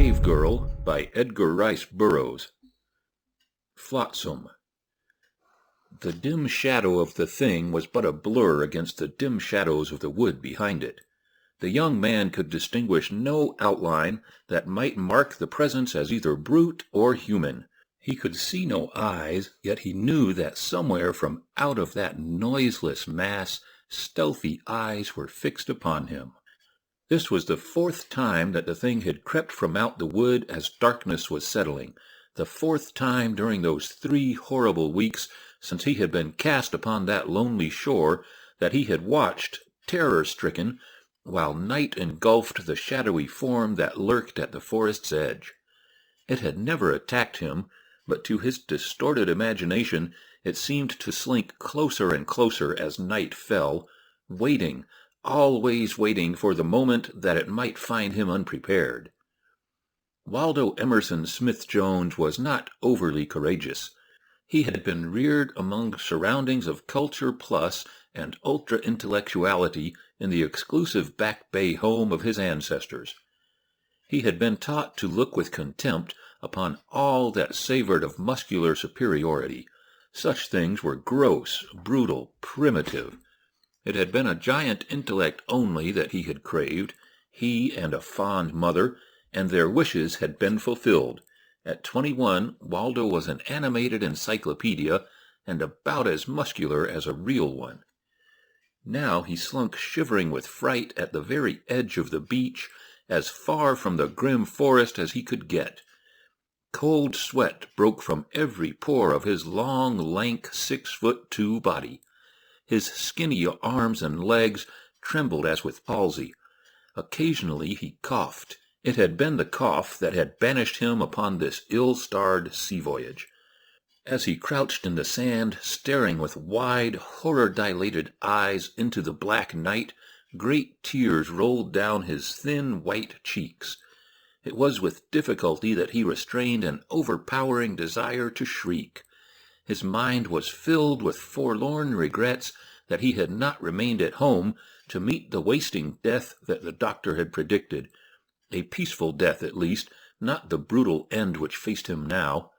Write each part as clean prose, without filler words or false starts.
Cave Girl by Edgar Rice Burroughs. Flotsam. The dim shadow of the thing was but a blur against the dim shadows of the wood behind it. The young man could distinguish no outline that might mark the presence as either brute or human. He could see no eyes, yet he knew that somewhere from out of that noiseless mass stealthy eyes were fixed upon him. This was the fourth time that the thing had crept from out the wood as darkness was settling, the fourth time during those 3 horrible weeks since he had been cast upon that lonely shore that he had watched, terror-stricken, while night engulfed the shadowy form that lurked at the forest's edge. It had never attacked him, but to his distorted imagination it seemed to slink closer and closer as night fell, waiting, always waiting for the moment that it might find him unprepared. Waldo Emerson Smith-Jones was not overly courageous. He had been reared among surroundings of culture plus and ultra-intellectuality in the exclusive Back Bay home of his ancestors. He had been taught to look with contempt upon all that savored of muscular superiority. Such things were gross, brutal, primitive. It had been a giant intellect only that he had craved, he and a fond mother, and their wishes had been fulfilled. At 21, Waldo was an animated encyclopedia, and about as muscular as a real one. Now he slunk shivering with fright at the very edge of the beach, as far from the grim forest as he could get. Cold sweat broke from every pore of his long, lank, 6'2" body. His skinny arms and legs trembled as with palsy. Occasionally he coughed. It had been the cough that had banished him upon this ill-starred sea voyage. As he crouched in the sand, staring with wide, horror-dilated eyes into the black night, great tears rolled down his thin, white cheeks. It was with difficulty that he restrained an overpowering desire to shriek. His mind was filled with forlorn regrets that he had not remained at home to meet the wasting death that the doctor had predicted. A peaceful death, at least, not the brutal end which faced him now.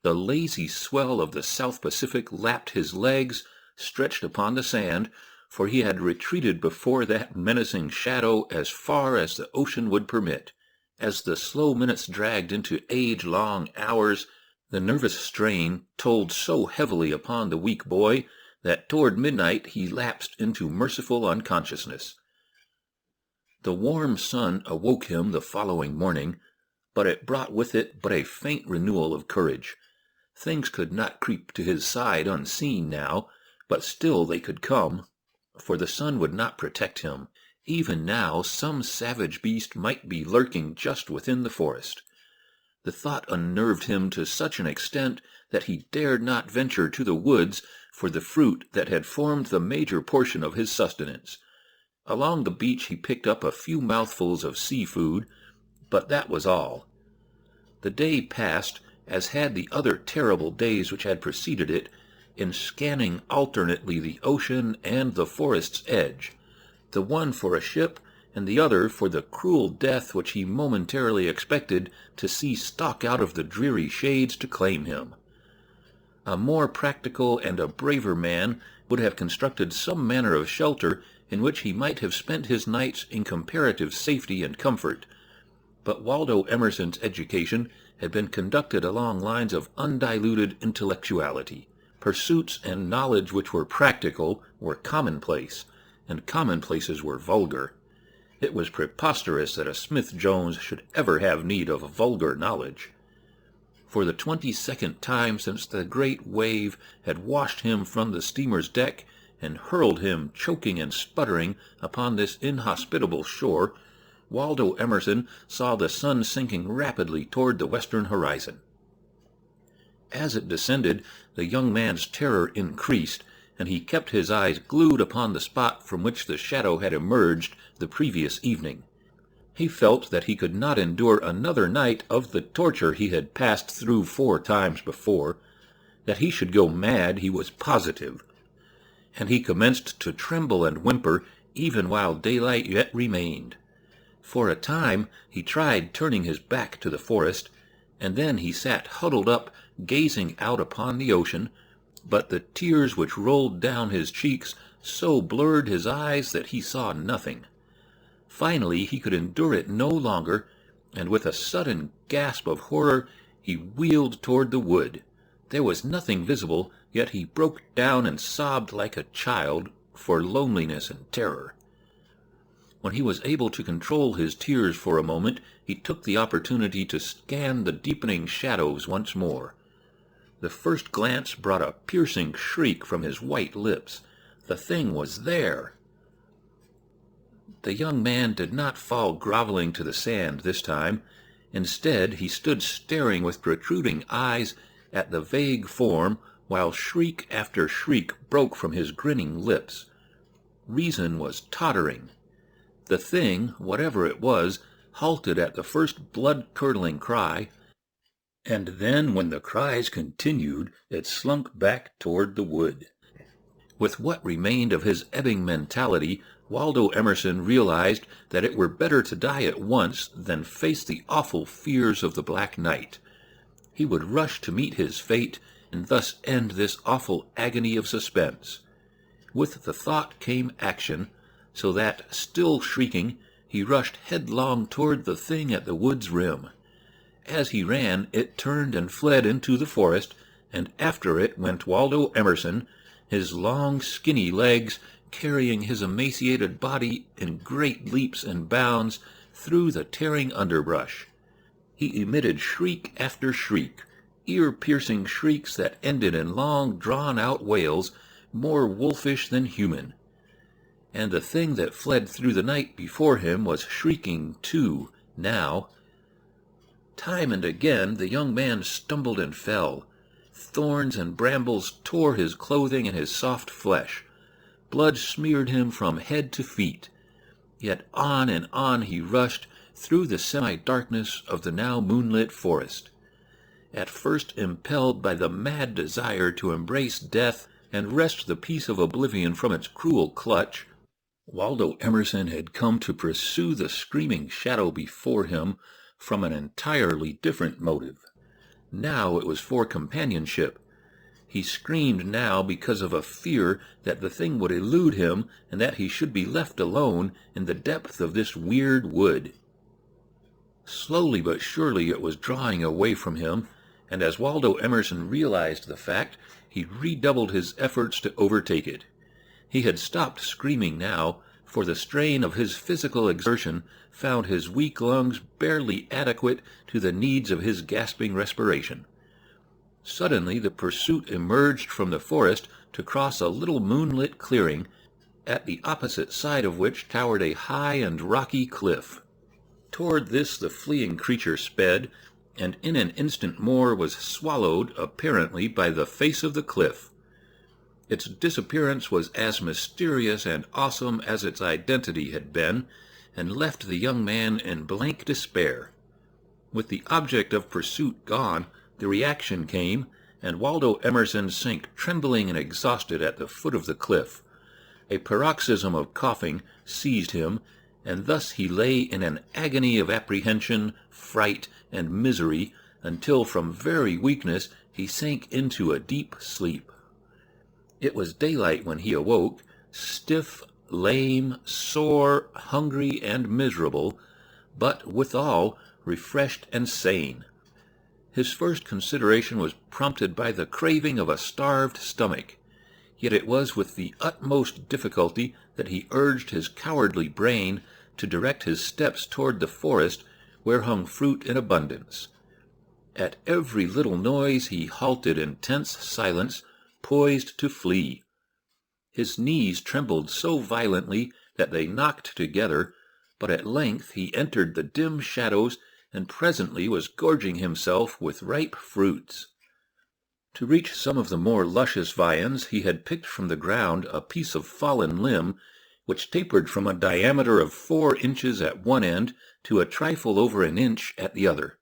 The lazy swell of the South Pacific lapped his legs, stretched upon the sand, for he had retreated before that menacing shadow as far as the ocean would permit. As the slow minutes dragged into age-long hours, the nervous strain told so heavily upon the weak boy that toward midnight he lapsed into merciful unconsciousness. The warm sun awoke him the following morning, but it brought with it but a faint renewal of courage. Things could not creep to his side unseen now, but still they could come, for the sun would not protect him. Even now some savage beast might be lurking just within the forest. The thought unnerved him to such an extent that he dared not venture to the woods for the fruit that had formed the major portion of his sustenance. Along the beach he picked up a few mouthfuls of seafood, but that was all. The day passed, as had the other terrible days which had preceded it, in scanning alternately the ocean and the forest's edge, the one for a ship and the other for the cruel death which he momentarily expected to see stalk out of the dreary shades to claim him. A more practical and a braver man would have constructed some manner of shelter in which he might have spent his nights in comparative safety and comfort, but Waldo Emerson's education had been conducted along lines of undiluted intellectuality. Pursuits and knowledge which were practical were commonplace, and commonplaces were vulgar. It was preposterous that a Smith-Jones should ever have need of vulgar knowledge. For the 22nd time since the great wave had washed him from the steamer's deck and hurled him, choking and sputtering, upon this inhospitable shore, Waldo Emerson saw the sun sinking rapidly toward the western horizon. As it descended, the young man's terror increased, and he kept his eyes glued upon the spot from which the shadow had emerged the previous evening. He felt that he could not endure another night of the torture he had passed through 4 times before. That he should go mad he was positive, and he commenced to tremble and whimper even while daylight yet remained. For a time he tried turning his back to the forest, and then he sat huddled up, gazing out upon the ocean, but the tears which rolled down his cheeks so blurred his eyes that he saw nothing. Finally he could endure it no longer, and with a sudden gasp of horror he wheeled toward the wood. There was nothing visible, yet he broke down and sobbed like a child for loneliness and terror. When he was able to control his tears for a moment, he took the opportunity to scan the deepening shadows once more. The first glance brought a piercing shriek from his white lips. The thing was there. The young man did not fall groveling to the sand this time. Instead, he stood staring with protruding eyes at the vague form, while shriek after shriek broke from his grinning lips. Reason was tottering. The thing, whatever it was, halted at the first blood-curdling cry, and then, when the cries continued, it slunk back toward the wood. With what remained of his ebbing mentality, Waldo Emerson realized that it were better to die at once than face the awful fears of the black night. He would rush to meet his fate, and thus end this awful agony of suspense. With the thought came action, so that, still shrieking, he rushed headlong toward the thing at the wood's rim. As he ran, it turned and fled into the forest, and after it went Waldo Emerson, his long, skinny legs carrying his emaciated body in great leaps and bounds through the tearing underbrush. He emitted shriek after shriek, ear-piercing shrieks that ended in long, drawn-out wails, more wolfish than human. And the thing that fled through the night before him was shrieking too, now. Time and again the young man stumbled and fell. Thorns and brambles tore his clothing and his soft flesh. Blood smeared him from head to feet. Yet on and on he rushed through the semi-darkness of the now moonlit forest. At first impelled by the mad desire to embrace death and wrest the peace of oblivion from its cruel clutch, Waldo Emerson had come to pursue the screaming shadow before him from an entirely different motive. Now it was for companionship. He screamed now because of a fear that the thing would elude him and that he should be left alone in the depth of this weird wood. Slowly but surely it was drawing away from him, and as Waldo Emerson realized the fact, he redoubled his efforts to overtake it. He had stopped screaming now, for the strain of his physical exertion found his weak lungs barely adequate to the needs of his gasping respiration. Suddenly the pursuit emerged from the forest to cross a little moonlit clearing, at the opposite side of which towered a high and rocky cliff. Toward this the fleeing creature sped, and in an instant more was swallowed, apparently, by the face of the cliff. Its disappearance was as mysterious and awesome as its identity had been, and left the young man in blank despair. With the object of pursuit gone, the reaction came, and Waldo Emerson sank trembling and exhausted at the foot of the cliff. A paroxysm of coughing seized him, and thus he lay in an agony of apprehension, fright, and misery, until from very weakness he sank into a deep sleep. It was daylight when he awoke, stiff, lame, sore, hungry, and miserable, but withal refreshed and sane. His first consideration was prompted by the craving of a starved stomach, yet it was with the utmost difficulty that he urged his cowardly brain to direct his steps toward the forest where hung fruit in abundance. At every little noise he halted in tense silence, poised to flee. His knees trembled so violently that they knocked together, but at length he entered the dim shadows and presently was gorging himself with ripe fruits. To reach some of the more luscious viands, he had picked from the ground a piece of fallen limb, which tapered from a diameter of 4 inches at one end to a trifle over an inch at the other.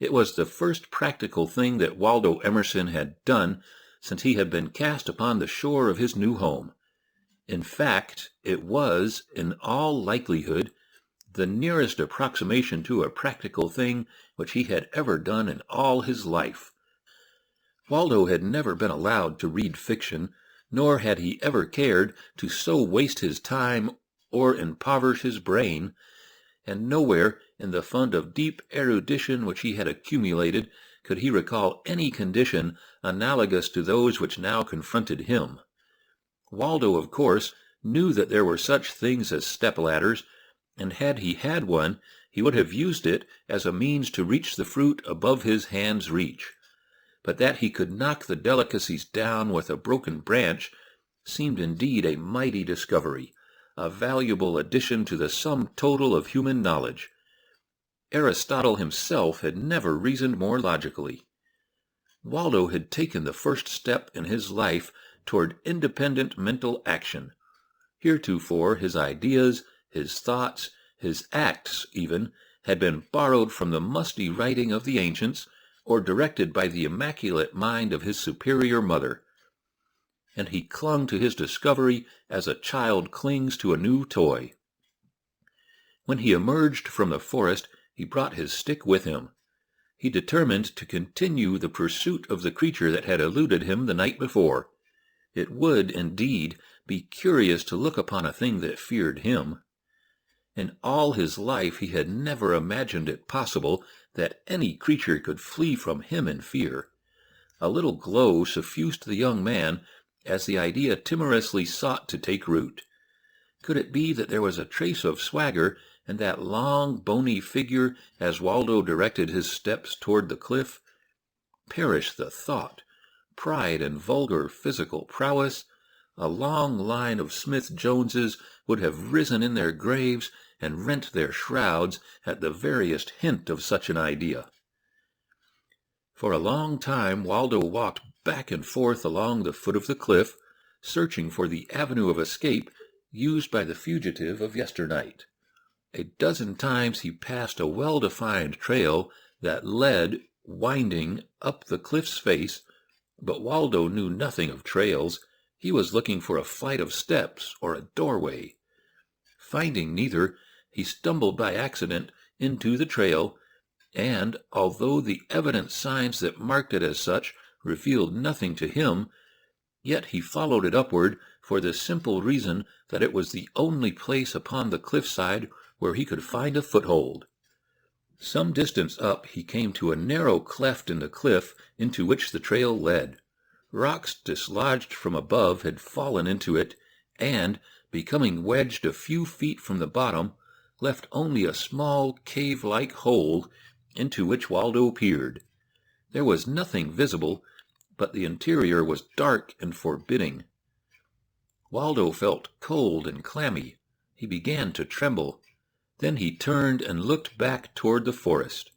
It was the first practical thing that Waldo Emerson had done since he had been cast upon the shore of his new home. In fact, it was, in all likelihood, the nearest approximation to a practical thing which he had ever done in all his life. Waldo had never been allowed to read fiction, nor had he ever cared to so waste his time or impoverish his brain, and nowhere in the fund of deep erudition which he had accumulated could he recall any condition analogous to those which now confronted him. Waldo, of course, knew that there were such things as step-ladders, and had he had one, he would have used it as a means to reach the fruit above his hand's reach. But that he could knock the delicacies down with a broken branch seemed indeed a mighty discovery, a valuable addition to the sum total of human knowledge. Aristotle himself had never reasoned more logically. Waldo had taken the first step in his life toward independent mental action. Heretofore his ideas, his thoughts, his acts even, had been borrowed from the musty writing of the ancients, or directed by the immaculate mind of his superior mother. And he clung to his discovery as a child clings to a new toy. When he emerged from the forest, he brought his stick with him. He determined to continue the pursuit of the creature that had eluded him the night before. It would, indeed, be curious to look upon a thing that feared him. In all his life he had never imagined it possible that any creature could flee from him in fear. A little glow suffused the young man as the idea timorously sought to take root. Could it be that there was a trace of swagger in that long, bony figure as Waldo directed his steps toward the cliff? Perish the thought! Pride and vulgar physical prowess, a long line of Smith-Joneses would have risen in their graves and rent their shrouds at the veriest hint of such an idea. For a long time Waldo walked back and forth along the foot of the cliff, searching for the avenue of escape used by the fugitive of yesternight. A dozen times he passed a well-defined trail that led, winding, up the cliff's face, but Waldo knew nothing of trails. He was looking for a flight of steps or a doorway. Finding neither, he stumbled by accident into the trail, and, although the evident signs that marked it as such revealed nothing to him, yet he followed it upward for the simple reason that it was the only place upon the cliffside where he could find a foothold. Some distance up he came to a narrow cleft in the cliff into which the trail led. Rocks dislodged from above had fallen into it, and, becoming wedged a few feet from the bottom, left only a small cave-like hole into which Waldo peered. There was nothing visible, but the interior was dark and forbidding. Waldo felt cold and clammy. He began to tremble. Then he turned and looked back toward the forest.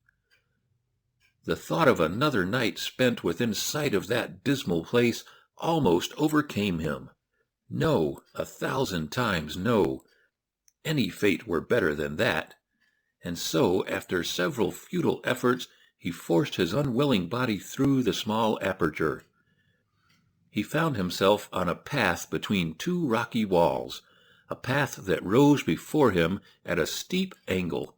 The thought of another night spent within sight of that dismal place almost overcame him. No, 1,000 times no. Any fate were better than that. And so, after several futile efforts, he forced his unwilling body through the small aperture. He found himself on a path between two rocky walls, a path that rose before him at a steep angle.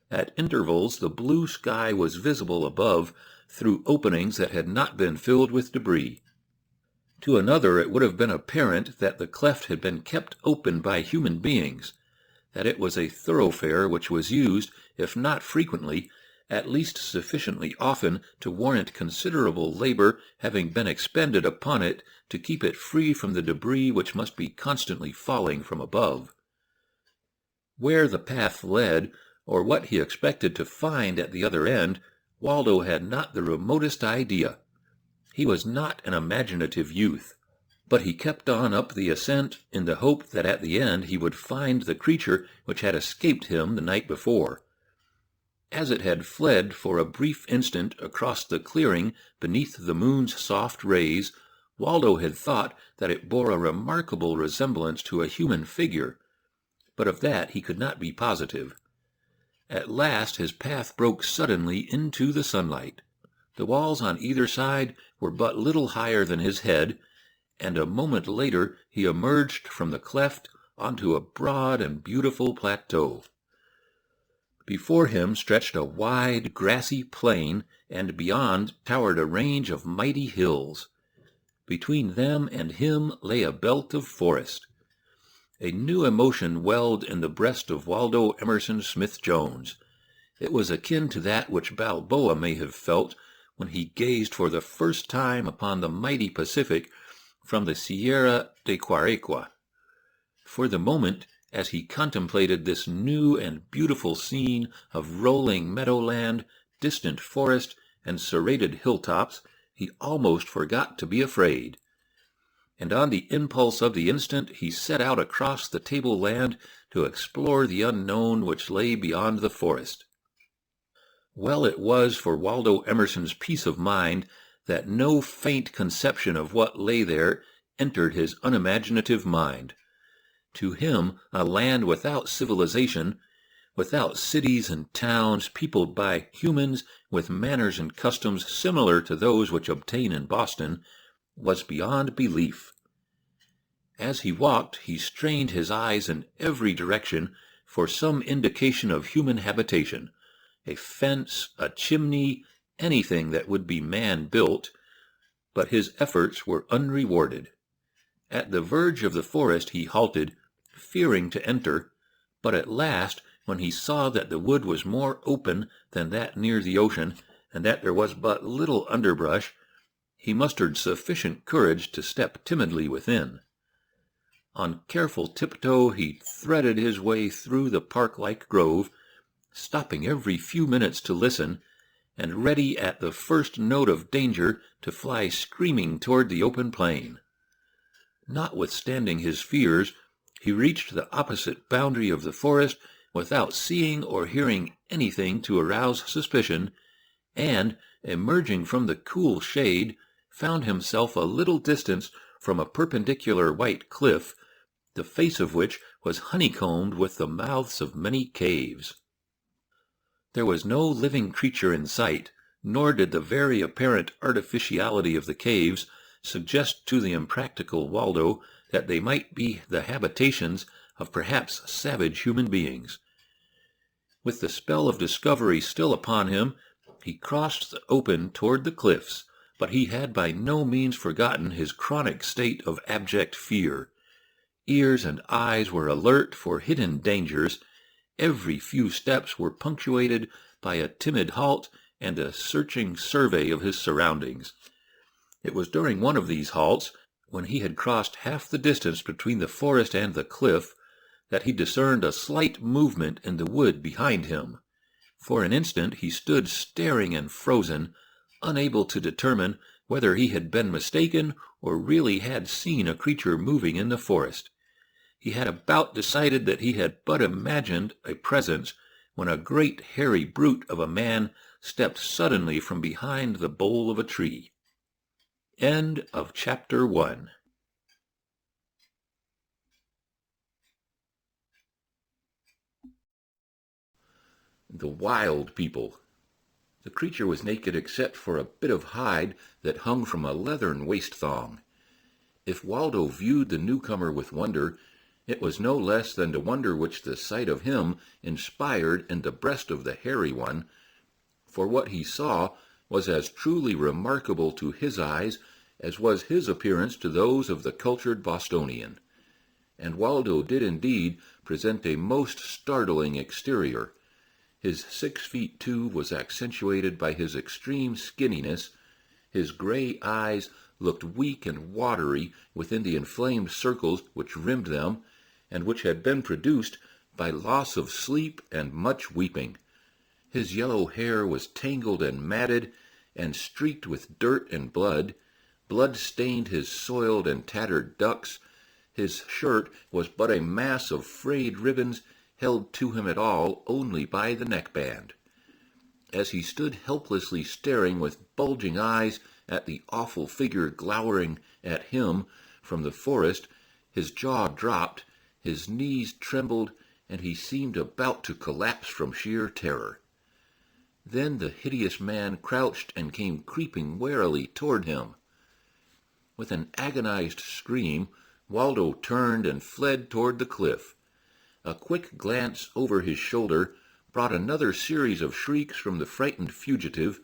At intervals the blue sky was visible above through openings that had not been filled with debris. To another it would have been apparent that the cleft had been kept open by human beings, that it was a thoroughfare which was used, if not frequently, at least sufficiently often to warrant considerable labor having been expended upon it to keep it free from the debris which must be constantly falling from above. Where the path led, or what he expected to find at the other end, Waldo had not the remotest idea. He was not an imaginative youth, but he kept on up the ascent in the hope that at the end he would find the creature which had escaped him the night before. As it had fled for a brief instant across the clearing beneath the moon's soft rays, Waldo had thought that it bore a remarkable resemblance to a human figure, but of that he could not be positive. At last his path broke suddenly into the sunlight. The walls on either side were but little higher than his head, and a moment later he emerged from the cleft onto a broad and beautiful plateau. Before him stretched a wide, grassy plain, and beyond towered a range of mighty hills. Between them and him lay a belt of forest. A new emotion welled in the breast of Waldo Emerson Smith-Jones. It was akin to that which Balboa may have felt when he gazed for the first time upon the mighty Pacific from the Sierra de Quaregua. For the moment, as he contemplated this new and beautiful scene of rolling meadowland, distant forest, and serrated hilltops, he almost forgot to be afraid. And on the impulse of the instant he set out across the tableland to explore the unknown which lay beyond the forest. Well it was for Waldo Emerson's peace of mind that no faint conception of what lay there entered his unimaginative mind. To him, a land without civilization, without cities and towns peopled by humans with manners and customs similar to those which obtain in Boston, was beyond belief. As he walked, he strained his eyes in every direction for some indication of human habitation, a fence, a chimney, anything that would be man-built, but his efforts were unrewarded. At the verge of the forest he halted, fearing to enter, but at last, when he saw that the wood was more open than that near the ocean, and that there was but little underbrush, he mustered sufficient courage to step timidly within. On careful tiptoe he threaded his way through the park-like grove, stopping every few minutes to listen, and ready at the first note of danger to fly screaming toward the open plain. Notwithstanding his fears, he reached the opposite boundary of the forest without seeing or hearing anything to arouse suspicion, and, emerging from the cool shade, found himself a little distance from a perpendicular white cliff, the face of which was honeycombed with the mouths of many caves. There was no living creature in sight, nor did the very apparent artificiality of the caves suggest to the impractical Waldo that they might be the habitations of perhaps savage human beings. With the spell of discovery still upon him, he crossed the open toward the cliffs, but he had by no means forgotten his chronic state of abject fear. Ears and eyes were alert for hidden dangers. Every few steps were punctuated by a timid halt and a searching survey of his surroundings. It was during one of these halts, when he had crossed half the distance between the forest and the cliff, that he discerned a slight movement in the wood behind him. For an instant he stood staring and frozen, unable to determine whether he had been mistaken or really had seen a creature moving in the forest. He had about decided that he had but imagined a presence when a great hairy brute of a man stepped suddenly from behind the bole of a tree. End of Chapter 1. The Wild People. The creature was naked except for a bit of hide that hung from a leathern waist-thong. If Waldo viewed the newcomer with wonder, it was no less than the wonder which the sight of him inspired in the breast of the hairy one, for what he saw was as truly remarkable to his eyes as was his appearance to those of the cultured Bostonian. And Waldo did indeed present a most startling exterior. His 6 feet 2 was accentuated by his extreme skinniness. His gray eyes looked weak and watery within the inflamed circles which rimmed them, and which had been produced by loss of sleep and much weeping. His yellow hair was tangled and matted, and streaked with dirt and blood. Blood stained his soiled and tattered ducks. His shirt was but a mass of frayed ribbons, held to him at all only by the neckband. As he stood helplessly staring with bulging eyes at the awful figure glowering at him from the forest, his jaw dropped, his knees trembled, and he seemed about to collapse from sheer terror. Then the hideous man crouched and came creeping warily toward him. With an agonized scream, Waldo turned and fled toward the cliff. A quick glance over his shoulder brought another series of shrieks from the frightened fugitive,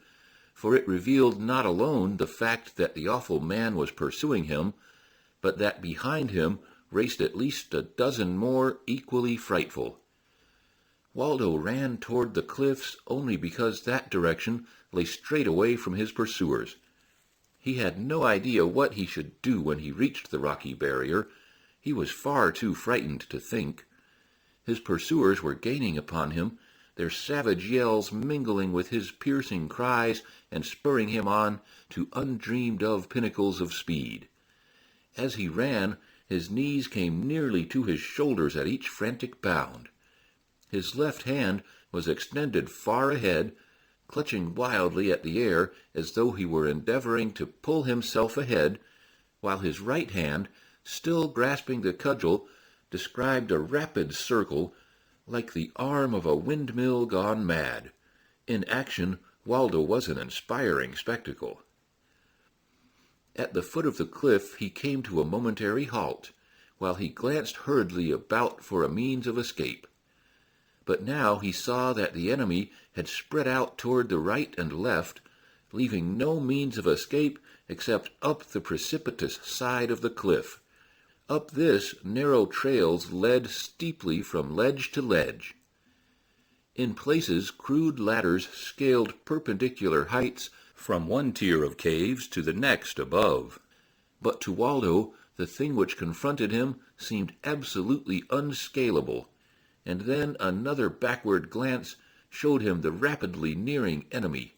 for it revealed not alone the fact that the awful man was pursuing him, but that behind him raced at least a dozen more equally frightful. Waldo ran toward the cliffs only because that direction lay straight away from his pursuers. He had no idea what he should do when he reached the rocky barrier. He was far too frightened to think. His pursuers were gaining upon him, their savage yells mingling with his piercing cries and spurring him on to undreamed-of pinnacles of speed. As he ran, his knees came nearly to his shoulders at each frantic bound. His left hand was extended far ahead, clutching wildly at the air as though he were endeavoring to pull himself ahead, while his right hand, still grasping the cudgel, described a rapid circle like the arm of a windmill gone mad. In action, Waldo was an inspiring spectacle. At the foot of the cliff he came to a momentary halt, while he glanced hurriedly about for a means of escape. But now he saw that the enemy had spread out toward the right and left, leaving no means of escape except up the precipitous side of the cliff. Up this, narrow trails led steeply from ledge to ledge. In places, crude ladders scaled perpendicular heights from one tier of caves to the next above. But to Waldo, the thing which confronted him seemed absolutely unscalable, and then another backward glance showed him the rapidly nearing enemy,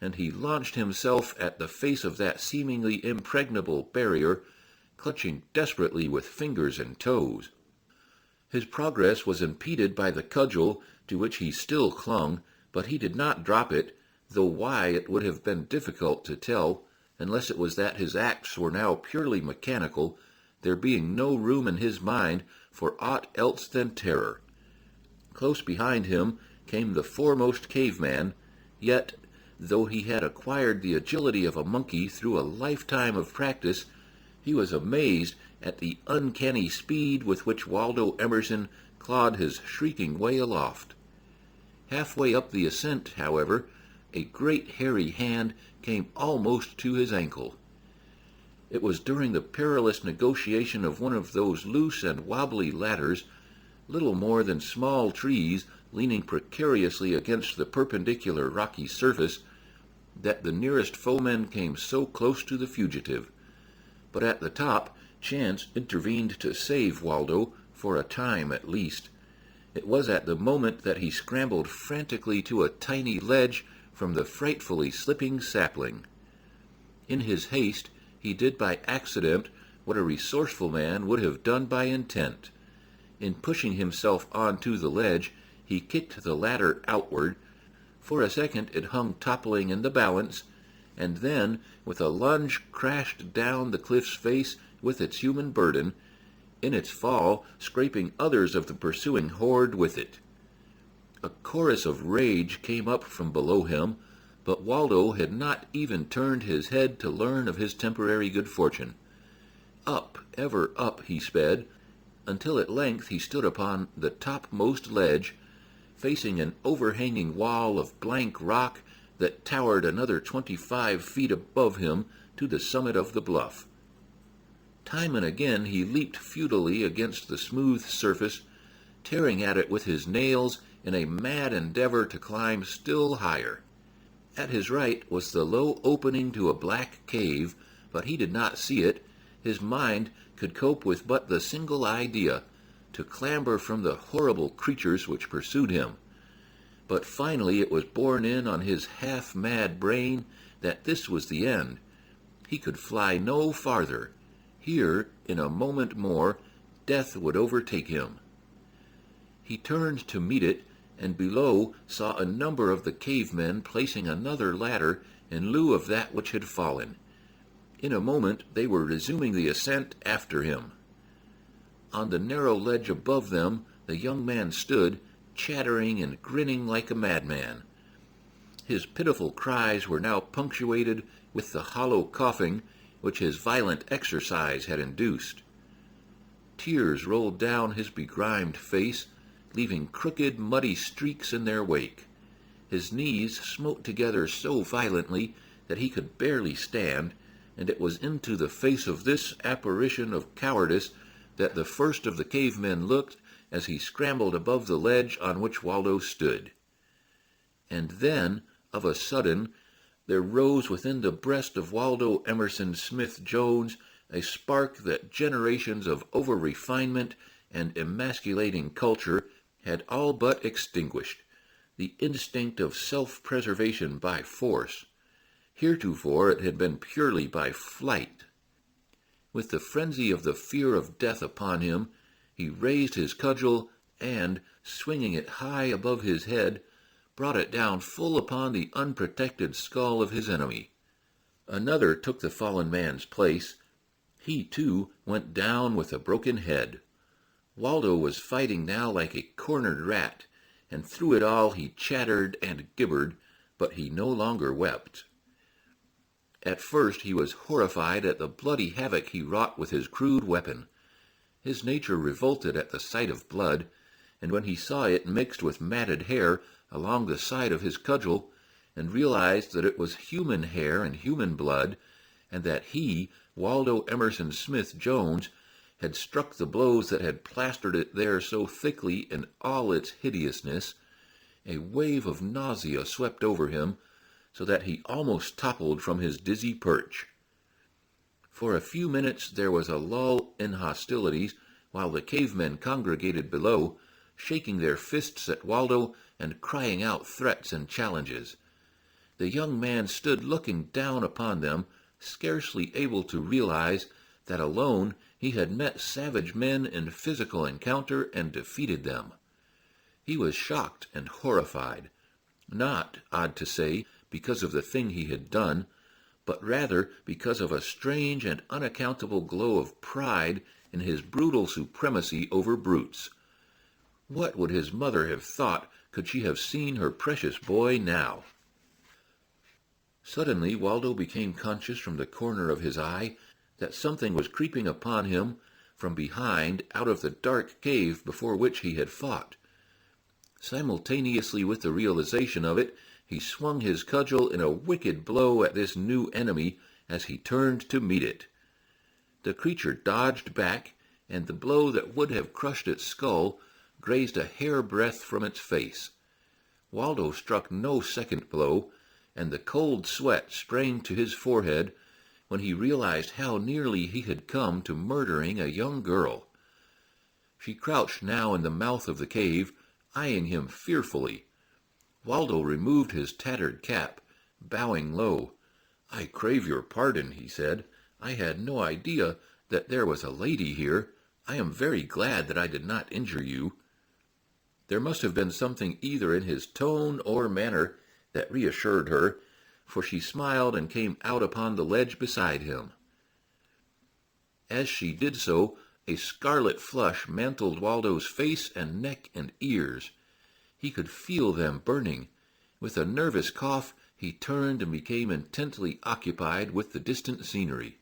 and he launched himself at the face of that seemingly impregnable barrier, clutching desperately with fingers and toes. His progress was impeded by the cudgel to which he still clung, but he did not drop it, though why it would have been difficult to tell, unless it was that his acts were now purely mechanical, there being no room in his mind for aught else than terror. Close behind him came the foremost caveman, yet, though he had acquired the agility of a monkey through a lifetime of practice, he was amazed at the uncanny speed with which Waldo Emerson clawed his shrieking way aloft. Halfway up the ascent, however, a great hairy hand came almost to his ankle. It was during the perilous negotiation of one of those loose and wobbly ladders, little more than small trees leaning precariously against the perpendicular rocky surface, that the nearest foeman came so close to the fugitive. But at the top, chance intervened to save Waldo, for a time at least. It was at the moment that he scrambled frantically to a tiny ledge from the frightfully slipping sapling. In his haste, he did by accident what a resourceful man would have done by intent. In pushing himself onto the ledge, he kicked the ladder outward. For a second it hung toppling in the balance, and then, with a lunge, crashed down the cliff's face with its human burden, in its fall scraping others of the pursuing horde with it. A chorus of rage came up from below him, but Waldo had not even turned his head to learn of his temporary good fortune. Up, ever up he sped, until at length he stood upon the topmost ledge, facing an overhanging wall of blank rock that towered another 25 feet above him to the summit of the bluff. Time and again he leaped futilely against the smooth surface, tearing at it with his nails in a mad endeavor to climb still higher. At his right was the low opening to a black cave, but he did not see it. His mind could cope with but the single idea, to clamber from the horrible creatures which pursued him. But finally it was borne in on his half-mad brain that this was the end. He could fly no farther. Here, in a moment more, death would overtake him. He turned to meet it, and below saw a number of the cavemen placing another ladder in lieu of that which had fallen. In a moment they were resuming the ascent after him. On the narrow ledge above them the young man stood, chattering and grinning like a madman. His pitiful cries were now punctuated with the hollow coughing which his violent exercise had induced. Tears rolled down his begrimed face, leaving crooked, muddy streaks in their wake. His knees smote together so violently that he could barely stand, and it was into the face of this apparition of cowardice that the first of the cavemen looked as he scrambled above the ledge on which Waldo stood. And then, of a sudden, there rose within the breast of Waldo Emerson Smith-Jones a spark that generations of over-refinement and emasculating culture had all but extinguished, the instinct of self-preservation by force. Heretofore it had been purely by flight. With the frenzy of the fear of death upon him, he raised his cudgel and, swinging it high above his head, brought it down full upon the unprotected skull of his enemy. Another took the fallen man's place. He, too, went down with a broken head. Waldo was fighting now like a cornered rat, and through it all he chattered and gibbered, but he no longer wept. At first he was horrified at the bloody havoc he wrought with his crude weapon. His nature revolted at the sight of blood, and when he saw it mixed with matted hair along the side of his cudgel, and realized that it was human hair and human blood, and that he, Waldo Emerson Smith-Jones, had struck the blows that had plastered it there so thickly in all its hideousness, a wave of nausea swept over him, so that he almost toppled from his dizzy perch. For a few minutes there was a lull in hostilities, while the cavemen congregated below, shaking their fists at Waldo and crying out threats and challenges. The young man stood looking down upon them, scarcely able to realize that alone he had met savage men in physical encounter and defeated them. He was shocked and horrified, not, odd to say, because of the thing he had done, but rather because of a strange and unaccountable glow of pride in his brutal supremacy over brutes. What would his mother have thought could she have seen her precious boy now? Suddenly Waldo became conscious from the corner of his eye that something was creeping upon him from behind out of the dark cave before which he had fought. Simultaneously with the realization of it, he swung his cudgel in a wicked blow at this new enemy as he turned to meet it. The creature dodged back, and the blow that would have crushed its skull grazed a hair-breadth from its face. Waldo struck no second blow, and the cold sweat sprang to his forehead when he realized how nearly he had come to murdering a young girl. She crouched now in the mouth of the cave, eyeing him fearfully. Waldo removed his tattered cap, bowing low. "I crave your pardon," he said. "I had no idea that there was a lady here. I am very glad that I did not injure you." There must have been something either in his tone or manner that reassured her, for she smiled and came out upon the ledge beside him. As she did so, a scarlet flush mantled Waldo's face and neck and ears. He could feel them burning. With a nervous cough, he turned and became intently occupied with the distant scenery.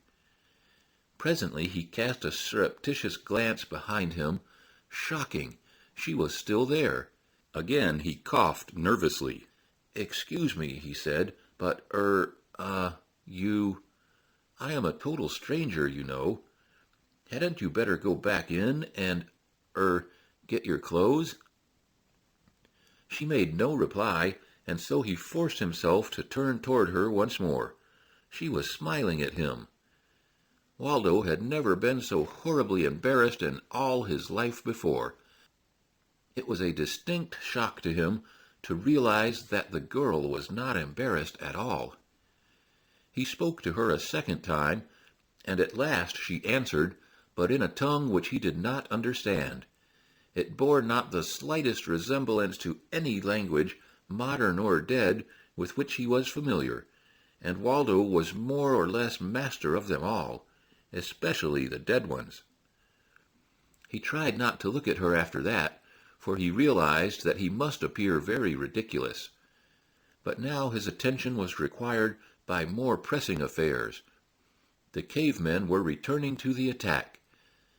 Presently he cast a surreptitious glance behind him. Shocking! She was still there. Again he coughed nervously. "Excuse me," he said, "but, you... I am a total stranger, you know. Hadn't you better go back in and, get your clothes?" She made no reply, and so he forced himself to turn toward her once more. She was smiling at him. Waldo had never been so horribly embarrassed in all his life before. It was a distinct shock to him to realize that the girl was not embarrassed at all. He spoke to her a second time, and at last she answered, but in a tongue which he did not understand. It bore not the slightest resemblance to any language, modern or dead, with which he was familiar, and Waldo was more or less master of them all, especially the dead ones. He tried not to look at her after that, for he realized that he must appear very ridiculous. But now his attention was required by more pressing affairs. The cavemen were returning to the attack.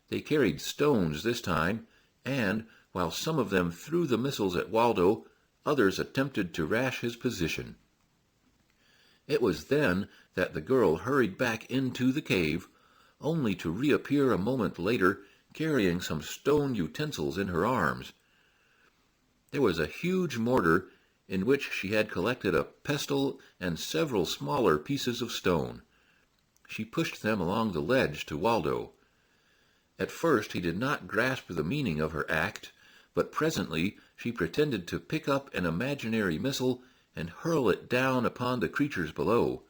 They carried stones this time, and, While some of them threw the missiles at Waldo, others attempted to rash his position. It was then that the girl hurried back into the cave, only to reappear a moment later carrying some stone utensils in her arms. There was a huge mortar in which she had collected a pestle and several smaller pieces of stone. She pushed them along the ledge to Waldo. At first he did not grasp the meaning of her act, but presently she pretended to pick up an imaginary missile and hurl it down upon the creatures below.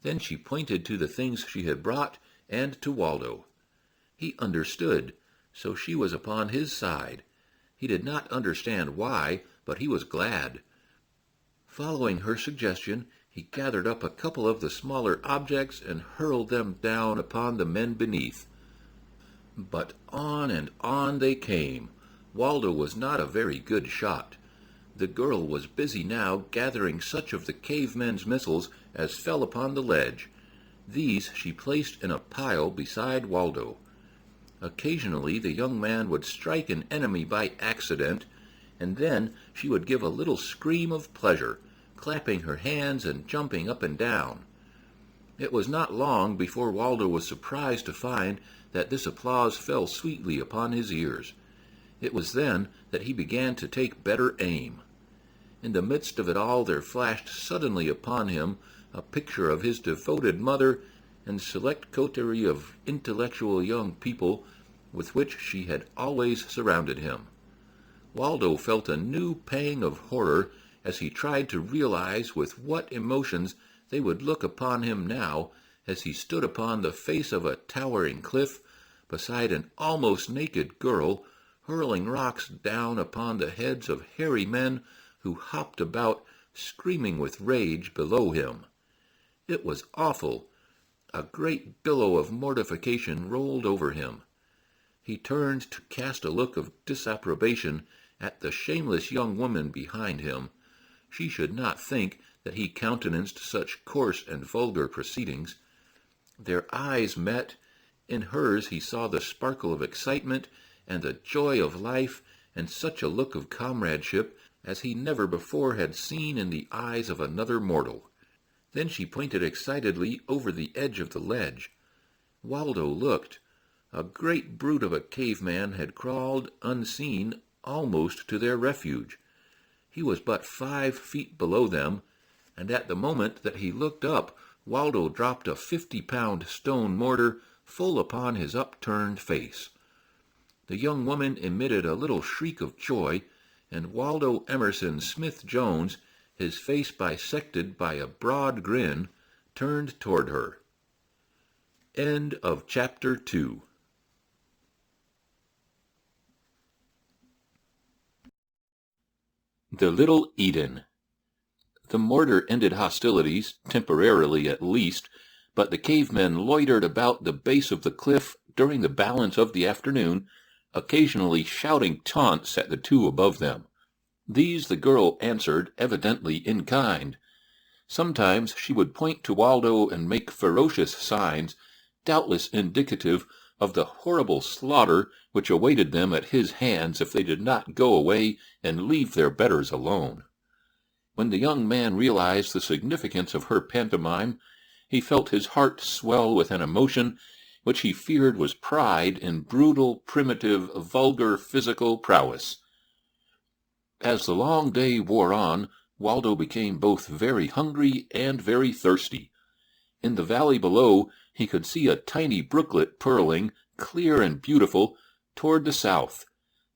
Then she pointed to the things she had brought and to Waldo. He understood, so she was upon his side. He did not understand why, but he was glad. Following her suggestion, he gathered up a couple of the smaller objects and hurled them down upon the men beneath. But on and on they came. Waldo was not a very good shot. The girl was busy now gathering such of the cavemen's missiles as fell upon the ledge. These she placed in a pile beside Waldo. Occasionally the young man would strike an enemy by accident, and then she would give a little scream of pleasure, clapping her hands and jumping up and down. It was not long before Waldo was surprised to find that this applause fell sweetly upon his ears. It was then that he began to take better aim. In the midst of it all there flashed suddenly upon him a picture of his devoted mother and select coterie of intellectual young people with which she had always surrounded him. Waldo felt a new pang of horror as he tried to realize with what emotions they would look upon him now as he stood upon the face of a towering cliff beside an almost naked girl, hurling rocks down upon the heads of hairy men who hopped about, screaming with rage below him. It was awful. A great billow of mortification rolled over him. He turned to cast a look of disapprobation at the shameless young woman behind him. She should not think that he countenanced such coarse and vulgar proceedings. Their eyes met. In hers he saw the sparkle of excitement and the joy of life, and such a look of comradeship as he never before had seen in the eyes of another mortal. Then she pointed excitedly over the edge of the ledge. Waldo looked. A great brute of a caveman had crawled unseen almost to their refuge. He was but 5 feet below them, and at the moment that he looked up, Waldo dropped a 50-pound stone mortar full upon his upturned face. The young woman emitted a little shriek of joy, and Waldo Emerson Smith-Jones, his face bisected by a broad grin, turned toward her. End of Chapter 2. The Little Eden. The mortar ended hostilities, temporarily at least, but the cavemen loitered about the base of the cliff during the balance of the afternoon, occasionally shouting taunts at the two above them. These the girl answered, evidently in kind. Sometimes she would point to Waldo and make ferocious signs, doubtless indicative of the horrible slaughter which awaited them at his hands if they did not go away and leave their betters alone. When the young man realized the significance of her pantomime, he felt his heart swell with an emotion which he feared was pride in brutal, primitive, vulgar physical prowess. As the long day wore on, Waldo became both very hungry and very thirsty. In the valley below he could see a tiny brooklet purling, clear and beautiful, toward the south.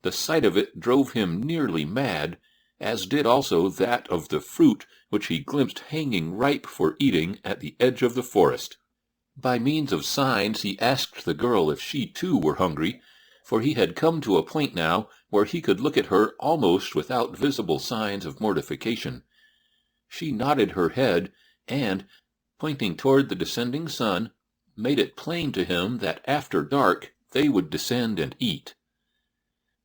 The sight of it drove him nearly mad, as did also that of the fruit which he glimpsed hanging ripe for eating at the edge of the forest. By means of signs he asked the girl if she too were hungry, for he had come to a point now where he could look at her almost without visible signs of mortification. She nodded her head, and, pointing toward the descending sun, made it plain to him that after dark they would descend and eat.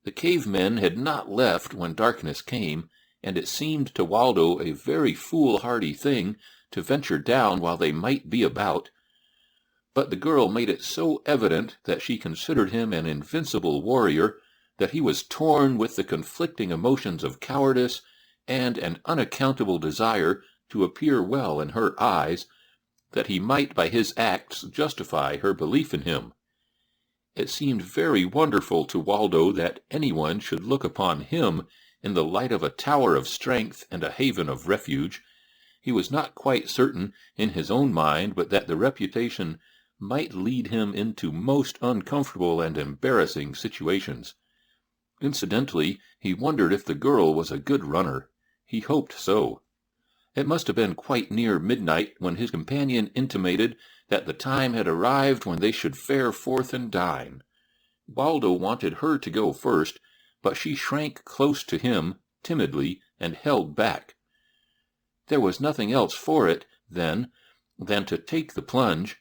The cavemen had not left when darkness came, and it seemed to Waldo a very foolhardy thing to venture down while they might be about. But the girl made it so evident that she considered him an invincible warrior that he was torn with the conflicting emotions of cowardice and an unaccountable desire to appear well in her eyes, that he might by his acts justify her belief in him. It seemed very wonderful to Waldo that anyone should look upon him in the light of a tower of strength and a haven of refuge. He was not quite certain in his own mind but that the reputation might lead him into most uncomfortable and embarrassing situations. Incidentally, he wondered if the girl was a good runner. He hoped so. It must have been quite near midnight when his companion intimated that the time had arrived when they should fare forth and dine. Waldo wanted her to go first, but she shrank close to him, timidly, and held back. There was nothing else for it, then, than to take the plunge,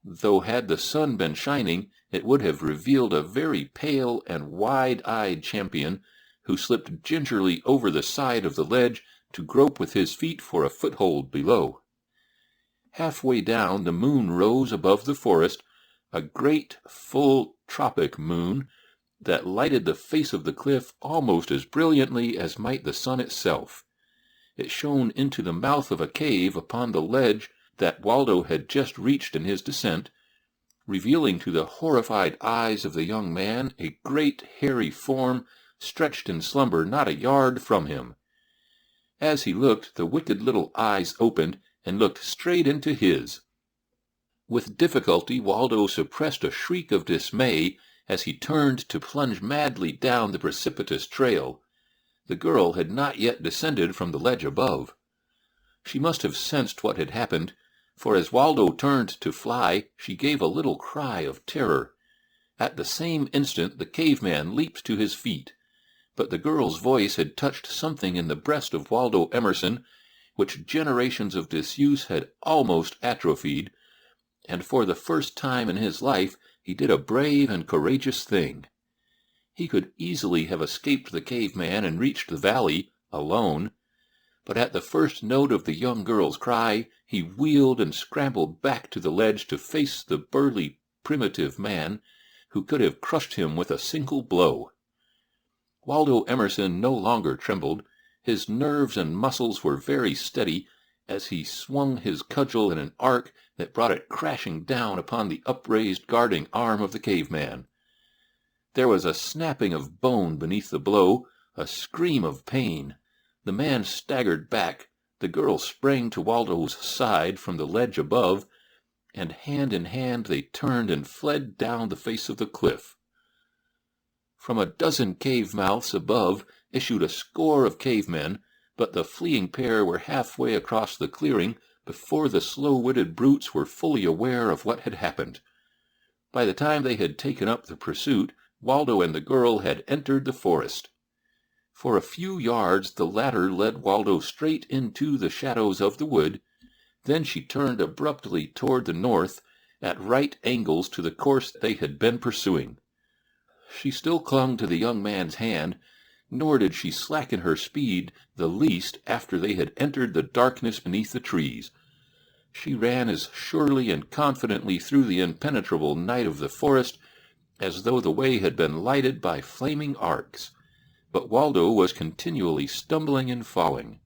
though had the sun been shining, it would have revealed a very pale and wide-eyed champion, who slipped gingerly over the side of the ledge to grope with his feet for a foothold below. Halfway down, the moon rose above the forest, a great, full, tropic moon that lighted the face of the cliff almost as brilliantly as might the sun itself. It shone into the mouth of a cave upon the ledge that Waldo had just reached in his descent, revealing to the horrified eyes of the young man a great hairy form stretched in slumber not a yard from him. As he looked, the wicked little eyes opened and looked straight into his. With difficulty Waldo suppressed a shriek of dismay as he turned to plunge madly down the precipitous trail. The girl had not yet descended from the ledge above. She must have sensed what had happened, for as Waldo turned to fly, she gave a little cry of terror. At the same instant the caveman leaped to his feet, but the girl's voice had touched something in the breast of Waldo Emerson which generations of disuse had almost atrophied, and for the first time in his life he did a brave and courageous thing. He could easily have escaped the caveman and reached the valley alone, but at the first note of the young girl's cry he wheeled and scrambled back to the ledge to face the burly primitive man who could have crushed him with a single blow. Waldo Emerson no longer trembled. His nerves and muscles were very steady as he swung his cudgel in an arc that brought it crashing down upon the upraised guarding arm of the caveman. There was a snapping of bone beneath the blow, a scream of pain. The man staggered back, the girl sprang to Waldo's side from the ledge above, and hand in hand they turned and fled down the face of the cliff. From a dozen cave mouths above issued a score of cavemen, but the fleeing pair were halfway across the clearing before the slow-witted brutes were fully aware of what had happened. By the time they had taken up the pursuit, Waldo and the girl had entered the forest. For a few yards the latter led Waldo straight into the shadows of the wood, then she turned abruptly toward the north, at right angles to the course they had been pursuing. She still clung to the young man's hand, nor did she slacken her speed the least after they had entered the darkness beneath the trees. She ran as surely and confidently through the impenetrable night of the forest as though the way had been lighted by flaming arcs. But Waldo was continually stumbling and falling.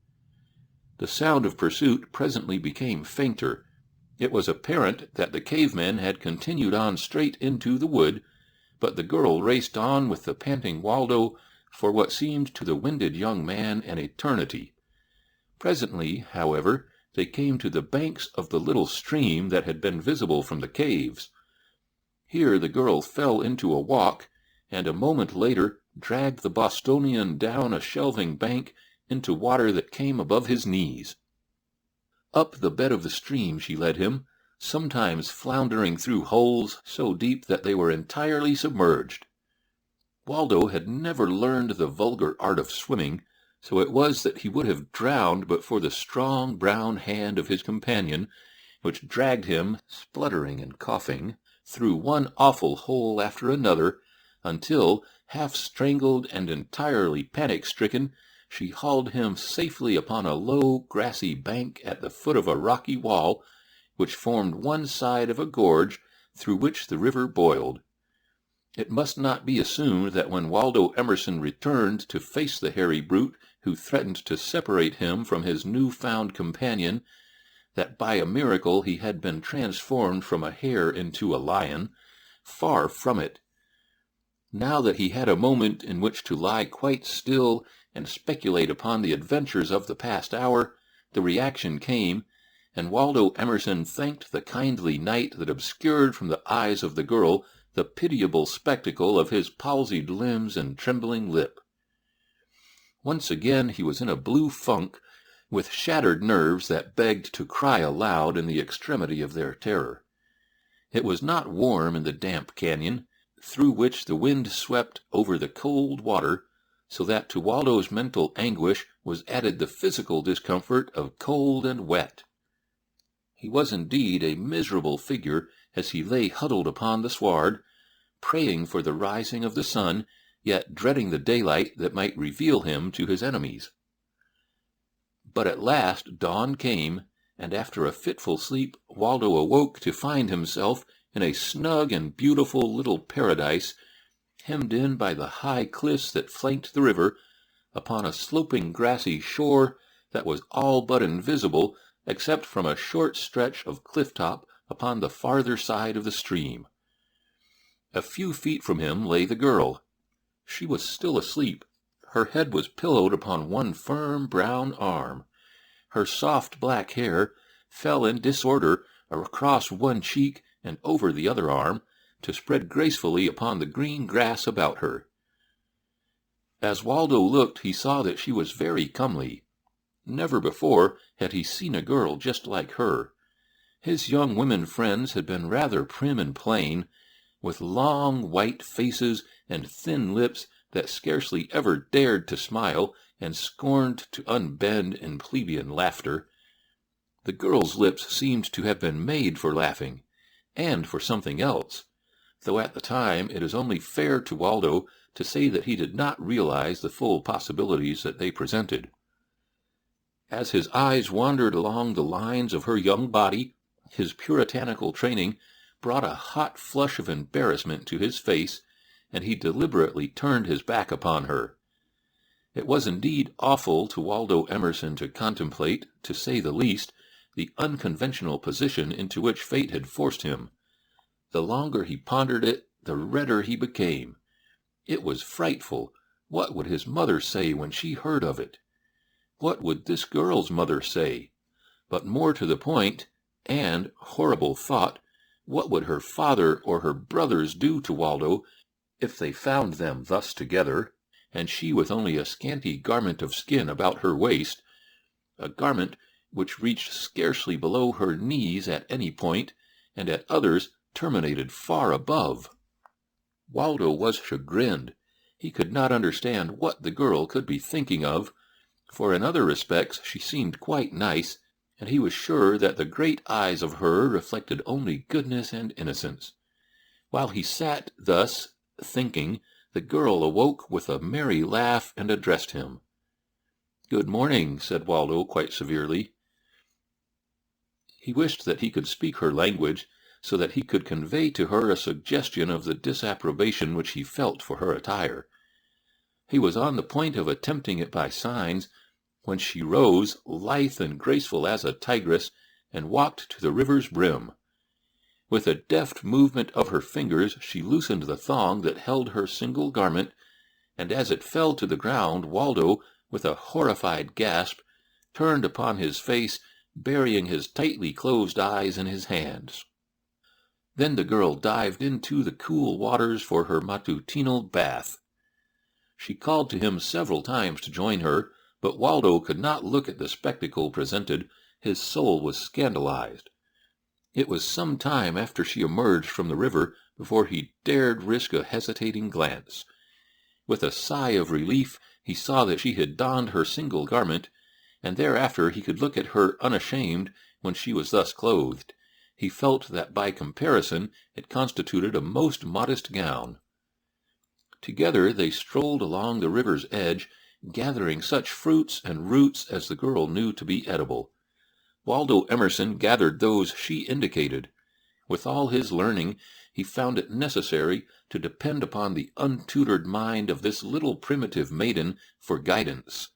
The sound of pursuit presently became fainter. It was apparent that the cavemen had continued on straight into the wood, but the girl raced on with the panting Waldo for what seemed to the winded young man an eternity. Presently, however, they came to the banks of the little stream that had been visible from the caves. Here the girl fell into a walk, and a moment later dragged the Bostonian down a shelving bank into water that came above his knees. Up the bed of the stream she led him, sometimes floundering through holes so deep that they were entirely submerged. Waldo had never learned the vulgar art of swimming, so it was that he would have drowned but for the strong brown hand of his companion, which dragged him, spluttering and coughing, through one awful hole after another, until, half strangled and entirely panic-stricken, she hauled him safely upon a low, grassy bank at the foot of a rocky wall, which formed one side of a gorge through which the river boiled. It must not be assumed that when Waldo Emerson returned to face the hairy brute who threatened to separate him from his new-found companion, that by a miracle he had been transformed from a hare into a lion. Far from it. Now that he had a moment in which to lie quite still and speculate upon the adventures of the past hour, the reaction came, and Waldo Emerson thanked the kindly night that obscured from the eyes of the girl the pitiable spectacle of his palsied limbs and trembling lip. Once again he was in a blue funk, with shattered nerves that begged to cry aloud in the extremity of their terror. It was not warm in the damp canyon, through which the wind swept over the cold water, so that to Waldo's mental anguish was added the physical discomfort of cold and wet. He was indeed a miserable figure as he lay huddled upon the sward, praying for the rising of the sun, yet dreading the daylight that might reveal him to his enemies. But at last dawn came, and after a fitful sleep Waldo awoke to find himself in a snug and beautiful little paradise, hemmed in by the high cliffs that flanked the river, upon a sloping grassy shore that was all but invisible except from a short stretch of cliff-top upon the farther side of the stream. A few feet from him lay the girl. She was still asleep. Her head was pillowed upon one firm brown arm. Her soft black hair fell in disorder across one cheek and over the other arm, to spread gracefully upon the green grass about her. As Waldo looked, he saw that she was very comely. Never before had he seen a girl just like her. His young women friends had been rather prim and plain, with long white faces and thin lips that scarcely ever dared to smile and scorned to unbend in plebeian laughter. The girl's lips seemed to have been made for laughing, and for something else, though at the time it is only fair to Waldo to say that he did not realize the full possibilities that they presented. As his eyes wandered along the lines of her young body, his puritanical training brought a hot flush of embarrassment to his face, and he deliberately turned his back upon her. It was indeed awful to Waldo Emerson to contemplate, to say the least, the unconventional position into which fate had forced him. The longer he pondered it, the redder he became. It was frightful. What would his mother say when she heard of it? What would this girl's mother say? But more to the point, and, horrible thought, what would her father or her brothers do to Waldo if they found them thus together, and she with only a scanty garment of skin about her waist, a garment which reached scarcely below her knees at any point, and at others terminated far above? Waldo was chagrined. He could not understand what the girl could be thinking of, for in other respects she seemed quite nice, and he was sure that the great eyes of her reflected only goodness and innocence. While he sat thus thinking, the girl awoke with a merry laugh and addressed him. "Good morning," said Waldo quite severely. He wished that he could speak her language, so that he could convey to her a suggestion of the disapprobation which he felt for her attire. He was on the point of attempting it by signs, when she rose, lithe and graceful as a tigress, and walked to the river's brim. With a deft movement of her fingers she loosened the thong that held her single garment, and as it fell to the ground, Waldo, with a horrified gasp, turned upon his face, burying his tightly closed eyes in his hands. Then the girl dived into the cool waters for her matutinal bath. She called to him several times to join her, but Waldo could not look at the spectacle presented. His soul was scandalized. It was some time after she emerged from the river before he dared risk a hesitating glance. With a sigh of relief, he saw that she had donned her single garment, and thereafter he could look at her unashamed when she was thus clothed. He felt that by comparison it constituted a most modest gown. Together they strolled along the river's edge, gathering such fruits and roots as the girl knew to be edible. Waldo Emerson gathered those she indicated. With all his learning, he found it necessary to depend upon the untutored mind of this little primitive maiden for guidance.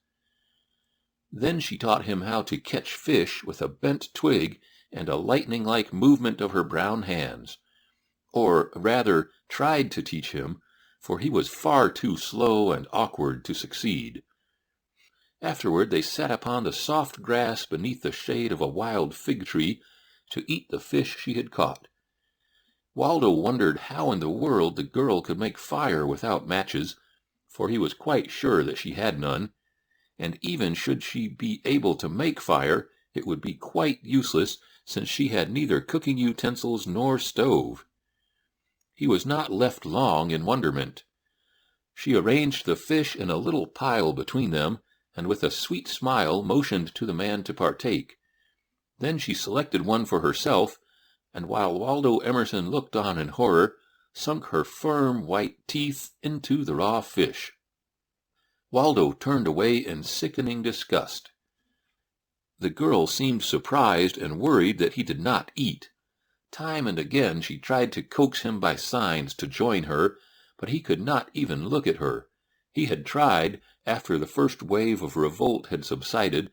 Then she taught him how to catch fish with a bent twig and a lightning-like movement of her brown hands. Or rather, tried to teach him, for he was far too slow and awkward to succeed. Afterward they sat upon the soft grass beneath the shade of a wild fig tree to eat the fish she had caught. Waldo wondered how in the world the girl could make fire without matches, for he was quite sure that she had none, and even should she be able to make fire, it would be quite useless, since she had neither cooking utensils nor stove. He was not left long in wonderment. She arranged the fish in a little pile between them, and with a sweet smile motioned to the man to partake. Then she selected one for herself, and while Waldo Emerson looked on in horror, sunk her firm white teeth into the raw fish. Waldo turned away in sickening disgust. The girl seemed surprised and worried that he did not eat. Time and again she tried to coax him by signs to join her, but he could not even look at her. He had tried, after the first wave of revolt had subsided,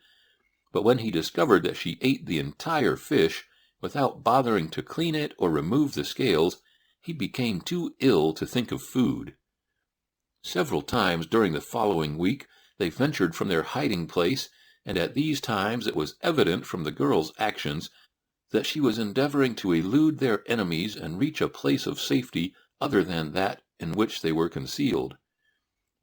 but when he discovered that she ate the entire fish, without bothering to clean it or remove the scales, he became too ill to think of food. Several times during the following week they ventured from their hiding place, and at these times it was evident from the girl's actions that she was endeavoring to elude their enemies and reach a place of safety other than that in which they were concealed.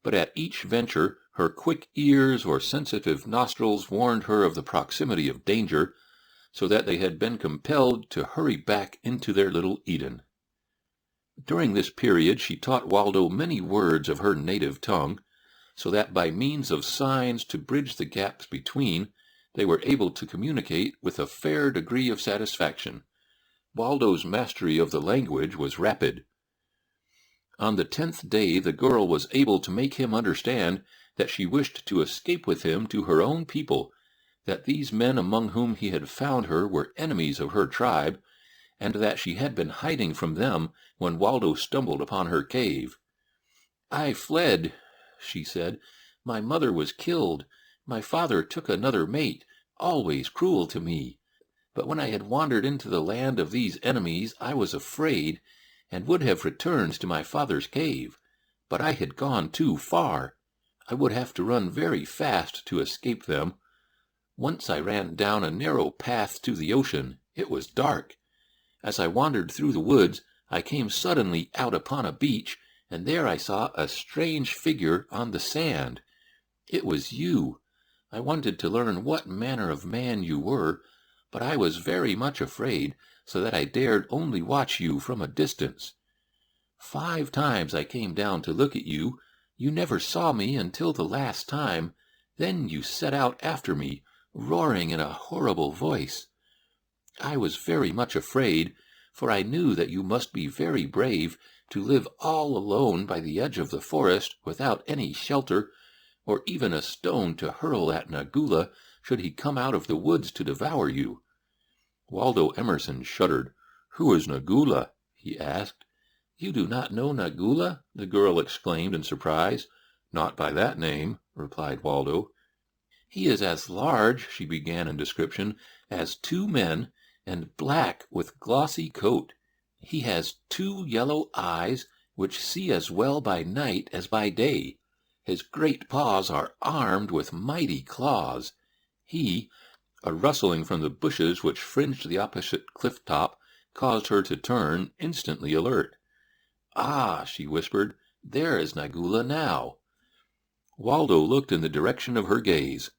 But at each venture her quick ears or sensitive nostrils warned her of the proximity of danger, so that they had been compelled to hurry back into their little Eden. During this period she taught Waldo many words of her native tongue, so that by means of signs to bridge the gaps between, they were able to communicate with a fair degree of satisfaction. Waldo's mastery of the language was rapid. On the 10th day the girl was able to make him understand that she wished to escape with him to her own people, that these men among whom he had found her were enemies of her tribe, and that she had been hiding from them when Waldo stumbled upon her cave. "I fled," she said. "My mother was killed. My father took another mate, always cruel to me. But when I had wandered into the land of these enemies, I was afraid, and would have returned to my father's cave. But I had gone too far. I would have to run very fast to escape them. Once I ran down a narrow path to the ocean. It was dark. As I wandered through the woods, I came suddenly out upon a beach, and there I saw a strange figure on the sand. It was you. I wanted to learn what manner of man you were, but I was very much afraid, so that I dared only watch you from a distance. 5 times I came down to look at you. You never saw me until the last time. Then you set out after me, roaring in a horrible voice. I was very much afraid, for I knew that you must be very brave to live all alone by the edge of the forest without any shelter, or even a stone to hurl at Nagula should he come out of the woods to devour you." Waldo Emerson shuddered. "Who is Nagula?" he asked. "You do not know Nagula?" the girl exclaimed in surprise. "Not by that name," replied Waldo. "He is as large," she began in description, "as 2 men, and black with glossy coat. He has 2 yellow eyes, which see as well by night as by day. His great paws are armed with mighty claws. A rustling from the bushes which fringed the opposite cliff top caused her to turn, instantly alert. "Ah," she whispered, "there is Nagula now." Waldo looked in the direction of her gaze.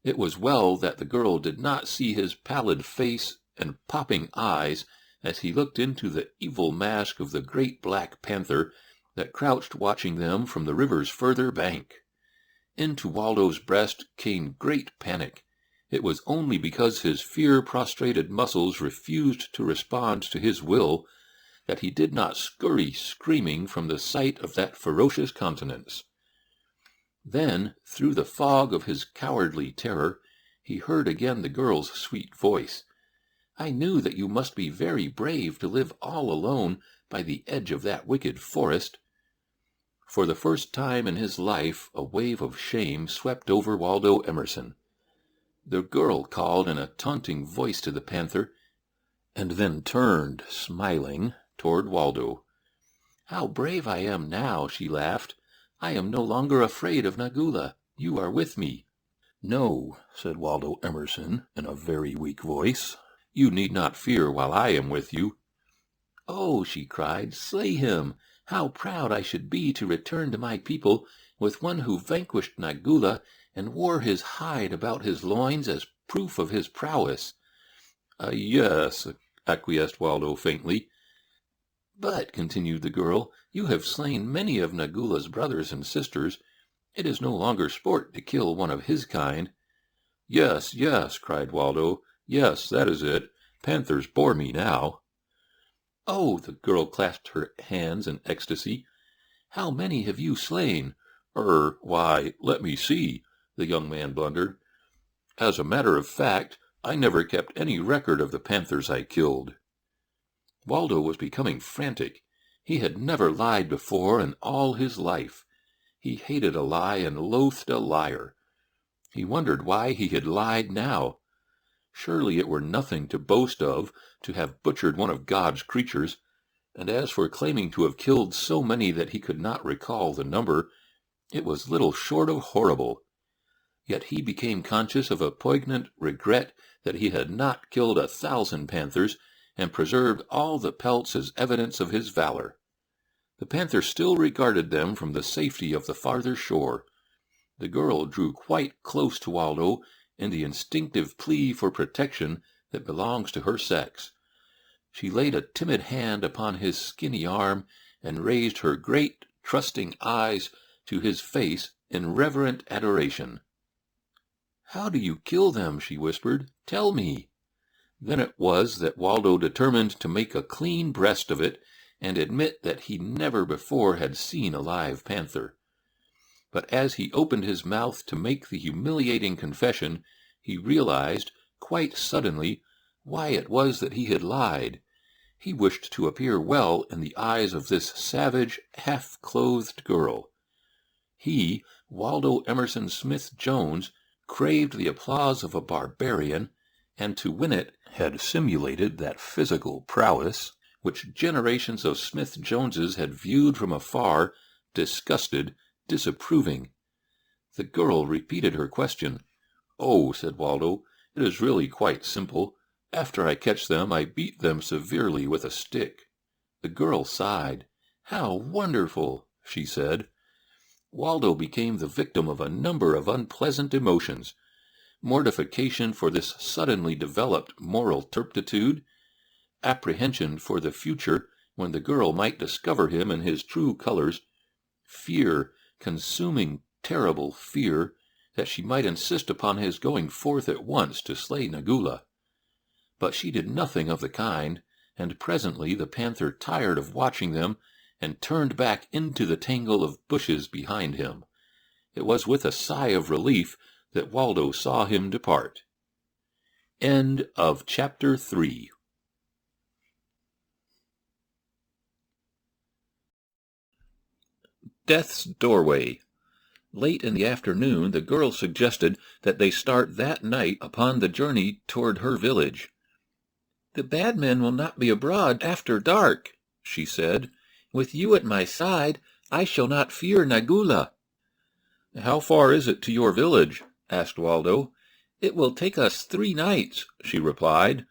It was well that the girl did not see his pallid face and popping eyes as he looked into the evil mask of the great black panther that crouched watching them from the river's further bank. Into Waldo's breast came great panic. It was only because his fear-prostrated muscles refused to respond to his will that he did not scurry screaming from the sight of that ferocious countenance. Then, through the fog of his cowardly terror, he heard again the girl's sweet voice. "I knew that you must be very brave to live all alone by the edge of that wicked forest. For the first time in his life, a wave of shame swept over Waldo Emerson. The girl called in a taunting voice to the panther, and then turned, smiling, toward Waldo. "How brave I am now," she laughed. "I am no longer afraid of Nagula. You are with me." "No," said Waldo Emerson, in a very weak voice. "You need not fear while I am with you." "Oh," she cried, "slay him! How proud I should be to return to my people with one who vanquished Nagula and wore his hide about his loins as proof of his prowess." "Yes," acquiesced Waldo faintly. "But," continued the girl, "you have slain many of Nagula's brothers and sisters. It is no longer sport to kill one of his kind." "Yes, yes," cried Waldo. "Yes, that is it. Panthers bore me now." "Oh," the girl clasped her hands in ecstasy. "How many have you slain?" Why, let me see," the young man blundered. "As a matter of fact, I never kept any record of the panthers I killed." Waldo was becoming frantic. He had never lied before in all his life. He hated a lie and loathed a liar. He wondered why he had lied now. Surely it were nothing to boast of to have butchered one of God's creatures, and as for claiming to have killed so many that he could not recall the number, it was little short of horrible. Yet he became conscious of a poignant regret that he had not killed 1,000 panthers and preserved all the pelts as evidence of his valor. The panther still regarded them from the safety of the farther shore. The girl drew quite close to Waldo in the instinctive plea for protection that belongs to her sex. She laid a timid hand upon his skinny arm and raised her great, trusting eyes to his face in reverent adoration. "How do you kill them?" she whispered. "Tell me." Then it was that Waldo determined to make a clean breast of it and admit that he never before had seen a live panther. But as he opened his mouth to make the humiliating confession, he realized, quite suddenly, why it was that he had lied. He wished to appear well in the eyes of this savage, half-clothed girl. He, Waldo Emerson Smith-Jones, craved the applause of a barbarian, and to win it had simulated that physical prowess which generations of Smith-Joneses had viewed from afar, disgusted, disapproving. The girl repeated her question. "Oh," said Waldo, "it is really quite simple. After I catch them, I beat them severely with a stick." The girl sighed. "How wonderful!" she said. Waldo became the victim of a number of unpleasant emotions. Mortification for this suddenly developed moral turpitude, apprehension for the future when the girl might discover him in his true colors, fear, consuming, terrible fear, that she might insist upon his going forth at once to slay Nagula. But she did nothing of the kind, and presently the panther tired of watching them and turned back into the tangle of bushes behind him. It was with a sigh of relief that Waldo saw him depart. End of Chapter 3. Death's Doorway. Late in the afternoon, the girl suggested that they start that night upon the journey toward her village. "The bad men will not be abroad after dark," she said. "With you at my side, I shall not fear Nagula." "How far is it to your village?" asked Waldo. "It will take us 3 nights," she replied.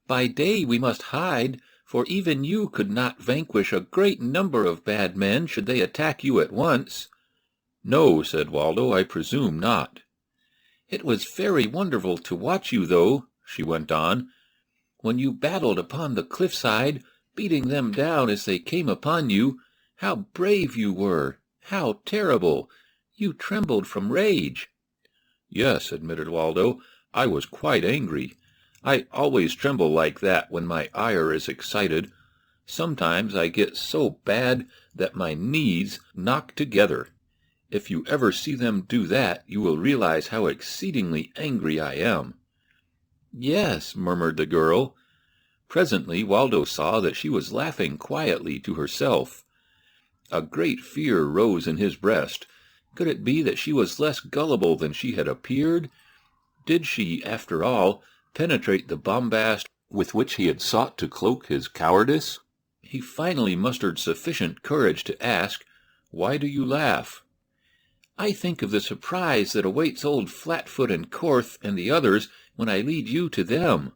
"By day we must hide, for even you could not vanquish a great number of bad men should they attack you at once." "No," said Waldo, "I presume not." "It was very wonderful to watch you, though," she went on, "when you battled upon the cliffside, beating them down as they came upon you. How brave you were! How terrible! You trembled from rage." "Yes," admitted Waldo, "I was quite angry. I always tremble like that when my ire is excited. Sometimes I get so bad that my knees knock together. If you ever see them do that, you will realize how exceedingly angry I am." "Yes," murmured the girl. Presently Waldo saw that she was laughing quietly to herself. A great fear rose in his breast. Could it be that she was less gullible than she had appeared? Did she, after all, penetrate the bombast with which he had sought to cloak his cowardice? He finally mustered sufficient courage to ask, "Why do you laugh?" "I think of the surprise that awaits old Flatfoot and Corth and the others when I lead you to them."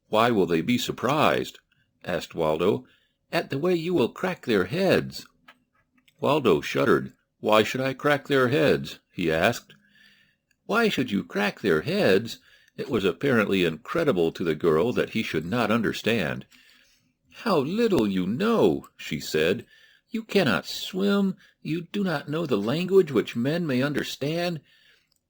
"Why will they be surprised?" asked Waldo. "At the way you will crack their heads." Waldo shuddered. "Why should I crack their heads?" he asked. "Why should you crack their heads?" It was apparently incredible to the girl that he should not understand. "How little you know," she said. "You cannot swim. You do not know the language which men may understand.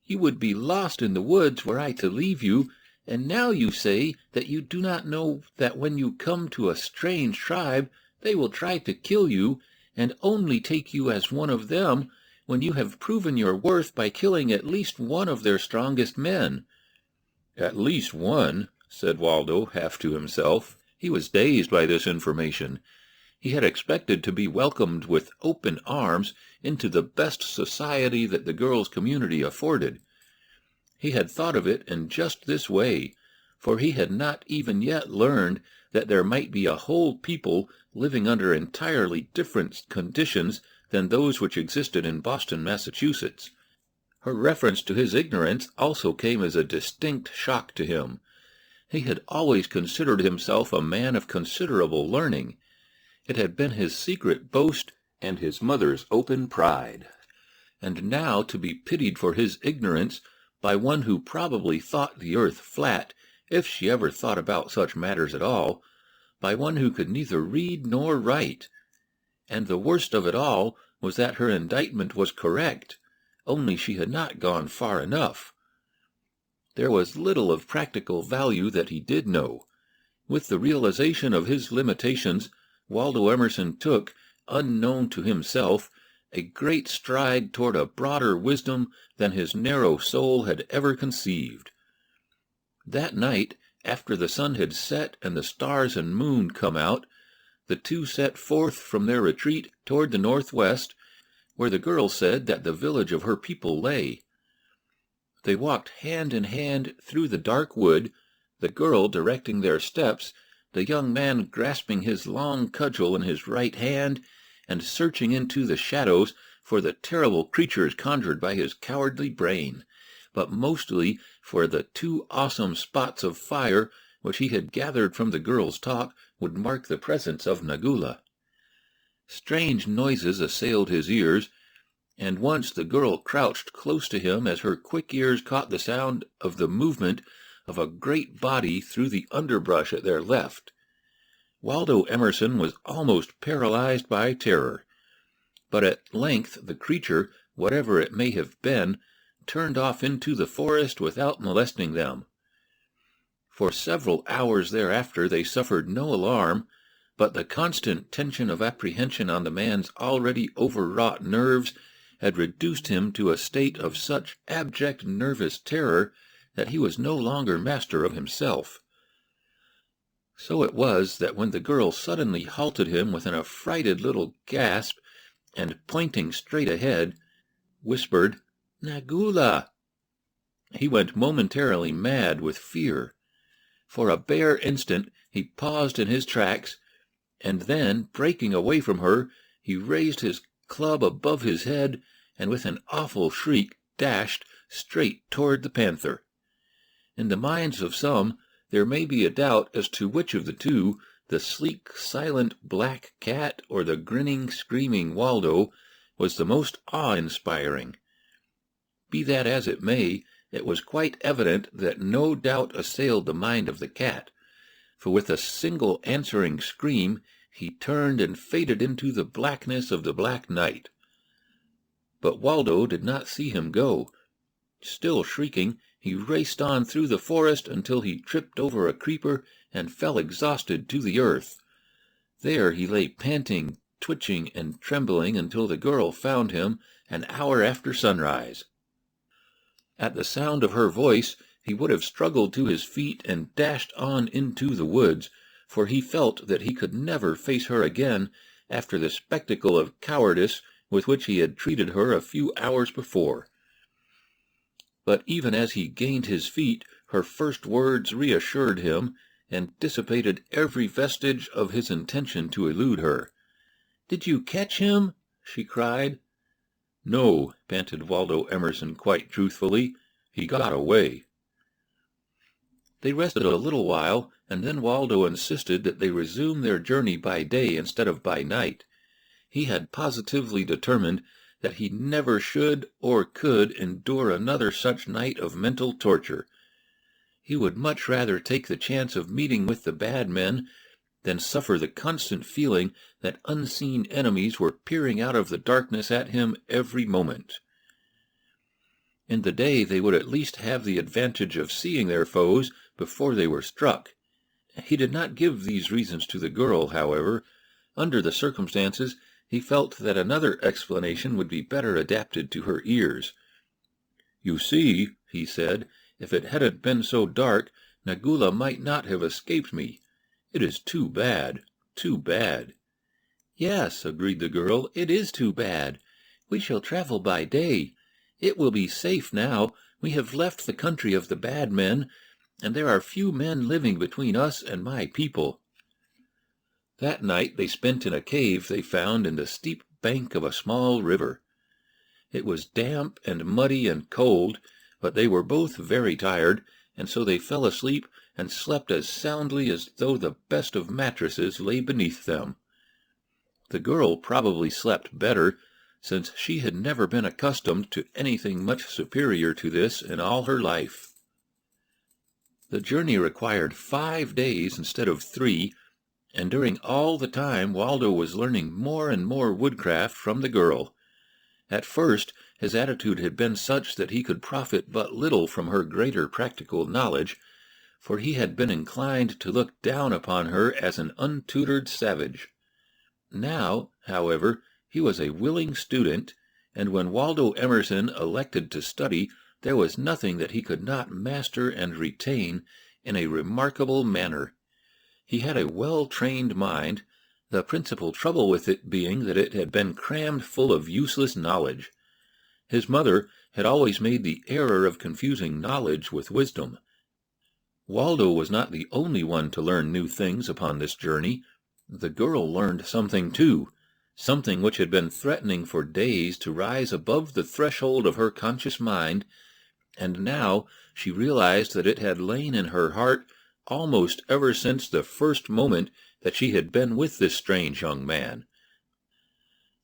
You would be lost in the woods were I to leave you, and now you say that you do not know that when you come to a strange tribe they will try to kill you, and only take you as one of them when you have proven your worth by killing at least one of their strongest men." "At least one," said Waldo, half to himself. He was dazed by this information. He had expected to be welcomed with open arms into the best society that the girls' community afforded. He had thought of it in just this way, for he had not even yet learned that there might be a whole people living under entirely different conditions than those which existed in Boston, Massachusetts. Her reference to his ignorance also came as a distinct shock to him. He had always considered himself a man of considerable learning. It had been his secret boast and his mother's open pride. And now to be pitied for his ignorance by one who probably thought the earth flat, if she ever thought about such matters at all, by one who could neither read nor write. And the worst of it all was that her indictment was correct, only she had not gone far enough. There was little of practical value that he did know. With the realization of his limitations, Waldo Emerson took, unknown to himself, a great stride toward a broader wisdom than his narrow soul had ever conceived. That night, after the sun had set and the stars and moon come out, the two set forth from their retreat toward the northwest, where the girl said that the village of her people lay. They walked hand in hand through the dark wood, the girl directing their steps, the young man grasping his long cudgel in his right hand, and searching into the shadows for the terrible creatures conjured by his cowardly brain, but mostly for the two awesome spots of fire which he had gathered from the girl's talk would mark the presence of Nagula. Strange noises assailed his ears, and once the girl crouched close to him as her quick ears caught the sound of the movement of a great body through the underbrush at their left. Waldo Emerson was almost paralyzed by terror, but at length the creature, whatever it may have been, turned off into the forest without molesting them. For several hours thereafter they suffered no alarm, but the constant tension of apprehension on the man's already overwrought nerves had reduced him to a state of such abject nervous terror that he was no longer master of himself. So it was that when the girl suddenly halted him with an affrighted little gasp, and pointing straight ahead, whispered, "Nagula!" he went momentarily mad with fear. For a bare instant he paused in his tracks, and then, breaking away from her, he raised his club above his head, and with an awful shriek dashed straight toward the panther. In the minds of some there may be a doubt as to which of the two, the sleek, silent black cat or the grinning, screaming Waldo, was the most awe-inspiring. Be that as it may, it was quite evident that no doubt assailed the mind of the cat, for with a single answering scream he turned and faded into the blackness of the black night. But Waldo did not see him go. Still shrieking, he raced on through the forest until he tripped over a creeper and fell exhausted to the earth. There he lay panting, twitching, and trembling until the girl found him an hour after sunrise. At the sound of her voice he would have struggled to his feet and dashed on into the woods, for he felt that he could never face her again after the spectacle of cowardice with which he had treated her a few hours before. But even as he gained his feet, her first words reassured him and dissipated every vestige of his intention to elude her. "Did you catch him?" she cried. "No," panted Waldo Emerson quite truthfully. "He got away." They rested a little while, and then Waldo insisted that they resume their journey by day instead of by night. He had positively determined that he never should or could endure another such night of mental torture. He would much rather take the chance of meeting with the bad men than suffer the constant feeling that unseen enemies were peering out of the darkness at him every moment. In the day they would at least have the advantage of seeing their foes before they were struck. He did not give these reasons to the girl, however. Under the circumstances, he felt that another explanation would be better adapted to her ears. "You see," he said, "if it hadn't been so dark, Nagula might not have escaped me. It is too bad, too bad." "Yes," agreed the girl, "it is too bad. We shall travel by day. It will be safe now. We have left the country of the bad men, and there are few men living between us and my people." That night they spent in a cave they found in the steep bank of a small river. It was damp and muddy and cold, but they were both very tired, and so they fell asleep and slept as soundly as though the best of mattresses lay beneath them. The girl probably slept better, since she had never been accustomed to anything much superior to this in all her life. The journey required 5 days instead of 3, and during all the time Waldo was learning more and more woodcraft from the girl. At first his attitude had been such that he could profit but little from her greater practical knowledge, for he had been inclined to look down upon her as an untutored savage. Now, however, he was a willing student, and when Waldo Emerson elected to study, there was nothing that he could not master and retain in a remarkable manner. He had a well-trained mind, the principal trouble with it being that it had been crammed full of useless knowledge. His mother had always made the error of confusing knowledge with wisdom. Waldo was not the only one to learn new things upon this journey. The girl learned something too, something which had been threatening for days to rise above the threshold of her conscious mind, and now she realized that it had lain in her heart almost ever since the first moment that she had been with this strange young man.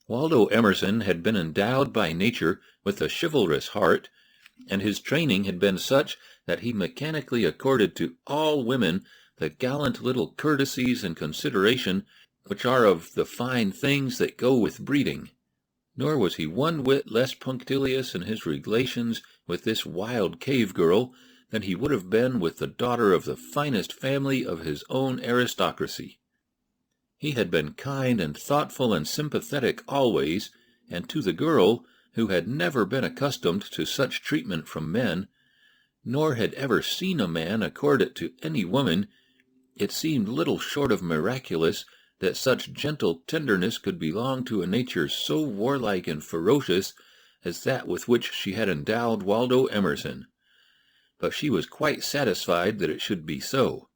Waldo Emerson had been endowed by nature with a chivalrous heart, and his training had been such that he mechanically accorded to all women the gallant little courtesies and consideration which are of the fine things that go with breeding. Nor was he one whit less punctilious in his relations with this wild cave girl than he would have been with the daughter of the finest family of his own aristocracy. He had been kind and thoughtful and sympathetic always, and to the girl, who had never been accustomed to such treatment from men, nor had ever seen a man accord it to any woman, it seemed little short of miraculous that such gentle tenderness could belong to a nature so warlike and ferocious as that with which she had endowed Waldo Emerson. But she was quite satisfied that it should be so.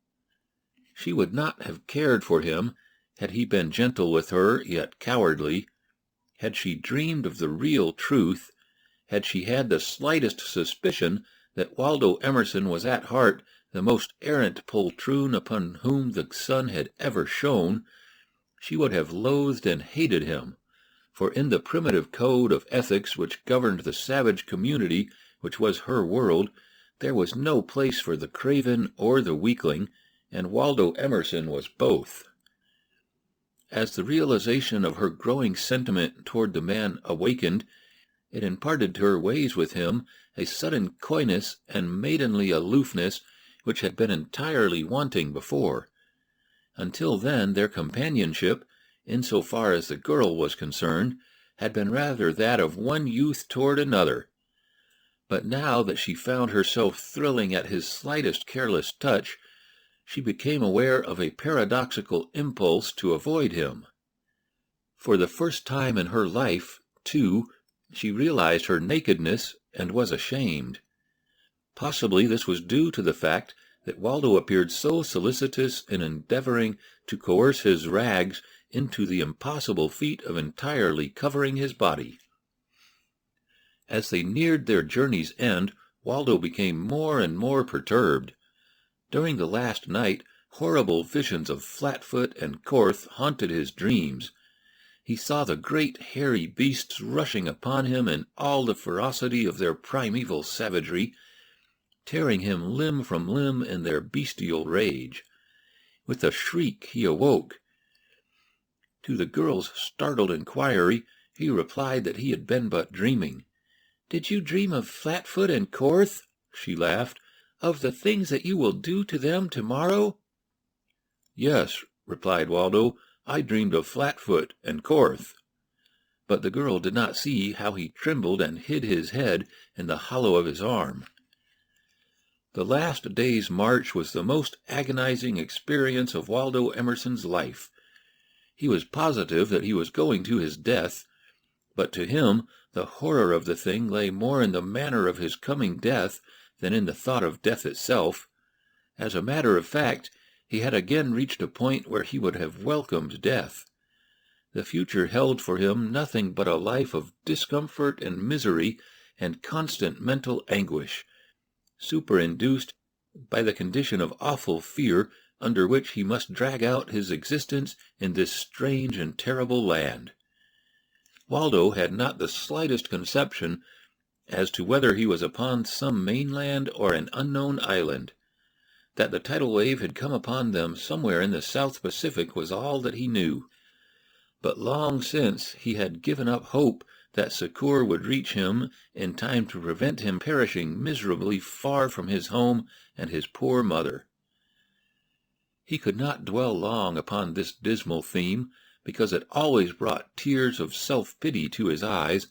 She would not have cared for him had he been gentle with her yet cowardly. Had she dreamed of the real truth, had she had the slightest suspicion that Waldo Emerson was at heart the most arrant poltroon upon whom the sun had ever shone, she would have loathed and hated him, for in the primitive code of ethics which governed the savage community which was her world, there was no place for the craven or the weakling, and Waldo Emerson was both. As the realization of her growing sentiment toward the man awakened, it imparted to her ways with him a sudden coyness and maidenly aloofness which had been entirely wanting before. Until then their companionship, in so far as the girl was concerned, had been rather that of one youth toward another. But now that she found herself thrilling at his slightest careless touch, she became aware of a paradoxical impulse to avoid him. For the first time in her life, too, she realized her nakedness and was ashamed. Possibly this was due to the fact that Waldo appeared so solicitous in endeavoring to coerce his rags into the impossible feat of entirely covering his body. As they neared their journey's end, Waldo became more and more perturbed. During the last night, horrible visions of Flatfoot and Korth haunted his dreams. He saw the great hairy beasts rushing upon him in all the ferocity of their primeval savagery, tearing him limb from limb in their bestial rage. With a shriek he awoke. To the girl's startled inquiry, he replied that he had been but dreaming. "Did you dream of Flatfoot and Korth?" she laughed. "Of the things that you will do to them tomorrow?" "Yes," replied Waldo, "I dreamed of Flatfoot and Korth." But the girl did not see how he trembled and hid his head in the hollow of his arm. The last day's march was the most agonizing experience of Waldo Emerson's life. He was positive that he was going to his death, but to him the horror of the thing lay more in the manner of his coming death than in the thought of death itself. As a matter of fact, he had again reached a point where he would have welcomed death. The future held for him nothing but a life of discomfort and misery and constant mental anguish, superinduced by the condition of awful fear under which he must drag out his existence in this strange and terrible land. Waldo had not the slightest conception as to whether he was upon some mainland or an unknown island. That the tidal wave had come upon them somewhere in the South Pacific was all that he knew. But long since he had given up hope that succor would reach him in time to prevent him perishing miserably far from his home and his poor mother. He could not dwell long upon this dismal theme, because it always brought tears of self-pity to his eyes,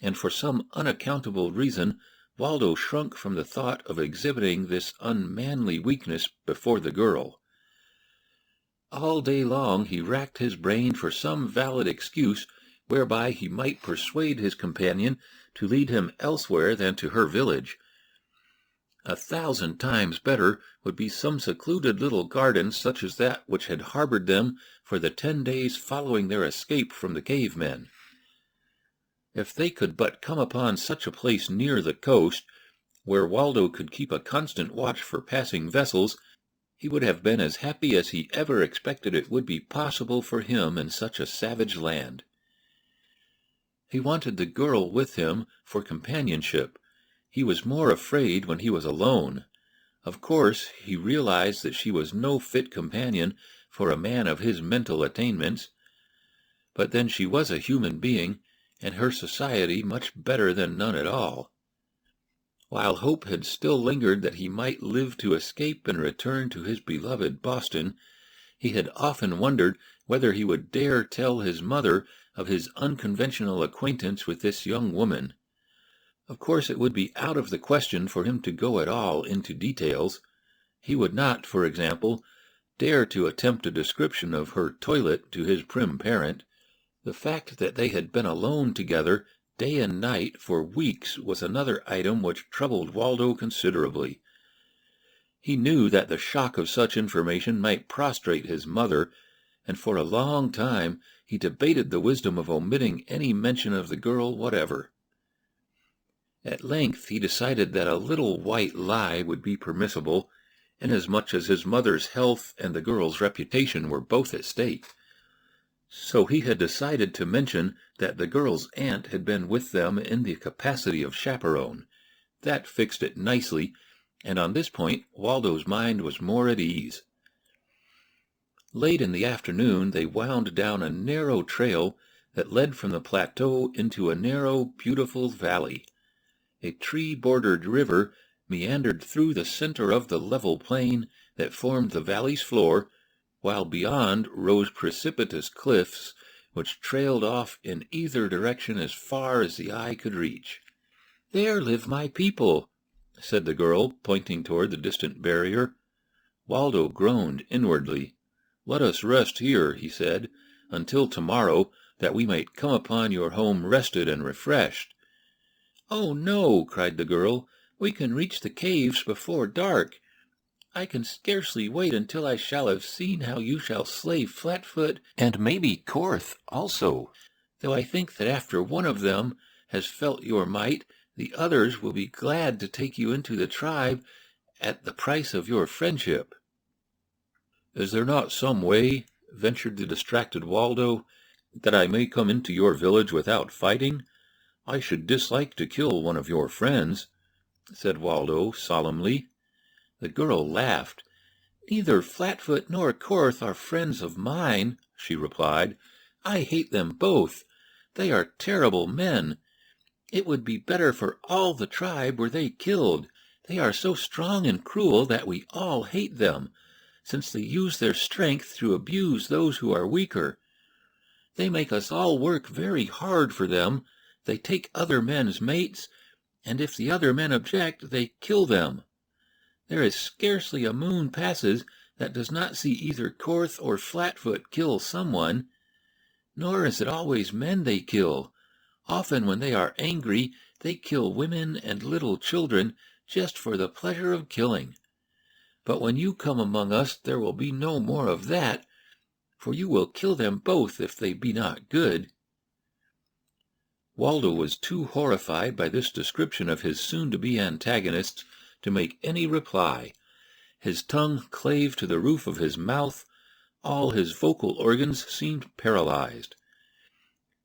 and for some unaccountable reason Waldo shrunk from the thought of exhibiting this unmanly weakness before the girl. All day long he racked his brain for some valid excuse whereby he might persuade his companion to lead him elsewhere than to her village. 1,000 times better would be some secluded little garden such as that which had harbored them for the 10 days following their escape from the cavemen. If they could but come upon such a place near the coast, where Waldo could keep a constant watch for passing vessels, he would have been as happy as he ever expected it would be possible for him in such a savage land. He wanted the girl with him for companionship. He was more afraid when he was alone. Of course, he realized that she was no fit companion for a man of his mental attainments. But then she was a human being, and her society much better than none at all. While hope had still lingered that he might live to escape and return to his beloved Boston, he had often wondered whether he would dare tell his mother of his unconventional acquaintance with this young woman. Of course it would be out of the question for him to go at all into details. He would not, for example, dare to attempt a description of her toilet to his prim parent. The fact that they had been alone together day and night for weeks was another item which troubled Waldo considerably. He knew that the shock of such information might prostrate his mother, and for a long time he debated the wisdom of omitting any mention of the girl whatever. At length he decided that a little white lie would be permissible, inasmuch as his mother's health and the girl's reputation were both at stake. So he had decided to mention that the girl's aunt had been with them in the capacity of chaperone. That fixed it nicely, and on this point Waldo's mind was more at ease. Late in the afternoon they wound down a narrow trail that led from the plateau into a narrow, beautiful valley. A tree-bordered river meandered through the center of the level plain that formed the valley's floor, while beyond rose precipitous cliffs which trailed off in either direction as far as the eye could reach. "There live my people," said the girl, pointing toward the distant barrier. Waldo groaned inwardly. "Let us rest here," he said, "until tomorrow, that we may come upon your home rested and refreshed." "Oh, no," cried the girl. "We can reach the caves before dark. I can scarcely wait until I shall have seen how you shall slay Flatfoot and maybe Korth also, though I think that after one of them has felt your might, the others will be glad to take you into the tribe at the price of your friendship." "Is there not some way," ventured the distracted Waldo, "that I may come into your village without fighting? I should dislike to kill one of your friends," said Waldo solemnly. The girl laughed. "Neither Flatfoot nor Korth are friends of mine," she replied. "I hate them both. They are terrible men. It would be better for all the tribe were they killed. They are so strong and cruel that we all hate them, since they use their strength to abuse those who are weaker. They make us all work very hard for them. They take other men's mates, and if the other men object, they kill them. There is scarcely a moon passes that does not see either Korth or Flatfoot kill someone. Nor is it always men they kill. Often when they are angry, they kill women and little children just for the pleasure of killing. But when you come among us, there will be no more of that, for you will kill them both if they be not good." Waldo was too horrified by this description of his soon-to-be antagonists to make any reply. His tongue clave to the roof of his mouth. All his vocal organs seemed paralyzed.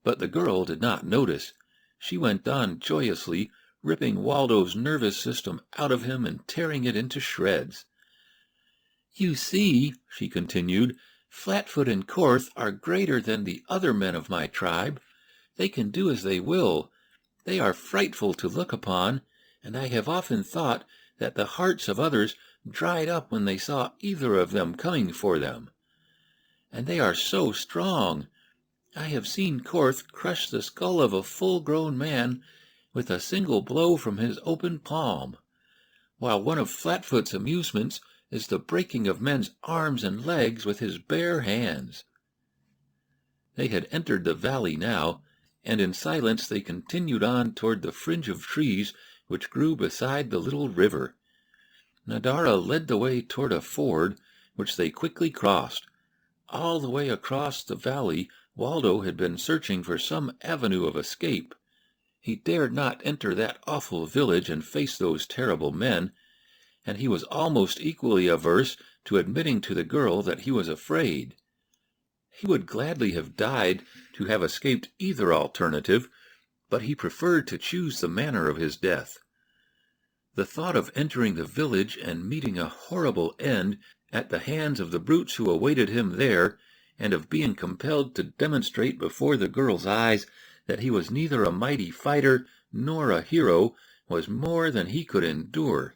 But the girl did not notice. She went on joyously, ripping Waldo's nervous system out of him and tearing it into shreds. "You see," she continued, "Flatfoot and Korth are greater than the other men of my tribe. They can do as they will. They are frightful to look upon, and I have often thought that the hearts of others dried up when they saw either of them coming for them. And they are so strong. I have seen Korth crush the skull of a full-grown man with a single blow from his open palm, while one of Flatfoot's amusements is the breaking of men's arms and legs with his bare hands." They had entered the valley now, and in silence they continued on toward the fringe of trees which grew beside the little river. Nadara led the way toward a ford, which they quickly crossed. All the way across the valley Waldo had been searching for some avenue of escape. He dared not enter that awful village and face those terrible men, and he was almost equally averse to admitting to the girl that he was afraid. He would gladly have died to have escaped either alternative, but he preferred to choose the manner of his death. The thought of entering the village and meeting a horrible end at the hands of the brutes who awaited him there, and of being compelled to demonstrate before the girl's eyes that he was neither a mighty fighter nor a hero, was more than he could endure.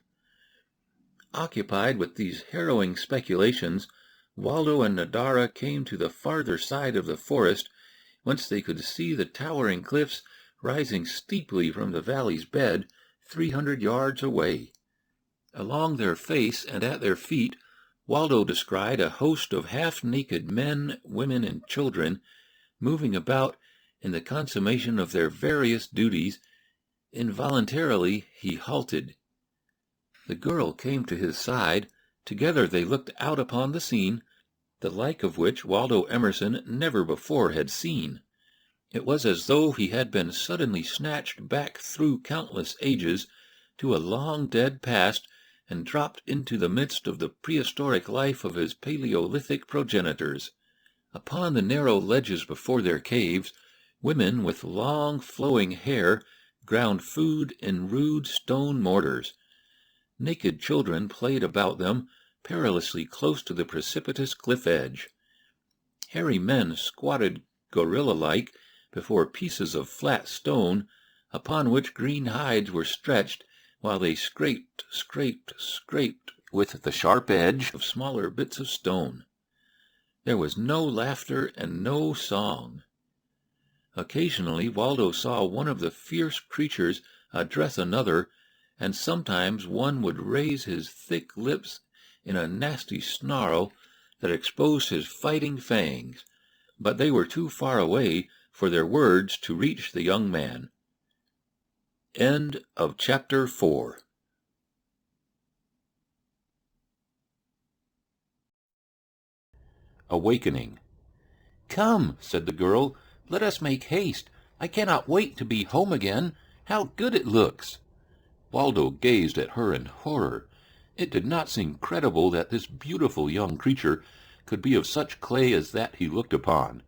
Occupied with these harrowing speculations, Waldo and Nadara came to the farther side of the forest, whence they could see the towering cliffs rising steeply from the valley's bed 300 yards away. Along their face and at their feet Waldo descried a host of half-naked men, women, and children, moving about in the consummation of their various duties. Involuntarily he halted. The girl came to his side. Together they looked out upon the scene, the like of which Waldo Emerson never before had seen. It was as though he had been suddenly snatched back through countless ages to a long-dead past and dropped into the midst of the prehistoric life of his Paleolithic progenitors. Upon the narrow ledges before their caves, women with long flowing hair ground food in rude stone mortars. Naked children played about them, perilously close to the precipitous cliff edge. Hairy men squatted gorilla-like before pieces of flat stone, upon which green hides were stretched, while they scraped with the sharp edge of smaller bits of stone. There was no laughter and no song. Occasionally Waldo saw one of the fierce creatures address another, and sometimes one would raise his thick lips in a nasty snarl that exposed his fighting fangs, but they were too far away for their words to reach the young man. End of Chapter 4. Awakening. "Come," said the girl, "let us make haste. I cannot wait to be home again. How good it looks!" Waldo gazed at her in horror. It did not seem credible that this beautiful young creature could be of such clay as that he looked upon.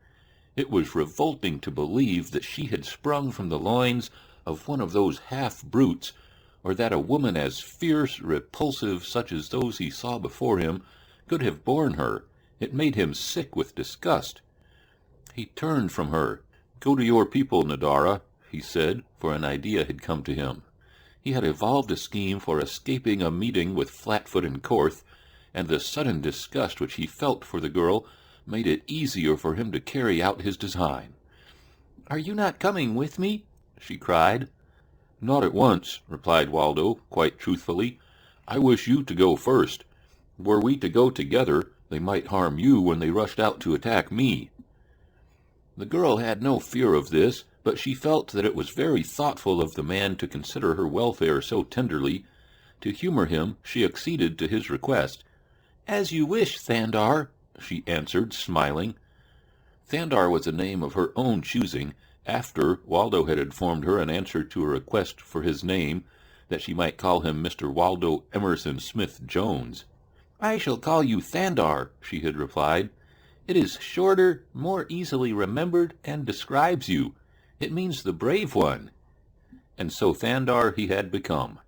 It was revolting to believe that she had sprung from the loins of one of those half-brutes, or that a woman as fierce, repulsive, such as those he saw before him, could have borne her. It made him sick with disgust. He turned from her. "Go to your people, Nadara," he said, for an idea had come to him. He had evolved a scheme for escaping a meeting with Flatfoot and Korth, and the sudden disgust which he felt for the girl made it easier for him to carry out his design. "Are you not coming with me?" she cried. "Not at once," replied Waldo, quite truthfully. "I wish you to go first. Were we to go together, they might harm you when they rushed out to attack me." The girl had no fear of this, but she felt that it was very thoughtful of the man to consider her welfare so tenderly. To humor him, she acceded to his request. "As you wish, Thandar," she answered, smiling. Thandar was a name of her own choosing, after Waldo had informed her in answer to a request for his name that she might call him Mr. Waldo Emerson Smith-Jones. "I shall call you Thandar," she had replied. "It is shorter, more easily remembered, and describes you. It means the brave one." And so Thandar he had become.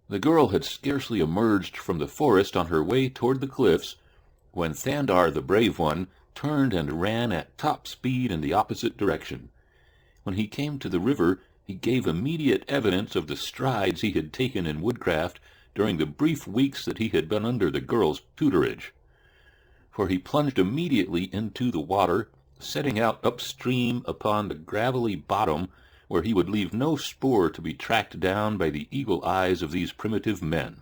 The girl had scarcely emerged from the forest on her way toward the cliffs when Thandar the brave one turned and ran at top speed in the opposite direction. When he came to the river, he gave immediate evidence of the strides he had taken in woodcraft during the brief weeks that he had been under the girl's tutorage. For he plunged immediately into the water, setting out upstream upon the gravelly bottom, where he would leave no spoor to be tracked down by the eagle eyes of these primitive men.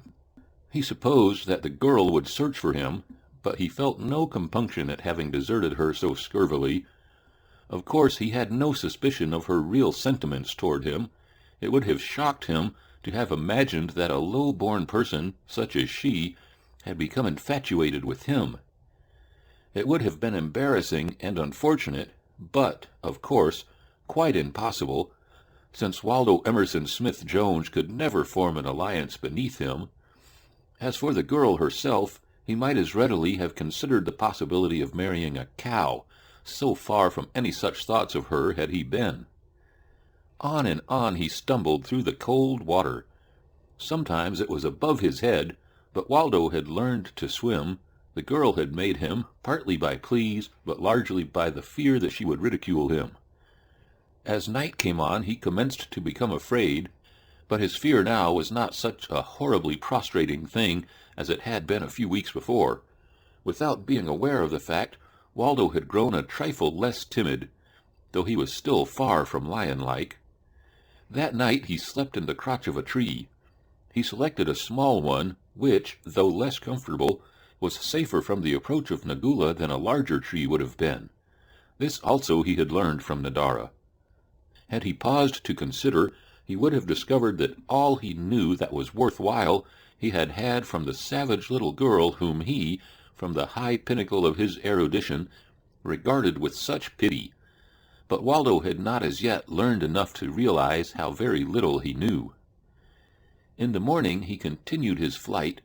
He supposed that the girl would search for him, but he felt no compunction at having deserted her so scurvily. Of course he had no suspicion of her real sentiments toward him. It would have shocked him to have imagined that a low-born person, such as she, had become infatuated with him. It would have been embarrassing and unfortunate, but, of course, quite impossible, since Waldo Emerson Smith-Jones could never form an alliance beneath him. As for the girl herself, he might as readily have considered the possibility of marrying a cow. So far from any such thoughts of her had he been. On and on he stumbled through the cold water. Sometimes it was above his head, but Waldo had learned to swim. The girl had made him, partly by pleas, but largely by the fear that she would ridicule him. As night came on, he commenced to become afraid, but his fear now was not such a horribly prostrating thing as it had been a few weeks before. Without being aware of the fact, Waldo had grown a trifle less timid, though he was still far from lion-like. That night he slept in the crotch of a tree. He selected a small one, which, though less comfortable, was safer from the approach of Nagula than a larger tree would have been. This also he had learned from Nadara. Had he paused to consider, he would have discovered that all he knew that was worthwhile he had had from the savage little girl whom he, from the high pinnacle of his erudition, regarded with such pity. But Waldo had not as yet learned enough to realize how very little he knew. In the morning he continued his flight,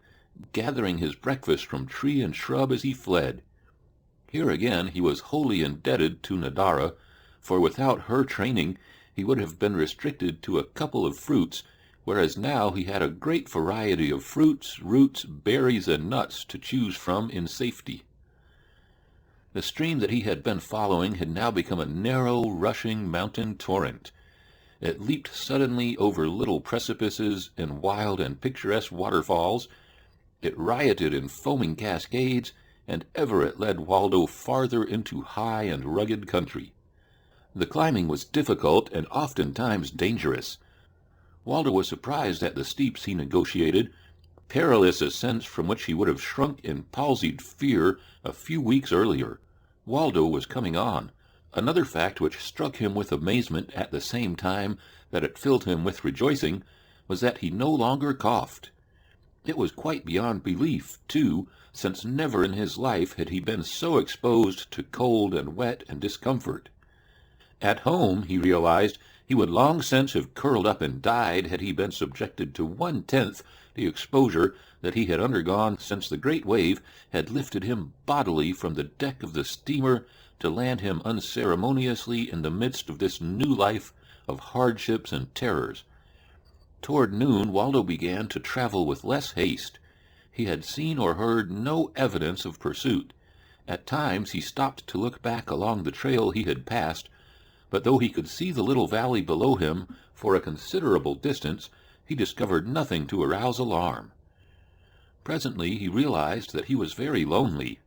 gathering his breakfast from tree and shrub as he fled. Here again he was wholly indebted to Nadara, for without her training he would have been restricted to a couple of fruits, whereas now he had a great variety of fruits, roots, berries, and nuts to choose from in safety. The stream that he had been following had now become a narrow, rushing mountain torrent. It leaped suddenly over little precipices and wild and picturesque waterfalls. It rioted in foaming cascades, and ever it led Waldo farther into high and rugged country. The climbing was difficult and oftentimes dangerous. Waldo was surprised at the steeps he negotiated. perilous ascents from which he would have shrunk in palsied fear a few weeks earlier. Waldo was coming on. Another fact which struck him with amazement at the same time that it filled him with rejoicing was that he no longer coughed. It was quite beyond belief, too, since never in his life had he been so exposed to cold and wet and discomfort. At home, he realized, he would long since have curled up and died had he been subjected to 1/10 the exposure that he had undergone since the great wave had lifted him bodily from the deck of the steamer to land him unceremoniously in the midst of this new life of hardships and terrors. Toward noon, Waldo began to travel with less haste. He had seen or heard no evidence of pursuit. At times he stopped to look back along the trail he had passed, but though he could see the little valley below him for a considerable distance, he discovered nothing to arouse alarm. Presently he realized that he was very lonely.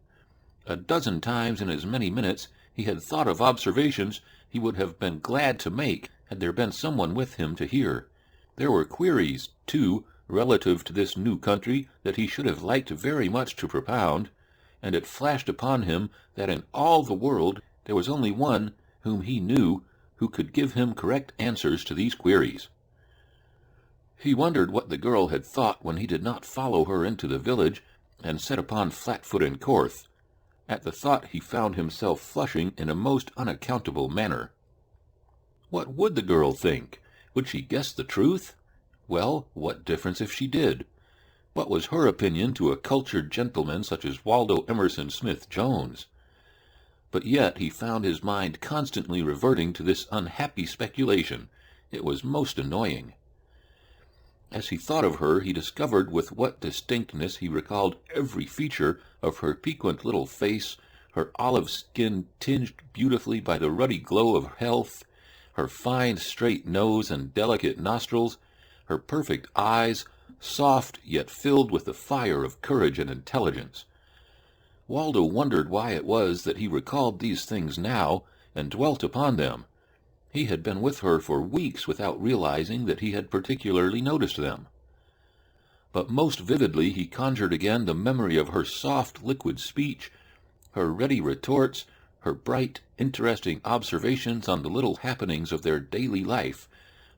A dozen times in as many minutes he had thought of observations he would have been glad to make had there been someone with him to hear. There were queries, too, relative to this new country that he should have liked very much to propound, and it flashed upon him that in all the world there was only one whom he knew who could give him correct answers to these queries. He wondered what the girl had thought when he did not follow her into the village and set upon Flatfoot and Corth. At the thought he found himself flushing in a most unaccountable manner. What would the girl think? Would she guess the truth? Well, what difference if she did? What was her opinion to a cultured gentleman such as Waldo Emerson Smith-Jones? But yet he found his mind constantly reverting to this unhappy speculation. It was most annoying. As he thought of her, he discovered with what distinctness he recalled every feature of her piquant little face, her olive skin tinged beautifully by the ruddy glow of health, her fine straight nose and delicate nostrils, her perfect eyes, soft yet filled with the fire of courage and intelligence. Waldo wondered why it was that he recalled these things now and dwelt upon them. He had been with her for weeks without realizing that he had particularly noticed them. But most vividly he conjured again the memory of her soft, liquid speech, her ready retorts, her bright, interesting observations on the little happenings of their daily life,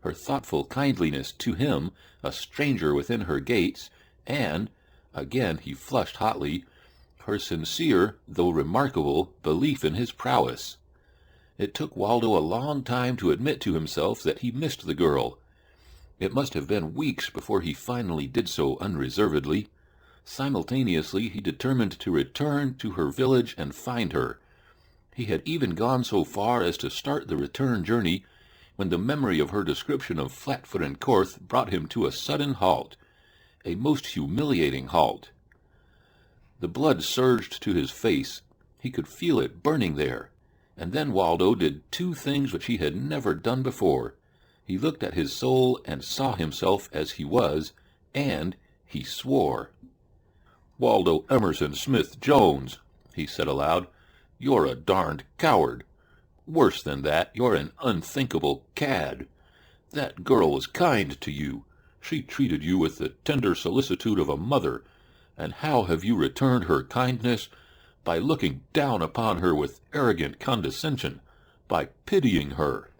her thoughtful kindliness to him, a stranger within her gates, and, again he flushed hotly, her sincere, though remarkable, belief in his prowess. It took Waldo a long time to admit to himself that he missed the girl. It must have been weeks before he finally did so unreservedly. Simultaneously he determined to return to her village and find her. He had even gone so far as to start the return journey when the memory of her description of Flatfoot and Corth brought him to a sudden halt, a most humiliating halt. The blood surged to his face. He could feel it burning there. And then Waldo did two things which he had never done before. He looked at his soul and saw himself as he was, and he swore. "Waldo Emerson Smith-Jones," he said aloud, "you're a darned coward. Worse than that, you're an unthinkable cad. That girl was kind to you. She treated you with the tender solicitude of a mother. And how have you returned her kindness? By looking down upon her with arrogant condescension, by pitying her.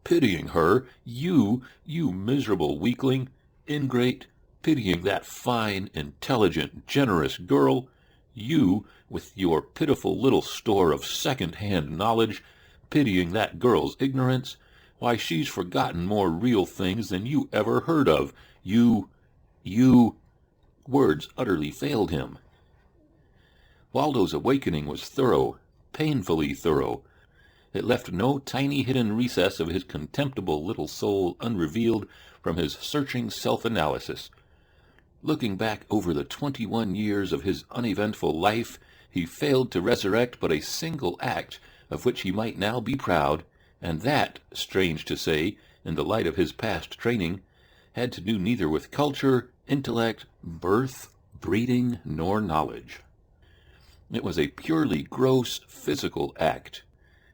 Pitying her, you miserable weakling, ingrate, pitying that fine, intelligent, generous girl, you, with your pitiful little store of second-hand knowledge, pitying that girl's ignorance. Why, she's forgotten more real things than you ever heard of. You... Words utterly failed him. Waldo's awakening was thorough, painfully thorough. It left no tiny hidden recess of his contemptible little soul unrevealed from his searching self-analysis. Looking back over the 21 years of his uneventful life, he failed to resurrect but a single act of which he might now be proud, and that, strange to say, in the light of his past training, had to do neither with culture, intellect, birth, breeding, nor knowledge. It was a purely gross physical act.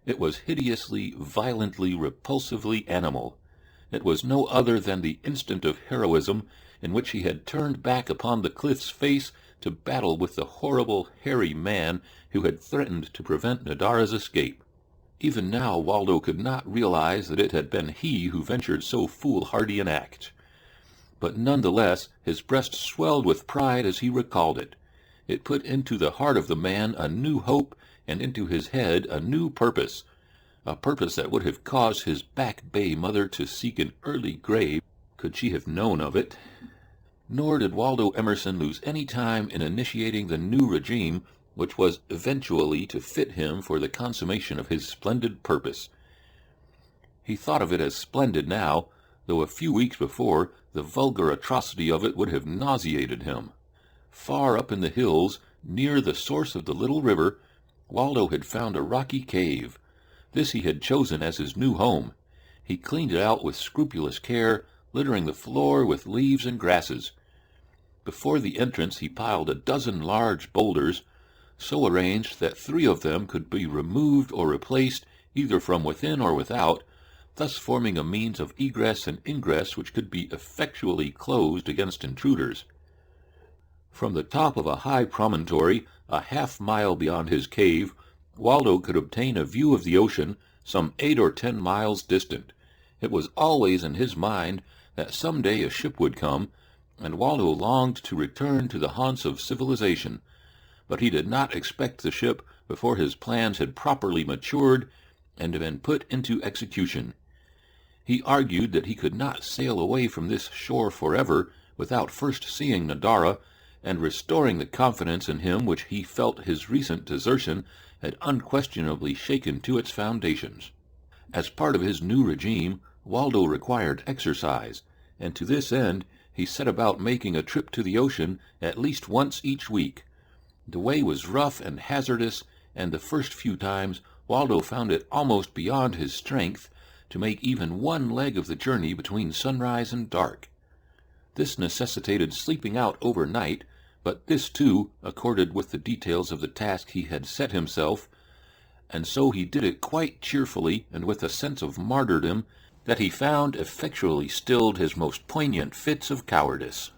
It was hideously, violently, repulsively animal. It was no other than the instant of heroism in which he had turned back upon the cliff's face to battle with the horrible, hairy man who had threatened to prevent Nadara's escape. Even now Waldo could not realize that it had been he who ventured so foolhardy an act. But none the less his breast swelled with pride as he recalled it. It put into the heart of the man a new hope, and into his head a new purpose, a purpose that would have caused his Back Bay mother to seek an early grave, could she have known of it. Nor did Waldo Emerson lose any time in initiating the new regime which was eventually to fit him for the consummation of his splendid purpose. He thought of it as splendid now, though a few weeks before the vulgar atrocity of it would have nauseated him. Far up in the hills, near the source of the little river, Waldo had found a rocky cave. This he had chosen as his new home. He cleaned it out with scrupulous care, littering the floor with leaves and grasses. Before the entrance he piled a dozen large boulders, so arranged that 3 of them could be removed or replaced either from within or without, thus forming a means of egress and ingress which could be effectually closed against intruders. From the top of a high promontory, a half-mile beyond his cave, Waldo could obtain a view of the ocean some 8 or 10 miles distant. It was always in his mind that some day a ship would come, and Waldo longed to return to the haunts of civilization, but he did not expect the ship before his plans had properly matured and been put into execution. He argued that he could not sail away from this shore forever without first seeing Nadara and restoring the confidence in him which he felt his recent desertion had unquestionably shaken to its foundations. As part of his new regime, Waldo required exercise, and to this end he set about making a trip to the ocean at least once each week. The way was rough and hazardous, and the first few times Waldo found it almost beyond his strength to make even one leg of the journey between sunrise and dark. This necessitated sleeping out overnight, but this too accorded with the details of the task he had set himself, and so he did it quite cheerfully and with a sense of martyrdom that he found effectually stilled his most poignant fits of cowardice.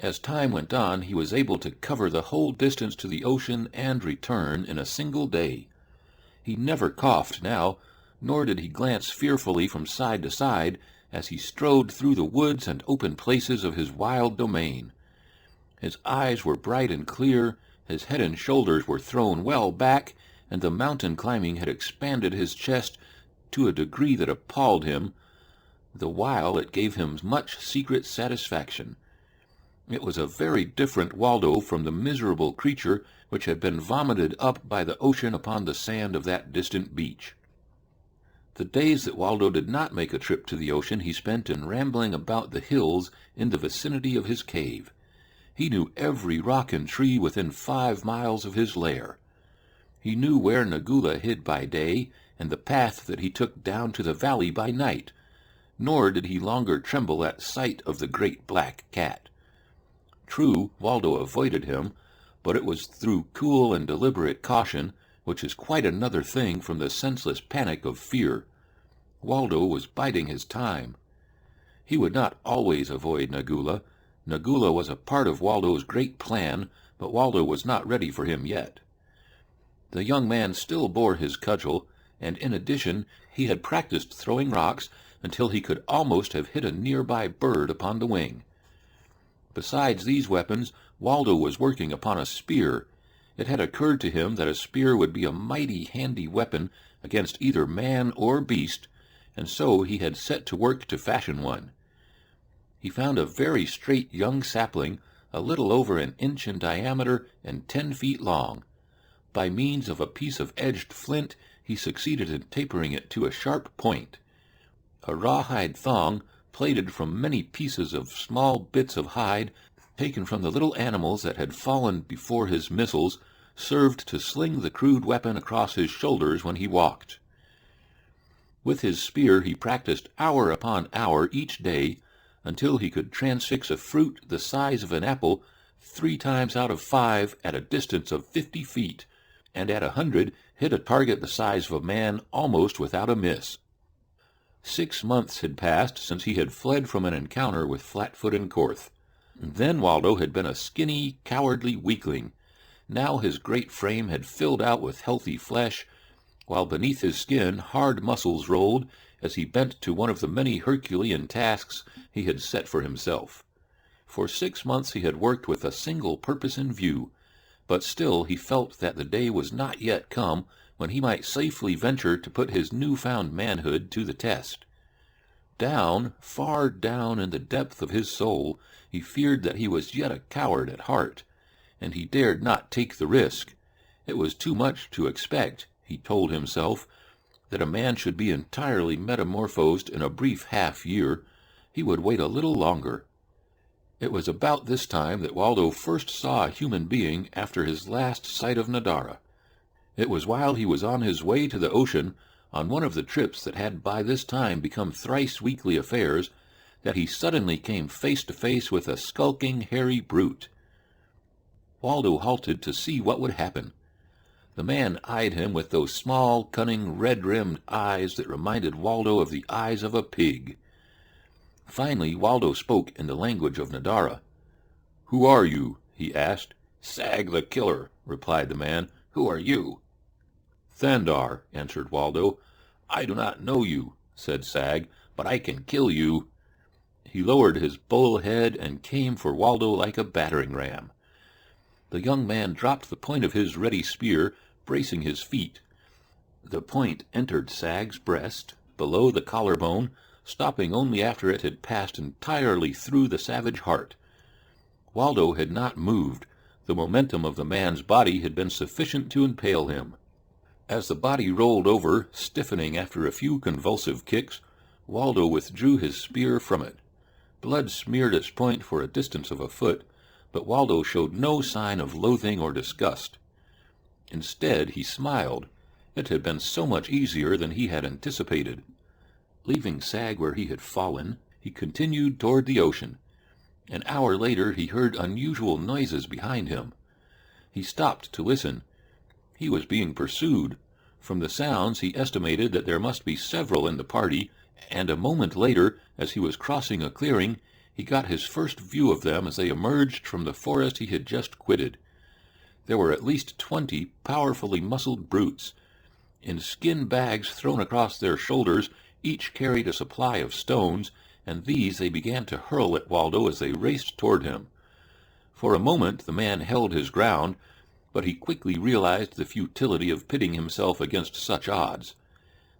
As time went on, he was able to cover the whole distance to the ocean and return in a single day. He never coughed now, nor did he glance fearfully from side to side as he strode through the woods and open places of his wild domain. His eyes were bright and clear, his head and shoulders were thrown well back, and the mountain climbing had expanded his chest to a degree that appalled him, the while it gave him much secret satisfaction. It was a very different Waldo from the miserable creature which had been vomited up by the ocean upon the sand of that distant beach. The days that Waldo did not make a trip to the ocean he spent in rambling about the hills in the vicinity of his cave. He knew every rock and tree within 5 miles of his lair. He knew where Nagula hid by day, and the path that he took down to the valley by night, nor did he longer tremble at sight of the great black cat. True, Waldo avoided him, but it was through cool and deliberate caution, which is quite another thing from the senseless panic of fear. Waldo was biding his time. He would not always avoid Nagula. Nagula was a part of Waldo's great plan, but Waldo was not ready for him yet. The young man still bore his cudgel, and in addition he had practiced throwing rocks until he could almost have hit a nearby bird upon the wing. Besides these weapons, Waldo was working upon a spear. It had occurred to him that a spear would be a mighty handy weapon against either man or beast, and so he had set to work to fashion one. He found a very straight young sapling, a little over 1 inch in diameter and 10 feet long. By means of a piece of edged flint, he succeeded in tapering it to a sharp point. A rawhide thong, plaited from many pieces of small bits of hide taken from the little animals that had fallen before his missiles, served to sling the crude weapon across his shoulders when he walked. With his spear he practiced hour upon hour each day, until he could transfix a fruit the size of an apple 3 times out of 5 at a distance of 50 feet, and at 100 hit a target the size of a man almost without a miss. 6 months had passed since he had fled from an encounter with Flatfoot and Korth. Then Waldo had been a skinny, cowardly weakling. Now his great frame had filled out with healthy flesh, while beneath his skin hard muscles rolled as he bent to one of the many Herculean tasks he had set for himself. For 6 months he had worked with a single purpose in view, but still he felt that the day was not yet come when he might safely venture to put his new-found manhood to the test. Down, far down in the depth of his soul, he feared that he was yet a coward at heart, and he dared not take the risk. It was too much to expect, he told himself, that a man should be entirely metamorphosed in a brief half-year. He would wait a little longer. It was about this time that Waldo first saw a human being after his last sight of Nadara. It was while he was on his way to the ocean, on one of the trips that had by this time become thrice-weekly affairs, that he suddenly came face to face with a skulking, hairy brute. Waldo halted to see what would happen. The man eyed him with those small, cunning, red-rimmed eyes that reminded Waldo of the eyes of a pig. Finally, Waldo spoke in the language of Nadara. "Who are you?" he asked. "Sag the killer," replied the man. "Who are you?" "Thandar," answered Waldo. "I do not know you," said Sag, "but I can kill you." He lowered his bull head and came for Waldo like a battering ram. The young man dropped the point of his ready spear, bracing his feet. The point entered Sag's breast, below the collarbone, stopping only after it had passed entirely through the savage heart. Waldo had not moved. The momentum of the man's body had been sufficient to impale him. As the body rolled over, stiffening after a few convulsive kicks, Waldo withdrew his spear from it. Blood smeared its point for a distance of a foot, but Waldo showed no sign of loathing or disgust. Instead, he smiled. It had been so much easier than he had anticipated. Leaving Sag where he had fallen, he continued toward the ocean. An hour later he heard unusual noises behind him. He stopped to listen. He was being pursued. From the sounds he estimated that there must be several in the party, and a moment later, as he was crossing a clearing, he got his first view of them as they emerged from the forest he had just quitted. There were at least 20 powerfully muscled brutes. In skin bags thrown across their shoulders, each carried a supply of stones, and these they began to hurl at Waldo as they raced toward him. For a moment the man held his ground, but he quickly realized the futility of pitting himself against such odds.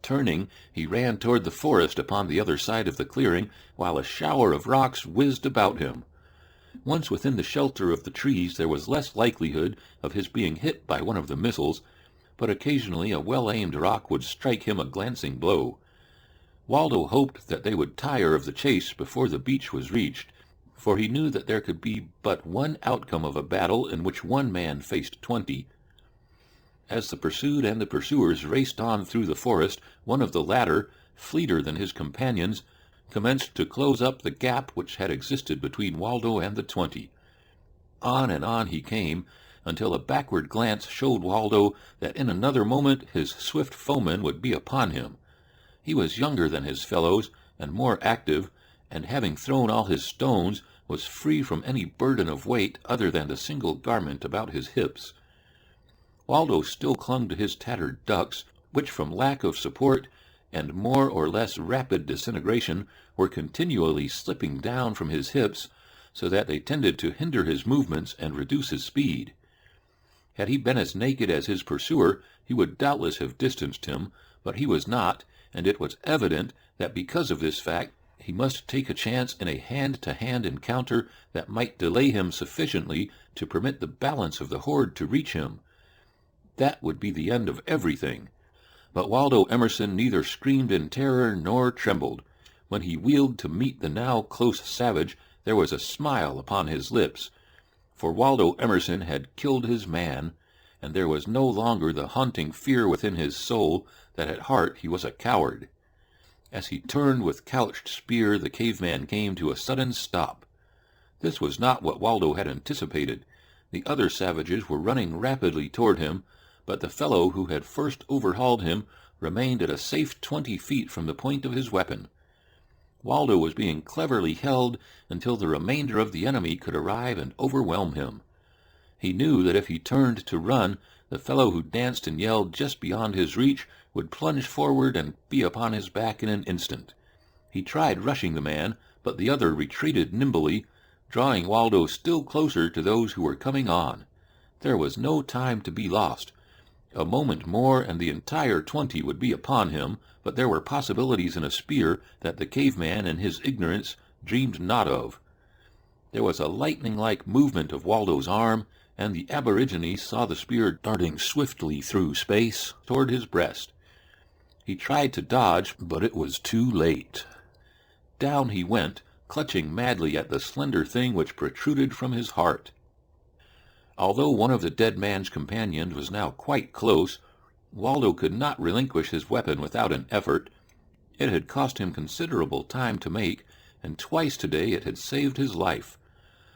Turning, he ran toward the forest upon the other side of the clearing, while a shower of rocks whizzed about him. Once within the shelter of the trees there was less likelihood of his being hit by one of the missiles, but occasionally a well-aimed rock would strike him a glancing blow. Waldo hoped that they would tire of the chase before the beach was reached, for he knew that there could be but one outcome of a battle in which one man faced 20. As the pursued and the pursuers raced on through the forest, one of the latter, fleeter than his companions, commenced to close up the gap which had existed between Waldo and the 20. On and on he came, until a backward glance showed Waldo that in another moment his swift foeman would be upon him. He was younger than his fellows, and more active, and having thrown all his stones, was free from any burden of weight other than the single garment about his hips. Waldo still clung to his tattered ducks, which from lack of support and more or less rapid disintegration were continually slipping down from his hips, so that they tended to hinder his movements and reduce his speed. Had he been as naked as his pursuer, he would doubtless have distanced him, but he was not, and it was evident that because of this fact he must take a chance in a hand-to-hand encounter that might delay him sufficiently to permit the balance of the horde to reach him. That would be the end of everything. But Waldo Emerson neither screamed in terror nor trembled. When he wheeled to meet the now close savage, there was a smile upon his lips, for Waldo Emerson had killed his man, and there was no longer the haunting fear within his soul that at heart he was a coward. As he turned with couched spear, the caveman came to a sudden stop. This was not what Waldo had anticipated. The other savages were running rapidly toward him, but the fellow who had first overhauled him remained at a safe 20 feet from the point of his weapon. Waldo was being cleverly held until the remainder of the enemy could arrive and overwhelm him. He knew that if he turned to run, the fellow who danced and yelled just beyond his reach would plunge forward and be upon his back in an instant. He tried rushing the man, but the other retreated nimbly, drawing Waldo still closer to those who were coming on. There was no time to be lost. A moment more and the entire 20 would be upon him, but there were possibilities in a spear that the caveman in his ignorance dreamed not of. There was a lightning-like movement of Waldo's arm, and the aborigine saw the spear darting swiftly through space toward his breast. He tried to dodge, but it was too late. Down he went, clutching madly at the slender thing which protruded from his heart. Although one of the dead man's companions was now quite close, Waldo could not relinquish his weapon without an effort. It had cost him considerable time to make, and twice today it had saved his life.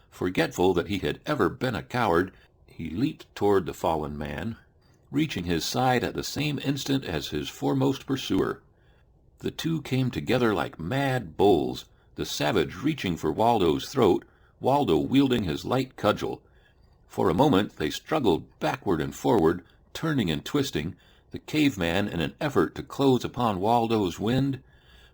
Forgetful that he had ever been a coward, he leaped toward the fallen man, reaching his side at the same instant as his foremost pursuer. The two came together like mad bulls, the savage reaching for Waldo's throat, Waldo wielding his light cudgel. For a moment they struggled backward and forward, turning and twisting, the caveman in an effort to close upon Waldo's wind,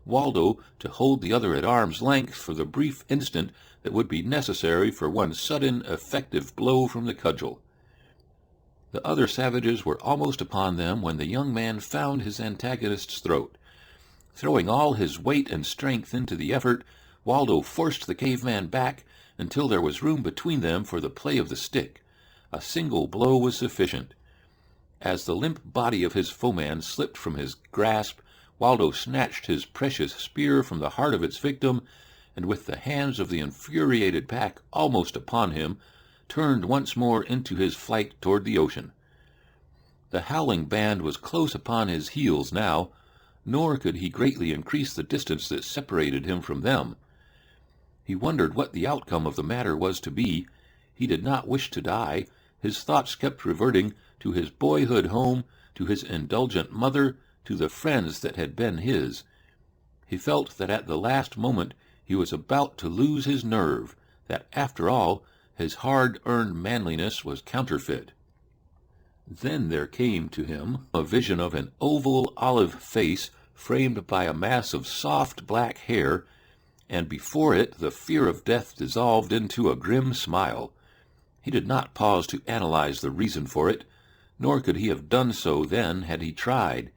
Waldo to hold the other at arm's length for the brief instant that would be necessary for one sudden, effective blow from the cudgel. The other savages were almost upon them when the young man found his antagonist's throat. Throwing all his weight and strength into the effort, Waldo forced the caveman back until there was room between them for the play of the stick. A single blow was sufficient. As the limp body of his foeman slipped from his grasp, Waldo snatched his precious spear from the heart of its victim, and with the hands of the infuriated pack almost upon him, turned once more into his flight toward the ocean. The howling band was close upon his heels now, nor could he greatly increase the distance that separated him from them. He wondered what the outcome of the matter was to be. He did not wish to die. His thoughts kept reverting to his boyhood home, to his indulgent mother, to the friends that had been his. He felt that at the last moment he was about to lose his nerve, that after all his hard-earned manliness was counterfeit. Then there came to him a vision of an oval olive face framed by a mass of soft black hair, and before it the fear of death dissolved into a grim smile. He did not pause to analyze the reason for it, nor could he have done so then had he tried.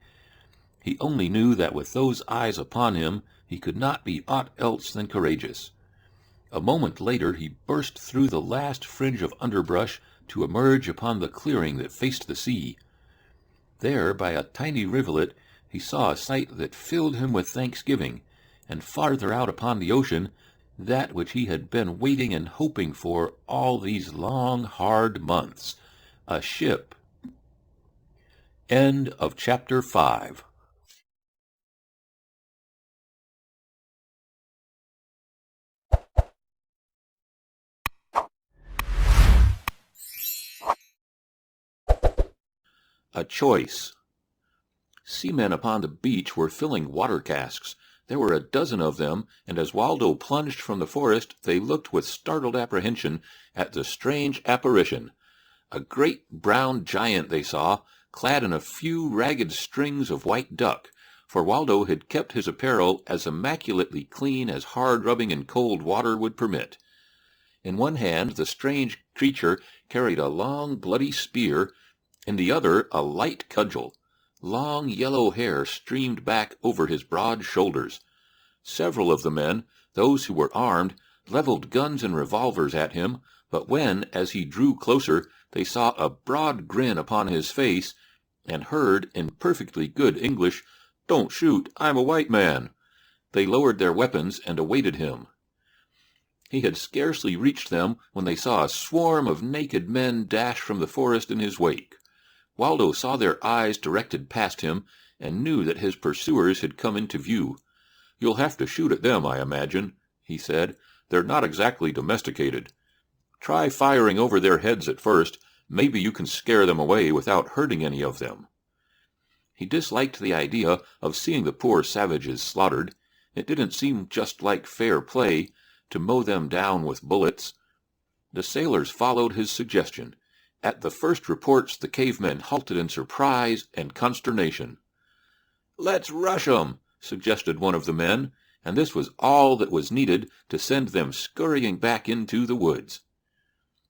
He only knew that with those eyes upon him he could not be aught else than courageous. A moment later he burst through the last fringe of underbrush to emerge upon the clearing that faced the sea. There, by a tiny rivulet, he saw a sight that filled him with thanksgiving, and farther out upon the ocean, that which he had been waiting and hoping for all these long, hard months, a ship. End of Chapter 5. A choice. Seamen upon the beach were filling water casks. There were a dozen of them, and as Waldo plunged from the forest, they looked with startled apprehension at the strange apparition. A great brown giant they saw, clad in a few ragged strings of white duck, for Waldo had kept his apparel as immaculately clean as hard rubbing in cold water would permit. In one hand the strange creature carried a long bloody spear, in the other a light cudgel. Long yellow hair streamed back over his broad shoulders. Several of the men, those who were armed, leveled guns and revolvers at him, but when, as he drew closer, they saw a broad grin upon his face, and heard, in perfectly good English, "Don't shoot, I'm a white man," they lowered their weapons and awaited him. He had scarcely reached them when they saw a swarm of naked men dash from the forest in his wake. Waldo saw their eyes directed past him, and knew that his pursuers had come into view. "You'll have to shoot at them, I imagine," he said. "They're not exactly domesticated. Try firing over their heads at first. Maybe you can scare them away without hurting any of them." He disliked the idea of seeing the poor savages slaughtered. It didn't seem just like fair play to mow them down with bullets. The sailors followed his suggestion. At the first reports, the cavemen halted in surprise and consternation. "Let's rush 'em," suggested one of the men, and this was all that was needed to send them scurrying back into the woods.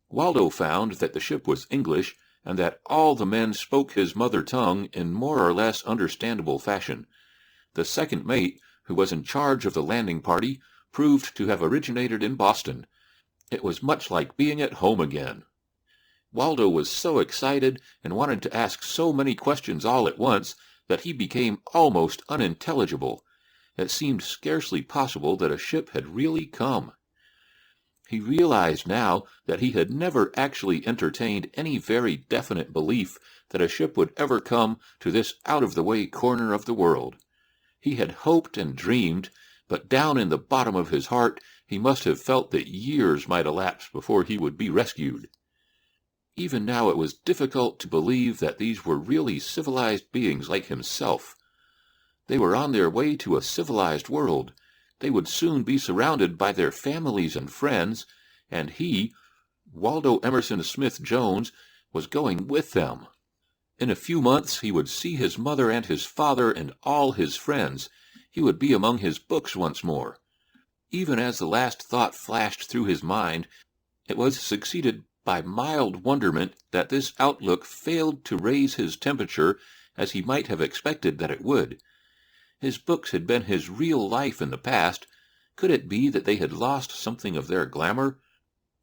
Waldo found that the ship was English, and that all the men spoke his mother tongue in more or less understandable fashion. The second mate, who was in charge of the landing party, proved to have originated in Boston. It was much like being at home again. Waldo was so excited and wanted to ask so many questions all at once that he became almost unintelligible. It seemed scarcely possible that a ship had really come. He realized now that he had never actually entertained any very definite belief that a ship would ever come to this out-of-the-way corner of the world. He had hoped and dreamed, but down in the bottom of his heart he must have felt that years might elapse before he would be rescued. Even now it was difficult to believe that these were really civilized beings like himself. They were on their way to a civilized world. They would soon be surrounded by their families and friends, and he, Waldo Emerson Smith-Jones, was going with them. In a few months he would see his mother and his father and all his friends. He would be among his books once more. Even as the last thought flashed through his mind, it was succeeded by mild wonderment that this outlook failed to raise his temperature as he might have expected that it would. His books had been his real life in the past. Could it be that they had lost something of their glamour?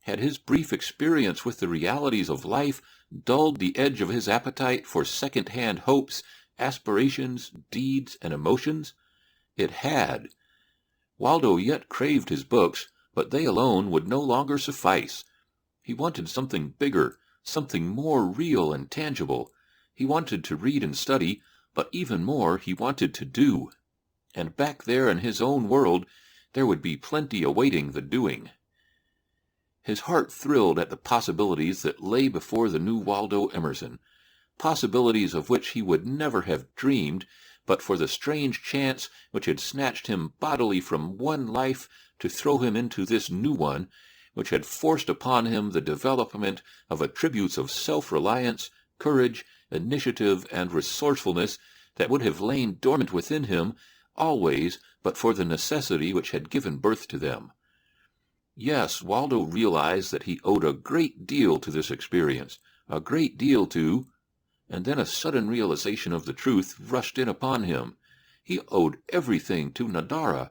Had his brief experience with the realities of life dulled the edge of his appetite for second-hand hopes, aspirations, deeds, and emotions? It had. Waldo yet craved his books, but they alone would no longer suffice. He wanted something bigger, something more real and tangible. He wanted to read and study, but even more he wanted to do. And back there in his own world there would be plenty awaiting the doing. His heart thrilled at the possibilities that lay before the new Waldo Emerson, possibilities of which he would never have dreamed but for the strange chance which had snatched him bodily from one life to throw him into this new one, which had forced upon him the development of attributes of self-reliance, courage, initiative, and resourcefulness that would have lain dormant within him always but for the necessity which had given birth to them. Yes, Waldo realized that he owed a great deal to this experience, a great deal to... And then a sudden realization of the truth rushed in upon him. He owed everything to Nadara.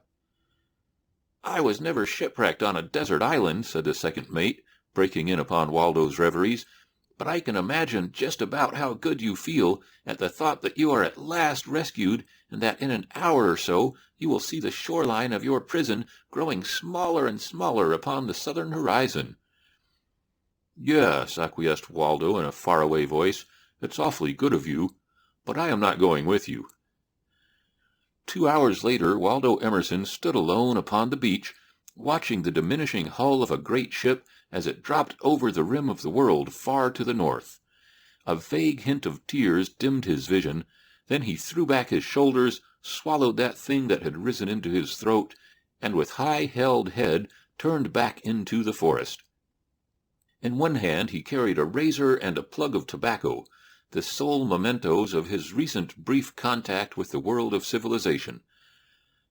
"I was never shipwrecked on a desert island," said the second mate, breaking in upon Waldo's reveries, "but I can imagine just about how good you feel at the thought that you are at last rescued, and that in an hour or so you will see the shoreline of your prison growing smaller and smaller upon the southern horizon." "Yes," acquiesced Waldo in a faraway voice, "it's awfully good of you, but I am not going with you." 2 hours later Waldo Emerson stood alone upon the beach, watching the diminishing hull of a great ship as it dropped over the rim of the world far to the north. A vague hint of tears dimmed his vision. Then he threw back his shoulders, swallowed that thing that had risen into his throat, and with high-held head turned back into the forest. In one hand he carried a razor and a plug of tobacco, the sole mementos of his recent brief contact with the world of civilization.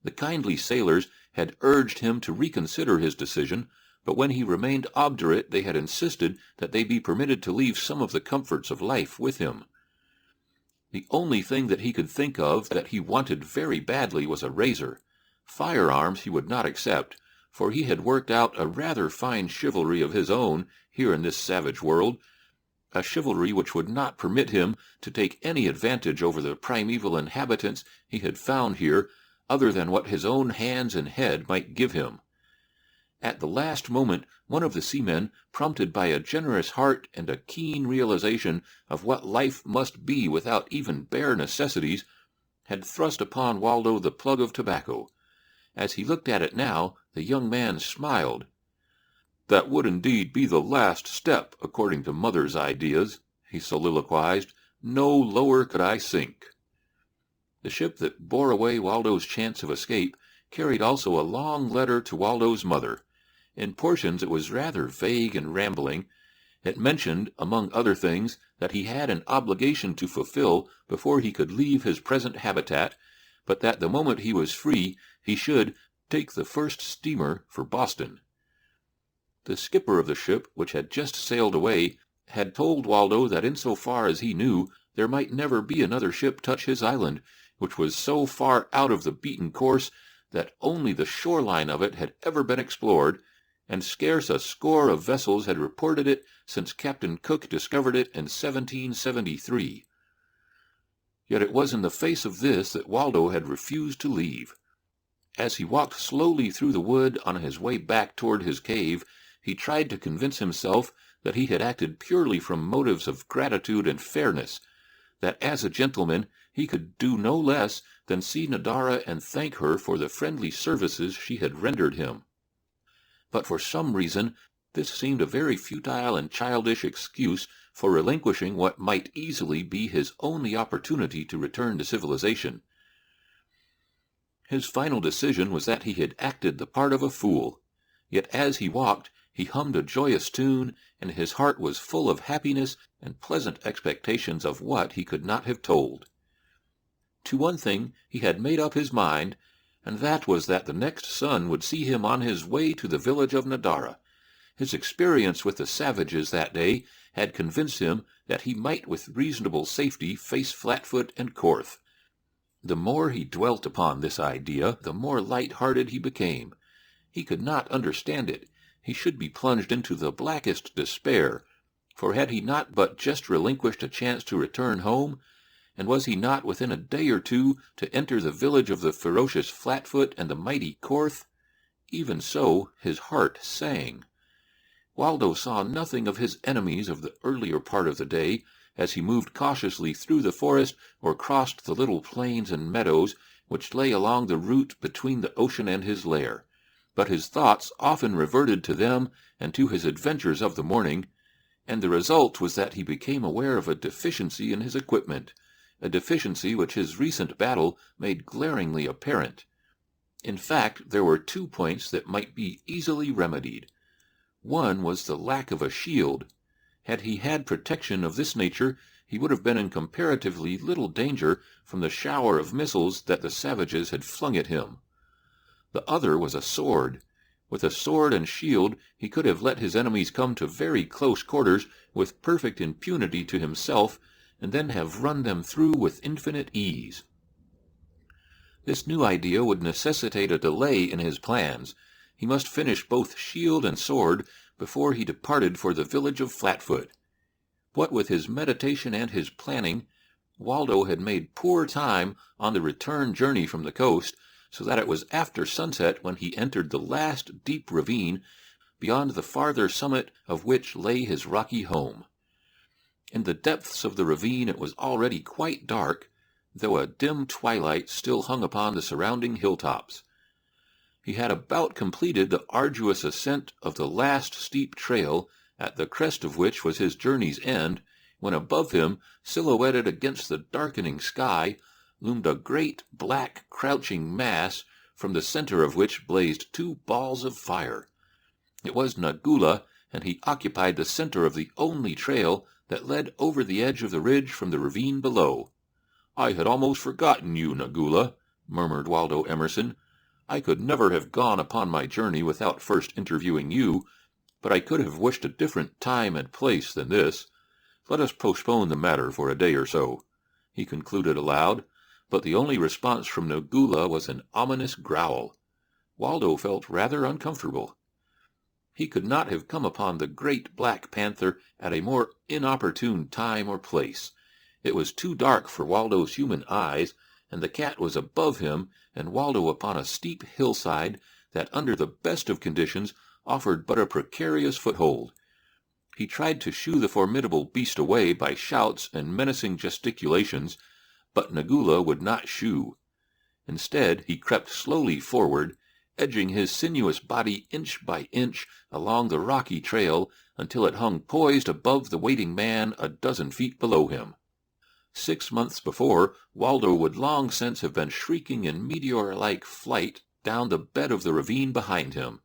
The kindly sailors had urged him to reconsider his decision, but when he remained obdurate they had insisted that they be permitted to leave some of the comforts of life with him. The only thing that he could think of that he wanted very badly was a razor. Firearms he would not accept, for he had worked out a rather fine chivalry of his own here in this savage world, a chivalry which would not permit him to take any advantage over the primeval inhabitants he had found here other than what his own hands and head might give him. At the last moment one of the seamen, prompted by a generous heart and a keen realization of what life must be without even bare necessities, had thrust upon Waldo the plug of tobacco. As he looked at it now, the young man smiled. "That would indeed be the last step, according to Mother's ideas," he soliloquized. "No lower could I sink." The ship that bore away Waldo's chance of escape carried also a long letter to Waldo's mother. In portions it was rather vague and rambling. It mentioned, among other things, that he had an obligation to fulfill before he could leave his present habitat, but that the moment he was free he should take the first steamer for Boston. The skipper of the ship, which had just sailed away, had told Waldo that insofar as he knew, there might never be another ship touch his island, which was so far out of the beaten course that only the shoreline of it had ever been explored, and scarce a score of vessels had reported it since Captain Cook discovered it in 1773. Yet it was in the face of this that Waldo had refused to leave. As he walked slowly through the wood on his way back toward his cave, he tried to convince himself that he had acted purely from motives of gratitude and fairness, that as a gentleman he could do no less than see Nadara and thank her for the friendly services she had rendered him. But for some reason this seemed a very futile and childish excuse for relinquishing what might easily be his only opportunity to return to civilization. His final decision was that he had acted the part of a fool, yet as he walked he hummed a joyous tune, and his heart was full of happiness and pleasant expectations of what he could not have told. To one thing he had made up his mind, and that was that the next sun would see him on his way to the village of Nadara. His experience with the savages that day had convinced him that he might with reasonable safety face Flatfoot and Korth. The more he dwelt upon this idea, the more light-hearted he became. He could not understand it. He should be plunged into the blackest despair, for had he not but just relinquished a chance to return home, and was he not within a day or two to enter the village of the ferocious Flatfoot and the mighty Korth? Even so, his heart sang. Waldo saw nothing of his enemies of the earlier part of the day, as he moved cautiously through the forest or crossed the little plains and meadows which lay along the route between the ocean and his lair, but his thoughts often reverted to them and to his adventures of the morning, and the result was that he became aware of a deficiency in his equipment, a deficiency which his recent battle made glaringly apparent. In fact, there were 2 points that might be easily remedied. One was the lack of a shield. Had he had protection of this nature, he would have been in comparatively little danger from the shower of missiles that the savages had flung at him. The other was a sword. With a sword and shield he could have let his enemies come to very close quarters with perfect impunity to himself, and then have run them through with infinite ease. This new idea would necessitate a delay in his plans. He must finish both shield and sword before he departed for the village of Flatfoot. What with his meditation and his planning, Waldo had made poor time on the return journey from the coast, so that it was after sunset when he entered the last deep ravine, beyond the farther summit of which lay his rocky home. In the depths of the ravine it was already quite dark, though a dim twilight still hung upon the surrounding hilltops. He had about completed the arduous ascent of the last steep trail, at the crest of which was his journey's end, when above him, silhouetted against the darkening sky, loomed a great black crouching mass, from the center of which blazed 2 balls of fire. It was Nagula, and he occupied the center of the only trail that led over the edge of the ridge from the ravine below. "I had almost forgotten you, Nagula," murmured Waldo Emerson. "I could never have gone upon my journey without first interviewing you, but I could have wished a different time and place than this. Let us postpone the matter for a day or so," he concluded aloud, but the only response from Nagula was an ominous growl. Waldo felt rather uncomfortable. He could not have come upon the great black panther at a more inopportune time or place. It was too dark for Waldo's human eyes, and the cat was above him, and Waldo upon a steep hillside that under the best of conditions offered but a precarious foothold. He tried to shoo the formidable beast away by shouts and menacing gesticulations, but Nagula would not shoo. Instead, he crept slowly forward, edging his sinuous body inch by inch along the rocky trail until it hung poised above the waiting man a dozen feet below him. 6 months before, Waldo would long since have been shrieking in meteor-like flight down the bed of the ravine behind him.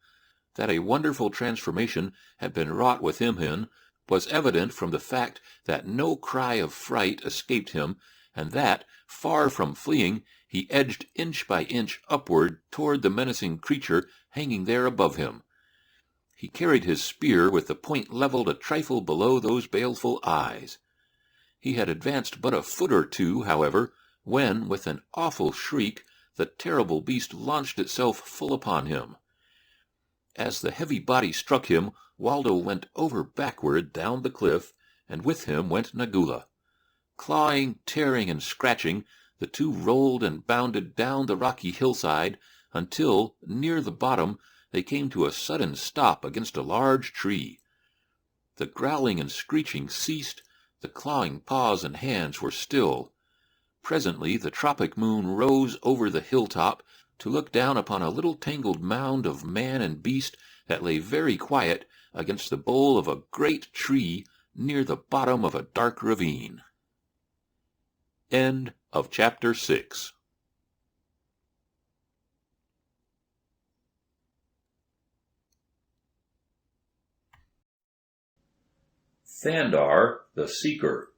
That a wonderful transformation had been wrought within him was evident from the fact that no cry of fright escaped him, and that, far from fleeing, he edged inch by inch upward toward the menacing creature hanging there above him. He carried his spear with the point leveled a trifle below those baleful eyes. He had advanced but a foot or two, however, when, with an awful shriek, the terrible beast launched itself full upon him. As the heavy body struck him, Waldo went over backward down the cliff, and with him went Nagula. Clawing, tearing, and scratching, the two rolled and bounded down the rocky hillside until, near the bottom, they came to a sudden stop against a large tree. The growling and screeching ceased, the clawing paws and hands were still. Presently the tropic moon rose over the hilltop to look down upon a little tangled mound of man and beast that lay very quiet against the bole of a great tree near the bottom of a dark ravine. End of chapter 6. Thandar the Seeker.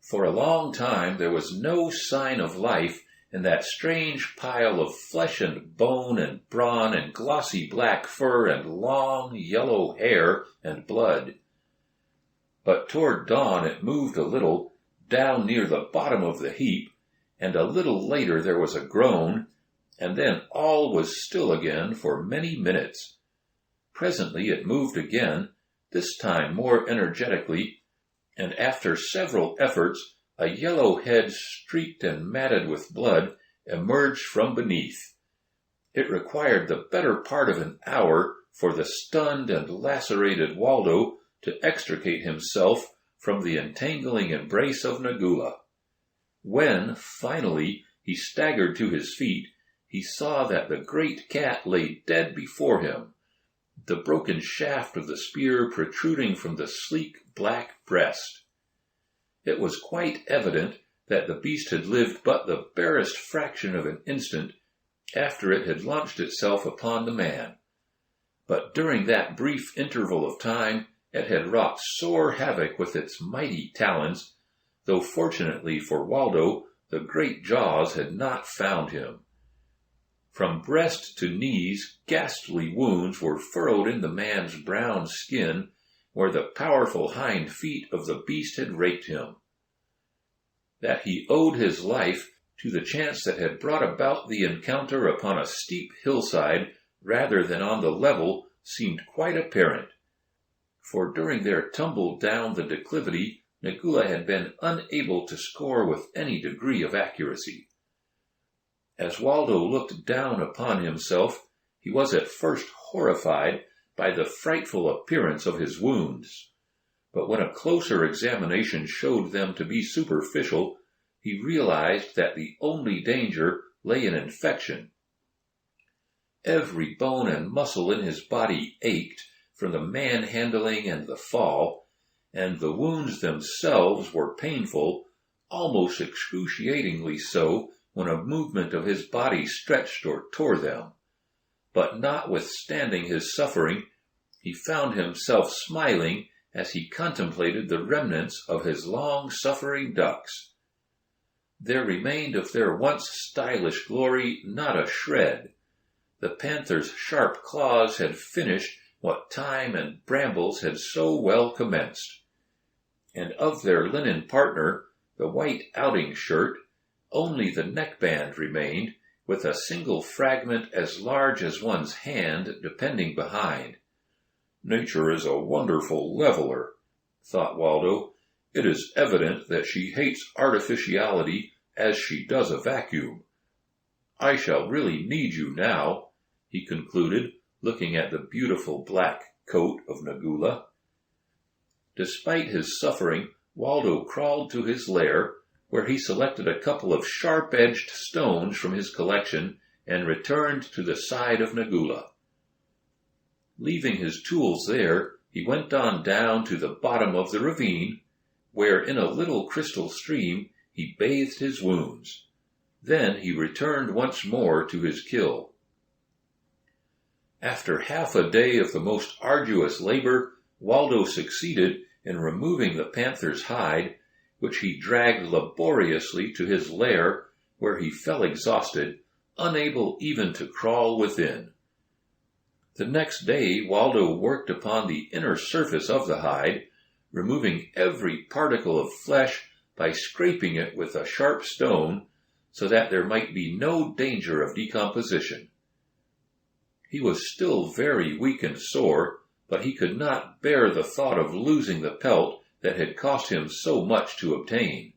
For a long time there was no sign of life in that strange pile of flesh and bone and brawn and glossy black fur and long yellow hair and blood. But toward dawn it moved a little, down near the bottom of the heap, and a little later there was a groan, and then all was still again for many minutes. Presently it moved again, this time more energetically, and after several efforts a yellow head streaked and matted with blood emerged from beneath. It required the better part of an hour for the stunned and lacerated Waldo to extricate himself from the entangling embrace of Nagula. When, finally, he staggered to his feet, he saw that the great cat lay dead before him, the broken shaft of the spear protruding from the sleek black breast. It was quite evident that the beast had lived but the barest fraction of an instant after it had launched itself upon the man. But during that brief interval of time it had wrought sore havoc with its mighty talons, though fortunately for Waldo the great jaws had not found him. From breast to knees, ghastly wounds were furrowed in the man's brown skin, where the powerful hind feet of the beast had raked him. That he owed his life to the chance that had brought about the encounter upon a steep hillside rather than on the level seemed quite apparent, for during their tumble down the declivity, Nagula had been unable to score with any degree of accuracy. As Waldo looked down upon himself, he was at first horrified by the frightful appearance of his wounds. But when a closer examination showed them to be superficial, he realized that the only danger lay in infection. Every bone and muscle in his body ached from the manhandling and the fall, and the wounds themselves were painful, almost excruciatingly so when a movement of his body stretched or tore them. But notwithstanding his suffering, he found himself smiling as he contemplated the remnants of his long-suffering ducks. There remained of their once stylish glory not a shred. The panther's sharp claws had finished what time and brambles had so well commenced. And of their linen partner, the white outing shirt, only the neckband remained, with a single fragment as large as one's hand depending behind. Nature is a wonderful leveler, thought Waldo. It is evident that she hates artificiality as she does a vacuum. I shall really need you now, he concluded, looking at the beautiful black coat of Nagula. Despite his suffering, Waldo crawled to his lair, where he selected a couple of sharp-edged stones from his collection and returned to the side of Nagula. Leaving his tools there, he went on down to the bottom of the ravine, where in a little crystal stream he bathed his wounds. Then he returned once more to his kill. After half a day of the most arduous labor, Waldo succeeded in removing the panther's hide, which he dragged laboriously to his lair, where he fell exhausted, unable even to crawl within. The next day Waldo worked upon the inner surface of the hide, removing every particle of flesh by scraping it with a sharp stone, so that there might be no danger of decomposition. He was still very weak and sore, but he could not bear the thought of losing the pelt that had cost him so much to obtain.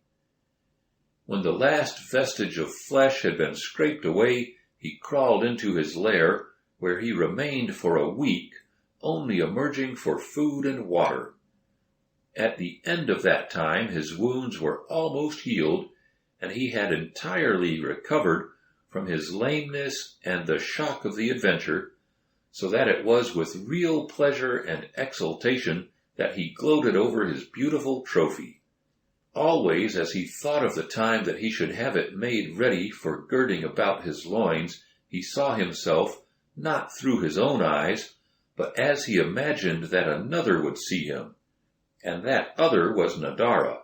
When the last vestige of flesh had been scraped away, he crawled into his lair, where he remained for a week, only emerging for food and water. At the end of that time his wounds were almost healed, and he had entirely recovered from his lameness and the shock of the adventure, so that it was with real pleasure and exultation that he gloated over his beautiful trophy. Always as he thought of the time that he should have it made ready for girding about his loins, he saw himself, not through his own eyes, but as he imagined that another would see him, and that other was Nadara.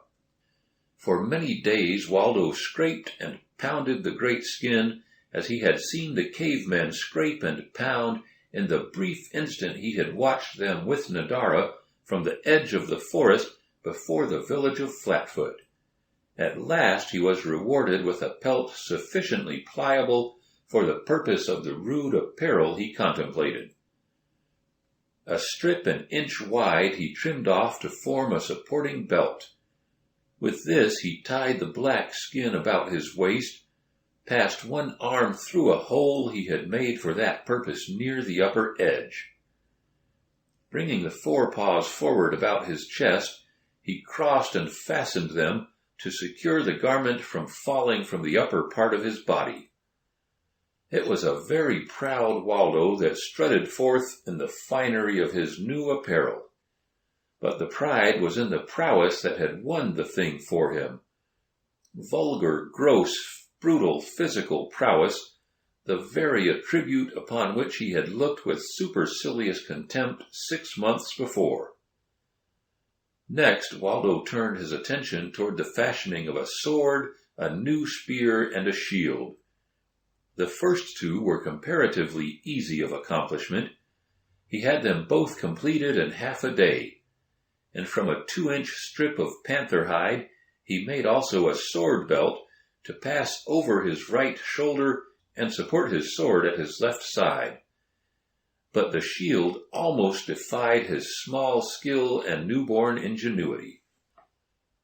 For many days Waldo scraped and pounded the great skin as he had seen the cavemen scrape and pound in the brief instant he had watched them with Nadara from the edge of the forest before the village of Flatfoot. At last he was rewarded with a pelt sufficiently pliable for the purpose of the rude apparel he contemplated. A strip an inch wide he trimmed off to form a supporting belt. With this he tied the black skin about his waist, passed one arm through a hole he had made for that purpose near the upper edge. Bringing the forepaws forward about his chest, he crossed and fastened them to secure the garment from falling from the upper part of his body. It was a very proud Waldo that strutted forth in the finery of his new apparel. But the pride was in the prowess that had won the thing for him. Vulgar, gross, brutal physical prowess, the very attribute upon which he had looked with supercilious contempt 6 months before. Next, Waldo turned his attention toward the fashioning of a sword, a new spear, and a shield. The first two were comparatively easy of accomplishment. He had them both completed in half a day, and from a 2-inch strip of panther hide he made also a sword belt to pass over his right shoulder and support his sword at his left side. But the shield almost defied his small skill and newborn ingenuity.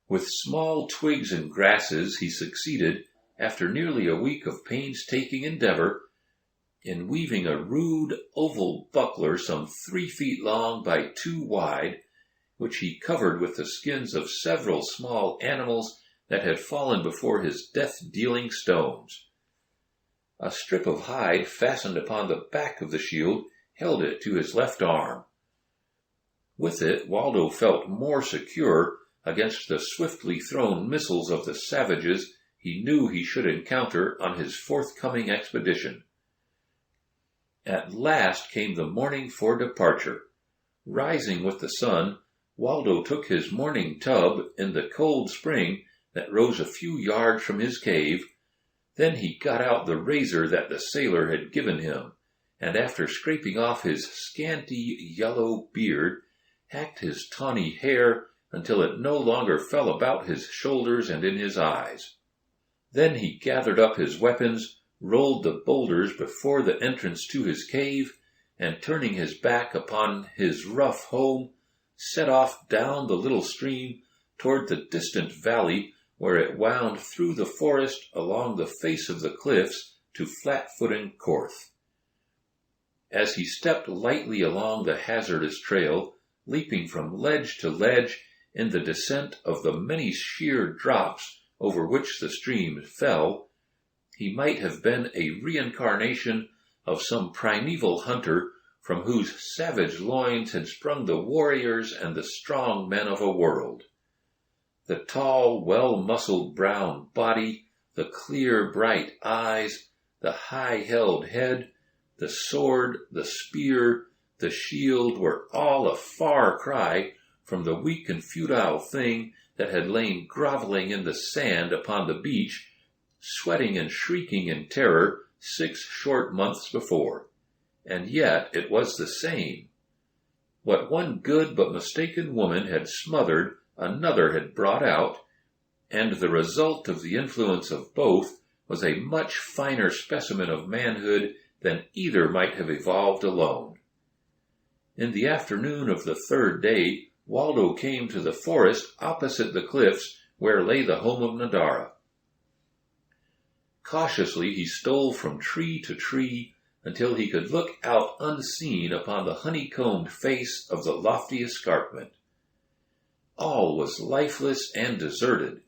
With small twigs and grasses he succeeded, after nearly a week of painstaking endeavor, in weaving a rude oval buckler some 3 feet long by 2 wide, which he covered with the skins of several small animals that had fallen before his death-dealing stones. A strip of hide fastened upon the back of the shield held it to his left arm. With it, Waldo felt more secure against the swiftly thrown missiles of the savages he knew he should encounter on his forthcoming expedition. At last came the morning for departure. Rising with the sun, Waldo took his morning tub in the cold spring that rose a few yards from his cave. Then he got out the razor that the sailor had given him, and after scraping off his scanty yellow beard, hacked his tawny hair until it no longer fell about his shoulders and in his eyes. Then he gathered up his weapons, rolled the boulders before the entrance to his cave, and turning his back upon his rough home, set off down the little stream toward the distant valley where it wound through the forest along the face of the cliffs to flat-footed Korth. As he stepped lightly along the hazardous trail, leaping from ledge to ledge in the descent of the many sheer drops over which the stream fell, he might have been a reincarnation of some primeval hunter from whose savage loins had sprung the warriors and the strong men of a world. The tall, well-muscled brown body, the clear, bright eyes, the high-held head, the sword, the spear, the shield were all a far cry from the weak and futile thing that had lain groveling in the sand upon the beach, sweating and shrieking in terror 6 short months before. And yet it was the same. What one good but mistaken woman had smothered, another had brought out, and the result of the influence of both was a much finer specimen of manhood than either might have evolved alone. In the afternoon of the 3rd day, Waldo came to the forest opposite the cliffs where lay the home of Nadara. Cautiously he stole from tree to tree until he could look out unseen upon the honeycombed face of the lofty escarpment. All was lifeless and deserted.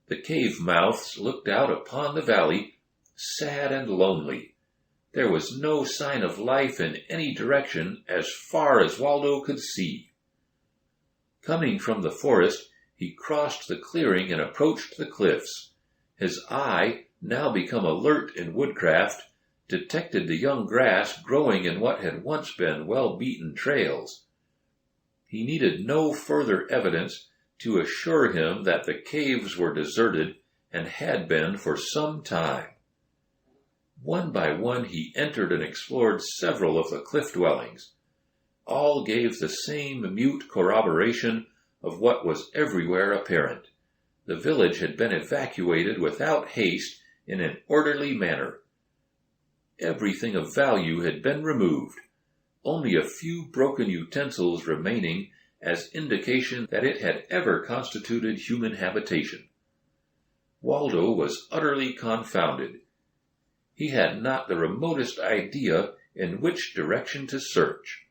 The cave mouths looked out upon the valley, sad and lonely. There was no sign of life in any direction as far as Waldo could see. Coming from the forest, he crossed the clearing and approached the cliffs. His eye, now become alert in woodcraft, detected the young grass growing in what had once been well-beaten trails. He needed no further evidence to assure him that the caves were deserted and had been for some time. One by one he entered and explored several of the cliff dwellings. All gave the same mute corroboration of what was everywhere apparent. The village had been evacuated without haste in an orderly manner. Everything of value had been removed, only a few broken utensils remaining as indication that it had ever constituted human habitation. Waldo was utterly confounded. He had not the remotest idea in which direction to search.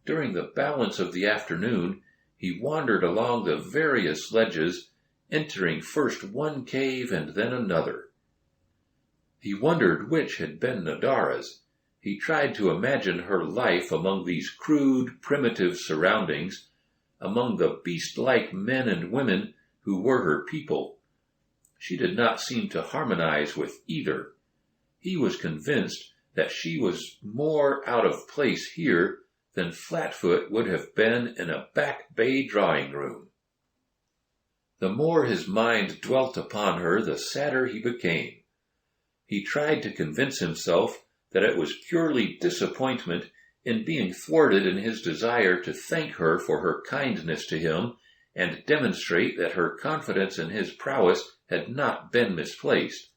During the balance of the afternoon, he wandered along the various ledges, entering first one cave and then another. He wondered which had been Nadara's. He tried to imagine her life among these crude, primitive surroundings, among the beast-like men and women who were her people. She did not seem to harmonize with either. He was convinced that she was more out of place here than Flatfoot would have been in a Back Bay drawing-room. The more his mind dwelt upon her, the sadder he became. He tried to convince himself that it was purely disappointment in being thwarted in his desire to thank her for her kindness to him and demonstrate that her confidence in his prowess had not been misplaced.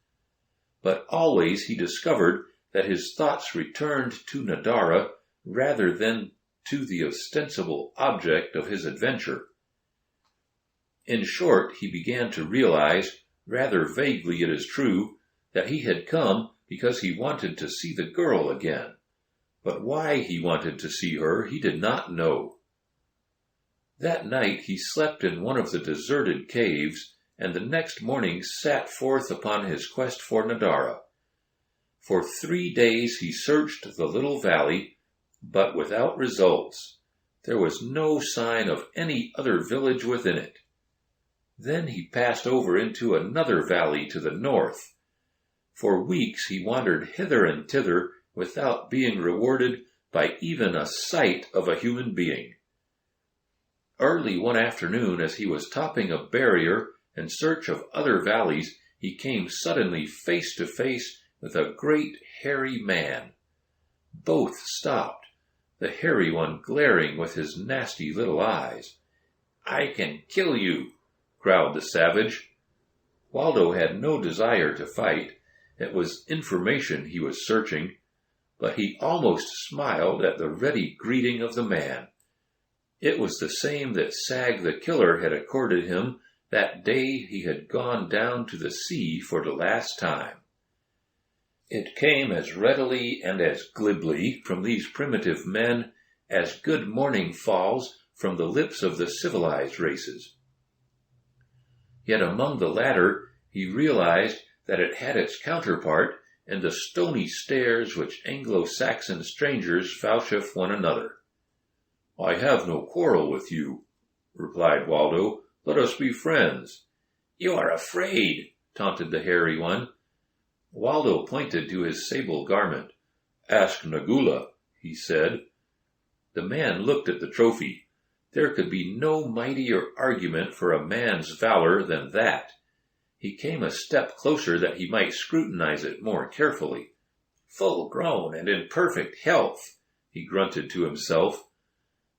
But always he discovered that his thoughts returned to Nadara rather than to the ostensible object of his adventure. In short, he began to realize, rather vaguely it is true, that he had come because he wanted to see the girl again. But why he wanted to see her he did not know. That night he slept in one of the deserted caves, and the next morning sat forth upon his quest for Nadara. For 3 days he searched the little valley, but without results. There was no sign of any other village within it. Then he passed over into another valley to the north. For weeks he wandered hither and thither without being rewarded by even a sight of a human being. Early one afternoon, as he was topping a barrier in search of other valleys, he came suddenly face to face with a great hairy man. Both stopped, the hairy one glaring with his nasty little eyes. "I can kill you," growled the savage. Waldo had no desire to fight. It was information he was searching, but he almost smiled at the ready greeting of the man. It was the same that Sag the Killer had accorded him that day he had gone down to the sea for the last time. It came as readily and as glibly from these primitive men as good morning falls from the lips of the civilized races. Yet among the latter he realized that it had its counterpart in the stony stares which Anglo-Saxon strangers vouchsafe one another. "I have no quarrel with you," replied Waldo, Let us be friends." "You are afraid," taunted the hairy one. Waldo pointed to his sable garment. "Ask Nagula," he said. The man looked at the trophy. There could be no mightier argument for a man's valor than that. He came a step closer that he might scrutinize it more carefully. "Full grown and in perfect health," he grunted to himself.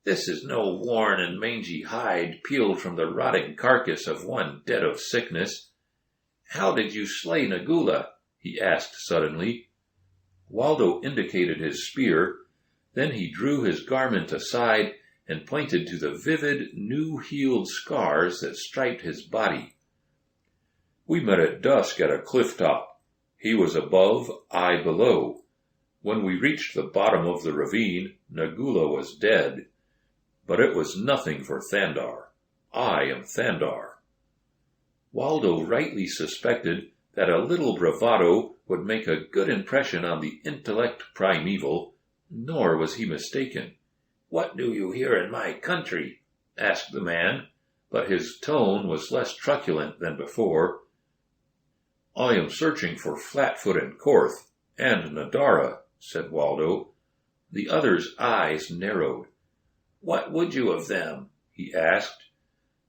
"This is no worn and mangy hide peeled from the rotting carcass of one dead of sickness. How did you slay Nagula?" he asked suddenly. Waldo indicated his spear. Then he drew his garment aside and pointed to the vivid, new-healed scars that striped his body. "We met at dusk at a cliff top. He was above, I below. When we reached the bottom of the ravine, Nagula was dead. But it was nothing for Thandar. I am Thandar." Waldo rightly suspected that a little bravado would make a good impression on the intellect primeval, nor was he mistaken. "What do you here in my country?" asked the man, but his tone was less truculent than before. "I am searching for Flatfoot and Korth, and Nadara," said Waldo. The other's eyes narrowed. "What would you of them?" he asked.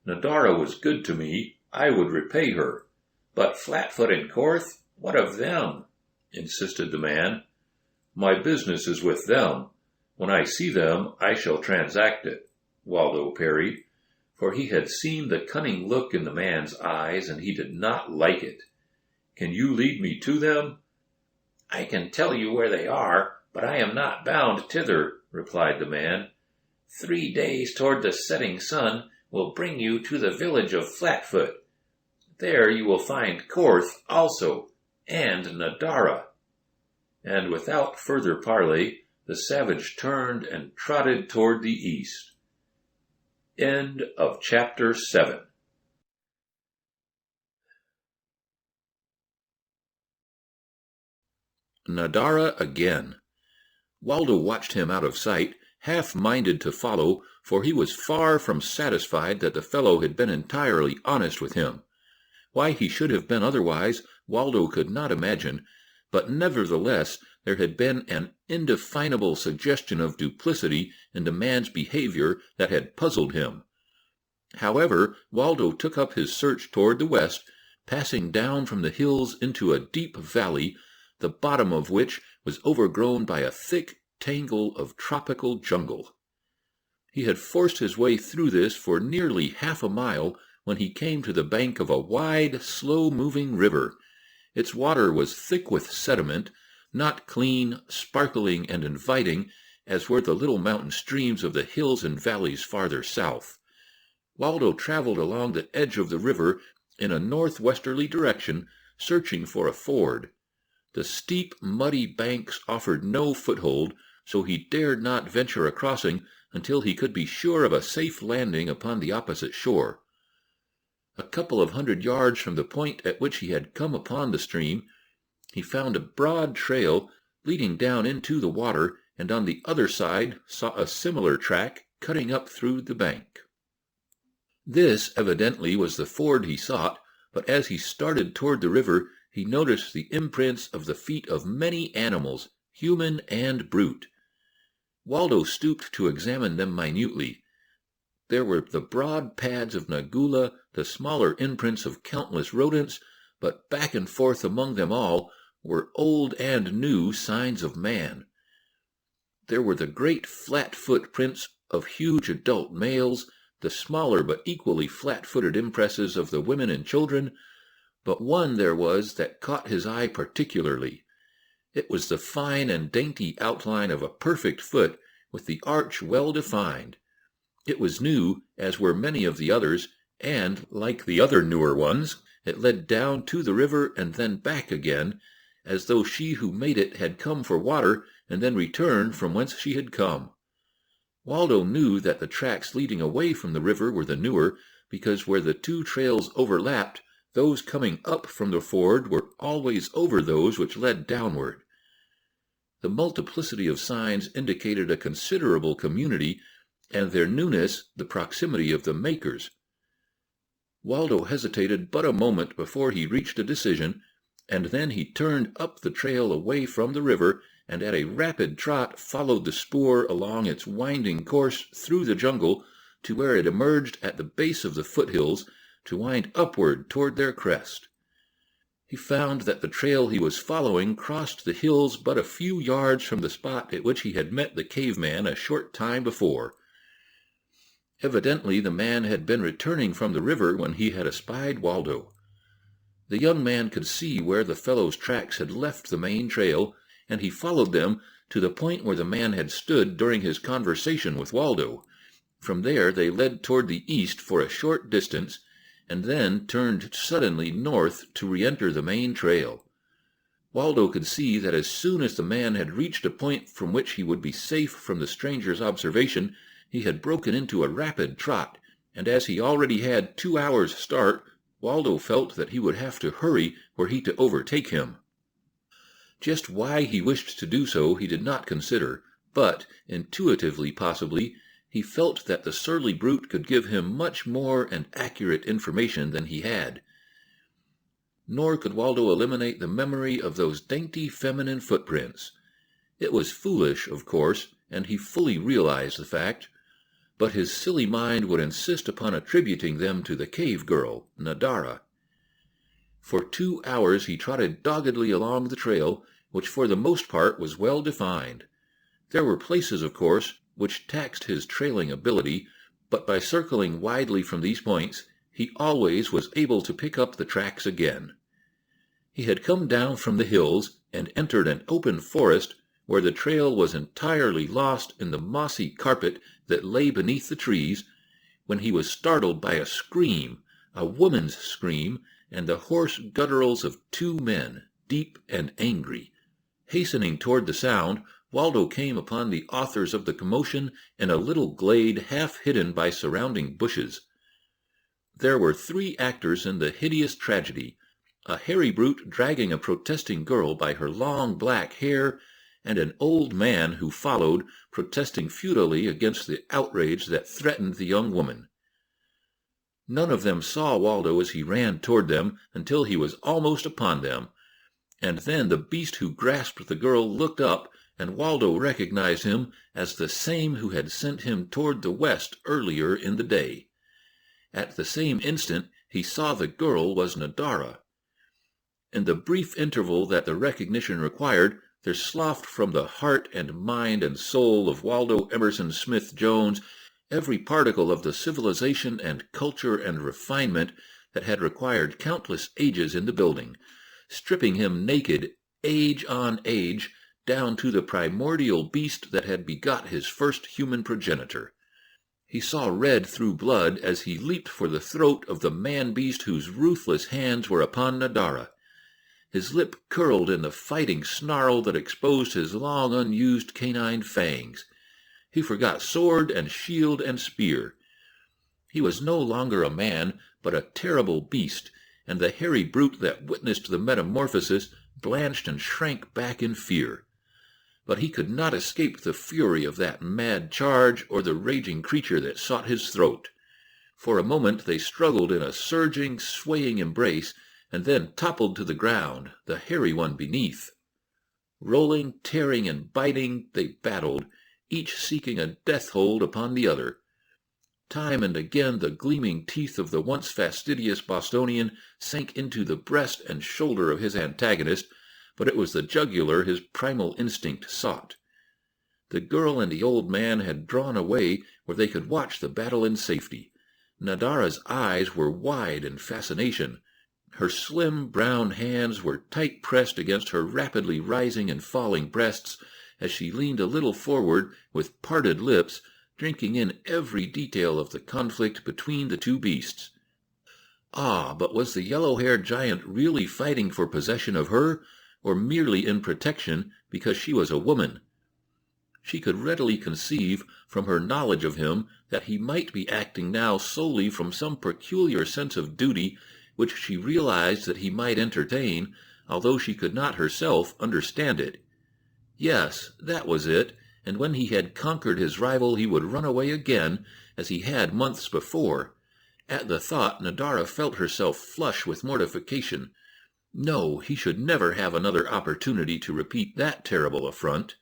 "Nadara was good to me. I would repay her." "But Flatfoot and Korth, what of them?" insisted the man. "My business is with them. When I see them, I shall transact it," Waldo parried, for he had seen the cunning look in the man's eyes, and he did not like it. "Can you lead me to them?" "I can tell you where they are, but I am not bound thither," replied the man. 3 days toward the setting sun will bring you to the village of Flatfoot. There you will find Korth also, and Nadara." And without further parley, the savage turned and trotted toward the east. End of chapter 7. Nadara again. Waldo watched him out of sight, half-minded to follow, for he was far from satisfied that the fellow had been entirely honest with him. Why he should have been otherwise, Waldo could not imagine, but nevertheless there had been an indefinable suggestion of duplicity in the man's behavior that had puzzled him. However, Waldo took up his search toward the west, passing down from the hills into a deep valley, the bottom of which was overgrown by a thick tangle of tropical jungle. He had forced his way through this for nearly half a mile when he came to the bank of a wide, slow-moving river. Its water was thick with sediment, not clean, sparkling, and inviting, as were the little mountain streams of the hills and valleys farther south. Waldo traveled along the edge of the river in a northwesterly direction, searching for a ford. The steep, muddy banks offered no foothold, so he dared not venture a crossing until he could be sure of a safe landing upon the opposite shore. A couple of 100 yards from the point at which he had come upon the stream, he found a broad trail leading down into the water, and on the other side saw a similar track cutting up through the bank. This evidently was the ford he sought, but as he started toward the river, he noticed the imprints of the feet of many animals, human and brute. Waldo stooped to examine them minutely. There were the broad pads of Nagula, the smaller imprints of countless rodents, but back and forth among them all were old and new signs of man. There were the great flat footprints of huge adult males, the smaller but equally flat-footed impresses of the women and children, but one there was that caught his eye particularly. It was the fine and dainty outline of a perfect foot, with the arch well defined. It was new, as were many of the others, and, like the other newer ones, it led down to the river and then back again, as though she who made it had come for water and then returned from whence she had come. Waldo knew that the tracks leading away from the river were the newer, because where the two trails overlapped, those coming up from the ford were always over those which led downward. The multiplicity of signs indicated a considerable community, and their newness the proximity of the makers. Waldo hesitated but a moment before he reached a decision, and then he turned up the trail away from the river, and at a rapid trot followed the spoor along its winding course through the jungle to where it emerged at the base of the foothills to wind upward toward their crest. He found that the trail he was following crossed the hills but a few yards from the spot at which he had met the caveman a short time before. Evidently the man had been returning from the river when he had espied Waldo. The young man could see where the fellow's tracks had left the main trail, and he followed them to the point where the man had stood during his conversation with Waldo. From there they led toward the east for a short distance, and then turned suddenly north to re-enter the main trail. Waldo could see that as soon as the man had reached a point from which he would be safe from the stranger's observation, he had broken into a rapid trot, and as he already had 2 hours' start, Waldo felt that he would have to hurry were he to overtake him. Just why he wished to do so he did not consider, but, intuitively possibly, he felt that the surly brute could give him much more and accurate information than he had. Nor could Waldo eliminate the memory of those dainty feminine footprints. It was foolish, of course, and he fully realized the fact, but his silly mind would insist upon attributing them to the cave girl, Nadara. For 2 hours he trotted doggedly along the trail, which for the most part was well defined. There were places, of course, which taxed his trailing ability, but by circling widely from these points, he always was able to pick up the tracks again. He had come down from the hills and entered an open forest where the trail was entirely lost in the mossy carpet that lay beneath the trees, when he was startled by a scream, a woman's scream, and the hoarse gutturals of 2 men, deep and angry. Hastening toward the sound, Waldo came upon the authors of the commotion in a little glade half hidden by surrounding bushes. There were 3 actors in the hideous tragedy, a hairy brute dragging a protesting girl by her long black hair, and an old man who followed, protesting futilely against the outrage that threatened the young woman. None of them saw Waldo as he ran toward them until he was almost upon them, and then the beast who grasped the girl looked up, and Waldo recognized him as the same who had sent him toward the west earlier in the day. At the same instant he saw the girl was Nadara. In the brief interval that the recognition required, there sloughed from the heart and mind and soul of Waldo Emerson Smith-Jones every particle of the civilization and culture and refinement that had required countless ages in the building, stripping him naked, age on age, down to the primordial beast that had begot his first human progenitor. He saw red through blood as he leaped for the throat of the man-beast whose ruthless hands were upon Nadara. His lip curled in the fighting snarl that exposed his long unused canine fangs. He forgot sword and shield and spear. He was no longer a man, but a terrible beast, and the hairy brute that witnessed the metamorphosis blanched and shrank back in fear. But he could not escape the fury of that mad charge or the raging creature that sought his throat. For a moment they struggled in a surging, swaying embrace, and then toppled to the ground, the hairy one beneath. Rolling, tearing, and biting, they battled, each seeking a death hold upon the other. Time and again the gleaming teeth of the once fastidious Bostonian sank into the breast and shoulder of his antagonist, but it was the jugular his primal instinct sought. The girl and the old man had drawn away where they could watch the battle in safety. Nadara's eyes were wide in fascination. Her slim brown hands were tight pressed against her rapidly rising and falling breasts as she leaned a little forward with parted lips, drinking in every detail of the conflict between the 2 beasts. Ah, but was the yellow-haired giant really fighting for possession of her, or merely in protection because she was a woman? She could readily conceive, from her knowledge of him, that he might be acting now solely from some peculiar sense of duty which she realized that he might entertain, although she could not herself understand it. Yes, that was it, and when he had conquered his rival he would run away again, as he had months before. At the thought, Nadara felt herself flush with mortification. No, he should never have another opportunity to repeat that terrible affront.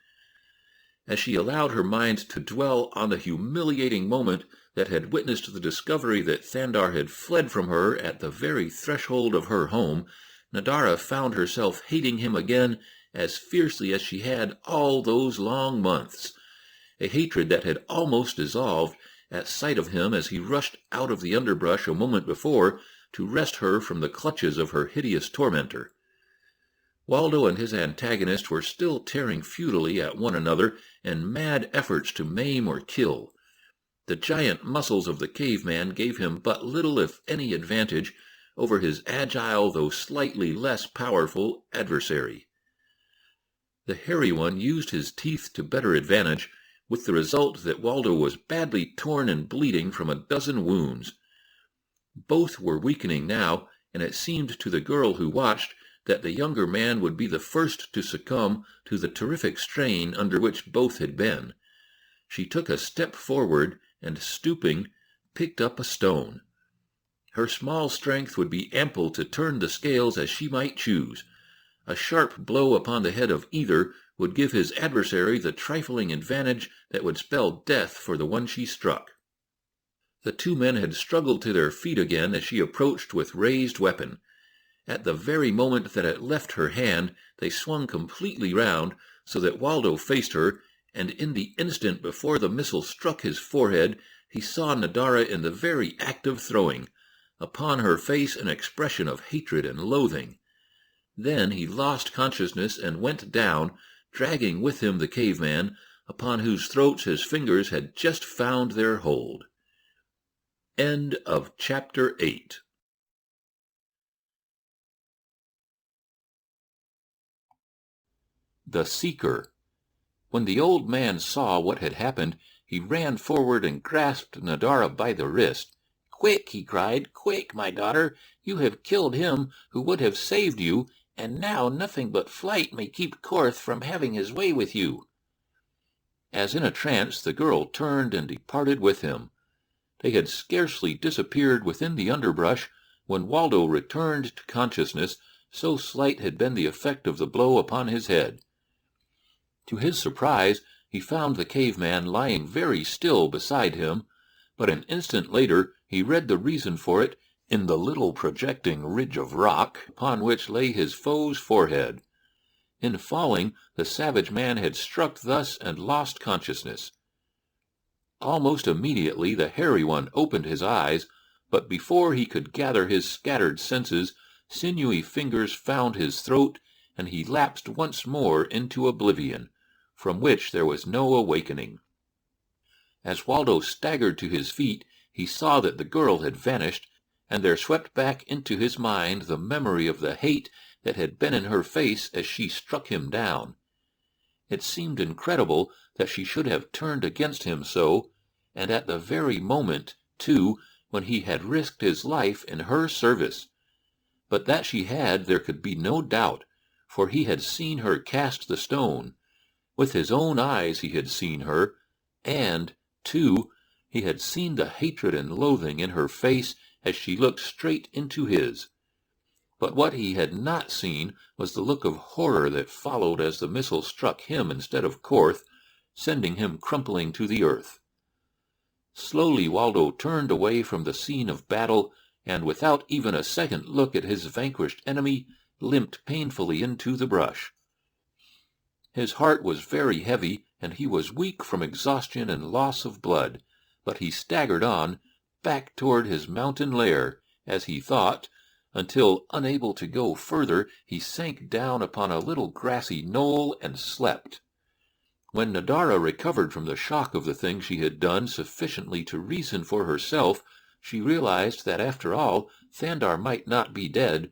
As she allowed her mind to dwell on the humiliating moment that had witnessed the discovery that Thandar had fled from her at the very threshold of her home, Nadara found herself hating him again as fiercely as she had all those long months, a hatred that had almost dissolved at sight of him as he rushed out of the underbrush a moment before to wrest her from the clutches of her hideous tormentor. Waldo and his antagonist were still tearing futilely at one another in mad efforts to maim or kill. The giant muscles of the caveman gave him but little if any advantage over his agile though slightly less powerful adversary. The hairy one used his teeth to better advantage, with the result that Waldo was badly torn and bleeding from a dozen wounds. Both were weakening now, and it seemed to the girl who watched that the younger man would be the first to succumb to the terrific strain under which both had been. She took a step forward and, stooping, picked up a stone. Her small strength would be ample to turn the scales as she might choose. A sharp blow upon the head of either would give his adversary the trifling advantage that would spell death for the one she struck. The two men had struggled to their feet again as she approached with raised weapon. At the very moment that it left her hand, they swung completely round, so that Waldo faced her, and in the instant before the missile struck his forehead, he saw Nadara in the very act of throwing, upon her face an expression of hatred and loathing. Then he lost consciousness and went down, dragging with him the caveman, upon whose throats his fingers had just found their hold. End of Chapter 8. The Seeker. When the old man saw what had happened, he ran forward and grasped Nadara by the wrist. "Quick!" he cried. "Quick, my daughter! You have killed him who would have saved you, and now nothing but flight may keep Korth from having his way with you." As in a trance, the girl turned and departed with him. They had scarcely disappeared within the underbrush when Waldo returned to consciousness, so slight had been the effect of the blow upon his head. To his surprise, he found the caveman lying very still beside him, but an instant later he read the reason for it in the little projecting ridge of rock upon which lay his foe's forehead. In falling, the savage man had struck thus and lost consciousness. Almost immediately the hairy one opened his eyes, but before he could gather his scattered senses, sinewy fingers found his throat, and he lapsed once more into oblivion, from which there was no awakening. As Waldo staggered to his feet, he saw that the girl had vanished, and there swept back into his mind the memory of the hate that had been in her face as she struck him down. It seemed incredible that she should have turned against him so, and at the very moment, too, when he had risked his life in her service. But that she had there could be no doubt, for he had seen her cast the stone. With his own eyes he had seen her, and, too, he had seen the hatred and loathing in her face as she looked straight into his. But what he had not seen was the look of horror that followed as the missile struck him instead of Korth, sending him crumpling to the earth. Slowly Waldo turned away from the scene of battle, and without even a second look at his vanquished enemy, limped painfully into the brush. His heart was very heavy, and he was weak from exhaustion and loss of blood, but he staggered on, back toward his mountain lair, as he thought, until, unable to go further, he sank down upon a little grassy knoll and slept. When Nadara recovered from the shock of the thing she had done sufficiently to reason for herself, she realized that after all Thandar might not be dead,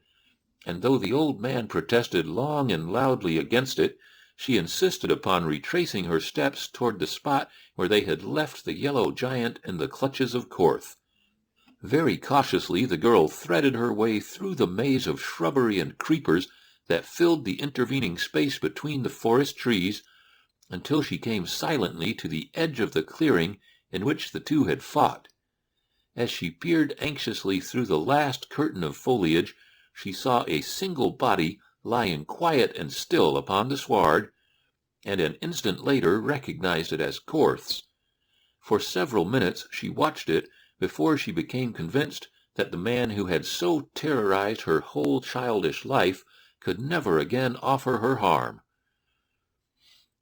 and though the old man protested long and loudly against it, she insisted upon retracing her steps toward the spot where they had left the yellow giant in the clutches of Korth. Very cautiously the girl threaded her way through the maze of shrubbery and creepers that filled the intervening space between the forest trees, until she came silently to the edge of the clearing in which the two had fought. As she peered anxiously through the last curtain of foliage, she saw a single body lying quiet and still upon the sward, and an instant later recognized it as Korth's. For several minutes she watched it before she became convinced that the man who had so terrorized her whole childish life could never again offer her harm.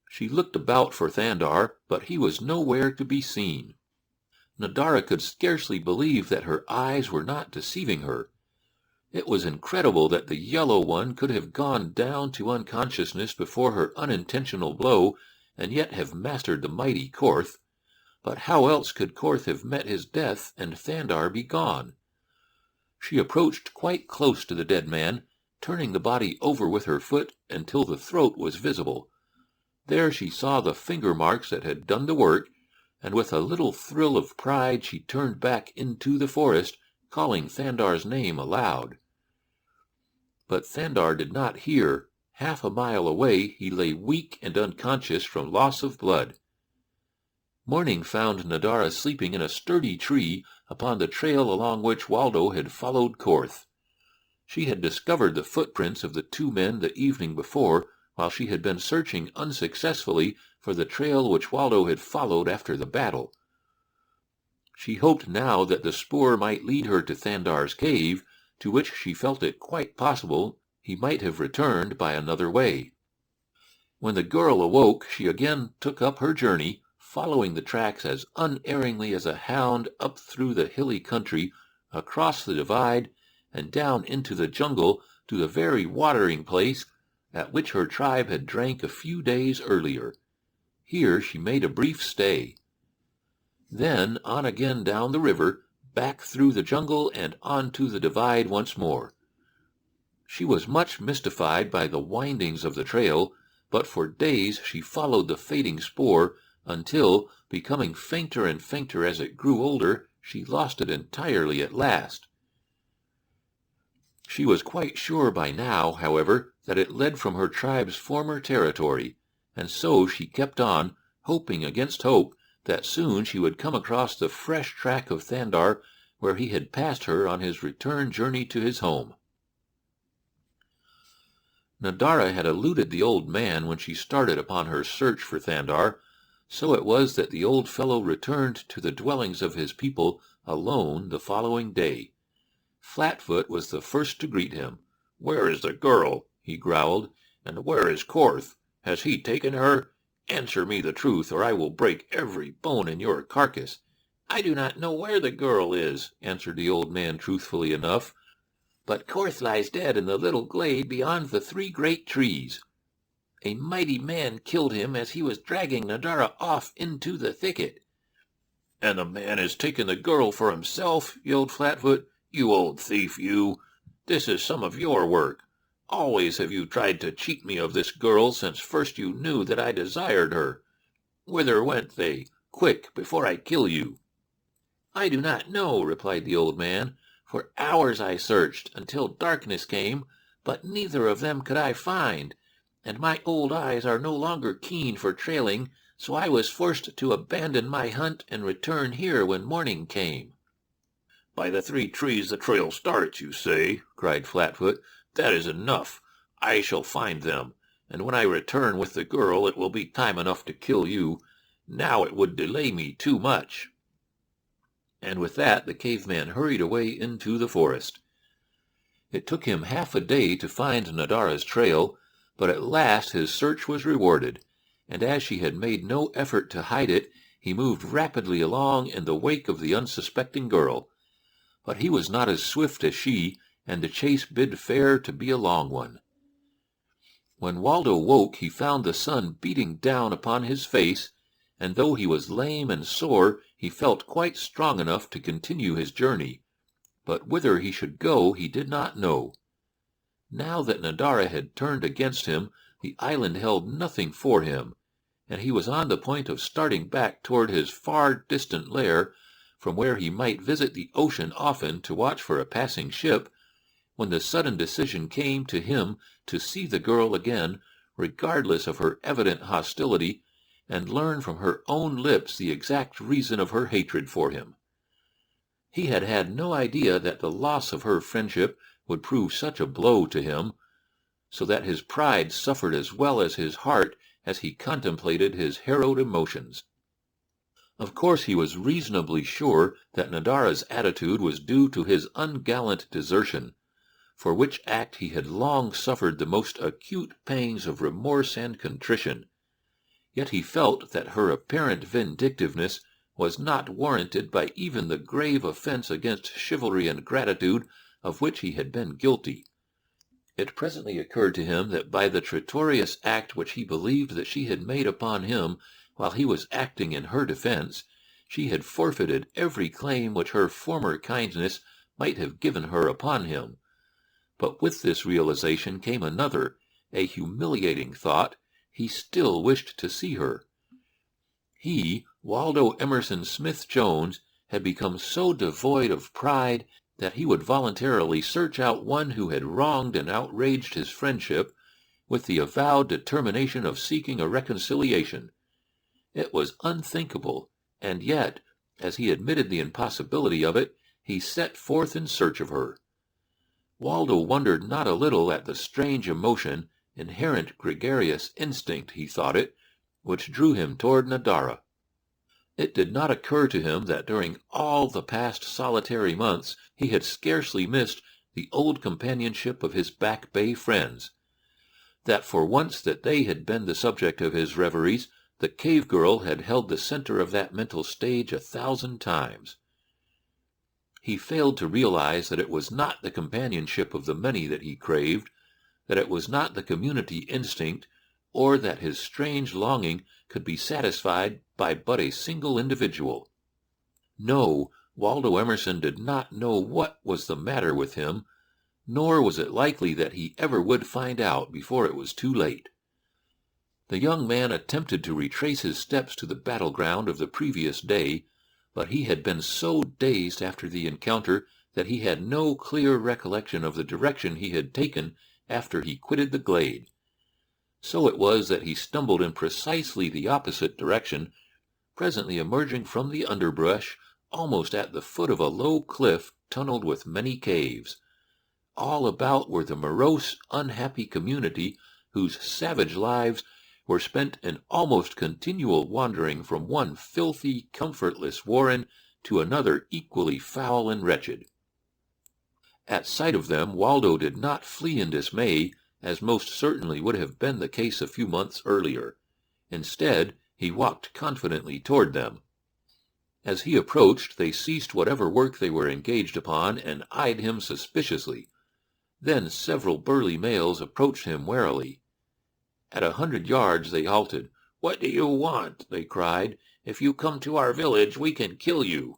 She looked about for Thandar, but he was nowhere to be seen. Nadara could scarcely believe that her eyes were not deceiving her. It was incredible that the yellow one could have gone down to unconsciousness before her unintentional blow, and yet have mastered the mighty Korth. But how else could Korth have met his death and Thandar be gone? She approached quite close to the dead man, turning the body over with her foot until the throat was visible. There she saw the finger marks that had done the work, and with a little thrill of pride she turned back into the forest, calling Thandar's name aloud. But Thandar did not hear. Half a mile away he lay weak and unconscious from loss of blood. Morning found Nadara sleeping in a sturdy tree upon the trail along which Waldo had followed Korth. She had discovered the footprints of the two men the evening before, while she had been searching unsuccessfully for the trail which Waldo had followed after the battle. She hoped now that the spoor might lead her to Thandar's cave, to which she felt it quite possible he might have returned by another way. When the girl awoke, she again took up her journey, following the tracks as unerringly as a hound up through the hilly country, across the divide, and down into the jungle to the very watering place at which her tribe had drank a few days earlier. Here she made a brief stay. Then on again down the river, back through the jungle and on to the divide once more. She was much mystified by the windings of the trail, but for days she followed the fading spoor until, becoming fainter and fainter as it grew older, she lost it entirely at last. She was quite sure by now, however, that it led from her tribe's former territory, and so she kept on, hoping against hope that soon she would come across the fresh track of Thandar where he had passed her on his return journey to his home. Nadara had eluded the old man when she started upon her search for Thandar, so it was that the old fellow returned to the dwellings of his people alone the following day. Flatfoot was the first to greet him. "Where is the girl?" he growled. "And where is Korth? Has he taken her? Answer me the truth, or I will break every bone in your carcass." "I do not know where the girl is," answered the old man truthfully enough, "but Korth lies dead in the little glade beyond the 3 great trees. A mighty man killed him as he was dragging Nadara off into the thicket." "And the man has taken the girl for himself?" yelled Flatfoot. "You old thief, you! This is some of your work. Always have you tried to cheat me of this girl since first you knew that I desired her. Whither went they? Quick, before I kill you." "I do not know," replied the old man. "For hours I searched, until darkness came, but neither of them could I find, and my old eyes are no longer keen for trailing, so I was forced to abandon my hunt and return here when morning came." "By the 3 trees the trail starts, you say?" cried Flatfoot. "That is enough. I shall find them, and when I return with the girl it will be time enough to kill you. Now it would delay me too much." And with that the caveman hurried away into the forest. It took him half a day to find Nadara's trail, but at last his search was rewarded, and as she had made no effort to hide it, he moved rapidly along in the wake of the unsuspecting girl. But he was not as swift as she, and the chase bid fair to be a long one. When Waldo woke he found the sun beating down upon his face, and though he was lame and sore, he felt quite strong enough to continue his journey. But whither he should go he did not know. Now that Nadara had turned against him, the island held nothing for him, and he was on the point of starting back toward his far distant lair, from where he might visit the ocean often to watch for a passing ship, when the sudden decision came to him to see the girl again, regardless of her evident hostility, and learn from her own lips the exact reason of her hatred for him. He had had no idea that the loss of her friendship would prove such a blow to him, so that his pride suffered as well as his heart as he contemplated his harrowed emotions. Of course he was reasonably sure that Nadara's attitude was due to his ungallant desertion, for which act he had long suffered the most acute pangs of remorse and contrition. Yet he felt that her apparent vindictiveness was not warranted by even the grave offense against chivalry and gratitude of which he had been guilty. It presently occurred to him that by the traitorous act which he believed that she had made upon him while he was acting in her defense, she had forfeited every claim which her former kindness might have given her upon him. But with this realization came another, a humiliating thought. He still wished to see her. He, Waldo Emerson Smith-Jones, had become so devoid of pride that he would voluntarily search out one who had wronged and outraged his friendship, with the avowed determination of seeking a reconciliation. It was unthinkable, and yet, as he admitted the impossibility of it, he set forth in search of her. Waldo wondered not a little at the strange emotion, inherent gregarious instinct, he thought it, which drew him toward Nadara. It did not occur to him that during all the past solitary months he had scarcely missed the old companionship of his Back Bay friends, that for once that they had been the subject of his reveries, the cave girl had held the center of that mental stage 1,000 times. He failed to realize that it was not the companionship of the many that he craved, that it was not the community instinct, or that his strange longing could be satisfied by but a single individual. No, Waldo Emerson did not know what was the matter with him, nor was it likely that he ever would find out before it was too late. The young man attempted to retrace his steps to the battleground of the previous day, but he had been so dazed after the encounter that he had no clear recollection of the direction he had taken after he quitted the glade. So it was that he stumbled in precisely the opposite direction, presently emerging from the underbrush almost at the foot of a low cliff tunneled with many caves. All about were the morose, unhappy community whose savage lives were spent in almost continual wandering from one filthy, comfortless warren to another equally foul and wretched. At sight of them, Waldo did not flee in dismay, as most certainly would have been the case a few months earlier. Instead, he walked confidently toward them. As he approached, they ceased whatever work they were engaged upon and eyed him suspiciously. Then several burly males approached him warily. At 100 yards they halted. "What do you want?" they cried. "If you come to our village, we can kill you."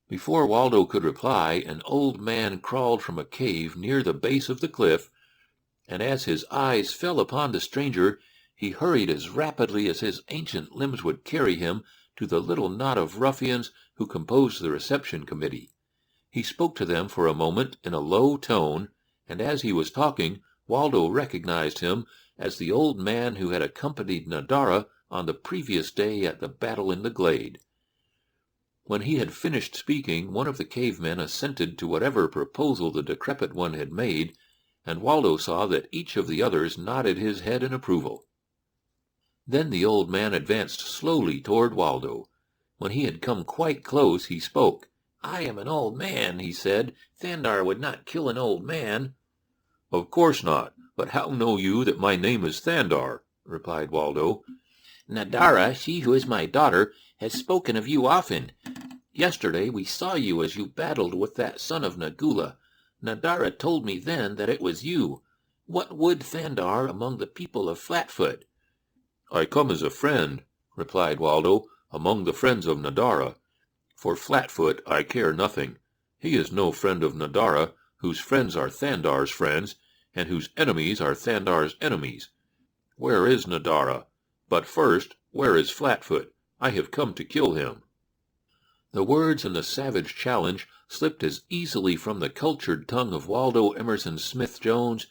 Before Waldo could reply, an old man crawled from a cave near the base of the cliff, and as his eyes fell upon the stranger, he hurried as rapidly as his ancient limbs would carry him to the little knot of ruffians who composed the reception committee. He spoke to them for a moment in a low tone, and as he was talking, Waldo recognized him as the old man who had accompanied Nadara on the previous day at the battle in the glade. When he had finished speaking, one of the cavemen assented to whatever proposal the decrepit one had made, and Waldo saw that each of the others nodded his head in approval. Then the old man advanced slowly toward Waldo. When he had come quite close, he spoke. "I am an old man," he said. "Thandar would not kill an old man." "Of course not. But how know you that my name is Thandar?" replied Waldo. "Nadara, she who is my daughter, has spoken of you often. Yesterday we saw you as you battled with that son of Nagula. Nadara told me then that it was you. What would Thandar among the people of Flatfoot?" "I come as a friend," replied Waldo, "among the friends of Nadara. For Flatfoot I care nothing. He is no friend of Nadara, whose friends are Thandar's friends, and whose enemies are Thandar's enemies. Where is Nadara? But first, where is Flatfoot? I have come to kill him." The words and the savage challenge slipped as easily from the cultured tongue of Waldo Emerson Smith-Jones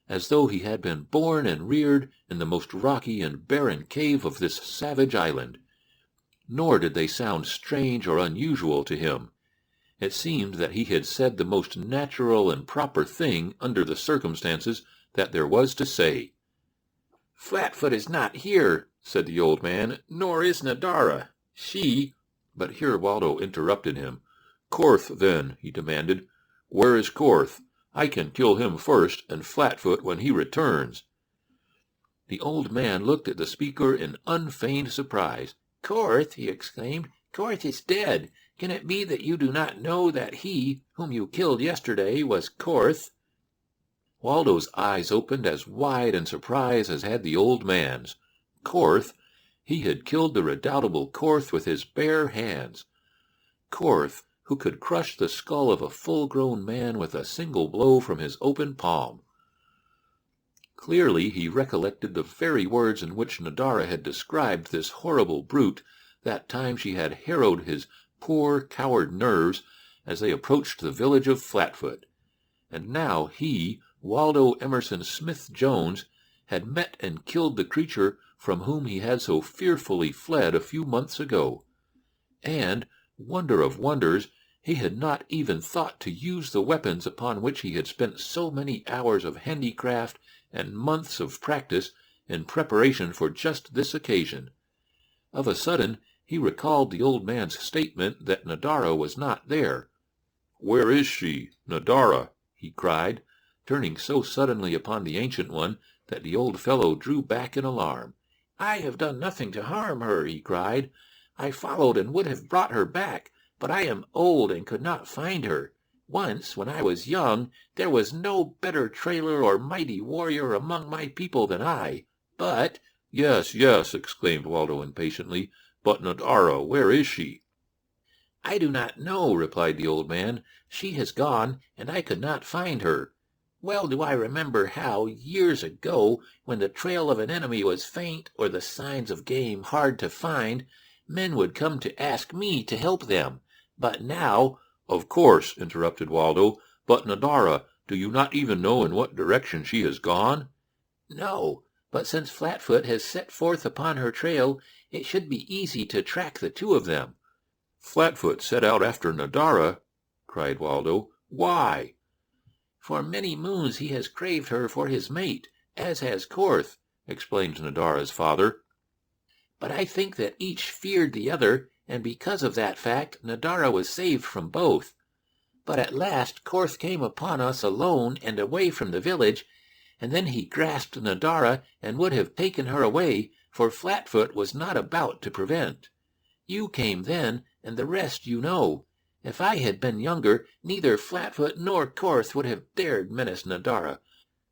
as though he had been born and reared in the most rocky and barren cave of this savage island. Nor did they sound strange or unusual to him. It seemed that he had said the most natural and proper thing under the circumstances that there was to say. "Flatfoot is not here," said the old man, "nor is Nadara. She—" But here Waldo interrupted him. "Korth, then," he demanded. "Where is Korth? I can kill him first, and Flatfoot when he returns." The old man looked at the speaker in unfeigned surprise. "Korth!" he exclaimed. "Korth is dead. Can it be that you do not know that he, whom you killed yesterday, was Korth?" Waldo's eyes opened as wide in surprise as had the old man's. Korth! He had killed the redoubtable Korth with his bare hands. Korth, who could crush the skull of a full-grown man with a single blow from his open palm. Clearly he recollected the very words in which Nadara had described this horrible brute that time she had harrowed his poor, coward nerves as they approached the village of Flatfoot. And now he, Waldo Emerson Smith-Jones, had met and killed the creature from whom he had so fearfully fled a few months ago. And, wonder of wonders, he had not even thought to use the weapons upon which he had spent so many hours of handicraft and months of practice in preparation for just this occasion. Of a sudden he recalled the old man's statement that Nadara was not there. "Where is she, Nadara?" he cried, turning so suddenly upon the Ancient One that the old fellow drew back in alarm. "I have done nothing to harm her," he cried. "I followed and would have brought her back, but I am old and could not find her. Once, when I was young, there was no better trailer or mighty warrior among my people than I. But—" "Yes, yes," exclaimed Waldo impatiently. "But Nadara, where is she?" "I do not know," replied the old man. "She has gone, and I could not find her. Well do I remember how, years ago, when the trail of an enemy was faint or the signs of game hard to find, men would come to ask me to help them. But now—" "Of course," interrupted Waldo. "But Nadara, do you not even know in what direction she has gone?" "No, but since Flatfoot has set forth upon her trail, it should be easy to track the two of them." "Flatfoot set out after Nadara?" cried Waldo. "Why?" "For many moons he has craved her for his mate, as has Korth," explained Nadara's father. "But I think that each feared the other, and because of that fact Nadara was saved from both. But at last Korth came upon us alone and away from the village, and then he grasped Nadara and would have taken her away, for Flatfoot was not about to prevent. You came then, and the rest you know. If I had been younger, neither Flatfoot nor Korth would have dared menace Nadara.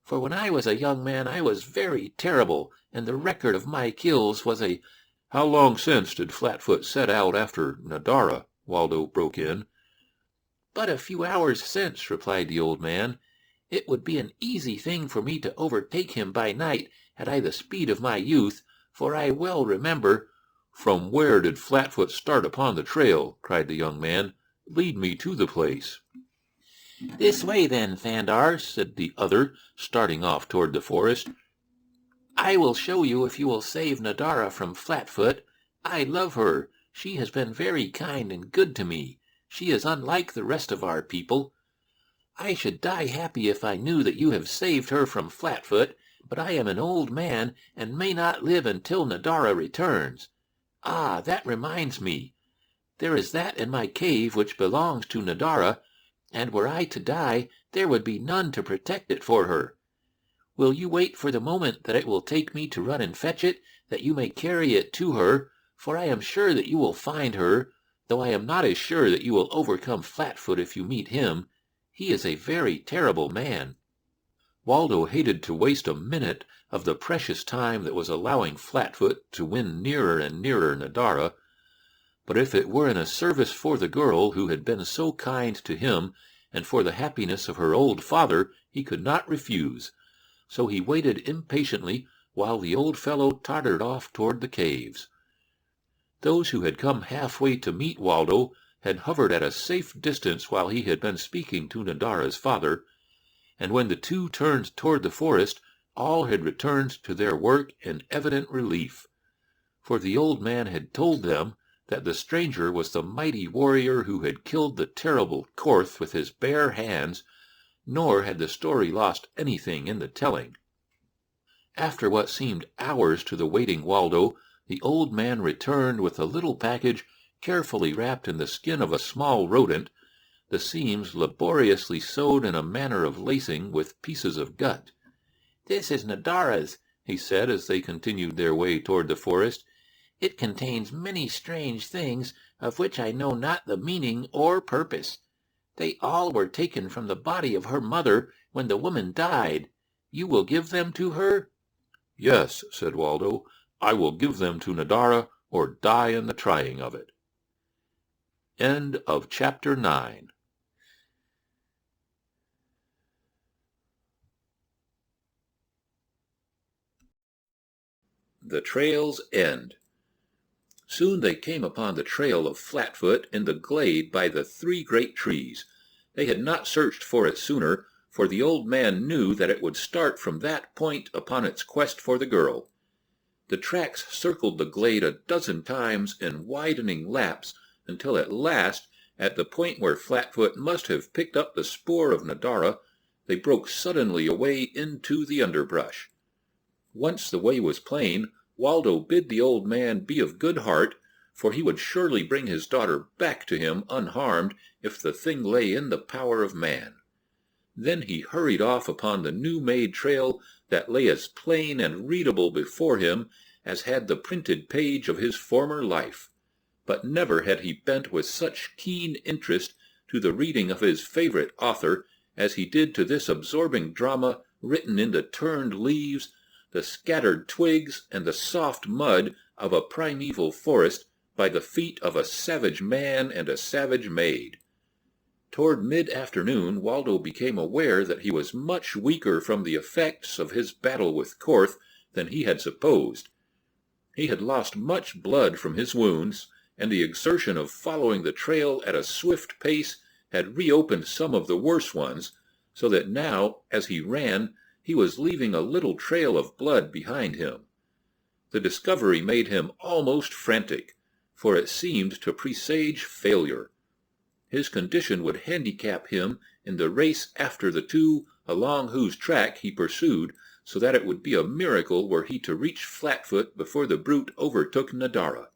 For when I was a young man I was very terrible, and the record of my kills was a—" "How long since did Flatfoot set out after Nadara?" Waldo broke in. "But a few hours since," replied the old man. "It would be an easy thing for me to overtake him by night had I the speed of my youth, for I well remember—" "From where did Flatfoot start upon the trail?" cried the young man. "Lead me to the place." "This way, then, Thandar," said the other, starting off toward the forest. "I will show you if you will save Nadara from Flatfoot. I love her. She has been very kind and good to me. She is unlike the rest of our people. I should die happy if I knew that you have saved her from Flatfoot, but I am an old man and may not live until Nadara returns. Ah, that reminds me. There is that in my cave which belongs to Nadara, and were I to die, there would be none to protect it for her. Will you wait for the moment that it will take me to run and fetch it, that you may carry it to her, for I am sure that you will find her, though I am not as sure that you will overcome Flatfoot if you meet him. He is a very terrible man." Waldo hated to waste a minute of the precious time that was allowing Flatfoot to win nearer and nearer Nadara, but if it were in a service for the girl who had been so kind to him and for the happiness of her old father, he could not refuse. So he waited impatiently while the old fellow tottered off toward the caves. Those who had come halfway to meet Waldo had hovered at a safe distance while he had been speaking to Nadara's father, and when the two turned toward the forest, all had returned to their work in evident relief. For the old man had told them that the stranger was the mighty warrior who had killed the terrible Korth with his bare hands, nor had the story lost anything in the telling. After what seemed hours to the waiting Waldo, the old man returned with a little package carefully wrapped in the skin of a small rodent, the seams laboriously sewed in a manner of lacing with pieces of gut. "This is Nadara's," he said as they continued their way toward the forest. "It contains many strange things, of which I know not the meaning or purpose. They all were taken from the body of her mother when the woman died. You will give them to her?" "Yes," said Waldo, "I will give them to Nadara, or die in the trying of it." End of chapter 9. The Trail's End. Soon they came upon the trail of Flatfoot in the glade by the 3 great trees. They had not searched for it sooner, for the old man knew that it would start from that point upon its quest for the girl. The tracks circled the glade a dozen times in widening laps until at last, at the point where Flatfoot must have picked up the spoor of Nadara, they broke suddenly away into the underbrush. Once the way was plain, Waldo bid the old man be of good heart, for he would surely bring his daughter back to him unharmed if the thing lay in the power of man. Then he hurried off upon the new-made trail that lay as plain and readable before him as had the printed page of his former life. But never had he bent with such keen interest to the reading of his favorite author as he did to this absorbing drama written in the turned leaves, the scattered twigs, and the soft mud of a primeval forest by the feet of a savage man and a savage maid. Toward mid-afternoon Waldo became aware that he was much weaker from the effects of his battle with Korth than he had supposed. He had lost much blood from his wounds, and the exertion of following the trail at a swift pace had reopened some of the worse ones, so that now, as he ran, he was leaving a little trail of blood behind him. The discovery made him almost frantic, for it seemed to presage failure. His condition would handicap him in the race after the 2 along whose track he pursued, so that it would be a miracle were he to reach Flatfoot before the brute overtook Nadara.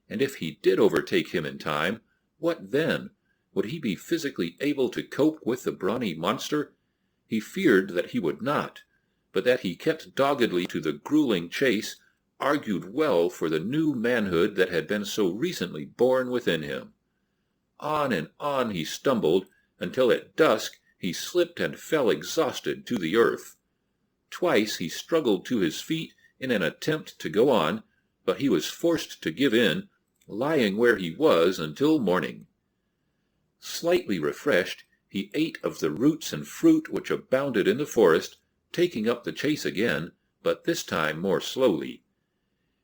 And if he did overtake him in time, what then? Would he be physically able to cope with the brawny monster? He feared that he would not, but that he kept doggedly to the grueling chase argued well for the new manhood that had been so recently born within him. On and on he stumbled, until at dusk he slipped and fell exhausted to the earth. Twice he struggled to his feet in an attempt to go on, but he was forced to give in, lying where he was until morning. Slightly refreshed, he ate of the roots and fruit which abounded in the forest, taking up the chase again, but this time more slowly.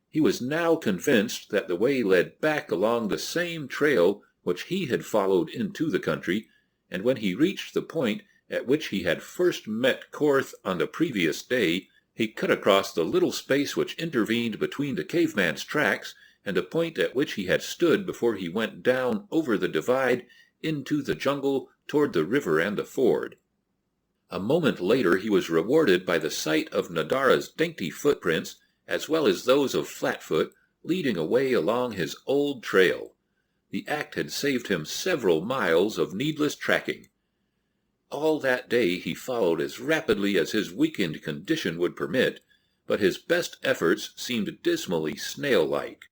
He was now convinced that the way led back along the same trail which he had followed into the country, and when he reached the point at which he had first met Korth on the previous day, he cut across the little space which intervened between the caveman's tracks and the point at which he had stood before he went down over the divide into the jungle toward the river and the ford. A moment later he was rewarded by the sight of Nadara's dainty footprints, as well as those of Flatfoot, leading away along his old trail. The act had saved him several miles of needless tracking. All that day he followed as rapidly as his weakened condition would permit, but his best efforts seemed dismally snail-like.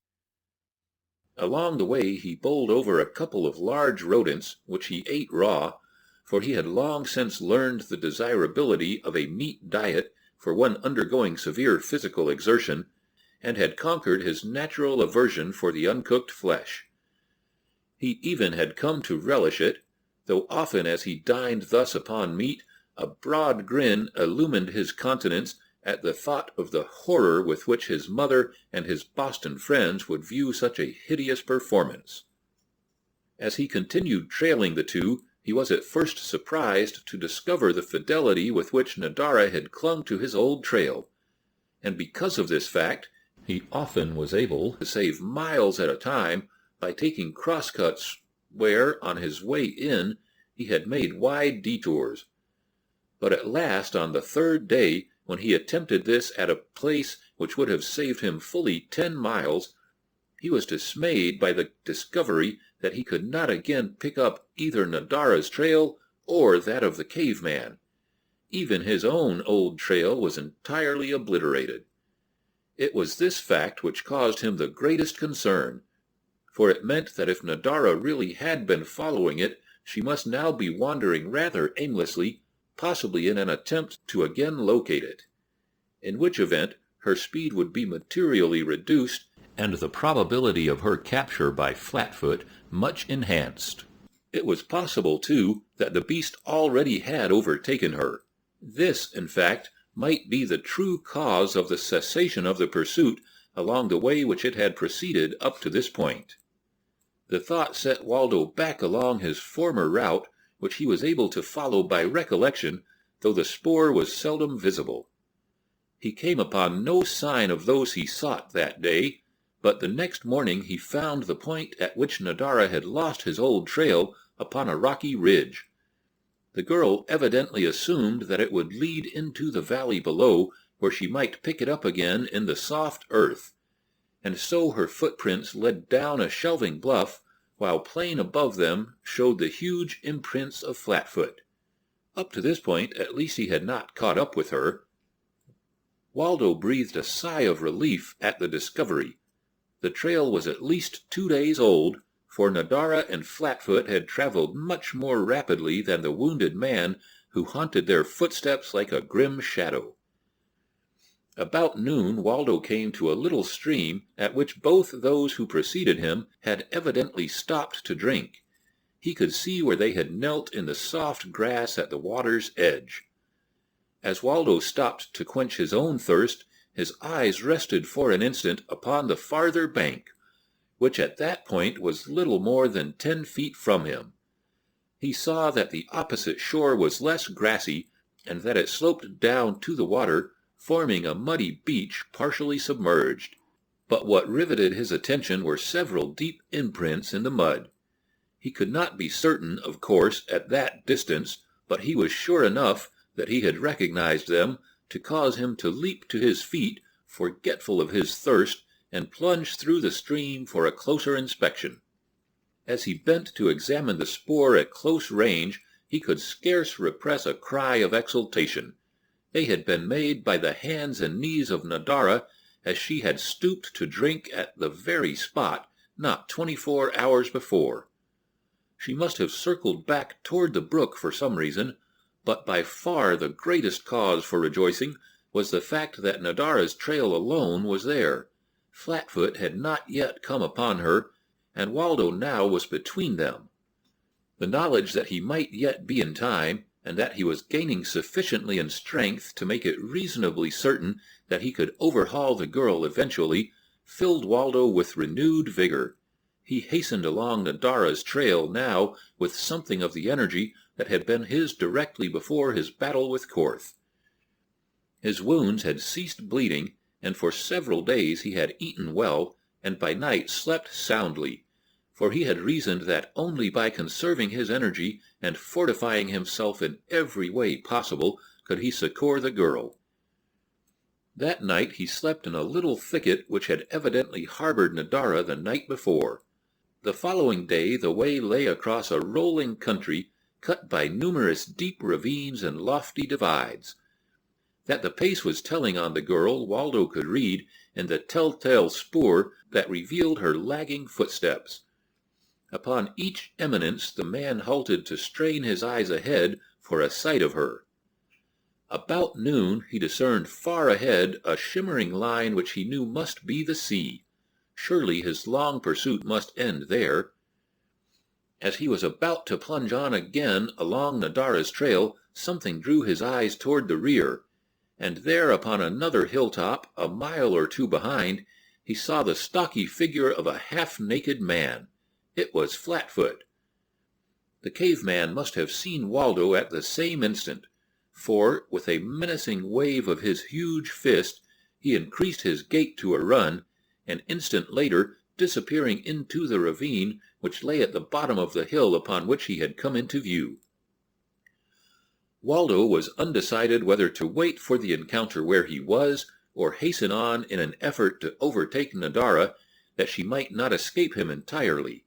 Along the way he bowled over a couple of large rodents, which he ate raw, for he had long since learned the desirability of a meat diet for one undergoing severe physical exertion, and had conquered his natural aversion for the uncooked flesh. He even had come to relish it, though often as he dined thus upon meat, a broad grin illumined his countenance at the thought of the horror with which his mother and his Boston friends would view such a hideous performance. As he continued trailing the 2, he was at first surprised to discover the fidelity with which Nadara had clung to his old trail, and because of this fact he often was able to save miles at a time by taking crosscuts where, on his way in, he had made wide detours. But at last, on the third day, when he attempted this at a place which would have saved him fully 10 miles, he was dismayed by the discovery that he could not again pick up either Nadara's trail or that of the caveman. Even his own old trail was entirely obliterated. It was this fact which caused him the greatest concern, for it meant that if Nadara really had been following it, she must now be wandering rather aimlessly, possibly in an attempt to again locate it, in which event her speed would be materially reduced and the probability of her capture by Flatfoot much enhanced. It was possible, too, that the beast already had overtaken her. This, in fact, might be the true cause of the cessation of the pursuit along the way which it had proceeded up to this point. The thought set Waldo back along his former route, which he was able to follow by recollection, though the spoor was seldom visible. He came upon no sign of those he sought that day, but the next morning he found the point at which Nadara had lost his old trail upon a rocky ridge. The girl evidently assumed that it would lead into the valley below, where she might pick it up again in the soft earth, and so her footprints led down a shelving bluff, while plain above them showed the huge imprints of Flatfoot. Up to this point, at least, he had not caught up with her. Waldo breathed a sigh of relief at the discovery. The trail was at least 2 days old, for Nadara and Flatfoot had traveled much more rapidly than the wounded man who haunted their footsteps like a grim shadow. About noon Waldo came to a little stream at which both those who preceded him had evidently stopped to drink. He could see where they had knelt in the soft grass at the water's edge. As Waldo stopped to quench his own thirst, his eyes rested for an instant upon the farther bank, which at that point was little more than 10 feet from him. He saw that the opposite shore was less grassy, and that it sloped down to the water, forming a muddy beach partially submerged. But what riveted his attention were several deep imprints in the mud. He could not be certain, of course, at that distance, but he was sure enough that he had recognized them to cause him to leap to his feet, forgetful of his thirst, and plunge through the stream for a closer inspection. As he bent to examine the spoor at close range, he could scarce repress a cry of exultation. They had been made by the hands and knees of Nadara, as she had stooped to drink at the very spot not 24 hours before. She must have circled back toward the brook for some reason, but by far the greatest cause for rejoicing was the fact that Nadara's trail alone was there. Flatfoot had not yet come upon her, and Waldo now was between them. The knowledge that he might yet be in time, and that he was gaining sufficiently in strength to make it reasonably certain that he could overhaul the girl eventually, filled Waldo with renewed vigor. He hastened along Nadara's trail now with something of the energy that had been his directly before his battle with Korth. His wounds had ceased bleeding, and for several days he had eaten well, and by night slept soundly, for he had reasoned that only by conserving his energy and fortifying himself in every way possible could he succor the girl. That night he slept in a little thicket which had evidently harbored Nadara the night before. The following day the way lay across a rolling country, cut by numerous deep ravines and lofty divides. That the pace was telling on the girl, Waldo could read in the telltale spoor that revealed her lagging footsteps. Upon each eminence the man halted to strain his eyes ahead for a sight of her. About noon he discerned far ahead a shimmering line which he knew must be the sea. Surely his long pursuit must end there. As he was about to plunge on again along Nadara's trail, something drew his eyes toward the rear, and there upon another hilltop, a mile or two behind, he saw the stocky figure of a half-naked man. It was Flatfoot. The caveman must have seen Waldo at the same instant, for, with a menacing wave of his huge fist, he increased his gait to a run, an instant later disappearing into the ravine which lay at the bottom of the hill upon which he had come into view. Waldo was undecided whether to wait for the encounter where he was, or hasten on in an effort to overtake Nadara, that she might not escape him entirely.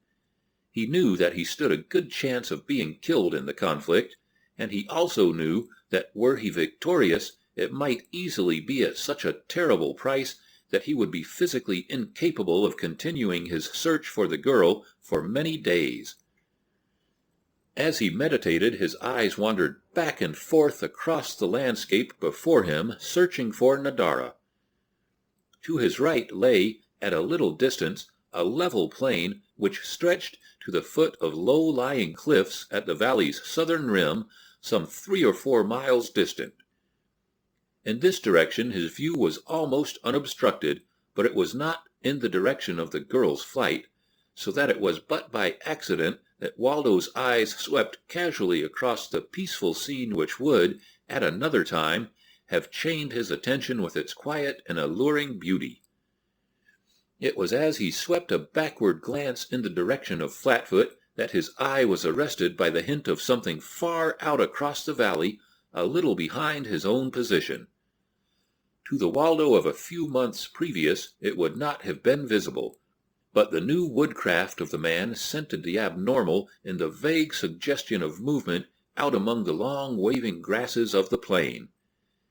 He knew that he stood a good chance of being killed in the conflict, and he also knew that were he victorious, it might easily be at such a terrible price that he would be physically incapable of continuing his search for the girl for many days. As he meditated, his eyes wandered back and forth across the landscape before him, searching for Nadara. To his right lay, at a little distance, a level plain which stretched to the foot of low-lying cliffs at the valley's southern rim, some 3 or 4 miles distant. In this direction his view was almost unobstructed, but it was not in the direction of the girl's flight, so that it was but by accident that Waldo's eyes swept casually across the peaceful scene which would, at another time, have chained his attention with its quiet and alluring beauty. It was as he swept a backward glance in the direction of Flatfoot that his eye was arrested by the hint of something far out across the valley, a little behind his own position. To the Waldo of a few months previous it would not have been visible, but the new woodcraft of the man scented the abnormal in the vague suggestion of movement out among the long waving grasses of the plain.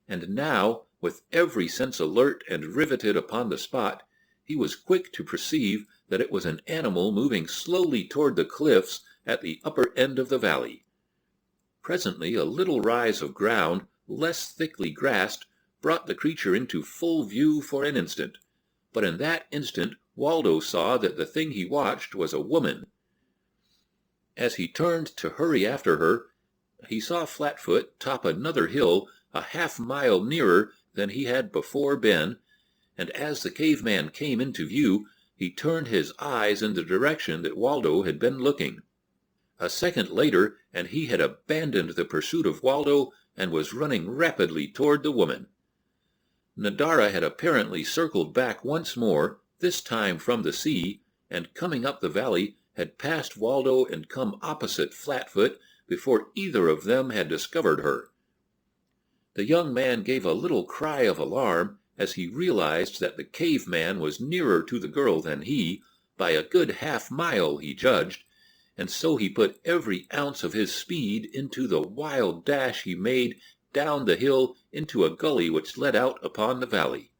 And now, with every sense alert and riveted upon the spot, he was quick to perceive that it was an animal moving slowly toward the cliffs at the upper end of the valley. Presently a little rise of ground, less thickly grassed, brought the creature into full view for an instant, but in that instant Waldo saw that the thing he watched was a woman. As he turned to hurry after her, he saw Flatfoot top another hill a half-mile nearer than he had before been, and as the caveman came into view, he turned his eyes in the direction that Waldo had been looking. A second later, and he had abandoned the pursuit of Waldo and was running rapidly toward the woman. Nadara had apparently circled back once more, this time from the sea, and coming up the valley, had passed Waldo and come opposite Flatfoot before either of them had discovered her. The young man gave a little cry of alarm as he realized that the caveman was nearer to the girl than he, by a good half-mile, he judged, and so he put every ounce of his speed into the wild dash he made down the hill into a gully which led out upon the valley.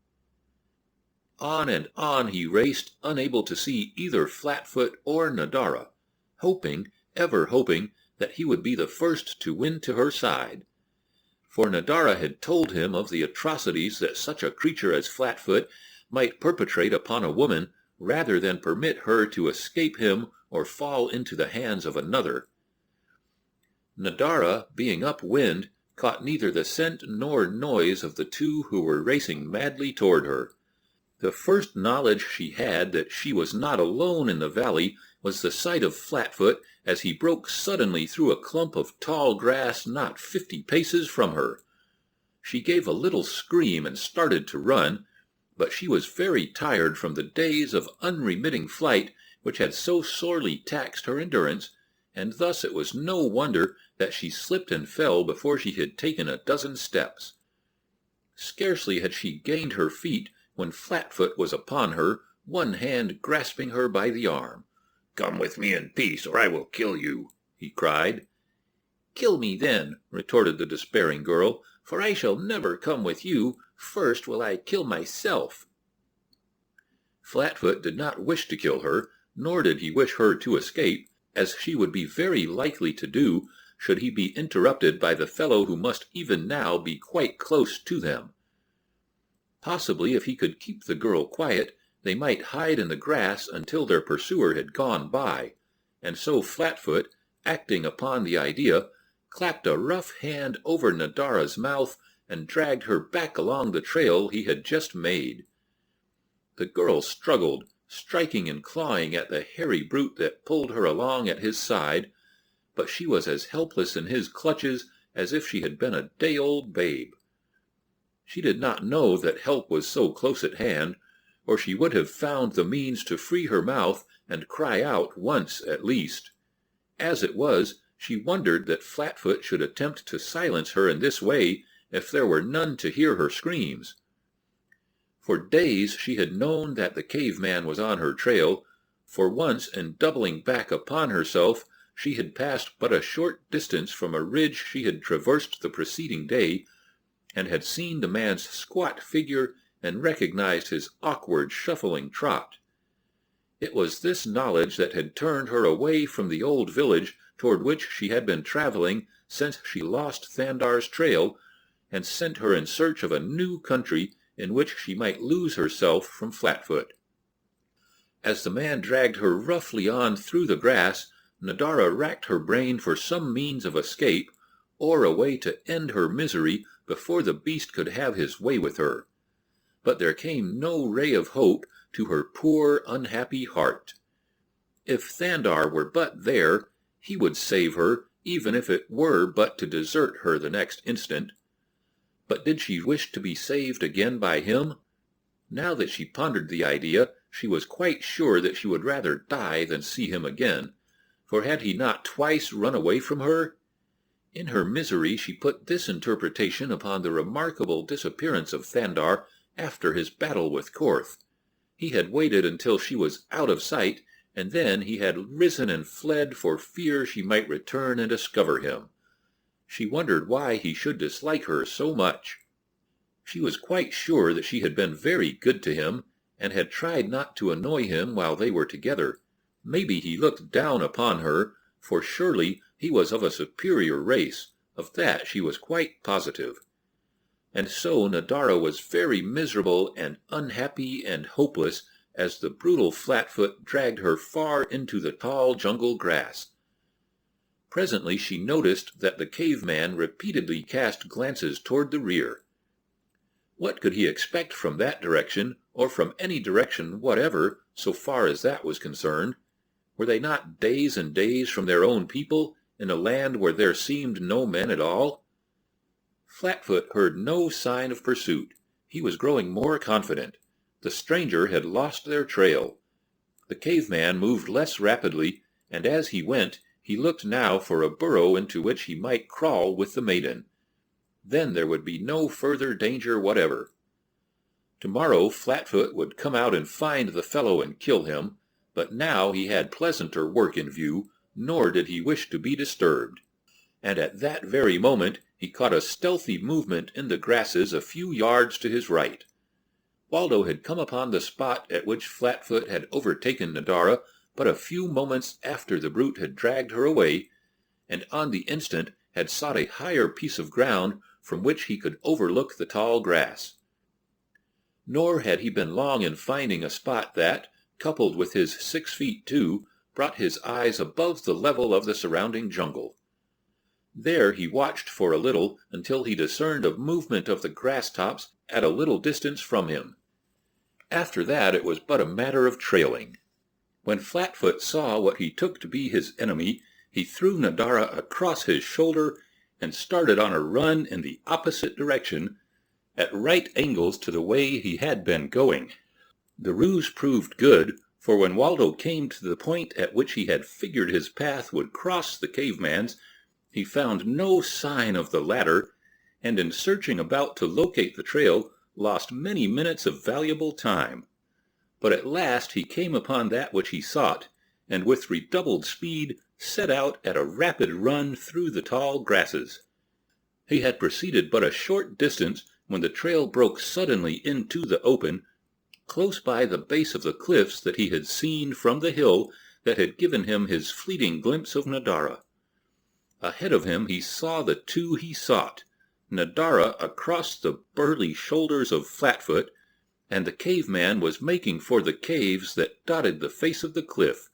On and on he raced, unable to see either Flatfoot or Nadara, hoping, ever hoping, that he would be the first to win to her side. For Nadara had told him of the atrocities that such a creature as Flatfoot might perpetrate upon a woman rather than permit her to escape him or fall into the hands of another. Nadara, being upwind, caught neither the scent nor noise of the two who were racing madly toward her. The first knowledge she had that she was not alone in the valley was the sight of Flatfoot as he broke suddenly through a clump of tall grass not 50 paces from her. She gave a little scream and started to run, but she was very tired from the days of unremitting flight which had so sorely taxed her endurance, and thus it was no wonder that she slipped and fell before she had taken a dozen steps. Scarcely had she gained her feet when Flatfoot was upon her, one hand grasping her by the arm. "Come with me in peace, or I will kill you," he cried. "Kill me then," retorted the despairing girl, "for I shall never come with you. First will I kill myself." Flatfoot did not wish to kill her, nor did he wish her to escape, as she would be very likely to do should he be interrupted by the fellow who must even now be quite close to them. Possibly if he could keep the girl quiet, they might hide in the grass until their pursuer had gone by, and so Flatfoot, acting upon the idea, clapped a rough hand over Nadara's mouth and dragged her back along the trail he had just made. The girl struggled, striking and clawing at the hairy brute that pulled her along at his side, but she was as helpless in his clutches as if she had been a day-old babe. She did not know that help was so close at hand, or she would have found the means to free her mouth and cry out once at least. As it was, she wondered that Flatfoot should attempt to silence her in this way if there were none to hear her screams. For days she had known that the caveman was on her trail, for once in doubling back upon herself she had passed but a short distance from a ridge she had traversed the preceding day, and had seen the man's squat figure and recognized his awkward shuffling trot. It was this knowledge that had turned her away from the old village toward which she had been traveling since she lost Thandar's trail, and sent her in search of a new country in which she might lose herself from Flatfoot. As the man dragged her roughly on through the grass, Nadara racked her brain for some means of escape, or a way to end her misery before the beast could have his way with her. But there came no ray of hope to her poor, unhappy heart. If Thandar were but there, he would save her, even if it were but to desert her the next instant. But did she wish to be saved again by him? Now that she pondered the idea, she was quite sure that she would rather die than see him again, for had he not twice run away from her? In her misery she put this interpretation upon the remarkable disappearance of Thandar after his battle with Korth. He had waited until she was out of sight, and then he had risen and fled for fear she might return and discover him. She wondered why he should dislike her so much. She was quite sure that she had been very good to him, and had tried not to annoy him while they were together. Maybe he looked down upon her, for surely he was of a superior race, of that she was quite positive. And so Nadara was very miserable and unhappy and hopeless as the brutal Flatfoot dragged her far into the tall jungle grass. Presently she noticed that the caveman repeatedly cast glances toward the rear. What could he expect from that direction, or from any direction whatever, so far as that was concerned? Were they not days and days from their own people, in a land where there seemed no men at all? Flatfoot heard no sign of pursuit. He was growing more confident. The stranger had lost their trail. The caveman moved less rapidly, and as he went, he looked now for a burrow into which he might crawl with the maiden. Then there would be no further danger whatever. Tomorrow Flatfoot would come out and find the fellow and kill him, but now he had pleasanter work in view, nor did he wish to be disturbed. And at that very moment he caught a stealthy movement in the grasses a few yards to his right. Waldo had come upon the spot at which Flatfoot had overtaken Nadara but a few moments after the brute had dragged her away, and on the instant had sought a higher piece of ground from which he could overlook the tall grass. Nor had he been long in finding a spot that, coupled with his 6 feet 2, brought his eyes above the level of the surrounding jungle. There he watched for a little until he discerned a movement of the grass tops at a little distance from him. After that it was but a matter of trailing. When Flatfoot saw what he took to be his enemy, he threw Nadara across his shoulder and started on a run in the opposite direction, at right angles to the way he had been going. The ruse proved good, for when Waldo came to the point at which he had figured his path would cross the caveman's, he found no sign of the latter, and in searching about to locate the trail, lost many minutes of valuable time. But at last he came upon that which he sought, and with redoubled speed set out at a rapid run through the tall grasses. He had proceeded but a short distance when the trail broke suddenly into the open, close by the base of the cliffs that he had seen from the hill that had given him his fleeting glimpse of Nadara. Ahead of him he saw the two he sought, Nadara across the burly shoulders of Flatfoot, and the caveman was making for the caves that dotted the face of the cliff.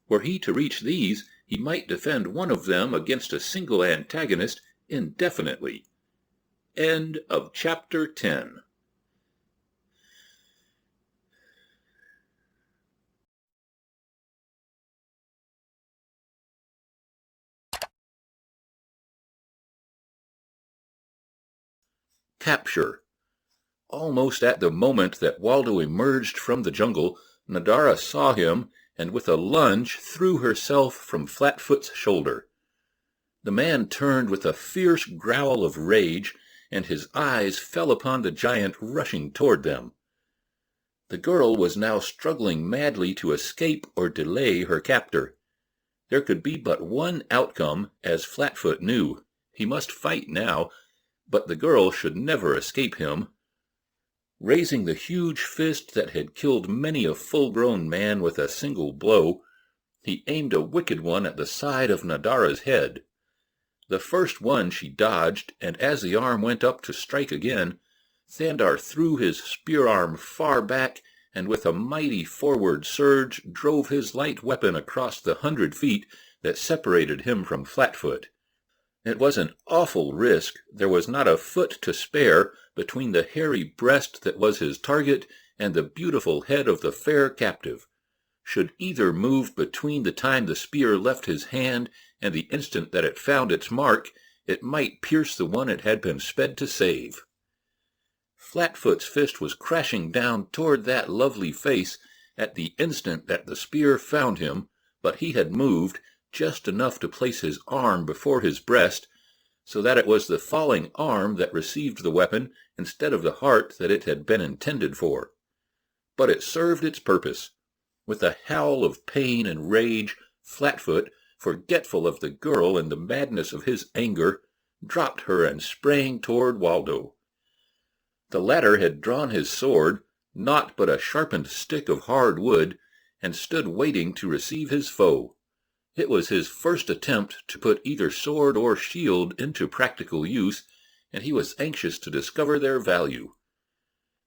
Were he to reach these, he might defend one of them against a single antagonist indefinitely. End of Chapter 10. Capture. Almost at the moment that Waldo emerged from the jungle, Nadara saw him and with a lunge threw herself from Flatfoot's shoulder. The man turned with a fierce growl of rage, and his eyes fell upon the giant rushing toward them. The girl was now struggling madly to escape or delay her captor. There could be but one outcome, as Flatfoot knew. He must fight now, but the girl should never escape him. Raising the huge fist that had killed many a full-grown man with a single blow, he aimed a wicked one at the side of Nadara's head. The first one she dodged, and as the arm went up to strike again, Thandar threw his spear-arm far back, and with a mighty forward surge drove his light weapon across the 100 feet that separated him from Flatfoot. It was an awful risk. There was not a foot to spare between the hairy breast that was his target and the beautiful head of the fair captive. Should either move between the time the spear left his hand and the instant that it found its mark, it might pierce the one it had been sped to save. Flatfoot's fist was crashing down toward that lovely face at the instant that the spear found him, but he had moved just enough to place his arm before his breast, so that it was the falling arm that received the weapon instead of the heart that it had been intended for. But it served its purpose. With a howl of pain and rage, Flatfoot, forgetful of the girl and the madness of his anger, dropped her and sprang toward Waldo. The latter had drawn his sword, naught but a sharpened stick of hard wood, and stood waiting to receive his foe. It was his first attempt to put either sword or shield into practical use, and he was anxious to discover their value.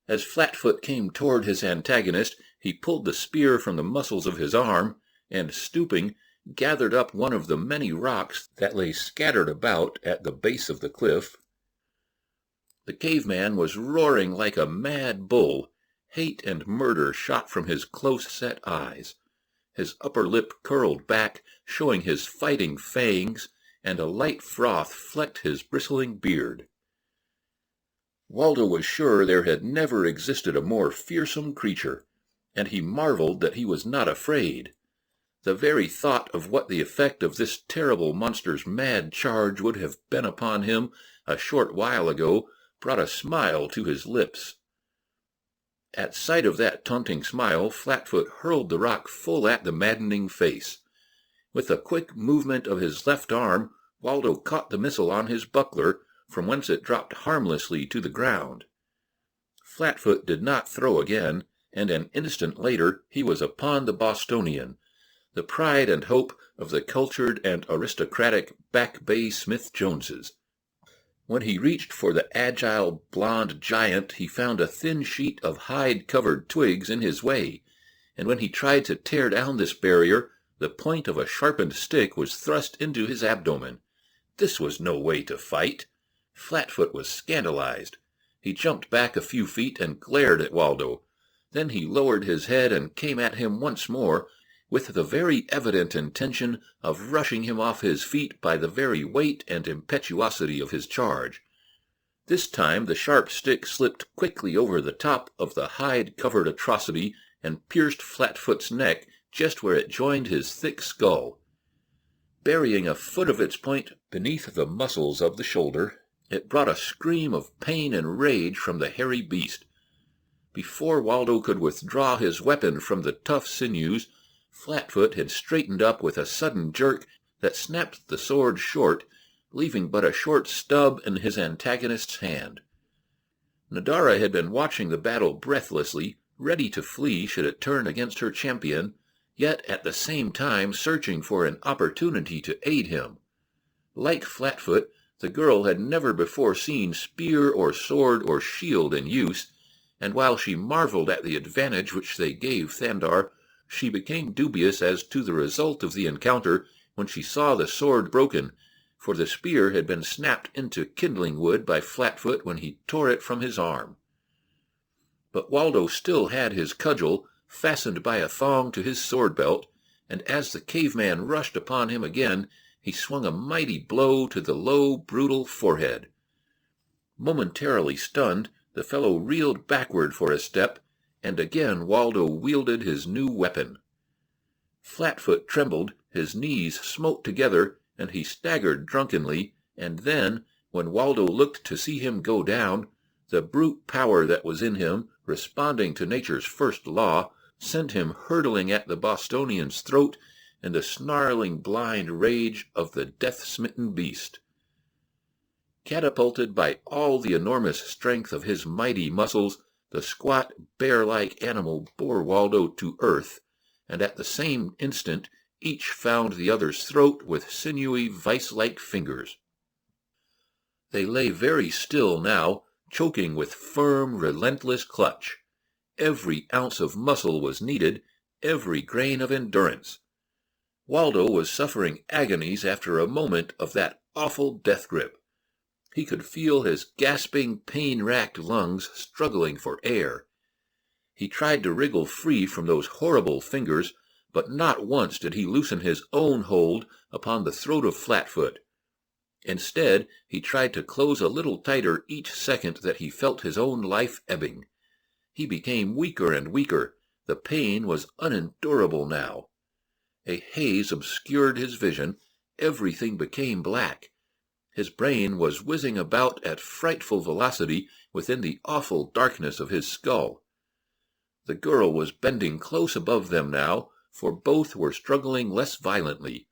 As Flatfoot came toward his antagonist, he pulled the spear from the muscles of his arm, and, stooping, gathered up one of the many rocks that lay scattered about at the base of the cliff. The caveman was roaring like a mad bull. Hate and murder shot from his close-set eyes. His upper lip curled back, showing his fighting fangs, and a light froth flecked his bristling beard. Waldo was sure there had never existed a more fearsome creature, and he marveled that he was not afraid. The very thought of what the effect of this terrible monster's mad charge would have been upon him a short while ago brought a smile to his lips. At sight of that taunting smile, Flatfoot hurled the rock full at the maddening face. With a quick movement of his left arm, Waldo caught the missile on his buckler, from whence it dropped harmlessly to the ground. Flatfoot did not throw again, and an instant later he was upon the Bostonian, the pride and hope of the cultured and aristocratic Back Bay Smith-Joneses. When he reached for the agile blond giant, he found a thin sheet of hide-covered twigs in his way, and when he tried to tear down this barrier, the point of a sharpened stick was thrust into his abdomen. This was no way to fight. Flatfoot was scandalized. He jumped back a few feet and glared at Waldo. Then he lowered his head and came at him once more, with the very evident intention of rushing him off his feet by the very weight and impetuosity of his charge. This time the sharp stick slipped quickly over the top of the hide-covered atrocity and pierced Flatfoot's neck just where it joined his thick skull. Burying a foot of its point beneath the muscles of the shoulder, it brought a scream of pain and rage from the hairy beast. Before Waldo could withdraw his weapon from the tough sinews, Flatfoot had straightened up with a sudden jerk that snapped the sword short, leaving but a short stub in his antagonist's hand. Nadara had been watching the battle breathlessly, ready to flee should it turn against her champion, yet at the same time searching for an opportunity to aid him. Like Flatfoot, the girl had never before seen spear or sword or shield in use, and while she marveled at the advantage which they gave Thandar, she became dubious as to the result of the encounter when she saw the sword broken, for the spear had been snapped into kindling wood by Flatfoot when he tore it from his arm. But Waldo still had his cudgel fastened by a thong to his sword belt, and as the caveman rushed upon him again, he swung a mighty blow to the low, brutal forehead. Momentarily stunned, The fellow reeled backward for a step, and again Waldo wielded his new weapon. Flatfoot trembled, his knees smote together, and he staggered drunkenly, and then, when Waldo looked to see him go down, the brute power that was in him, responding to nature's first law, sent him hurtling at the Bostonian's throat in the snarling blind rage of the death-smitten beast. Catapulted by all the enormous strength of his mighty muscles, the squat, bear-like animal bore Waldo to earth, and at the same instant each found the other's throat with sinewy, vice-like fingers. They lay very still now, choking with firm, relentless clutch. Every ounce of muscle was needed, every grain of endurance. Waldo was suffering agonies after a moment of that awful death grip. He could feel his gasping, pain-racked lungs struggling for air. He tried to wriggle free from those horrible fingers, but not once did he loosen his own hold upon the throat of Flatfoot. Instead, he tried to close a little tighter each second that he felt his own life ebbing. He became weaker and weaker. The pain was unendurable now. A haze obscured his vision. Everything became black. His brain was whizzing about at frightful velocity within the awful darkness of his skull. The girl was bending close above them now, for both were struggling less violently.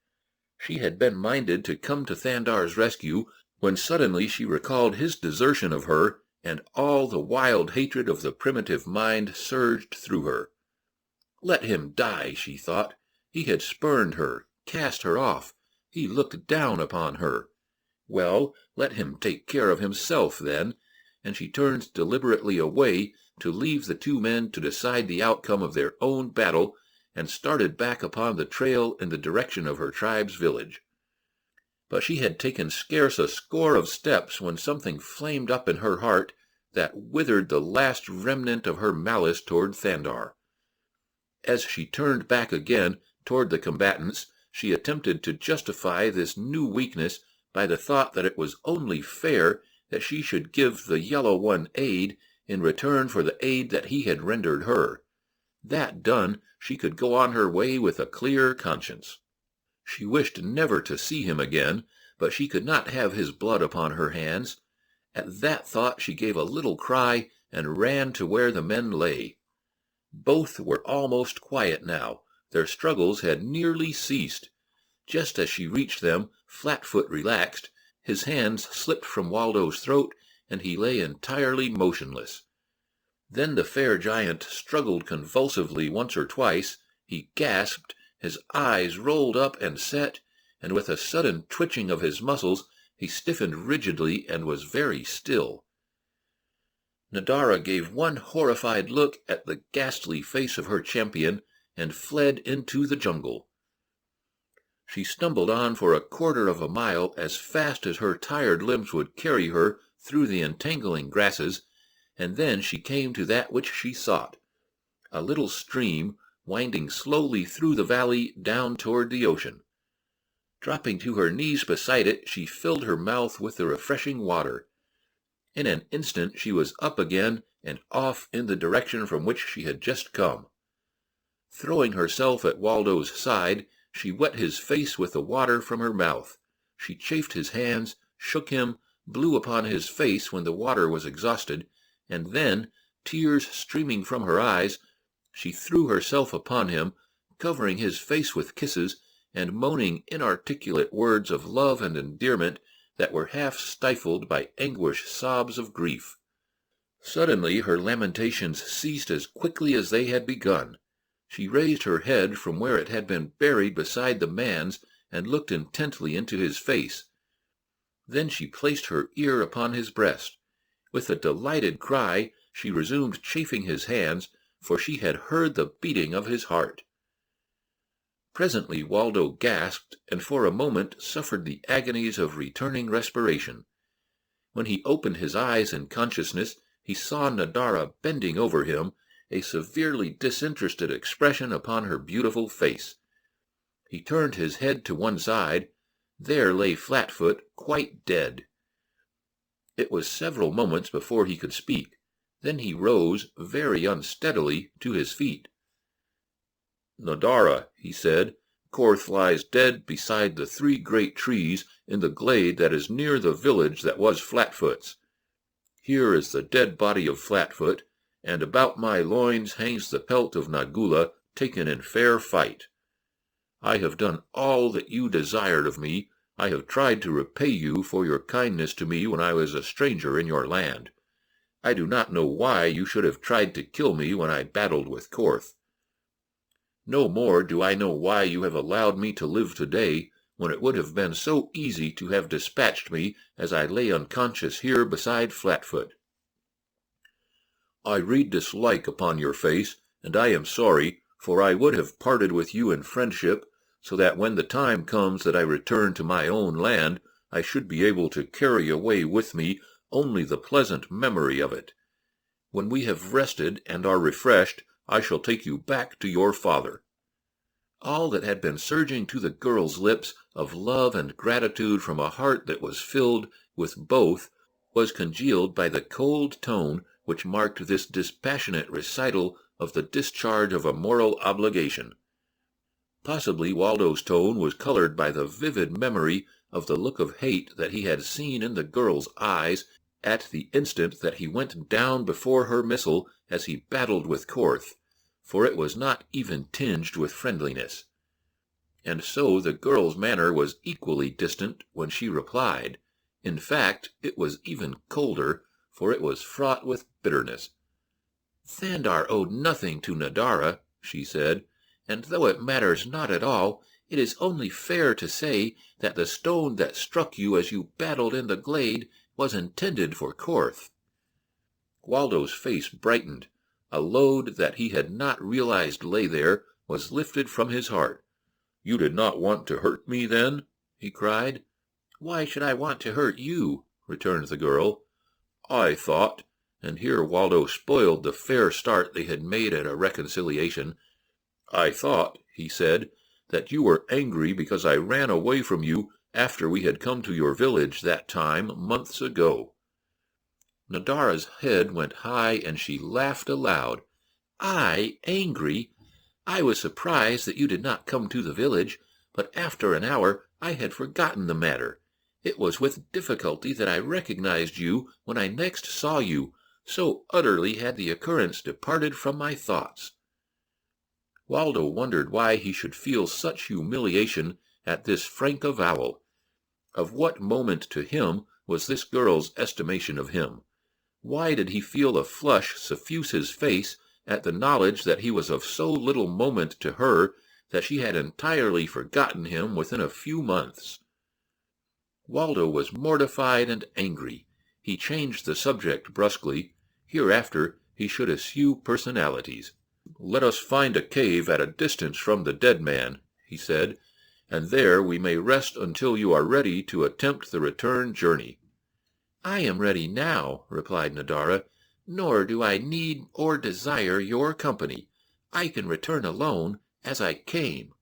She had been minded to come to Thandar's rescue, when suddenly she recalled his desertion of her, and all the wild hatred of the primitive mind surged through her. Let him die, she thought. He had spurned her, cast her off. He looked down upon her. Well, let him take care of himself then, and she turned deliberately away to leave the two men to decide the outcome of their own battle, and started back upon the trail in the direction of her tribe's village. But she had taken scarce a score of steps when something flamed up in her heart that withered the last remnant of her malice toward Thandar. As she turned back again toward the combatants, she attempted to justify this new weakness by the thought that it was only fair that she should give the Yellow One aid in return for the aid that he had rendered her. That done, she could go on her way with a clear conscience. She wished never to see him again, but she could not have his blood upon her hands. At that thought she gave a little cry and ran to where the men lay. Both were almost quiet now. Their struggles had nearly ceased. Just as she reached them, Flatfoot relaxed. His hands slipped from Waldo's throat, and he lay entirely motionless. Then the fair giant struggled convulsively once or twice. He gasped, his eyes rolled up and set, and with a sudden twitching of his muscles, he stiffened rigidly and was very still. Nadara gave one horrified look at the ghastly face of her champion, and fled into the jungle. She stumbled on for a quarter of a mile as fast as her tired limbs would carry her through the entangling grasses, and then she came to that which she sought, a little stream winding slowly through the valley down toward the ocean. Dropping to her knees beside it, she filled her mouth with the refreshing water. In an instant she was up again and off in the direction from which she had just come. Throwing herself at Waldo's side, she wet his face with the water from her mouth. She chafed his hands, shook him, blew upon his face when the water was exhausted, and then, tears streaming from her eyes, she threw herself upon him, covering his face with kisses, and moaning inarticulate words of love and endearment that were half stifled by anguished sobs of grief. Suddenly her lamentations ceased as quickly as they had begun. She raised her head from where it had been buried beside the man's and looked intently into his face. Then she placed her ear upon his breast. With a delighted cry, she resumed chafing his hands, for she had heard the beating of his heart. Presently Waldo gasped, and for a moment suffered the agonies of returning respiration. When he opened his eyes in consciousness, he saw Nadara bending over him, a severely disinterested expression upon her beautiful face. He turned his head to one side. There lay Flatfoot, quite dead. It was several moments before he could speak. Then he rose very unsteadily to his feet. "Nadara," he said, "Korth lies dead beside the 3 great trees in the glade that is near the village that was Flatfoot's. Here is the dead body of Flatfoot, and about my loins hangs the pelt of Nagula, taken in fair fight. I have done all that you desired of me. I have tried to repay you for your kindness to me when I was a stranger in your land. I do not know why you should have tried to kill me when I battled with Korth. No more do I know why you have allowed me to live today, when it would have been so easy to have dispatched me as I lay unconscious here beside Flatfoot. I read dislike upon your face, and I am sorry, for I would have parted with you in friendship, so that when the time comes that I return to my own land, I should be able to carry away with me only the pleasant memory of it. When we have rested and are refreshed, I shall take you back to your father." All that had been surging to the girl's lips of love and gratitude from a heart that was filled with both was congealed by the cold tone which marked this dispassionate recital of the discharge of a moral obligation. Possibly Waldo's tone was colored by the vivid memory of the look of hate that he had seen in the girl's eyes at the instant that he went down before her missile as he battled with Korth, for it was not even tinged with friendliness. And so the girl's manner was equally distant when she replied. In fact, it was even colder, for it was fraught with bitterness. "Thandar owed nothing to Nadara," she said, "and though it matters not at all, it is only fair to say that the stone that struck you as you battled in the glade was intended for Korth." Waldo's face brightened. A load that he had not realized lay there was lifted from his heart. "You did not want to hurt me, then?" he cried. "Why should I want to hurt you?" returned the girl. "I thought," and here Waldo spoiled the fair start they had made at a reconciliation, "I thought," he said, "that you were angry because I ran away from you after we had come to your village that time months ago." Nadara's head went high and she laughed aloud. "I angry? I was surprised that you did not come to the village, but after an hour I had forgotten the matter. It was with difficulty that I recognized you when I next saw you, so utterly had the occurrence departed from my thoughts." Waldo wondered why he should feel such humiliation at this frank avowal. Of what moment to him was this girl's estimation of him? Why did he feel a flush suffuse his face at the knowledge that he was of so little moment to her that she had entirely forgotten him within a few months? Waldo was mortified and angry. He changed the subject brusquely. Hereafter he should eschew personalities. "Let us find a cave at a distance from the dead man," he said, "and there we may rest until you are ready to attempt the return journey." "I am ready now," replied Nadara, "nor do I need or desire your company. I can return alone, as I came."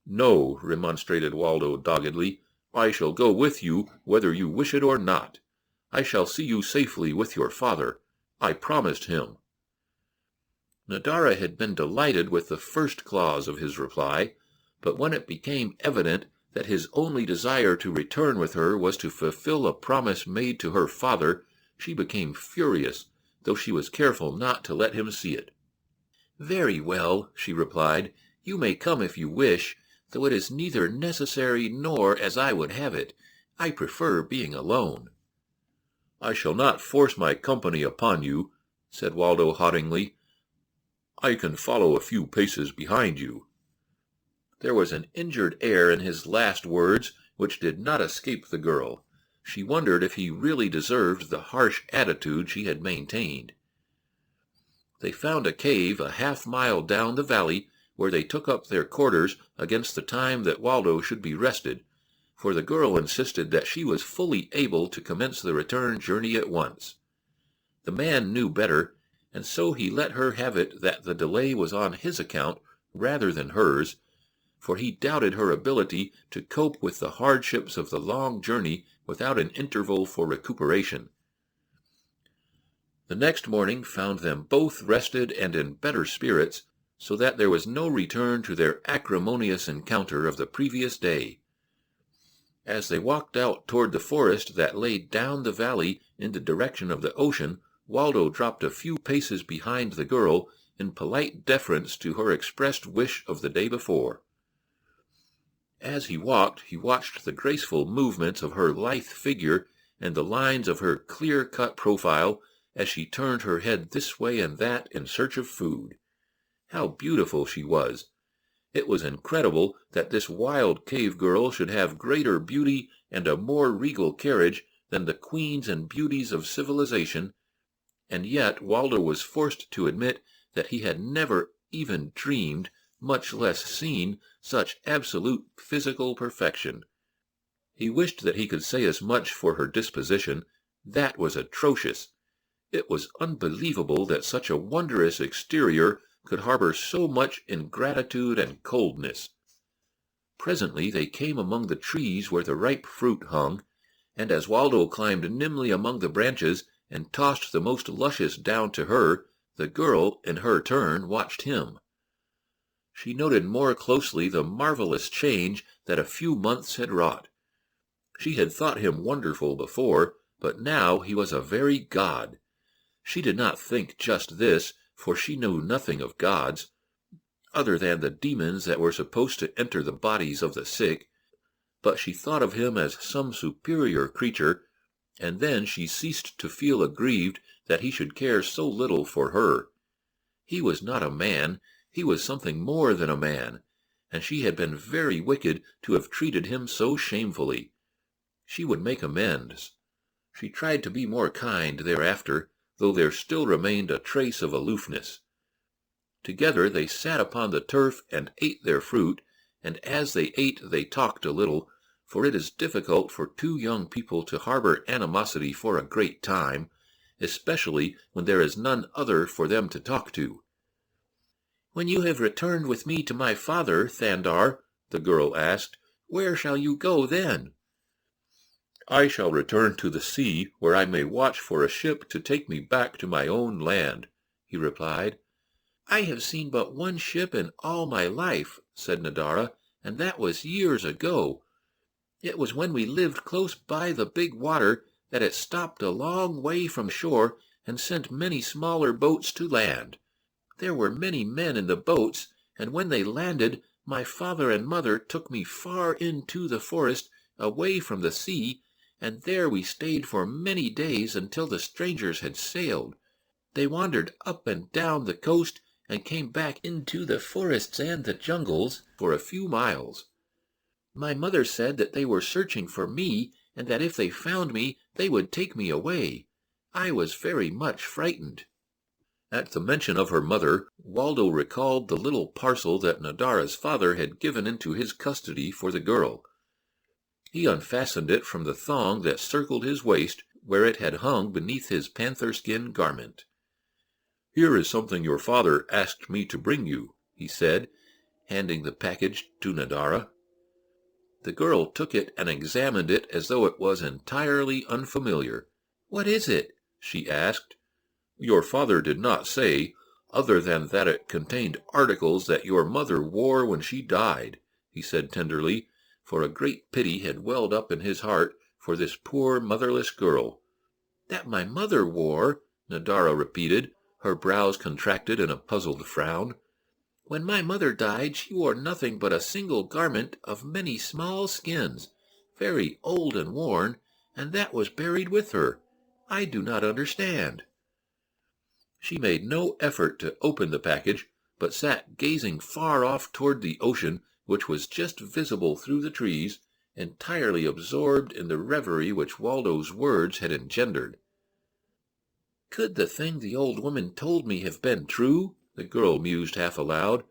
"No," remonstrated Waldo doggedly, "I shall go with you whether you wish it or not. I shall see you safely with your father. I promised him." Nadara had been delighted with the first clause of his reply, but when it became evident that his only desire to return with her was to fulfill a promise made to her father, she became furious, though she was careful not to let him see it. "Very well," she replied, "you may come if you wish, though it is neither necessary nor as I would have it. I prefer being alone." "I shall not force my company upon you," said Waldo haughtily. "I can follow a few paces behind you." There was an injured air in his last words which did not escape the girl. She wondered if he really deserved the harsh attitude she had maintained. They found a cave a half-mile down the valley, where they took up their quarters against the time that Waldo should be rested, for the girl insisted that she was fully able to commence the return journey at once. The man knew better, and so he let her have it that the delay was on his account rather than hers, for he doubted her ability to cope with the hardships of the long journey without an interval for recuperation. The next morning found them both rested and in better spirits, so that there was no return to their acrimonious encounter of the previous day. As they walked out toward the forest that lay down the valley in the direction of the ocean, Waldo dropped a few paces behind the girl in polite deference to her expressed wish of the day before. As he walked, he watched the graceful movements of her lithe figure and the lines of her clear-cut profile as she turned her head this way and that in search of food. How beautiful she was! It was incredible that this wild cave girl should have greater beauty and a more regal carriage than the queens and beauties of civilization, and yet Waldo was forced to admit that he had never even dreamed, much less seen, such absolute physical perfection. He wished that he could say as much for her disposition. That was atrocious. It was unbelievable that such a wondrous exterior could harbor so much ingratitude and coldness. Presently they came among the trees where the ripe fruit hung, and as Waldo climbed nimbly among the branches and tossed the most luscious down to her, the girl, in her turn, watched him. She noted more closely the marvelous change that a few months had wrought. She had thought him wonderful before, but now he was a very god. She did not think just this, for she knew nothing of gods, other than the demons that were supposed to enter the bodies of the sick, but she thought of him as some superior creature, and then she ceased to feel aggrieved that he should care so little for her. He was not a man, he was something more than a man, and she had been very wicked to have treated him so shamefully. She would make amends. She tried to be more kind thereafter, though there still remained a trace of aloofness. Together they sat upon the turf and ate their fruit, and as they ate they talked a little, for it is difficult for two young people to harbor animosity for a great time, especially when there is none other for them to talk to. "When you have returned with me to my father, Thandar," the girl asked, "where shall you go then?" "I shall return to the sea, where I may watch for a ship to take me back to my own land," he replied. "I have seen but one ship in all my life," said Nadara, "and that was years ago. It was when we lived close by the big water that it stopped a long way from shore and sent many smaller boats to land. There were many men in the boats, and when they landed, my father and mother took me far into the forest, away from the sea, and there we stayed for many days until the strangers had sailed. They wandered up and down the coast and came back into the forests and the jungles for a few miles. My mother said that they were searching for me, and that if they found me, they would take me away. I was very much frightened." At the mention of her mother, Waldo recalled the little parcel that Nadara's father had given into his custody for the girl. He unfastened it from the thong that circled his waist, where it had hung beneath his panther-skin garment. "Here is something your father asked me to bring you," he said, handing the package to Nadara. The girl took it and examined it as though it was entirely unfamiliar. "What is it?" she asked. "Your father did not say, other than that it contained articles that your mother wore when she died," he said tenderly, for a great pity had welled up in his heart for this poor motherless girl. "That my mother wore?" Nadara repeated, her brows contracted in a puzzled frown. "When my mother died she wore nothing but a single garment of many small skins, very old and worn, and that was buried with her. I do not understand." She made no effort to open the package, but sat gazing far off toward the ocean, which was just visible through the trees, entirely absorbed in the reverie which Waldo's words had engendered. "Could the thing the old woman told me have been true?" the girl mused half aloud.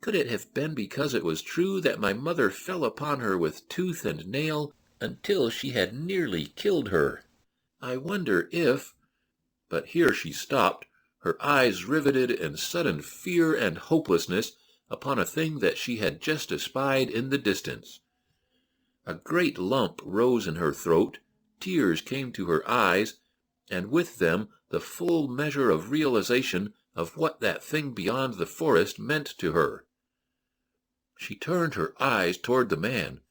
"Could it have been because it was true that my mother fell upon her with tooth and nail until she had nearly killed her? I wonder if—" But here she stopped, her eyes riveted in sudden fear and hopelessness upon a thing that she had just espied in the distance. A great lump rose in her throat, tears came to her eyes, and with them the full measure of realization of what that thing beyond the forest meant to her. She turned her eyes toward the man.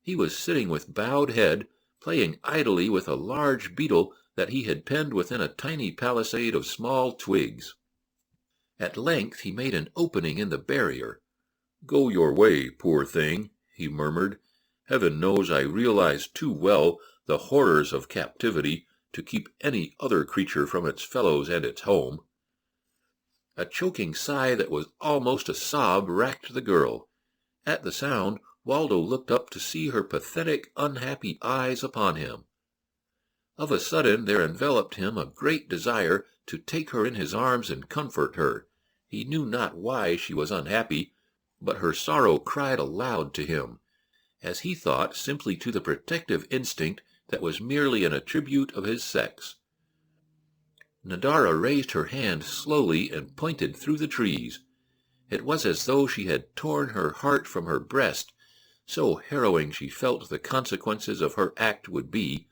He was sitting with bowed head, playing idly with a large beetle that he had penned within a tiny palisade of small twigs. At length he made an opening in the barrier. "Go your way, poor thing," he murmured. "Heaven knows I realize too well the horrors of captivity to keep any other creature from its fellows and its home." A choking sigh that was almost a sob racked the girl. At the sound, Waldo looked up to see her pathetic, unhappy eyes upon him. Of a sudden there enveloped him a great desire to take her in his arms and comfort her. He knew not why she was unhappy, but her sorrow cried aloud to him, as he thought simply to the protective instinct that was merely an attribute of his sex. Nadara raised her hand slowly and pointed through the trees. It was as though she had torn her heart from her breast, so harrowing she felt the consequences of her act would be,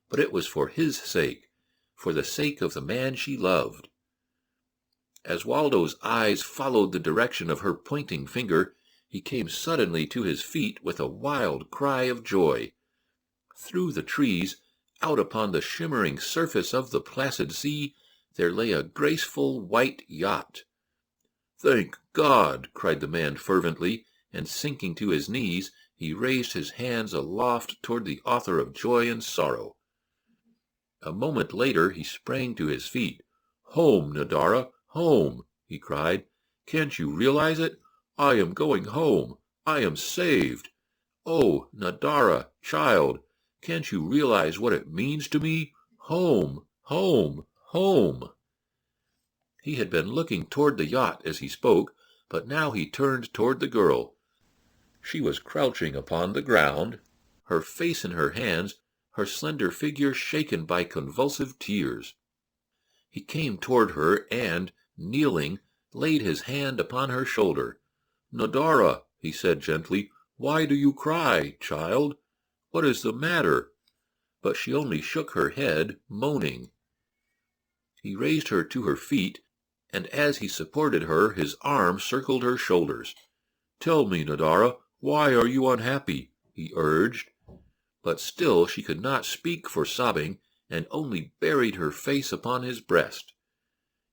but it was for his sake, for the sake of the man she loved. As Waldo's eyes followed the direction of her pointing finger, he came suddenly to his feet with a wild cry of joy. Through the trees, out upon the shimmering surface of the placid sea, there lay a graceful white yacht. "Thank God!" cried the man fervently, and sinking to his knees, he raised his hands aloft toward the author of joy and sorrow. A moment later he sprang to his feet. "Home, Nadara, home!" he cried. "Can't you realize it? I am going home. I am saved. Oh, Nadara, child, can't you realize what it means to me? Home, home, home!" He had been looking toward the yacht as he spoke, but now he turned toward the girl. She was crouching upon the ground, her face in her hands, her slender figure shaken by convulsive tears. He came toward her and, kneeling, laid his hand upon her shoulder. "Nadara," he said gently, "why do you cry, child? What is the matter?" But she only shook her head, moaning. He raised her to her feet, and as he supported her, his arm circled her shoulders. "Tell me, Nadara, why are you unhappy?" he urged. But still she could not speak for sobbing, and only buried her face upon his breast.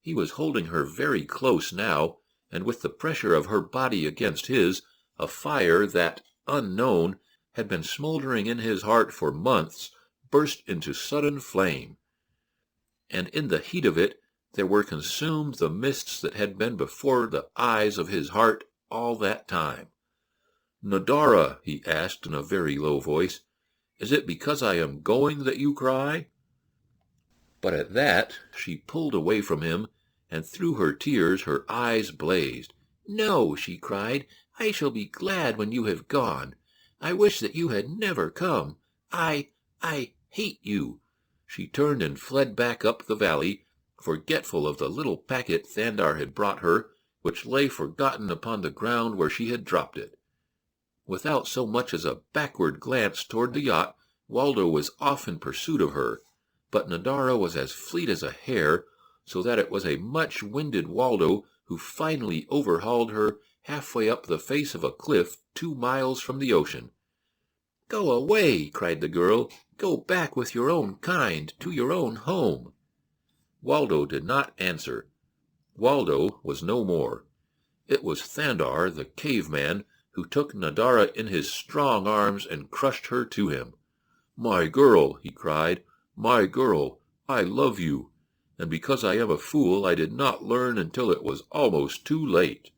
He was holding her very close now, and with the pressure of her body against his, a fire that, unknown, had been smoldering in his heart for months, burst into sudden flame. And in the heat of it there were consumed the mists that had been before the eyes of his heart all that time. "Nadara," he asked in a very low voice, "is it because I am going that you cry?" But at that she pulled away from him, and through her tears her eyes blazed. "No," she cried, "I shall be glad when you have gone. I wish that you had never come. I hate you." She turned and fled back up the valley, forgetful of the little packet Thandar had brought her, which lay forgotten upon the ground where she had dropped it. Without so much as a backward glance toward the yacht, Waldo was off in pursuit of her, but Nadara was as fleet as a hare, so that it was a much-winded Waldo who finally overhauled her halfway up the face of a cliff 2 miles from the ocean. "Go away!" cried the girl. "Go back with your own kind, to your own home." Waldo did not answer. Waldo was no more. It was Thandar, the caveman, who took Nadara in his strong arms and crushed her to him. "My girl," he cried, "my girl, I love you, and because I am a fool I did not learn until it was almost too late."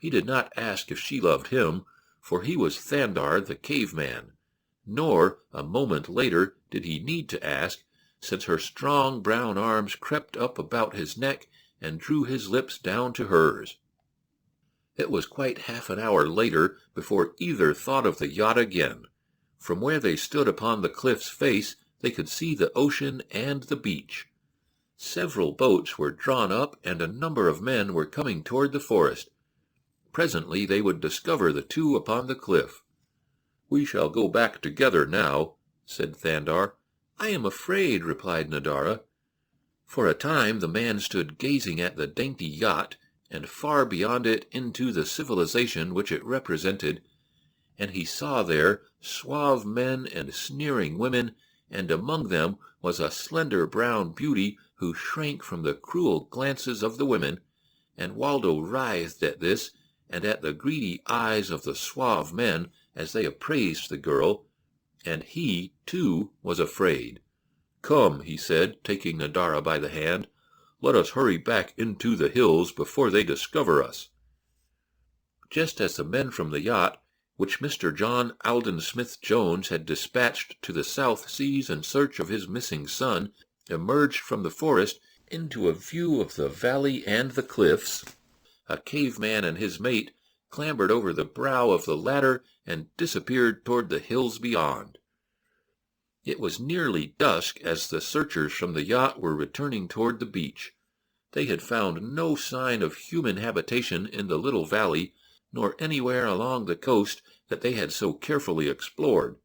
He did not ask if she loved him, for he was Thandar the caveman, nor, a moment later, did he need to ask, since her strong brown arms crept up about his neck and drew his lips down to hers. It was quite half an hour later before either thought of the yacht again. From where they stood upon the cliff's face they could see the ocean and the beach. Several boats were drawn up, and a number of men were coming toward the forest. Presently they would discover the two upon the cliff. "We shall go back together now," said Thandar. "I am afraid," replied Nadara. For a time the man stood gazing at the dainty yacht, and far beyond it into the civilization which it represented, and he saw there suave men and sneering women, and among them was a slender brown beauty who shrank from the cruel glances of the women, and Waldo writhed at this, and at the greedy eyes of the suave men as they appraised the girl, and he, too, was afraid. "Come," he said, taking Nadara by the hand, "let us hurry back into the hills before they discover us." Just as the men from the yacht, which Mr. John Alden Smith-Jones had dispatched to the South Seas in search of his missing son, emerged from the forest into a view of the valley and the cliffs, a caveman and his mate clambered over the brow of the ladder and disappeared toward the hills beyond. It was nearly dusk as the searchers from the yacht were returning toward the beach. They had found no sign of human habitation in the little valley, nor anywhere along the coast that they had so carefully explored.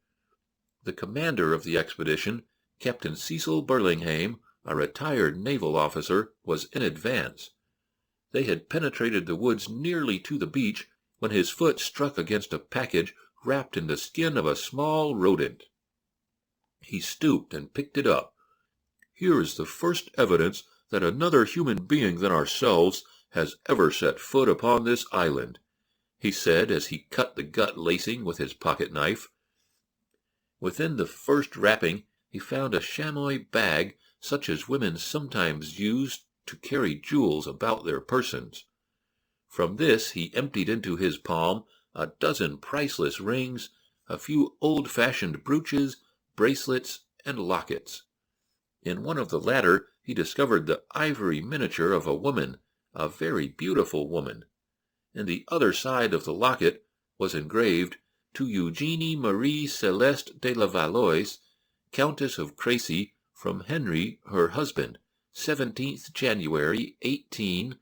The commander of the expedition, Captain Cecil Burlinghame, a retired naval officer, was in advance. They had penetrated the woods nearly to the beach when his foot struck against a package wrapped in the skin of a small rodent. He stooped and picked it up. "Here is the first evidence that another human being than ourselves has ever set foot upon this island," he said as he cut the gut lacing with his pocket-knife. Within the first wrapping he found a chamois bag such as women sometimes use to carry jewels about their persons. From this he emptied into his palm a dozen priceless rings, a few old-fashioned brooches, bracelets, and lockets. In one of the latter he discovered the ivory miniature of a woman, a very beautiful woman. In the other side of the locket was engraved, "To Eugenie Marie Celeste de la Valois, Countess of Crécy, from Henry, her husband, 17th January, 18—"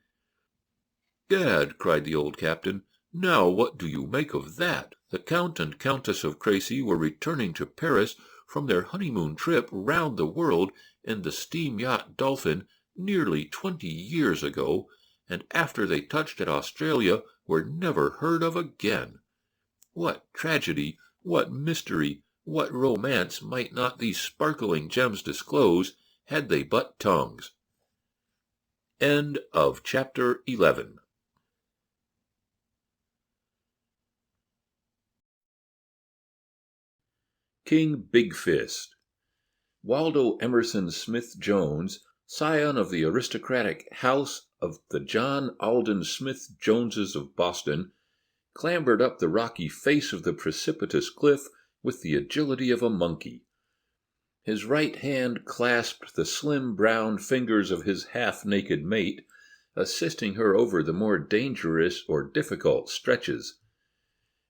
"Gad!" cried the old captain. "Now what do you make of that? The Count and Countess of Crécy were returning to Paris from their honeymoon trip round the world in the steam yacht Dolphin nearly 20 years ago, and after they touched at Australia were never heard of again. What tragedy, what mystery, what romance might not these sparkling gems disclose, had they but tongues?" End of chapter 11. King Big Fist. Waldo Emerson Smith-Jones, scion of the aristocratic house of the John Alden Smith-Joneses of Boston, clambered up the rocky face of the precipitous cliff with the agility of a monkey. His right hand clasped the slim brown fingers of his half-naked mate, assisting her over the more dangerous or difficult stretches.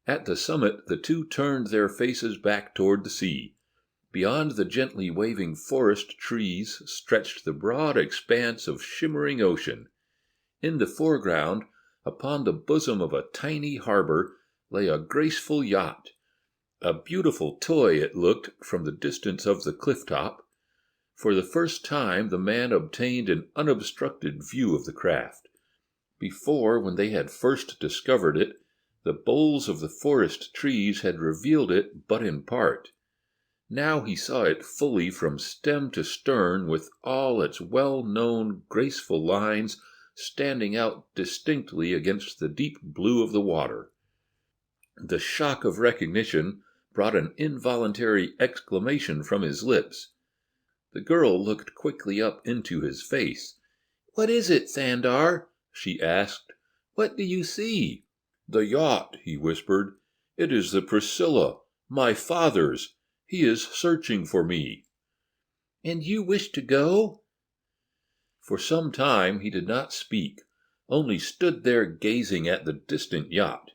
At the summit the two turned their faces back toward the sea. Beyond the gently waving forest trees stretched the broad expanse of shimmering ocean. In the foreground, upon the bosom of a tiny harbor, lay a graceful yacht. A beautiful toy it looked from the distance of the cliff-top. For the first time the man obtained an unobstructed view of the craft. Before, when they had first discovered it, the boles of the forest trees had revealed it but in part. Now he saw it fully from stem to stern, with all its well-known graceful lines standing out distinctly against the deep blue of the water. The shock of recognition brought an involuntary exclamation from his lips. The girl looked quickly up into his face. "What is it, Thandar?" she asked. "What do you see?" "The yacht," he whispered. "It is the Priscilla, my father's. He is searching for me." "And you wish to go?" For some time he did not speak, only stood there gazing at the distant yacht,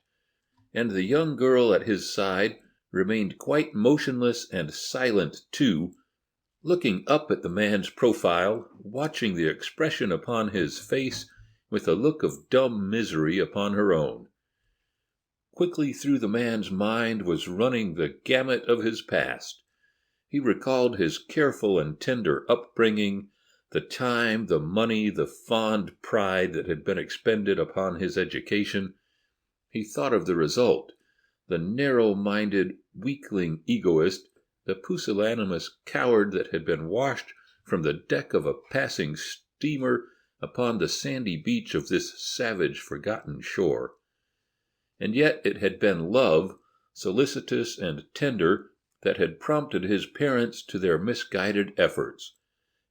and the young girl at his side remained quite motionless and silent too, looking up at the man's profile, watching the expression upon his face with a look of dumb misery upon her own. Quickly through the man's mind was running the gamut of his past. He recalled his careful and tender upbringing, the time, the money, the fond pride that had been expended upon his education. He thought of the result, the narrow-minded, weakling egoist, the pusillanimous coward that had been washed from the deck of a passing steamer upon the sandy beach of this savage, forgotten shore. And yet it had been love, solicitous and tender, that had prompted his parents to their misguided efforts.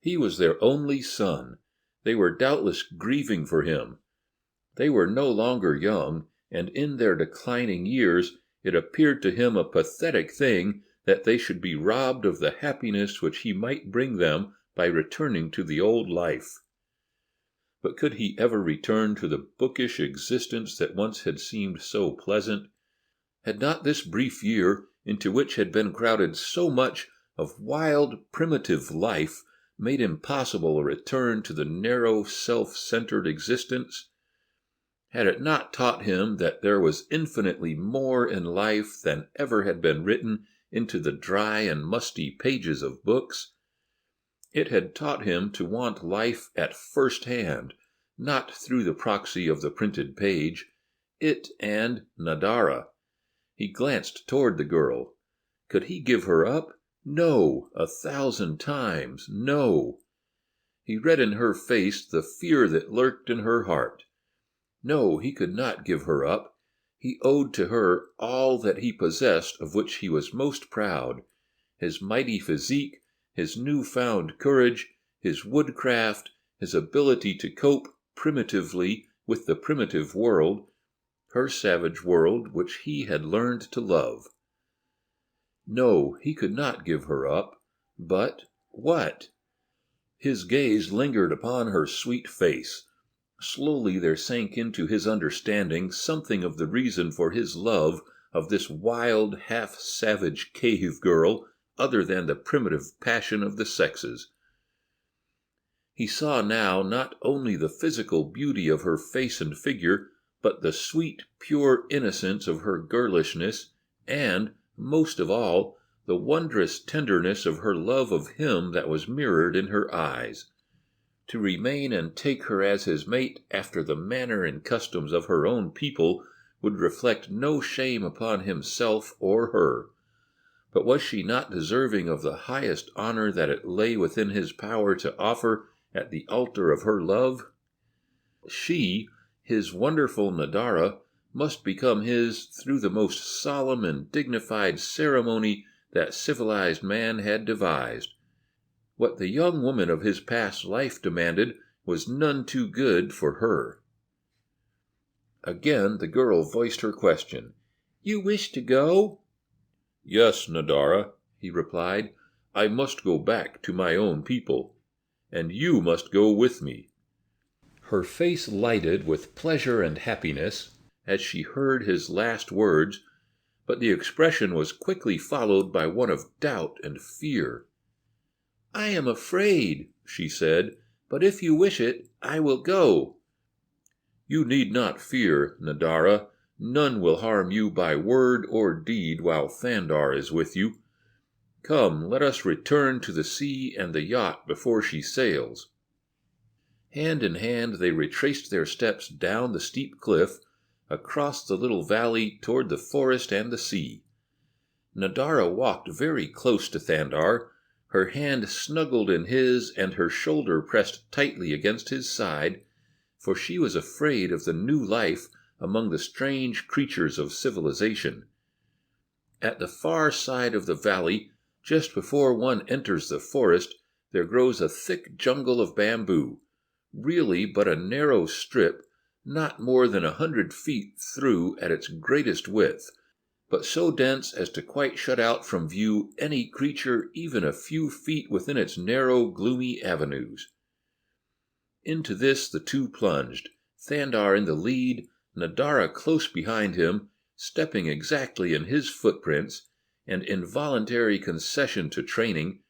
He was their only son. They were doubtless grieving for him. They were no longer young, and in their declining years it appeared to him a pathetic thing that they should be robbed of the happiness which he might bring them by returning to the old life. But could he ever return to the bookish existence that once had seemed so pleasant? Had not this brief year, into which had been crowded so much of wild, primitive life, made impossible a return to the narrow, self-centered existence? Had it not taught him that there was infinitely more in life than ever had been written into the dry and musty pages of books? It had taught him to want life at first hand, not through the proxy of the printed page. It and Nadara. He glanced toward the girl. Could he give her up? No, 1,000 times, no. He read in her face the fear that lurked in her heart. No, he could not give her up. He owed to her all that he possessed of which he was most proud, his mighty physique, his new-found courage, his woodcraft, his ability to cope primitively with the primitive world, her savage world which he had learned to love. No, he could not give her up. But what? His gaze lingered upon her sweet face. Slowly there sank into his understanding something of the reason for his love of this wild, half-savage cave girl, other than the primitive passion of the sexes. He saw now not only the physical beauty of her face and figure, but the sweet, pure innocence of her girlishness, and, most of all, the wondrous tenderness of her love of him that was mirrored in her eyes. To remain and take her as his mate after the manner and customs of her own people would reflect no shame upon himself or her. But was she not deserving of the highest honor that it lay within his power to offer at the altar of her love? She, his wonderful Nadara, must become his through the most solemn and dignified ceremony that civilized man had devised. What the young woman of his past life demanded was none too good for her. Again the girl voiced her question. "You wish to go?" "Yes, Nadara," he replied. "I must go back to my own people, and you must go with me." Her face lighted with pleasure and happiness as she heard his last words, but the expression was quickly followed by one of doubt and fear. "I am afraid," she said, "but if you wish it, I will go." "You need not fear, Nadara. None will harm you by word or deed while Thandar is with you. Come, let us return to the sea and the yacht before she sails." Hand in hand they retraced their steps down the steep cliff, across the little valley toward the forest and the sea. Nadara walked very close to Thandar, her hand snuggled in his and her shoulder pressed tightly against his side, for she was afraid of the new life among the strange creatures of civilization. At the far side of the valley, just before one enters the forest, there grows a thick jungle of bamboo, really but a narrow strip, not more than 100 feet through at its greatest width, but so dense as to quite shut out from view any creature even a few feet within its narrow, gloomy avenues. Into this the two plunged, Thandar in the lead, Nadara close behind him, stepping exactly in his footprints, an involuntary concession to training,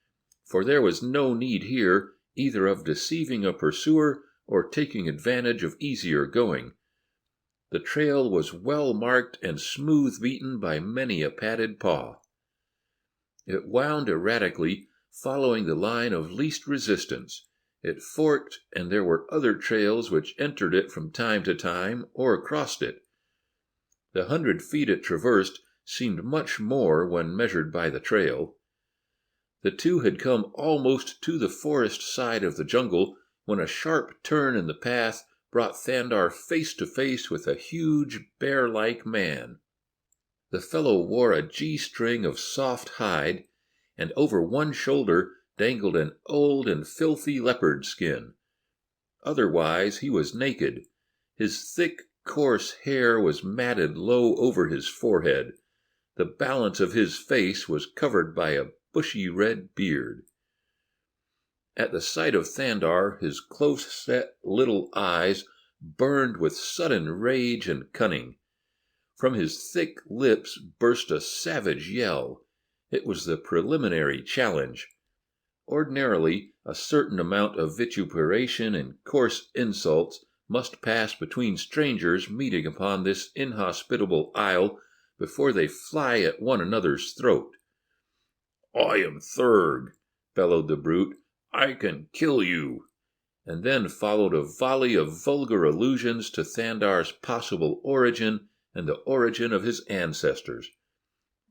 for there was no need here either of deceiving a pursuer or taking advantage of easier going. The trail was well marked and smooth beaten by many a padded paw. It wound erratically, following the line of least resistance. It forked, and there were other trails which entered it from time to time, or crossed it. The 100 feet it traversed seemed much more when measured by the trail. The two had come almost to the forest side of the jungle when a sharp turn in the path brought Thandar face to face with a huge, bear-like man. The fellow wore a G-string of soft hide, and over one shoulder dangled an old and filthy leopard skin. Otherwise he was naked. His thick, coarse hair was matted low over his forehead. The balance of his face was covered by a bushy red beard. At the sight of Thandar, his close-set little eyes burned with sudden rage and cunning. From his thick lips burst a savage yell. It was the preliminary challenge. Ordinarily, a certain amount of vituperation and coarse insults must pass between strangers meeting upon this inhospitable isle before they fly at one another's throat. "I am Thurg," bellowed the brute. "I can kill you." And then followed a volley of vulgar allusions to Thandar's possible origin and the origin of his ancestors.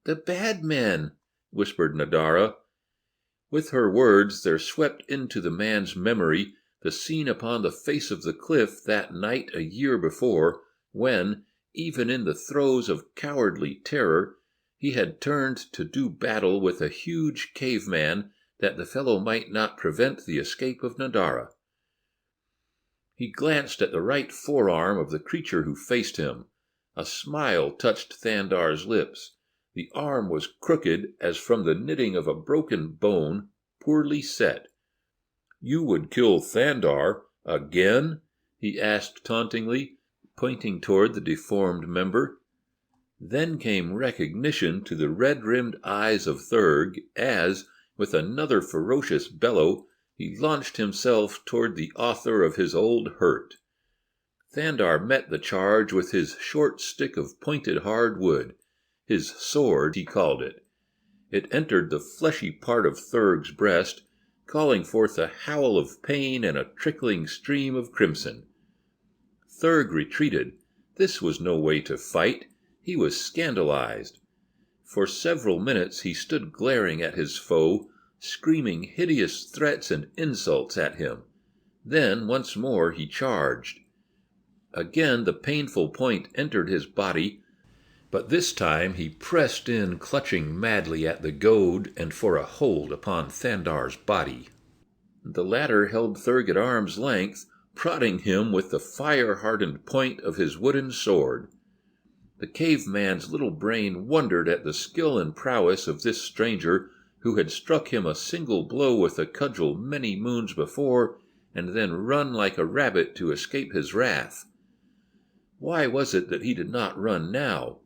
"The bad men," whispered Nadara. With her words there swept into the man's memory the scene upon the face of the cliff that night a year before, when, even in the throes of cowardly terror, he had turned to do battle with a huge caveman that the fellow might not prevent the escape of Nadara. He glanced at the right forearm of the creature who faced him. A smile touched Thandar's lips. The arm was crooked as from the knitting of a broken bone, poorly set. "You would kill Thandar again?" he asked tauntingly, pointing toward the deformed member. Then came recognition to the red-rimmed eyes of Thurg as, with another ferocious bellow, he launched himself toward the author of his old hurt. Thandar met the charge with his short stick of pointed hard wood. His sword, he called it. It entered the fleshy part of Thurg's breast, calling forth a howl of pain and a trickling stream of crimson. Thurg retreated. This was no way to fight. He was scandalized. For several minutes he stood glaring at his foe, screaming hideous threats and insults at him. Then once more he charged. Again the painful point entered his body, but this time he pressed in, clutching madly at the goad and for a hold upon Thandar's body. The latter held Thurg at arm's length, prodding him with the fire-hardened point of his wooden sword. The caveman's little brain wondered at the skill and prowess of this stranger who had struck him a single blow with a cudgel many moons before and then run like a rabbit to escape his wrath. Why was it that he did not run now?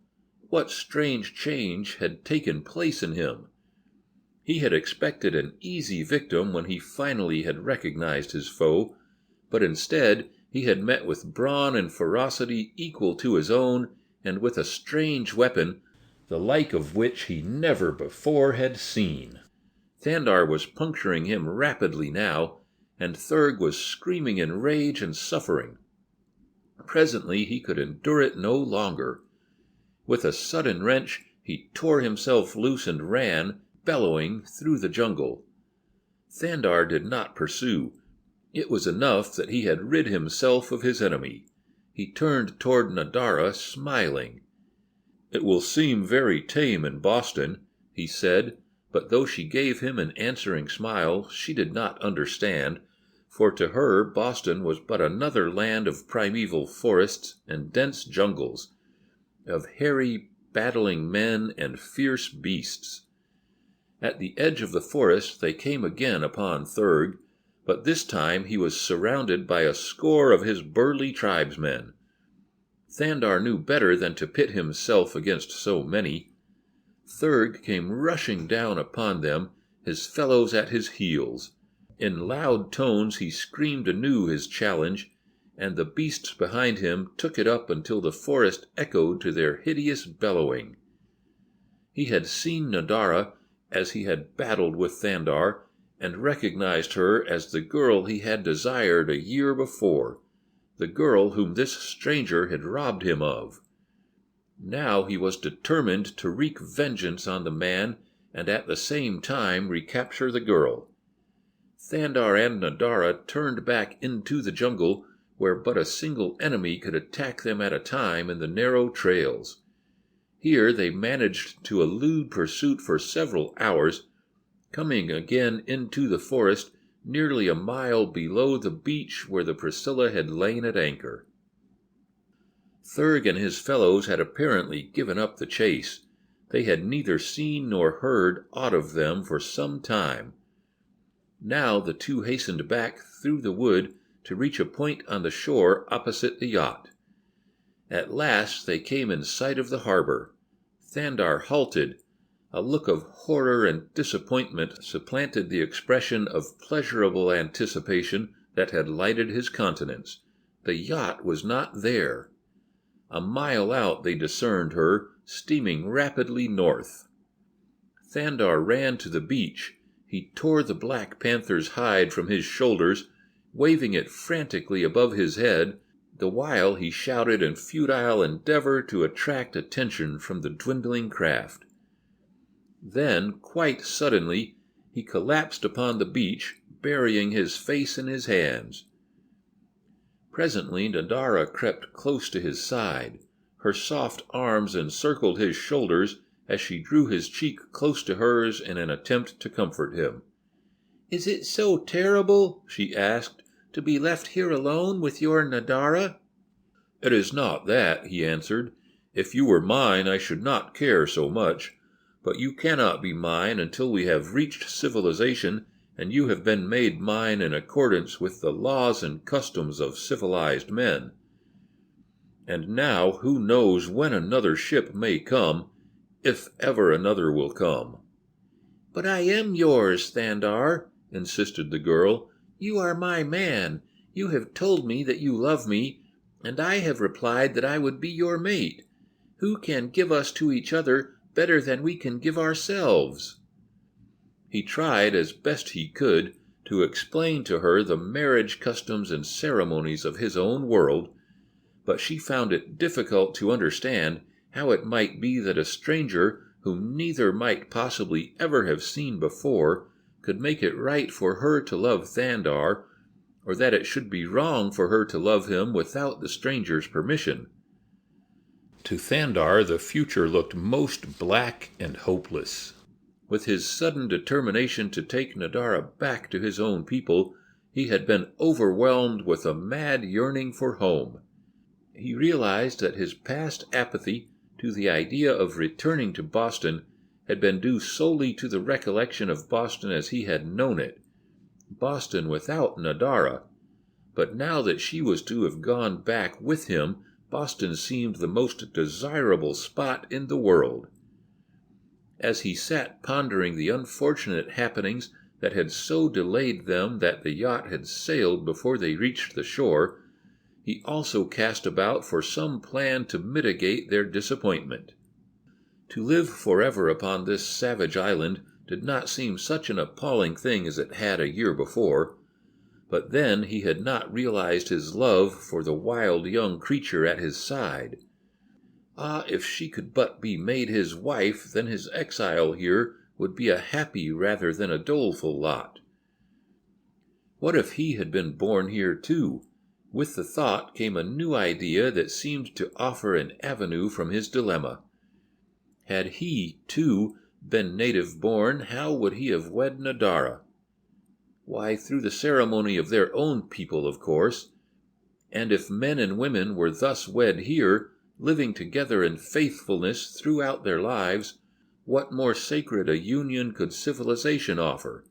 What strange change had taken place in him? He had expected an easy victim when he finally had recognized his foe, but instead he had met with brawn and ferocity equal to his own, and with a strange weapon, the like of which he never before had seen. Thandar was puncturing him rapidly now, and Thurg was screaming in rage and suffering. Presently he could endure it no longer. With a sudden wrench, he tore himself loose and ran, bellowing, through the jungle. Thandar did not pursue. It was enough that he had rid himself of his enemy. He turned toward Nadara, smiling. "It will seem very tame in Boston," he said, but though she gave him an answering smile, she did not understand, for to her Boston was but another land of primeval forests and dense jungles, of hairy, battling men and fierce beasts. At the edge of the forest they came again upon Thurg, but this time he was surrounded by a score of his burly tribesmen. Thandar knew better than to pit himself against so many. Thurg came rushing down upon them, his fellows at his heels. In loud tones he screamed anew his challenge, and the beasts behind him took it up until the forest echoed to their hideous bellowing. He had seen Nadara, as he had battled with Thandar, and recognized her as the girl he had desired a year before, the girl whom this stranger had robbed him of. Now he was determined to wreak vengeance on the man and at the same time recapture the girl. Thandar and Nadara turned back into the jungle, where but a single enemy could attack them at a time in the narrow trails. Here they managed to elude pursuit for several hours, coming again into the forest nearly a mile below the beach where the Priscilla had lain at anchor. Thurg and his fellows had apparently given up the chase. They had neither seen nor heard aught of them for some time. Now the two hastened back through the wood to reach a point on the shore opposite the yacht. At last they came in sight of the harbor. Thandar halted. A look of horror and disappointment supplanted the expression of pleasurable anticipation that had lighted his countenance. The yacht was not there. A mile out they discerned her, steaming rapidly north. Thandar ran to the beach. He tore the black panther's hide from his shoulders, waving it frantically above his head, the while he shouted in futile endeavor to attract attention from the dwindling craft. Then, quite suddenly, he collapsed upon the beach, burying his face in his hands. Presently Nadara crept close to his side. Her soft arms encircled his shoulders as she drew his cheek close to hers in an attempt to comfort him. "Is it so terrible," she asked, "to be left here alone with your Nadara?" "It is not that," he answered. "If you were mine, I should not care so much. But you cannot be mine until we have reached civilization, and you have been made mine in accordance with the laws and customs of civilized men. And now who knows when another ship may come, if ever another will come." "But I am yours, Thandar," insisted the girl. "You are my man. You have told me that you love me, and I have replied that I would be your mate. Who can give us to each other better than we can give ourselves?" He tried as best he could to explain to her the marriage customs and ceremonies of his own world, but she found it difficult to understand how it might be that a stranger whom neither might possibly ever have seen before could make it right for her to love Thandar, or that it should be wrong for her to love him without the stranger's permission. To Thandar the future looked most black and hopeless. With his sudden determination to take Nadara back to his own people, he had been overwhelmed with a mad yearning for home. He realized that his past apathy to the idea of returning to Boston had been due solely to the recollection of Boston as he had known it, Boston without Nadara. But now that she was to have gone back with him, Boston seemed the most desirable spot in the world. As he sat pondering the unfortunate happenings that had so delayed them that the yacht had sailed before they reached the shore, he also cast about for some plan to mitigate their disappointment. To live forever upon this savage island did not seem such an appalling thing as it had a year before, but then he had not realized his love for the wild young creature at his side. Ah, if she could but be made his wife, then his exile here would be a happy rather than a doleful lot. What if he had been born here too? With the thought came a new idea that seemed to offer an avenue from his dilemma. Had he, too, been native-born, how would he have wed Nadara? Why, through the ceremony of their own people, of course. And if men and women were thus wed here, living together in faithfulness throughout their lives, what more sacred a union could civilization offer?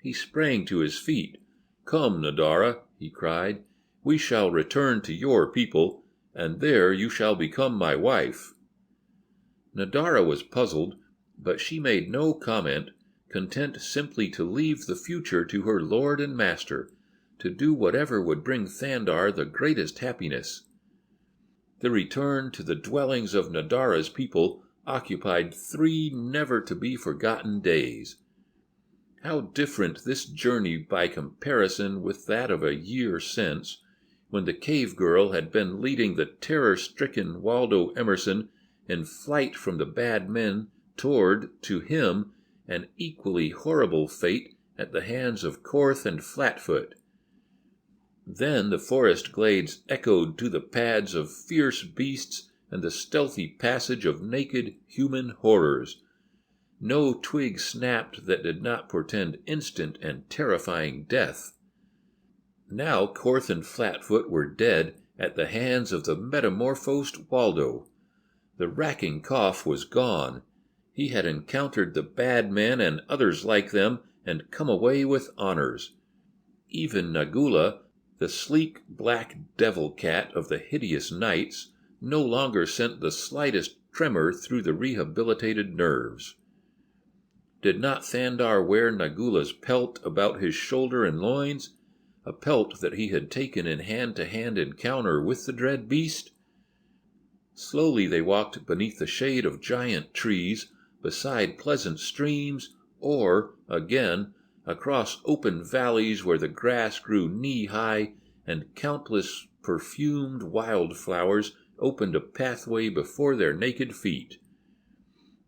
He sprang to his feet. "Come, Nadara," he cried. "We shall return to your people, and there you shall become my wife." Nadara was puzzled, but she made no comment, content simply to leave the future to her lord and master, to do whatever would bring Thandar the greatest happiness. The return to the dwellings of Nadara's people occupied 3 never-to-be-forgotten days. How different this journey by comparison with that of a year since, when the cave girl had been leading the terror-stricken Waldo Emerson in flight from the bad men toward, to him, an equally horrible fate at the hands of Korth and Flatfoot. Then the forest glades echoed to the pads of fierce beasts and the stealthy passage of naked human horrors. No twig snapped that did not portend instant and terrifying death. Now Korth and Flatfoot were dead at the hands of the metamorphosed Waldo. The racking cough was gone. He had encountered the bad men and others like them and come away with honors. Even Nagula, the sleek black devil-cat of the hideous nights, no longer sent the slightest tremor through the rehabilitated nerves. Did not Thandar wear Nagula's pelt about his shoulder and loins, a pelt that he had taken in hand-to-hand encounter with the dread beast? Slowly they walked beneath the shade of giant trees, beside pleasant streams, or, again, across open valleys where the grass grew knee-high and countless perfumed wildflowers opened a pathway before their naked feet.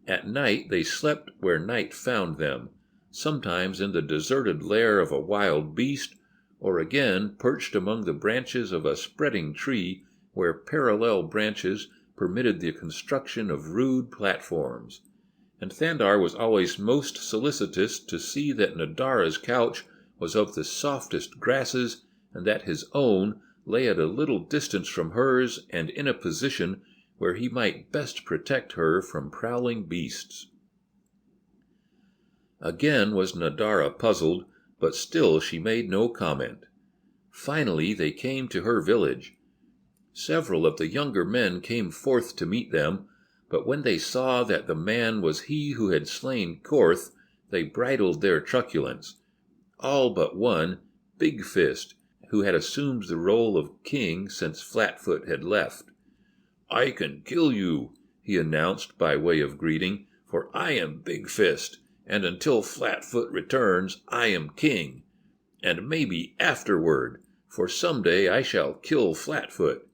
At night they slept where night found them, sometimes in the deserted lair of a wild beast, or again perched among the branches of a spreading tree where parallel branches permitted the construction of rude platforms. And Thandar was always most solicitous to see that Nadara's couch was of the softest grasses, and that his own lay at a little distance from hers and in a position where he might best protect her from prowling beasts. Again was Nadara puzzled, but still she made no comment. Finally they came to her village. Several of the younger men came forth to meet them, but when they saw that the man was he who had slain Korth, they bridled their truculence. All but one, Big Fist, who had assumed the role of king since Flatfoot had left. "I can kill you," he announced by way of greeting, "for I am Big Fist, and until Flatfoot returns I am king. And maybe afterward, for some day I shall kill Flatfoot."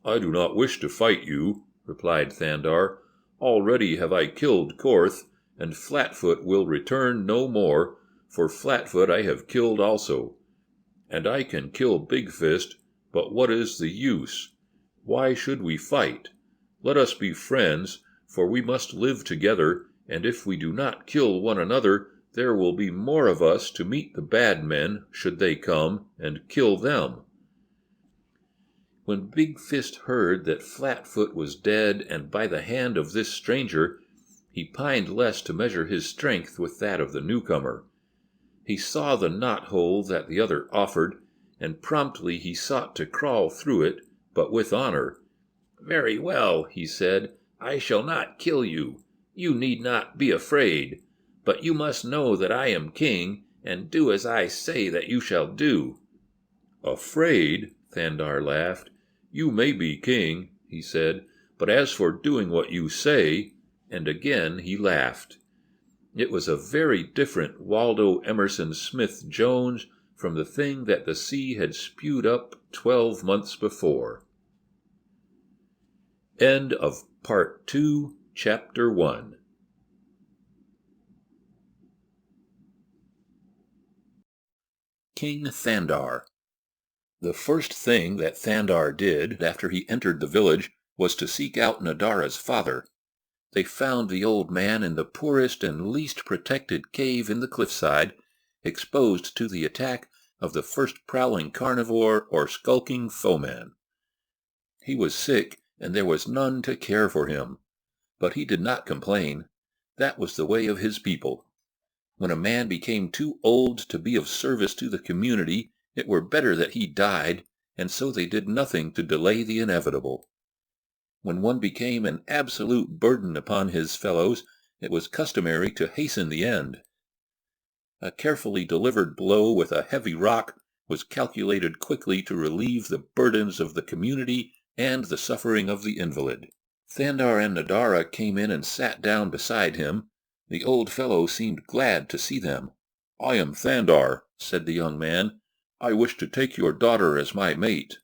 "I do not wish to fight you," replied Thandar. "Already have I killed Korth, and Flatfoot will return no more, for Flatfoot I have killed also. And I can kill Big Fist, but what is the use? Why should we fight? Let us be friends, for we must live together, and if we do not kill one another, there will be more of us to meet the bad men, should they come, and kill them." When Big Fist heard that Flatfoot was dead and by the hand of this stranger, he pined less to measure his strength with that of the newcomer. He saw the knot-hole that the other offered, and promptly he sought to crawl through it, but with honor. "Very well," he said, "I shall not kill you. You need not be afraid. But you must know that I am king, and do as I say that you shall do." "Afraid?" Thandar laughed. "You may be king," he said, "but as for doing what you say—" and again he laughed. It was a very different Waldo Emerson Smith-Jones from the thing that the sea had spewed up 12 months before. End of Part 2, Chapter 1. King Thandar. The first thing that Thandar did after he entered the village was to seek out Nadara's father. They found the old man in the poorest and least protected cave in the cliffside, exposed to the attack of the first prowling carnivore or skulking foeman. He was sick, and there was none to care for him. But he did not complain. That was the way of his people. When a man became too old to be of service to the community, it were better that he died, and so they did nothing to delay the inevitable. When one became an absolute burden upon his fellows, it was customary to hasten the end. A carefully delivered blow with a heavy rock was calculated quickly to relieve the burdens of the community and the suffering of the invalid. Thandar and Nadara came in and sat down beside him. The old fellow seemed glad to see them. "I am Thandar," said the young man. "I wish to take your daughter as my mate."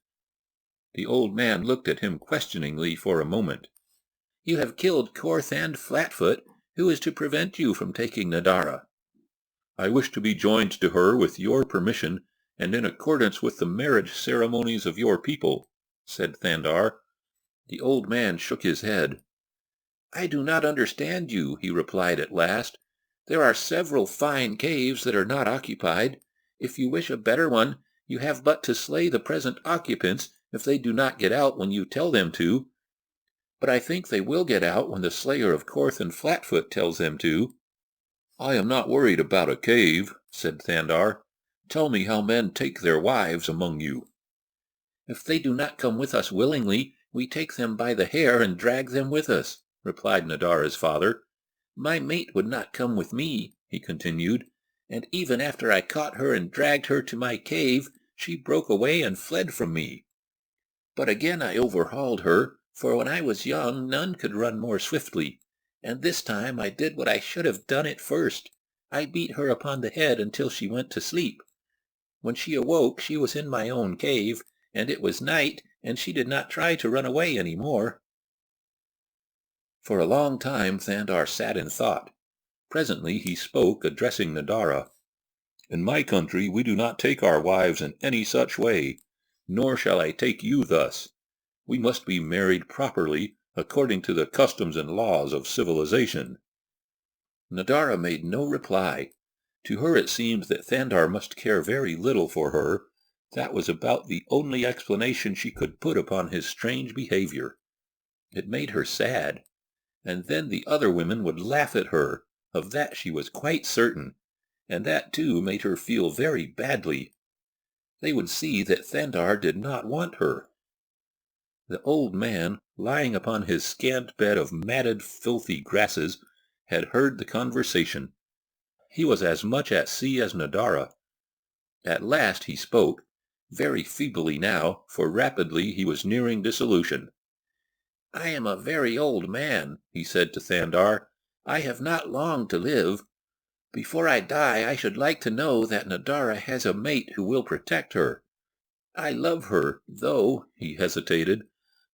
The old man looked at him questioningly for a moment. "You have killed Korth and Flatfoot. Who is to prevent you from taking Nadara?" "I wish to be joined to her with your permission, and in accordance with the marriage ceremonies of your people," said Thandar. The old man shook his head. "I do not understand you," he replied at last. "There are several fine caves that are not occupied. If you wish a better one, you have but to slay the present occupants if they do not get out when you tell them to. But I think they will get out when the slayer of Korth and Flatfoot tells them to." "I am not worried about a cave," said Thandar. "Tell me how men take their wives among you." "If they do not come with us willingly, we take them by the hair and drag them with us," replied Nadara's father. "My mate would not come with me," he continued, "and even after I caught her and dragged her to my cave, she broke away and fled from me. But again I overhauled her, for when I was young none could run more swiftly, and this time I did what I should have done at first. I beat her upon the head until she went to sleep. When she awoke she was in my own cave, and it was night, and she did not try to run away any more." For a long time Thandar sat in thought. Presently he spoke, addressing Nadara. "In my country we do not take our wives in any such way, nor shall I take you thus. We must be married properly, according to the customs and laws of civilization." Nadara made no reply. To her it seemed that Thandar must care very little for her. That was about the only explanation she could put upon his strange behavior. It made her sad. And then the other women would laugh at her. Of that she was quite certain. And that, too, made her feel very badly. They would see that Thandar did not want her. The old man, lying upon his scant bed of matted, filthy grasses, had heard the conversation. He was as much at sea as Nadara. At last he spoke, very feebly now, for rapidly he was nearing dissolution. "I am a very old man," he said to Thandar. "I have not long to live. Before I die I should like to know that Nadara has a mate who will protect her. I love her, though—" he hesitated.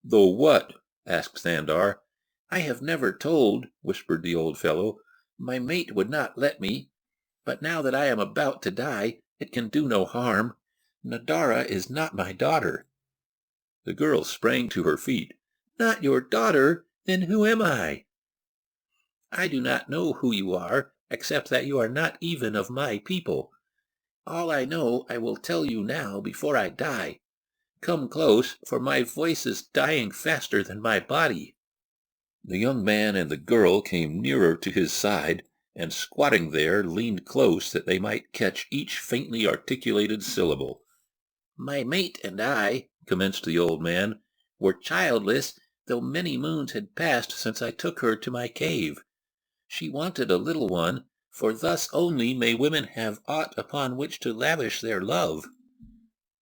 "Though what?" asked Thandar. "I have never told," whispered the old fellow. "My mate would not let me. But now that I am about to die, it can do no harm. Nadara is not my daughter." The girl sprang to her feet. "Not your daughter? Then who am I?" "I do not know who you are, except that you are not even of my people. All I know I will tell you now before I die. Come close, for my voice is dying faster than my body." The young man and the girl came nearer to his side, and squatting there leaned close that they might catch each faintly articulated syllable. "My mate and I," commenced the old man, "were childless, though many moons had passed since I took her to my cave. She wanted a little one, for thus only may women have aught upon which to lavish their love.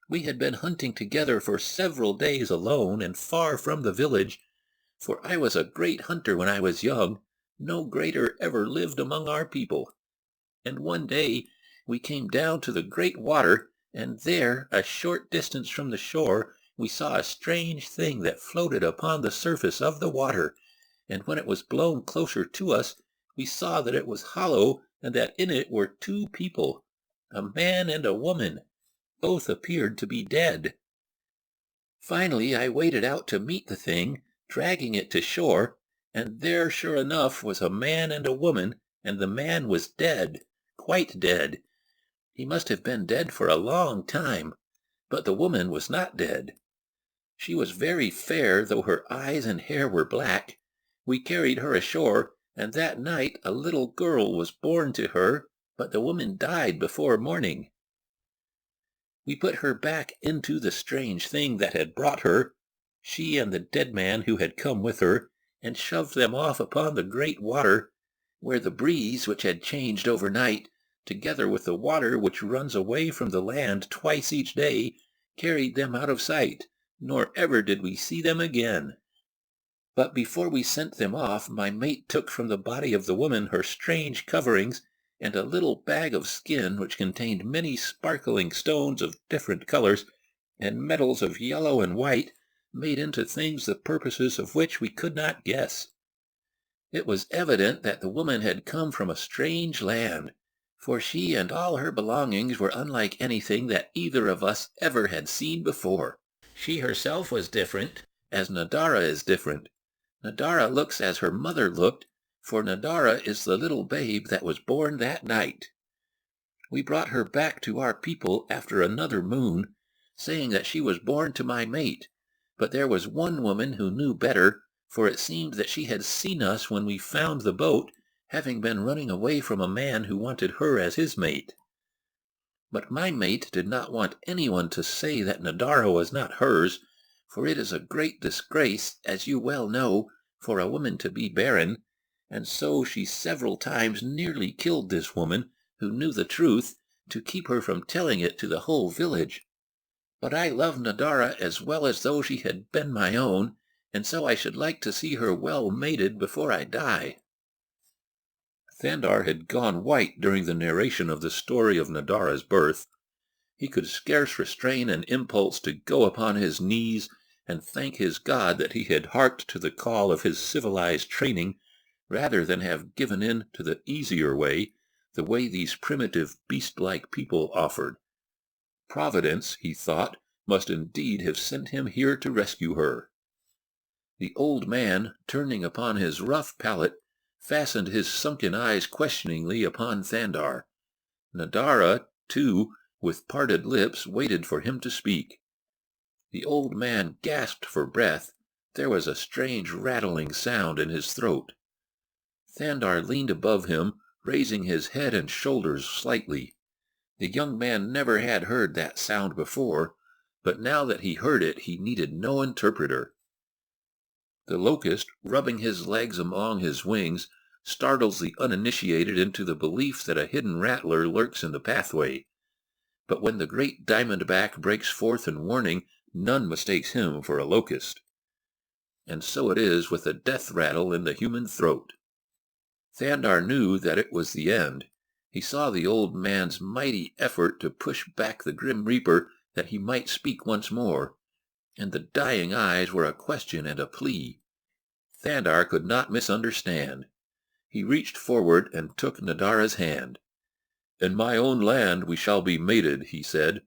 We had been hunting together for several days alone and far from the village, for I was a great hunter when I was young. No greater ever lived among our people. And one day we came down to the great water, and there, a short distance from the shore, we saw a strange thing that floated upon the surface of the water, and when it was blown closer to us, we saw that it was hollow, and that in it were two people, a man and a woman. Both appeared to be dead. Finally I waded out to meet the thing, dragging it to shore, and there sure enough was a man and a woman, and the man was dead, quite dead. He must have been dead for a long time, but the woman was not dead. She was very fair, though her eyes and hair were black. We carried her ashore, and that night a little girl was born to her, but the woman died before morning. We put her back into the strange thing that had brought her, she and the dead man who had come with her, and shoved them off upon the great water, where the breeze, which had changed overnight, together with the water which runs away from the land twice each day, carried them out of sight, nor ever did we see them again." But before we sent them off, my mate took from the body of the woman her strange coverings and a little bag of skin which contained many sparkling stones of different colors and metals of yellow and white, made into things the purposes of which we could not guess. It was evident that the woman had come from a strange land, for she and all her belongings were unlike anything that either of us ever had seen before. She herself was different, as Nadara is different. Nadara looks as her mother looked, for Nadara is the little babe that was born that night. We brought her back to our people after another moon, saying that she was born to my mate, but there was one woman who knew better, for it seemed that she had seen us when we found the boat, having been running away from a man who wanted her as his mate. But my mate did not want anyone to say that Nadara was not hers, for it is a great disgrace, as you well know, for a woman to be barren, and so she several times nearly killed this woman, who knew the truth, to keep her from telling it to the whole village. But I love Nadara as well as though she had been my own, and so I should like to see her well mated before I die." Thandar had gone white during the narration of the story of Nadara's birth. He could scarce restrain an impulse to go upon his knees and thank his God that he had harked to the call of his civilized training, rather than have given in to the easier way, the way these primitive beast-like people offered. Providence, he thought, must indeed have sent him here to rescue her. The old man, turning upon his rough pallet, fastened his sunken eyes questioningly upon Thandar. Nadara, too, with parted lips, waited for him to speak. The old man gasped for breath. There was a strange rattling sound in his throat. Thandar leaned above him, raising his head and shoulders slightly. The young man never had heard that sound before, but now that he heard it, he needed no interpreter. The locust, rubbing his legs along his wings, startles the uninitiated into the belief that a hidden rattler lurks in the pathway. But when the great diamondback breaks forth in warning, none mistakes him for a locust. And so it is with the death rattle in the human throat. Thandar knew that it was the end. He saw the old man's mighty effort to push back the grim reaper that he might speak once more, and the dying eyes were a question and a plea. Thandar could not misunderstand. He reached forward and took Nadara's hand. "In my own land we shall be mated," he said.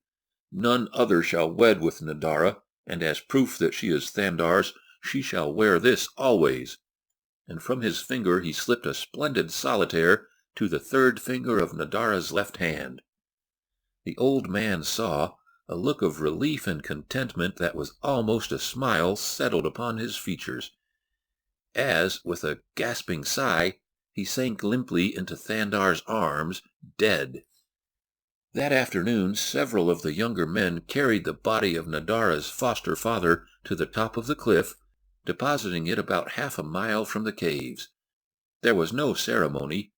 "None other shall wed with Nadara, and as proof that she is Thandar's, she shall wear this always." And from his finger he slipped a splendid solitaire to the third finger of Nadara's left hand. The old man saw. A look of relief and contentment that was almost a smile settled upon his features, as, with a gasping sigh, he sank limply into Thandar's arms, dead. That afternoon several of the younger men carried the body of Nadara's foster father to the top of the cliff, depositing it about half a mile from the caves. There was no ceremony.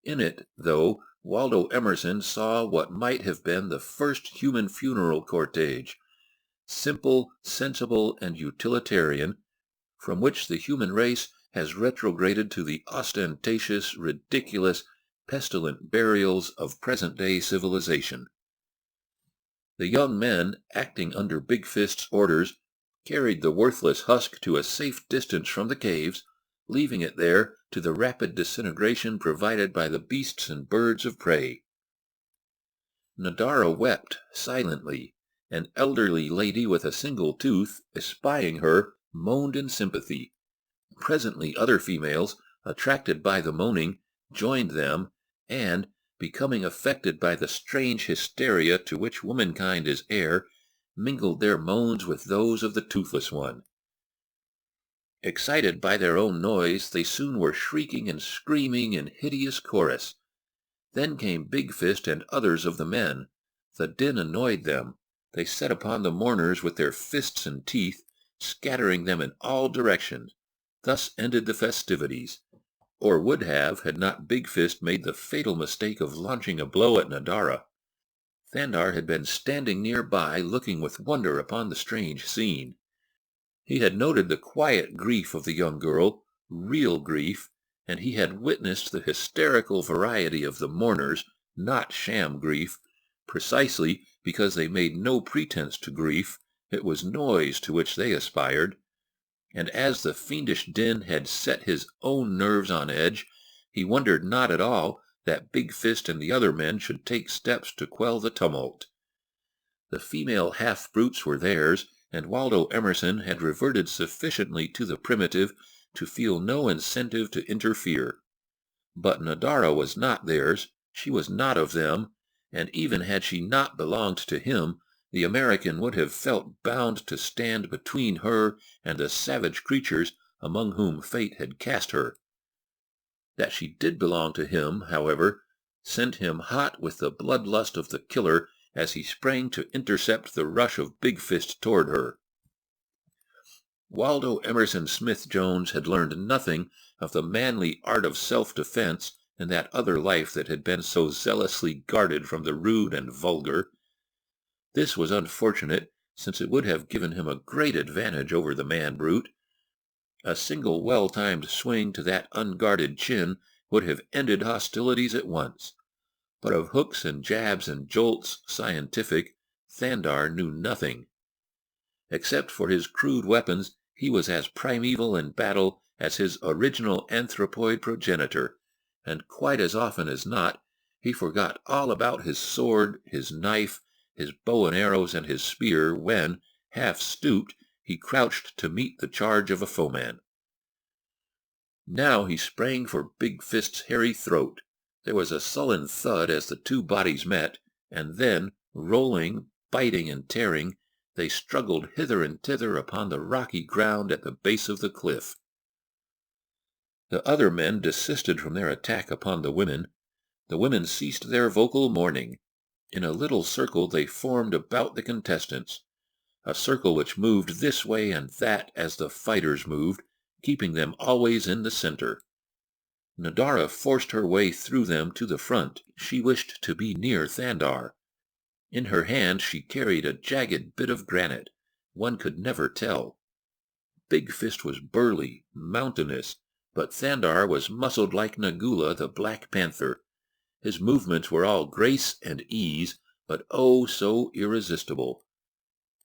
In it, though, Waldo Emerson saw what might have been the first human funeral cortege, simple, sensible, and utilitarian, from which the human race has retrograded to the ostentatious, ridiculous, pestilent burials of present-day civilization. The young men, acting under Big Fist's orders, carried the worthless husk to a safe distance from the caves, leaving it there to the rapid disintegration provided by the beasts and birds of prey. Nadara wept silently. An elderly lady with a single tooth, espying her, moaned in sympathy. Presently other females, attracted by the moaning, joined them, and, becoming affected by the strange hysteria to which womankind is heir, mingled their moans with those of the toothless one. Excited by their own noise, they soon were shrieking and screaming in hideous chorus. Then came Big Fist and others of the men. The din annoyed them. They set upon the mourners with their fists and teeth, scattering them in all directions. Thus ended the festivities, or would have had not Big Fist made the fatal mistake of launching a blow at Nadara. Thandar had been standing near by, looking with wonder upon the strange scene. He had noted the quiet grief of the young girl, real grief, and he had witnessed the hysterical variety of the mourners, not sham grief, precisely because they made no pretense to grief. It was noise to which they aspired. And as the fiendish din had set his own nerves on edge, he wondered not at all that Big Fist and the other men should take steps to quell the tumult. The female half-brutes were theirs, and Waldo Emerson had reverted sufficiently to the primitive to feel no incentive to interfere. But Nadara was not theirs, she was not of them, and even had she not belonged to him, the American would have felt bound to stand between her and the savage creatures among whom fate had cast her. That she did belong to him, however, sent him hot with the bloodlust of the killer as he sprang to intercept the rush of Big Fist toward her. Waldo Emerson Smith-Jones had learned nothing of the manly art of self-defense in that other life that had been so zealously guarded from the rude and vulgar. This was unfortunate, since it would have given him a great advantage over the man-brute. A single well-timed swing to that unguarded chin would have ended hostilities at once. But of hooks and jabs and jolts scientific, Thandar knew nothing. Except for his crude weapons, he was as primeval in battle as his original anthropoid progenitor, and quite as often as not, he forgot all about his sword, his knife, his bow and arrows, and his spear when, half stooped, he crouched to meet the charge of a foeman. Now he sprang for Big Fist's hairy throat. There was a sullen thud as the two bodies met, and then, rolling, biting, and tearing, they struggled hither and thither upon the rocky ground at the base of the cliff. The other men desisted from their attack upon the women. The women ceased their vocal mourning. In a little circle they formed about the contestants, a circle which moved this way and that as the fighters moved, keeping them always in the center. Nadara forced her way through them to the front. She wished to be near Thandar. In her hand she carried a jagged bit of granite. One could never tell. Big Fist was burly, mountainous, but Thandar was muscled like Nagula the Black Panther. His movements were all grace and ease, but oh so irresistible.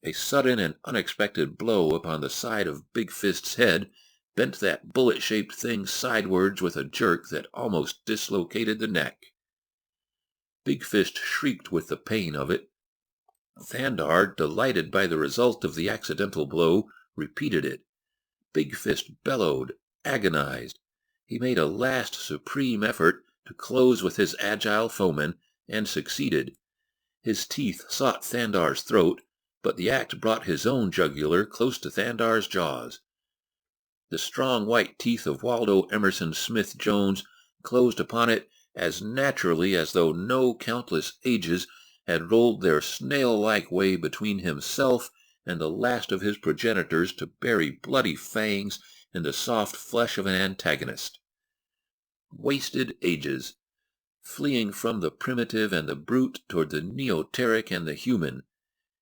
A sudden and unexpected blow upon the side of Big Fist's head bent that bullet-shaped thing sidewards with a jerk that almost dislocated the neck. Big Fist shrieked with the pain of it. Thandar, delighted by the result of the accidental blow, repeated it. Big Fist bellowed, agonized. He made a last supreme effort to close with his agile foeman, and succeeded. His teeth sought Thandar's throat, but the act brought his own jugular close to Thandar's jaws. The strong white teeth of Waldo Emerson Smith-Jones closed upon it as naturally as though no countless ages had rolled their snail-like way between himself and the last of his progenitors to bury bloody fangs in the soft flesh of an antagonist. Wasted ages, fleeing from the primitive and the brute toward the neoteric and the human.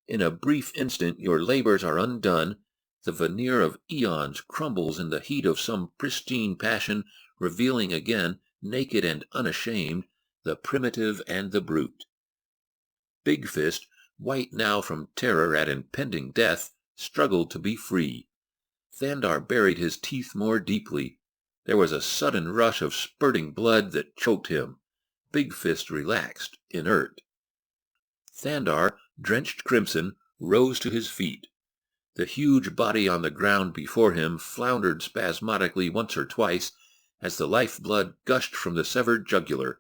In a brief instant your labors are undone. The veneer of eons crumbles in the heat of some pristine passion, revealing again, naked and unashamed, the primitive and the brute. Big Fist, white now from terror at impending death, struggled to be free. Thandar buried his teeth more deeply. There was a sudden rush of spurting blood that choked him. Big Fist relaxed, inert. Thandar, drenched crimson, rose to his feet. The huge body on the ground before him floundered spasmodically once or twice as the life-blood gushed from the severed jugular.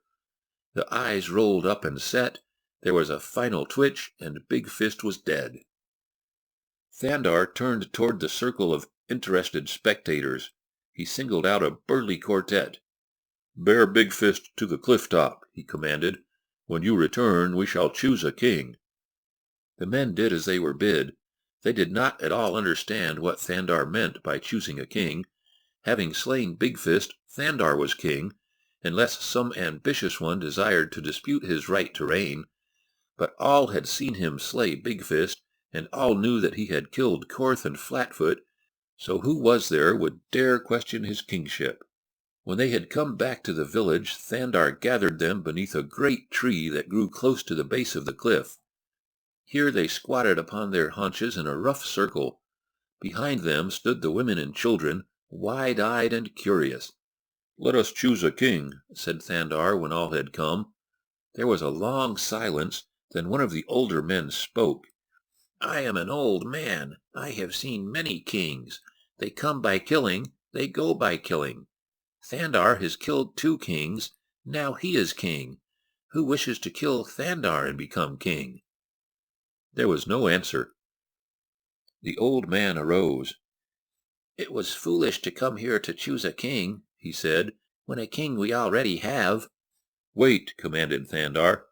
The eyes rolled up and set. There was a final twitch, and Big Fist was dead. Thandar turned toward the circle of interested spectators. He singled out a burly quartet. "Bear Big Fist to the cliff-top," he commanded. "When you return, we shall choose a king." The men did as they were bid. They did not at all understand what Thandar meant by choosing a king. Having slain Big Fist, Thandar was king, unless some ambitious one desired to dispute his right to reign. But all had seen him slay Big Fist, and all knew that he had killed Korth and Flatfoot, So who was there would dare question his kingship? When they had come back to the village, Thandar gathered them beneath a great tree that grew close to the base of the cliff. Here they squatted upon their haunches in a rough circle. Behind them stood the women and children, wide-eyed and curious. "Let us choose a king," said Thandar when all had come. There was a long silence. Then one of the older men spoke. "I am an old man. I have seen many kings. They come by killing, they go by killing. Thandar has killed 2 kings. Now he is king. Who wishes to kill Thandar and become king?" There was no answer. The old man arose. "It was foolish to come here to choose a king," he said, "when a king we already have." "Wait," commanded Thandar.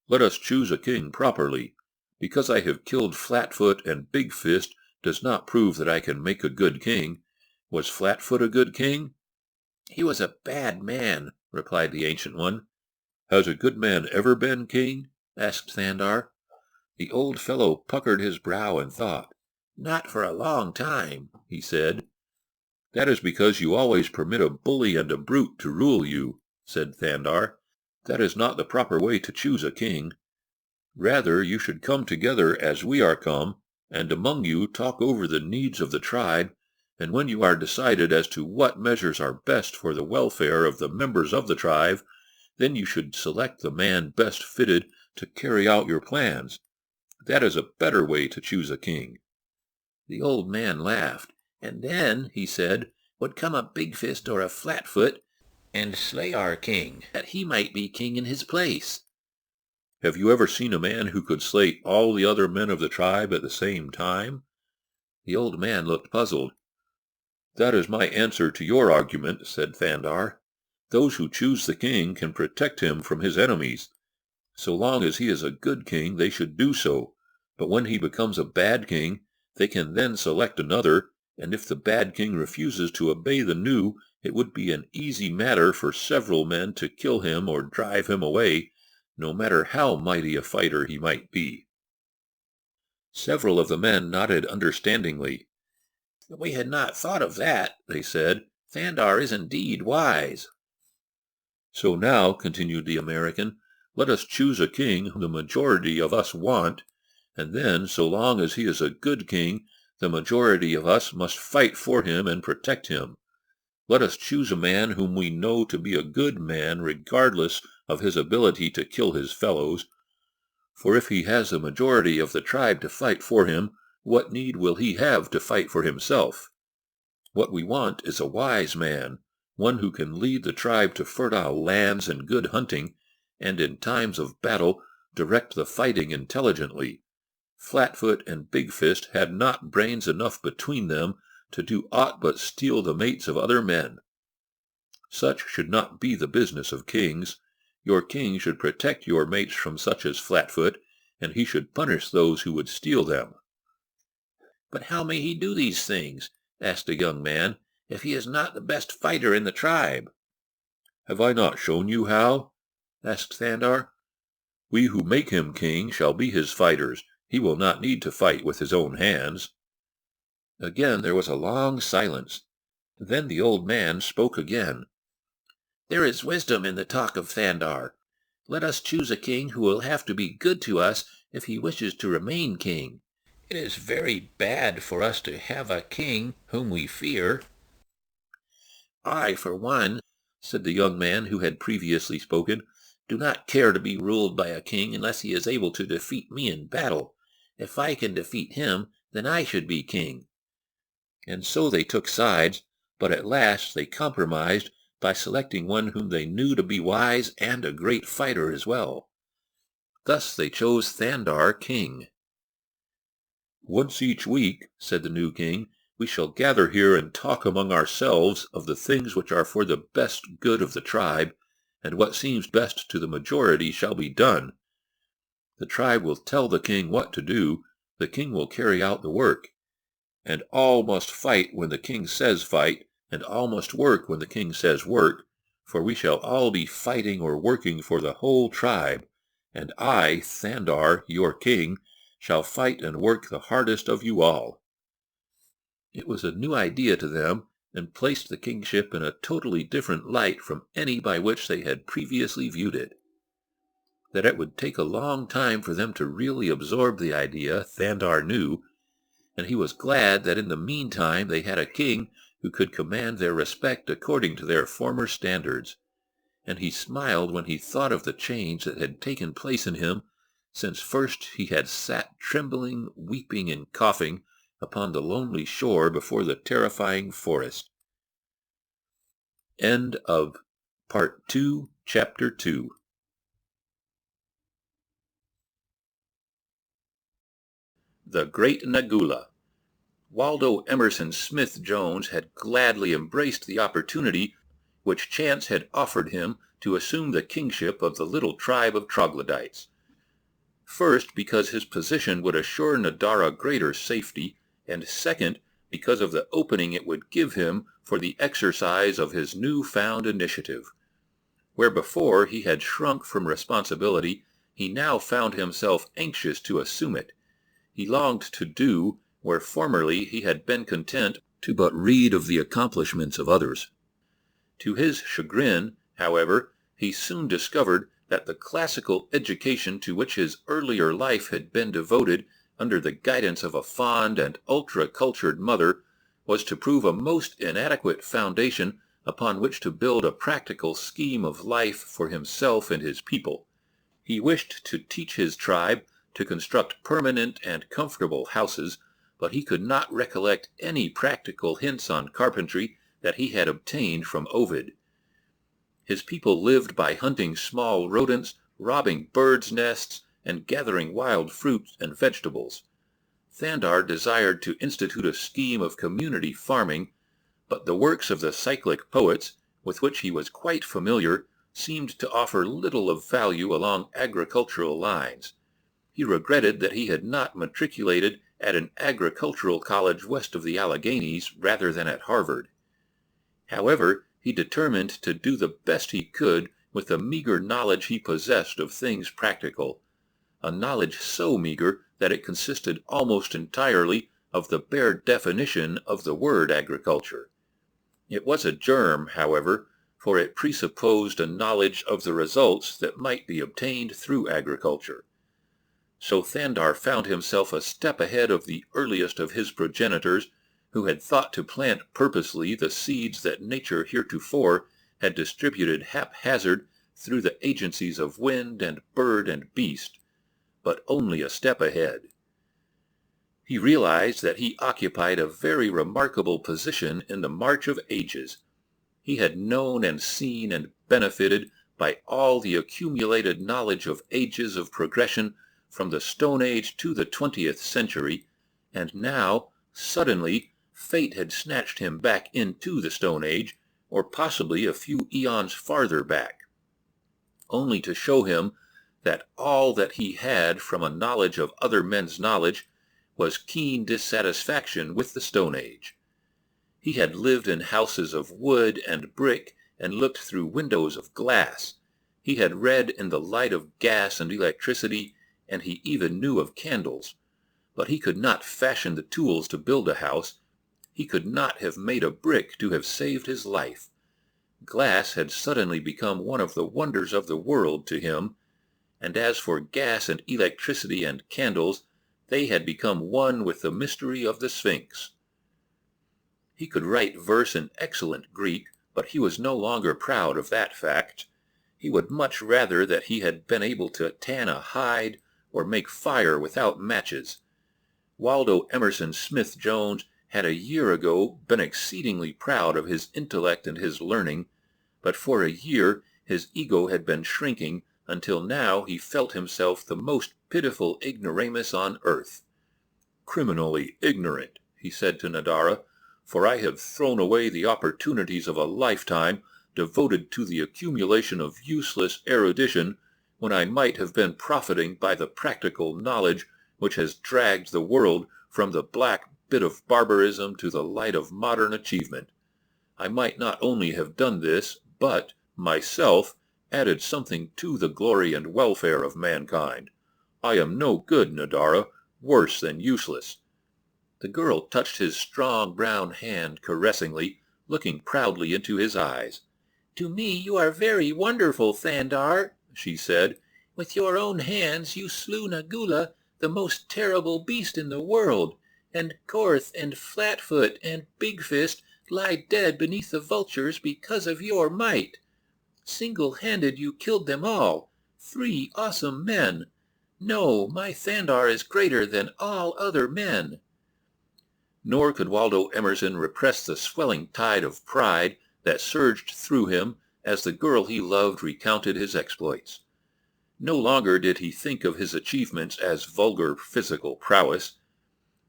"Let us choose a king properly. Because I have killed Flatfoot and Big Fist does not prove that I can make a good king. Was Flatfoot a good king?" "He was a bad man," replied the Ancient One. "Has a good man ever been king?" asked Thandar. The old fellow puckered his brow and thought. "Not for a long time," he said. "That is because you always permit a bully and a brute to rule you," said Thandar. "That is not the proper way to choose a king. Rather, you should come together as we are come, and among you talk over the needs of the tribe, and when you are decided as to what measures are best for the welfare of the members of the tribe, then you should select the man best fitted to carry out your plans. That is a better way to choose a king." The old man laughed. "And then," he said, "would come a Big Fist or a Flatfoot and slay our king, that he might be king in his place." "Have you ever seen a man who could slay all the other men of the tribe at the same time?" The old man looked puzzled. "That is my answer to your argument," said Thandar. "Those who choose the king can protect him from his enemies. So long as he is a good king, they should do so, but when he becomes a bad king, they can then select another, and if the bad king refuses to obey the new, it would be an easy matter for several men to kill him or drive him away, no matter how mighty a fighter he might be." Several of the men nodded understandingly. "We had not thought of that," they said. "Thandar is indeed wise." "So now," continued the American, "let us choose a king whom the majority of us want, and then, so long as he is a good king, the majority of us must fight for him and protect him. Let us choose a man whom we know to be a good man regardless of his ability to kill his fellows. For if he has the majority of the tribe to fight for him, what need will he have to fight for himself? What we want is a wise man, one who can lead the tribe to fertile lands and good hunting, and in times of battle direct the fighting intelligently. Flatfoot and Big Fist had not brains enough between them to do aught but steal the mates of other men. Such should not be the business of kings. Your king should protect your mates from such as Flatfoot, and he should punish those who would steal them." "But how may he do these things," asked a young man, "if he is not the best fighter in the tribe?" "Have I not shown you how?" asked Thandar. "We who make him king shall be his fighters. He will not need to fight with his own hands." Again there was a long silence. Then the old man spoke again. "There is wisdom in the talk of Thandar. Let us choose a king who will have to be good to us if he wishes to remain king. It is very bad for us to have a king whom we fear." "I, for one," said the young man who had previously spoken, "do not care to be ruled by a king unless he is able to defeat me in battle. If I can defeat him, then I should be king." And so they took sides, but at last they compromised by selecting one whom they knew to be wise and a great fighter as well. Thus they chose Thandar king. "Once each week," said the new king, "we shall gather here and talk among ourselves of the things which are for the best good of the tribe, and what seems best to the majority shall be done. The tribe will tell the king what to do, the king will carry out the work. And all must fight when the king says fight, and all must work when the king says work, for we shall all be fighting or working for the whole tribe, and I, Thandar, your king, shall fight and work the hardest of you all." It was a new idea to them, and placed the kingship in a totally different light from any by which they had previously viewed it. That it would take a long time for them to really absorb the idea, Thandar knew, and he was glad that in the meantime they had a king who could command their respect according to their former standards. And he smiled when he thought of the change that had taken place in him since first he had sat trembling, weeping, and coughing upon the lonely shore before the terrifying forest. End of Part 2, Chapter 2. The Great Nagula. Waldo Emerson Smith-Jones had gladly embraced the opportunity which chance had offered him to assume the kingship of the little tribe of troglodytes. First, because his position would assure Nadara greater safety, and second, because of the opening it would give him for the exercise of his new-found initiative. Where before he had shrunk from responsibility, he now found himself anxious to assume it. He longed to do where formerly he had been content to but read of the accomplishments of others. To his chagrin, however, he soon discovered that the classical education to which his earlier life had been devoted under the guidance of a fond and ultra-cultured mother was to prove a most inadequate foundation upon which to build a practical scheme of life for himself and his people. He wished to teach his tribe to construct permanent and comfortable houses, but he could not recollect any practical hints on carpentry that he had obtained from Ovid. His people lived by hunting small rodents, robbing birds' nests, and gathering wild fruits and vegetables. Thandar desired to institute a scheme of community farming, but the works of the cyclic poets, with which he was quite familiar, seemed to offer little of value along agricultural lines. He regretted that he had not matriculated at an agricultural college west of the Alleghenies rather than at Harvard. However, he determined to do the best he could with the meager knowledge he possessed of things practical, a knowledge so meager that it consisted almost entirely of the bare definition of the word agriculture. It was a germ, however, for it presupposed a knowledge of the results that might be obtained through agriculture. So Thandar found himself a step ahead of the earliest of his progenitors, who had thought to plant purposely the seeds that nature heretofore had distributed haphazard through the agencies of wind and bird and beast, but only a step ahead. He realized that he occupied a very remarkable position in the march of ages. He had known and seen and benefited by all the accumulated knowledge of ages of progression from the Stone Age to the 20th century, and now, suddenly, fate had snatched him back into the Stone Age, or possibly a few eons farther back, only to show him that all that he had from a knowledge of other men's knowledge was keen dissatisfaction with the Stone Age. He had lived in houses of wood and brick and looked through windows of glass. He had read in the light of gas and electricity, and he even knew of candles. But he could not fashion the tools to build a house. He could not have made a brick to have saved his life. Glass had suddenly become one of the wonders of the world to him, and as for gas and electricity and candles, they had become one with the mystery of the Sphinx. He could write verse in excellent Greek, but he was no longer proud of that fact. He would much rather that he had been able to tan a hide or make fire without matches. Waldo Emerson Smith-Jones had a year ago been exceedingly proud of his intellect and his learning, but for a year his ego had been shrinking until now he felt himself the most pitiful ignoramus on earth. "Criminally ignorant," he said to Nadara, "for I have thrown away the opportunities of a lifetime devoted to the accumulation of useless erudition, when I might have been profiting by the practical knowledge which has dragged the world from the black bit of barbarism to the light of modern achievement. I might not only have done this, but, myself, added something to the glory and welfare of mankind. I am no good, Nadara, worse than useless." The girl touched his strong brown hand caressingly, looking proudly into his eyes. "To me you are very wonderful, Thandar," she said. "With your own hands you slew Nagula, the most terrible beast in the world, and Korth and Flatfoot and Big Fist lie dead beneath the vultures because of your might. Single-handed you killed them all, 3 awesome men. No, my Thandar is greater than all other men." Nor could Waldo Emerson repress the swelling tide of pride that surged through him as the girl he loved recounted his exploits. No longer did he think of his achievements as vulgar physical prowess.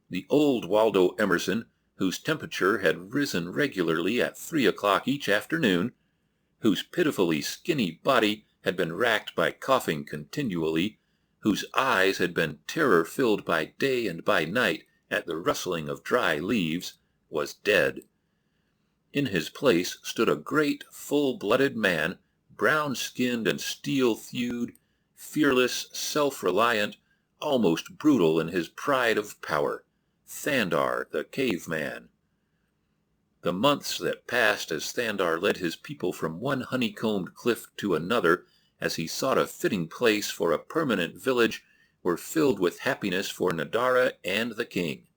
The old Waldo Emerson, whose temperature had risen regularly at 3 o'clock each afternoon, whose pitifully skinny body had been racked by coughing continually, whose eyes had been terror-filled by day and by night at the rustling of dry leaves, was dead. In his place stood a great, full-blooded man, brown-skinned and steel-thewed, fearless, self-reliant, almost brutal in his pride of power, Thandar the caveman. The months that passed as Thandar led his people from one honeycombed cliff to another as he sought a fitting place for a permanent village were filled with happiness for Nadara and the king.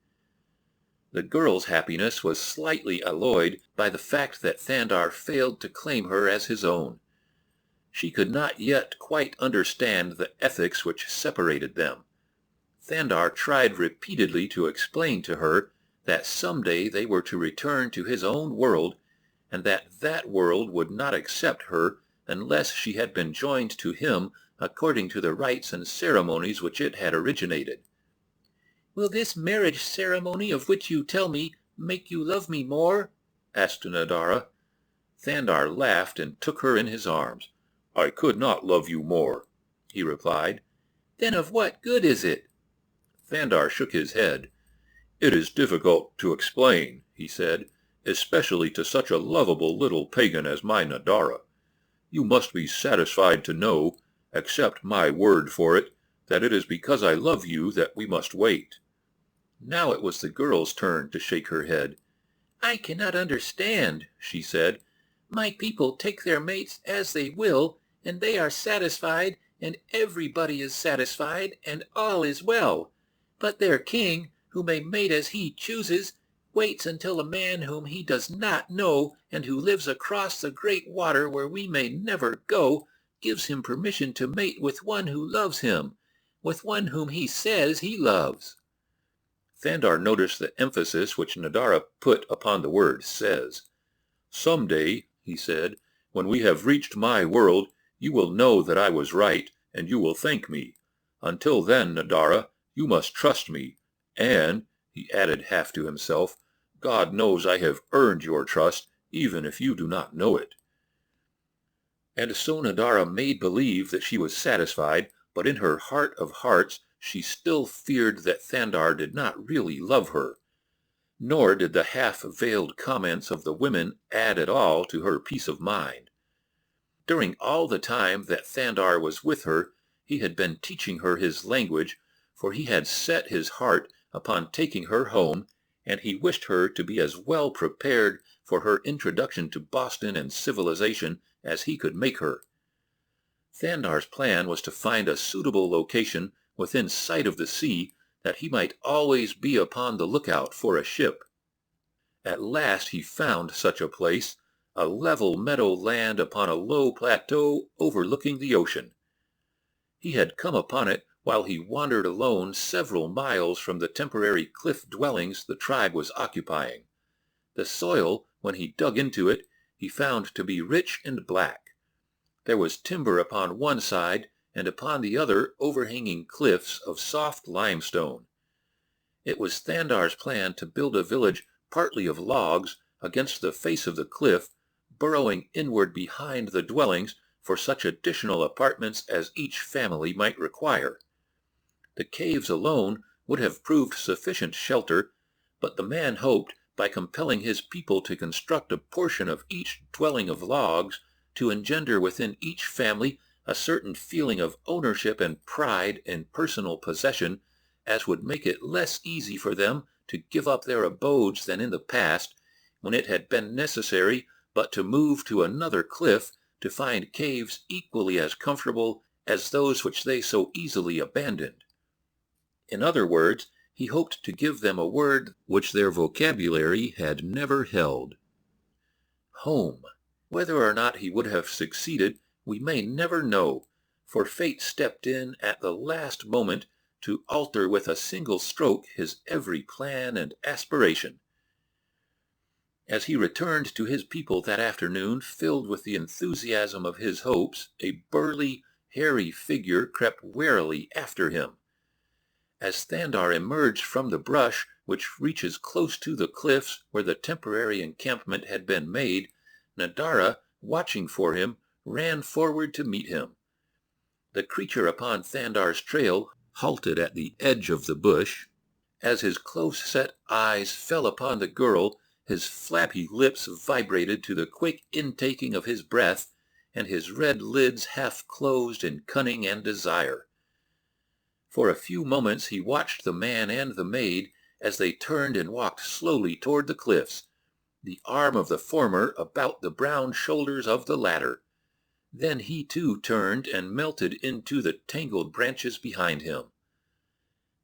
The girl's happiness was slightly alloyed by the fact that Thandar failed to claim her as his own. She could not yet quite understand the ethics which separated them. Thandar tried repeatedly to explain to her that someday they were to return to his own world, and that that world would not accept her unless she had been joined to him according to the rites and ceremonies which it had originated. "Will this marriage ceremony of which you tell me make you love me more?" asked Nadara. Thandar laughed and took her in his arms. "I could not love you more," he replied. "Then of what good is it?" Thandar shook his head. "It is difficult to explain," he said, "especially to such a lovable little pagan as my Nadara. You must be satisfied to know, accept my word for it, that it is because I love you that we must wait." Now it was the girl's turn to shake her head. "I cannot understand," she said. "My people take their mates as they will, and they are satisfied, and everybody is satisfied, and all is well. But their king, who may mate as he chooses, waits until a man whom he does not know, and who lives across the great water where we may never go, gives him permission to mate with one who loves him, with one whom he says he loves." Thandar noticed the emphasis which Nadara put upon the word says. "Some day," he said, "when we have reached my world, you will know that I was right, and you will thank me. Until then, Nadara, you must trust me, and," he added half to himself, "God knows I have earned your trust, even if you do not know it." And so Nadara made believe that she was satisfied, but in her heart of hearts she still feared that Thandar did not really love her. Nor did the half-veiled comments of the women add at all to her peace of mind. During all the time that Thandar was with her, he had been teaching her his language, for he had set his heart upon taking her home, and he wished her to be as well prepared for her introduction to Boston and civilization as he could make her. Thandar's plan was to find a suitable location within sight of the sea, that he might always be upon the lookout for a ship. At last he found such a place, a level meadow land upon a low plateau overlooking the ocean. He had come upon it while he wandered alone several miles from the temporary cliff dwellings the tribe was occupying. The soil, when he dug into it, he found to be rich and black. There was timber upon one side, and upon the other overhanging cliffs of soft limestone. It was Thandar's plan to build a village partly of logs against the face of the cliff, burrowing inward behind the dwellings for such additional apartments as each family might require. The caves alone would have proved sufficient shelter, but the man hoped, by compelling his people to construct a portion of each dwelling of logs, to engender within each family a certain feeling of ownership and pride in personal possession, as would make it less easy for them to give up their abodes than in the past, when it had been necessary but to move to another cliff to find caves equally as comfortable as those which they so easily abandoned. In other words, he hoped to give them a word which their vocabulary had never held. Home. Whether or not he would have succeeded, we may never know, for fate stepped in at the last moment to alter with a single stroke his every plan and aspiration. As he returned to his people that afternoon, filled with the enthusiasm of his hopes, a burly, hairy figure crept warily after him. As Thandar emerged from the brush which reaches close to the cliffs where the temporary encampment had been made, Nadara, watching for him, ran forward to meet him. The creature upon Thandar's trail halted at the edge of the bush. As his close-set eyes fell upon the girl, his flappy lips vibrated to the quick intaking of his breath, and his red lids half closed in cunning and desire. For a few moments he watched the man and the maid as they turned and walked slowly toward the cliffs, the arm of the former about the brown shoulders of the latter. Then he too turned and melted into the tangled branches behind him.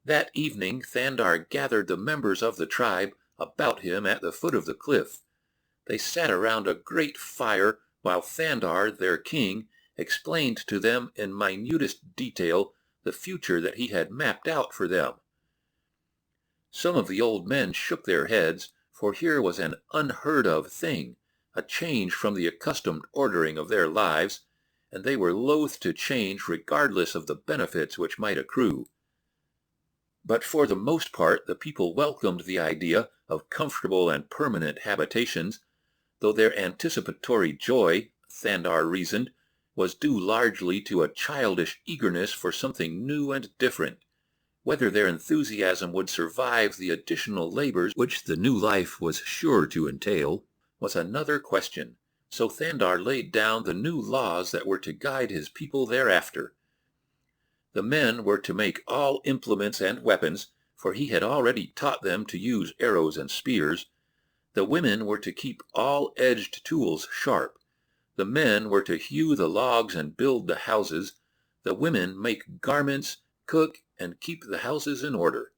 That evening Thandar gathered the members of the tribe about him at the foot of the cliff. They sat around a great fire while Thandar, their king, explained to them in minutest detail the future that he had mapped out for them. Some of the old men shook their heads, for here was an unheard-of thing, a change from the accustomed ordering of their lives, and they were loath to change regardless of the benefits which might accrue. But for the most part the people welcomed the idea of comfortable and permanent habitations, though their anticipatory joy, Thandar reasoned, was due largely to a childish eagerness for something new and different. Whether their enthusiasm would survive the additional labors which the new life was sure to entail was another question, so Thandar laid down the new laws that were to guide his people thereafter. The men were to make all implements and weapons, for he had already taught them to use arrows and spears. The women were to keep all edged tools sharp. The men were to hew the logs and build the houses. The women make garments, cook, and keep the houses in order.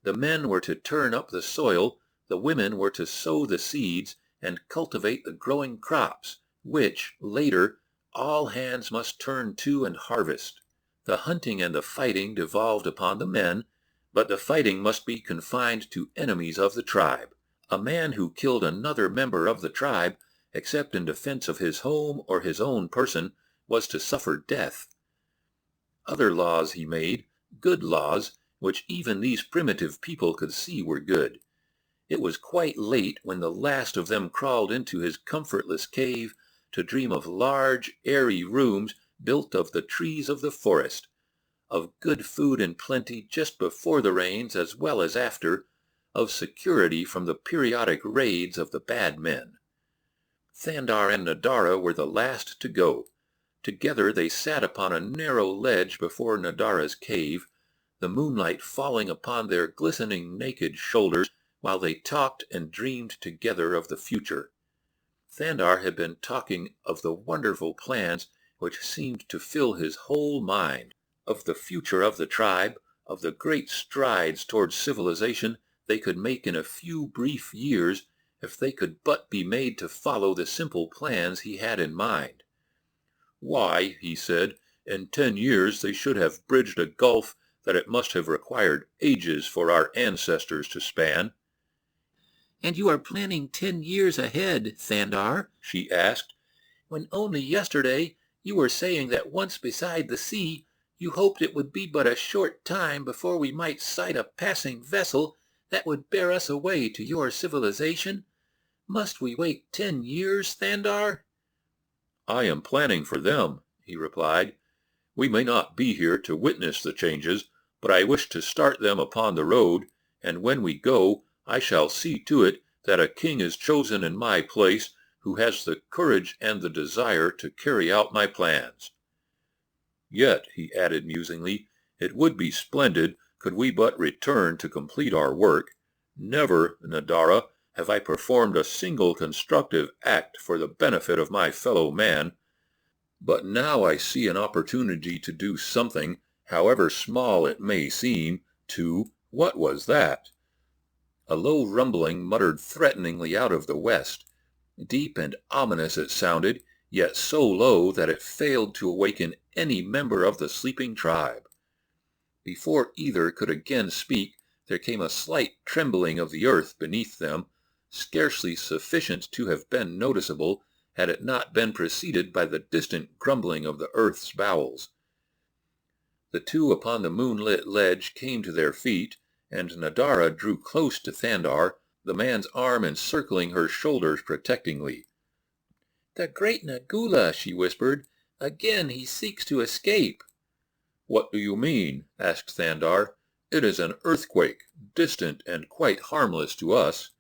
The men were to turn up the soil. The women were to sow the seeds and cultivate the growing crops, which, later, all hands must turn to and harvest. The hunting and the fighting devolved upon the men, but the fighting must be confined to enemies of the tribe. A man who killed another member of the tribe, except in defense of his home or his own person, was to suffer death. Other laws he made, good laws, which even these primitive people could see were good. It was quite late when the last of them crawled into his comfortless cave to dream of large, airy rooms built of the trees of the forest, of good food and plenty just before the rains as well as after, of security from the periodic raids of the bad men. Thandar and Nadara were the last to go. Together they sat upon a narrow ledge before Nadara's cave, the moonlight falling upon their glistening naked shoulders while they talked and dreamed together of the future. Thandar had been talking of the wonderful plans which seemed to fill his whole mind, of the future of the tribe, of the great strides towards civilization they could make in a few brief years if they could but be made to follow the simple plans he had in mind. Why, he said, in 10 years they should have bridged a gulf that it must have required ages for our ancestors to span. "And you are planning 10 years ahead, Thandar?" she asked, "when only yesterday you were saying that once beside the sea you hoped it would be but a short time before we might sight a passing vessel that would bear us away to your civilization. Must we wait 10 years, Thandar?" "I am planning for them," he replied. "We may not be here to witness the changes, but I wish to start them upon the road, and when we go, I shall see to it that a king is chosen in my place who has the courage and the desire to carry out my plans. Yet," he added musingly, "it would be splendid could we but return to complete our work. Never, Nadara, have I performed a single constructive act for the benefit of my fellow man. But now I see an opportunity to do something, however small it may seem, to— What was that? A low rumbling muttered threateningly out of the west. Deep and ominous it sounded, yet so low that it failed to awaken any member of the sleeping tribe. Before either could again speak, there came a slight trembling of the earth beneath them, scarcely sufficient to have been noticeable had it not been preceded by the distant grumbling of the earth's bowels. The two upon the moonlit ledge came to their feet, and Nadara drew close to Thandar, the man's arm encircling her shoulders protectingly. "The great Nagula," she whispered. "Again he seeks to escape." "What do you mean?" asked Thandar. "It is an earthquake, distant and quite harmless to us."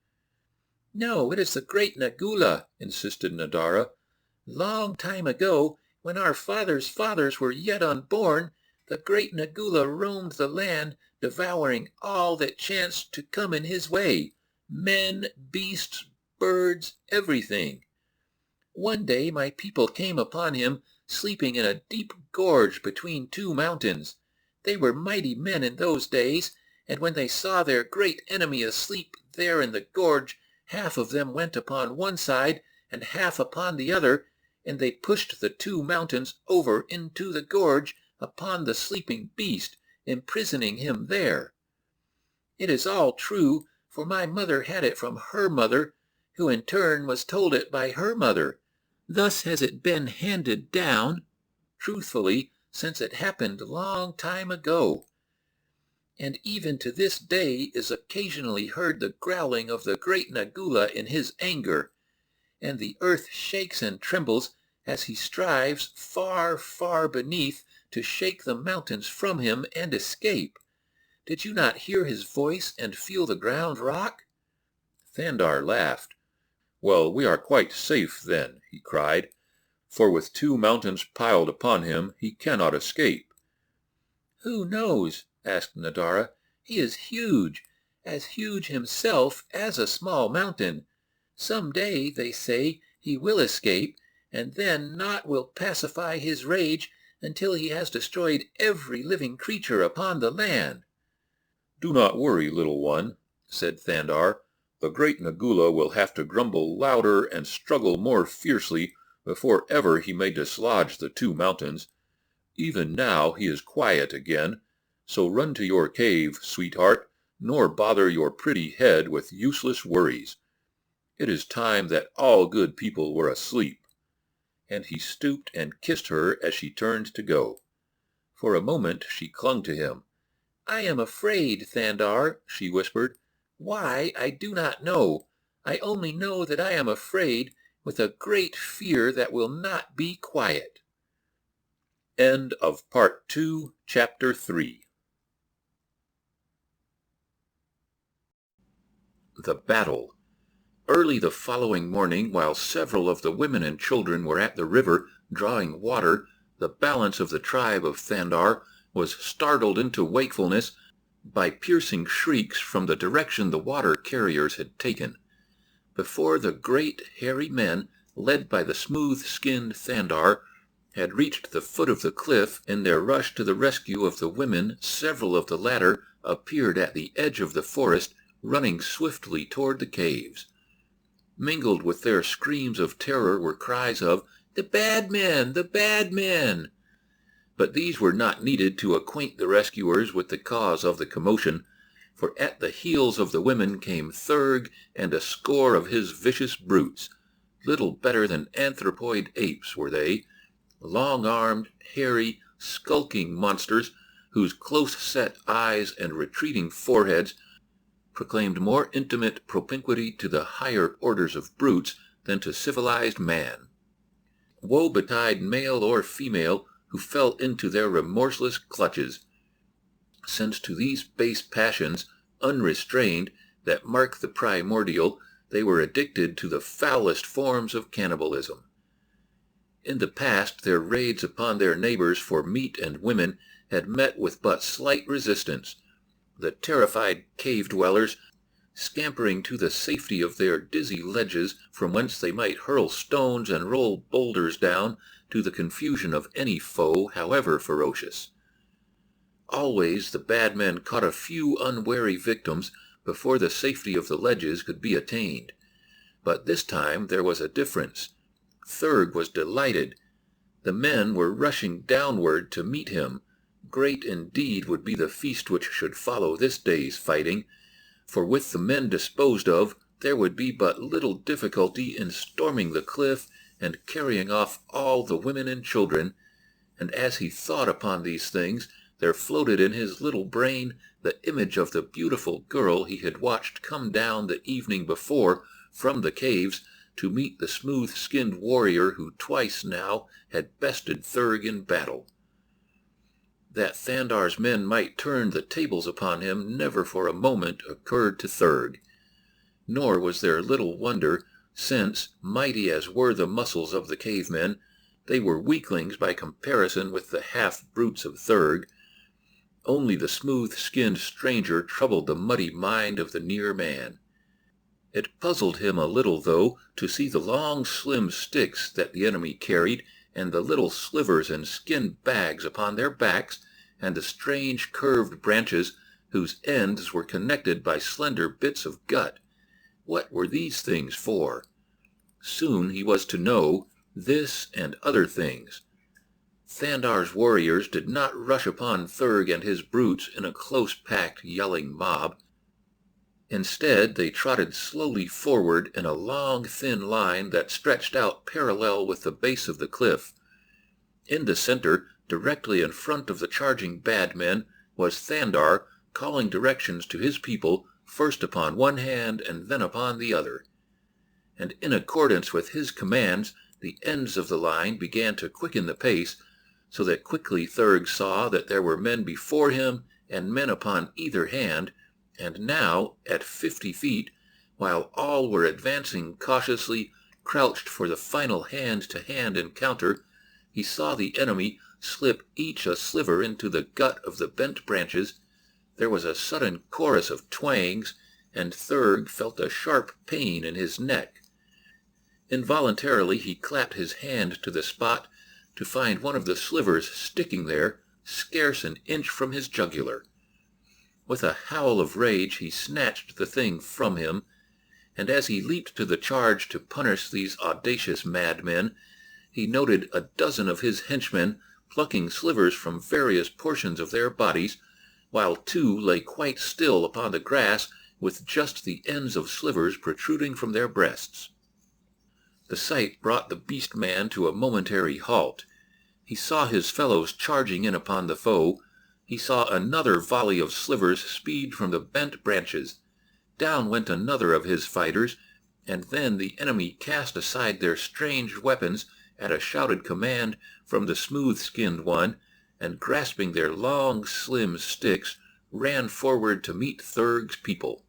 "No, it is the great Nagula," insisted Nadara. "Long time ago, when our fathers' fathers were yet unborn, the great Nagula roamed the land, devouring all that chanced to come in his way, men, beasts, birds, everything. One day my people came upon him, sleeping in a deep gorge between two mountains. They were mighty men in those days, and when they saw their great enemy asleep there in the gorge, half of them went upon one side and half upon the other, and they pushed the two mountains over into the gorge upon the sleeping beast, imprisoning him there. It is all true, for my mother had it from her mother, who in turn was told it by her mother. Thus has it been handed down, truthfully, since it happened long time ago. And even to this day is occasionally heard the growling of the great Nagula in his anger, and the earth shakes and trembles as he strives far, far beneath to shake the mountains from him and escape. Did you not hear his voice and feel the ground rock?" Thandar laughed. "Well, we are quite safe then," he cried, "for with two mountains piled upon him he cannot escape." "Who knows?" asked Nadara. "He is huge, as huge himself as a small mountain. Some day, they say, he will escape, and then naught will pacify his rage until he has destroyed every living creature upon the land." "Do not worry, little one," said Thandar. "The great Nagula will have to grumble louder and struggle more fiercely before ever he may dislodge the two mountains. Even now he is quiet again, so run to your cave, sweetheart, nor bother your pretty head with useless worries. It is time that all good people were asleep." And he stooped and kissed her as she turned to go. For a moment she clung to him. "I am afraid, Thandar," she whispered. "Why, I do not know. I only know that I am afraid, with a great fear that will not be quiet." End of Part 2, Chapter 3. The Battle. Early the following morning, while several of the women and children were at the river drawing water, the balance of the tribe of Thandar was startled into wakefulness by piercing shrieks from the direction the water carriers had taken. Before the great hairy men, led by the smooth-skinned Thandar, had reached the foot of the cliff, in their rush to the rescue of the women, several of the latter appeared at the edge of the forest, running swiftly toward the caves. Mingled with their screams of terror were cries of, "The bad men! The bad men!" But these were not needed to acquaint the rescuers with the cause of the commotion, for at the heels of the women came Thurg and a score of his vicious brutes. Little better than anthropoid apes were they, long-armed, hairy, skulking monsters whose close-set eyes and retreating foreheads proclaimed more intimate propinquity to the higher orders of brutes than to civilized man. Woe betide male or female who fell into their remorseless clutches, since to these base passions, unrestrained, that mark the primordial, they were addicted to the foulest forms of cannibalism. In the past their raids upon their neighbors for meat and women had met with but slight resistance, The terrified cave-dwellers, scampering to the safety of their dizzy ledges from whence they might hurl stones and roll boulders down to the confusion of any foe, however ferocious. Always the bad men caught a few unwary victims before the safety of the ledges could be attained. But this time there was a difference. Thurg was delighted. The men were rushing downward to meet him. Great indeed would be the feast which should follow this day's fighting, for with the men disposed of, there would be but little difficulty in storming the cliff and carrying off all the women and children. And as he thought upon these things, there floated in his little brain the image of the beautiful girl he had watched come down the evening before from the caves to meet the smooth-skinned warrior who twice now had bested Thurg in battle. That Thandar's men might turn the tables upon him never for a moment occurred to Thurg. Nor was there little wonder, since, mighty as were the muscles of the cavemen, they were weaklings by comparison with the half-brutes of Thurg. Only the smooth-skinned stranger troubled the muddy mind of the near man. It puzzled him a little, though, to see the long, slim sticks that the enemy carried, and the little slivers and skin bags upon their backs, and the strange curved branches whose ends were connected by slender bits of gut. What were these things for? Soon he was to know this and other things. Thandar's warriors did not rush upon Thurg and his brutes in a close-packed, yelling mob. Instead, they trotted slowly forward in a long, thin line that stretched out parallel with the base of the cliff. In the center, directly in front of the charging bad men, was Thandar, calling directions to his people, first upon one hand and then upon the other. And in accordance with his commands, the ends of the line began to quicken the pace, so that quickly Thurg saw that there were men before him and men upon either hand, and now, at 50 feet, while all were advancing cautiously, crouched for the final hand-to-hand encounter, he saw the enemy slip each a sliver into the gut of the bent branches. There was a sudden chorus of twangs, and Thurg felt a sharp pain in his neck. Involuntarily he clapped his hand to the spot, to find one of the slivers sticking there, scarce an inch from his jugular. With a howl of rage he snatched the thing from him, and as he leaped to the charge to punish these audacious madmen, he noted a dozen of his henchmen plucking slivers from various portions of their bodies, while two lay quite still upon the grass with just the ends of slivers protruding from their breasts. The sight brought the beast-man to a momentary halt. He saw his fellows charging in upon the foe. He saw another volley of slivers speed from the bent branches. Down went another of his fighters, and then the enemy cast aside their strange weapons at a shouted command from the smooth-skinned one, and grasping their long, slim sticks, ran forward to meet Thurg's people.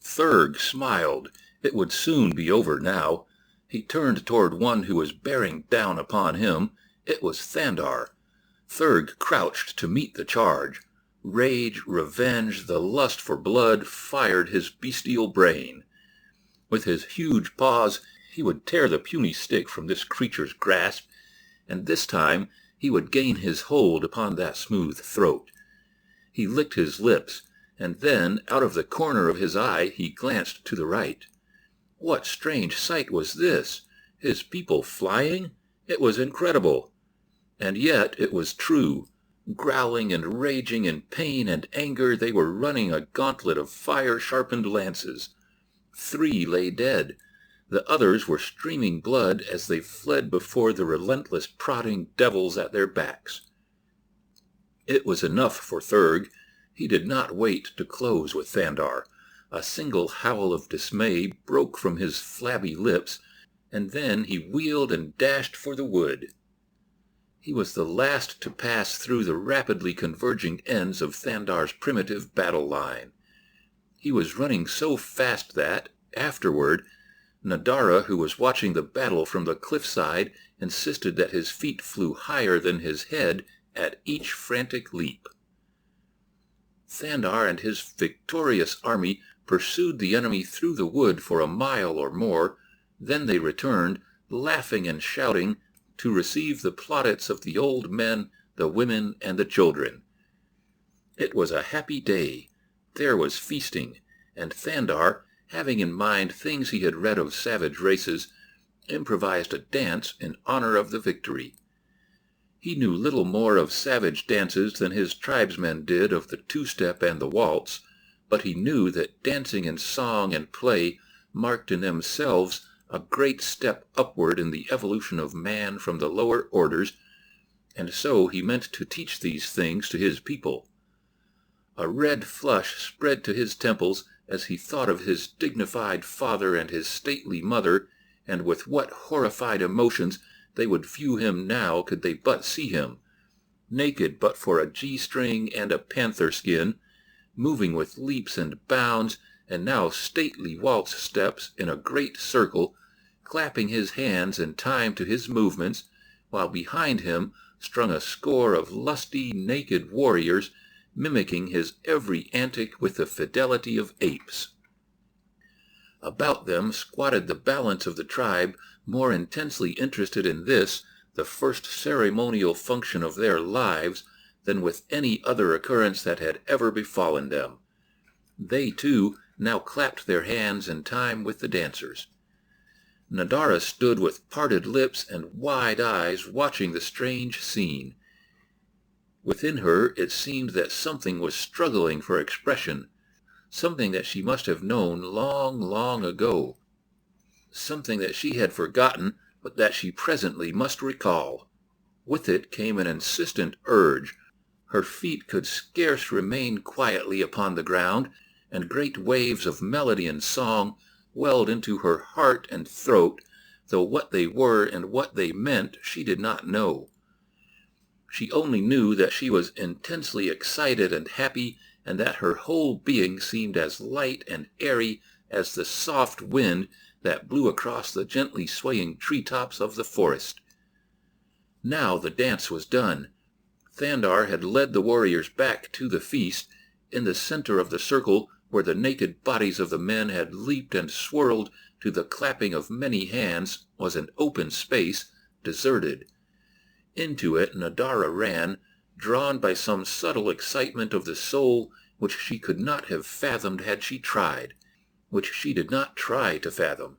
Thurg smiled. It would soon be over now. He turned toward one who was bearing down upon him. It was Thandar. Thurg crouched to meet the charge. Rage, revenge, the lust for blood fired his bestial brain. With his huge paws he would tear the puny stick from this creature's grasp, and this time he would gain his hold upon that smooth throat. He licked his lips, and then, out of the corner of his eye, he glanced to the right. What strange sight was this? His people flying? It was incredible. And yet it was true. Growling and raging in pain and anger, they were running a gauntlet of fire-sharpened lances. 3 lay dead. The others were streaming blood as they fled before the relentless prodding devils at their backs. It was enough for Thurg. He did not wait to close with Thandar. A single howl of dismay broke from his flabby lips, and then he wheeled and dashed for the wood. He was the last to pass through the rapidly converging ends of Thandar's primitive battle line. He was running so fast that, afterward, Nadara, who was watching the battle from the cliffside, insisted that his feet flew higher than his head at each frantic leap. Thandar and his victorious army pursued the enemy through the wood for a mile or more. Then they returned, laughing and shouting, to receive the plaudits of the old men, the women, and the children. It was a happy day. There was feasting, and Thandar, having in mind things he had read of savage races, improvised a dance in honor of the victory. He knew little more of savage dances than his tribesmen did of the two-step and the waltz, but he knew that dancing and song and play marked in themselves a great step upward in the evolution of man from the lower orders, and so he meant to teach these things to his people. A red flush spread to his temples as he thought of his dignified father and his stately mother, and with what horrified emotions they would view him now could they but see him, naked but for a G-string and a panther skin, moving with leaps and bounds, and now stately waltz steps in a great circle, clapping his hands in time to his movements, while behind him strung a score of lusty, naked warriors, mimicking his every antic with the fidelity of apes. About them squatted the balance of the tribe, more intensely interested in this, the first ceremonial function of their lives, than with any other occurrence that had ever befallen them. They, too, now clapped their hands in time with the dancers. Nadara stood with parted lips and wide eyes watching the strange scene. Within her it seemed that something was struggling for expression, something that she must have known long, long ago, something that she had forgotten but that she presently must recall. With it came an insistent urge. Her feet could scarce remain quietly upon the ground, and great waves of melody and song welled into her heart and throat, though what they were and what they meant she did not know. She only knew that she was intensely excited and happy, and that her whole being seemed as light and airy as the soft wind that blew across the gently swaying tree-tops of the forest. Now the dance was done. Thandar had led the warriors back to the feast. In the center of the circle, where the naked bodies of the men had leaped and swirled to the clapping of many hands, was an open space, deserted. Into it Nadara ran, drawn by some subtle excitement of the soul which she could not have fathomed had she tried, which she did not try to fathom.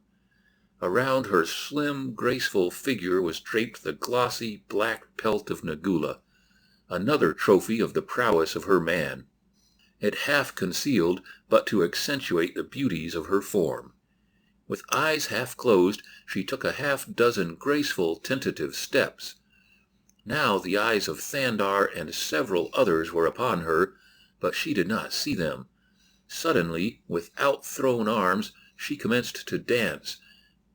Around her slim, graceful figure was draped the glossy, black pelt of Nagula, another trophy of the prowess of her man. It half concealed, but to accentuate the beauties of her form. With eyes half closed, she took a half-dozen graceful, tentative steps. Now the eyes of Thandar and several others were upon her, but she did not see them. Suddenly, with outthrown arms, she commenced to dance,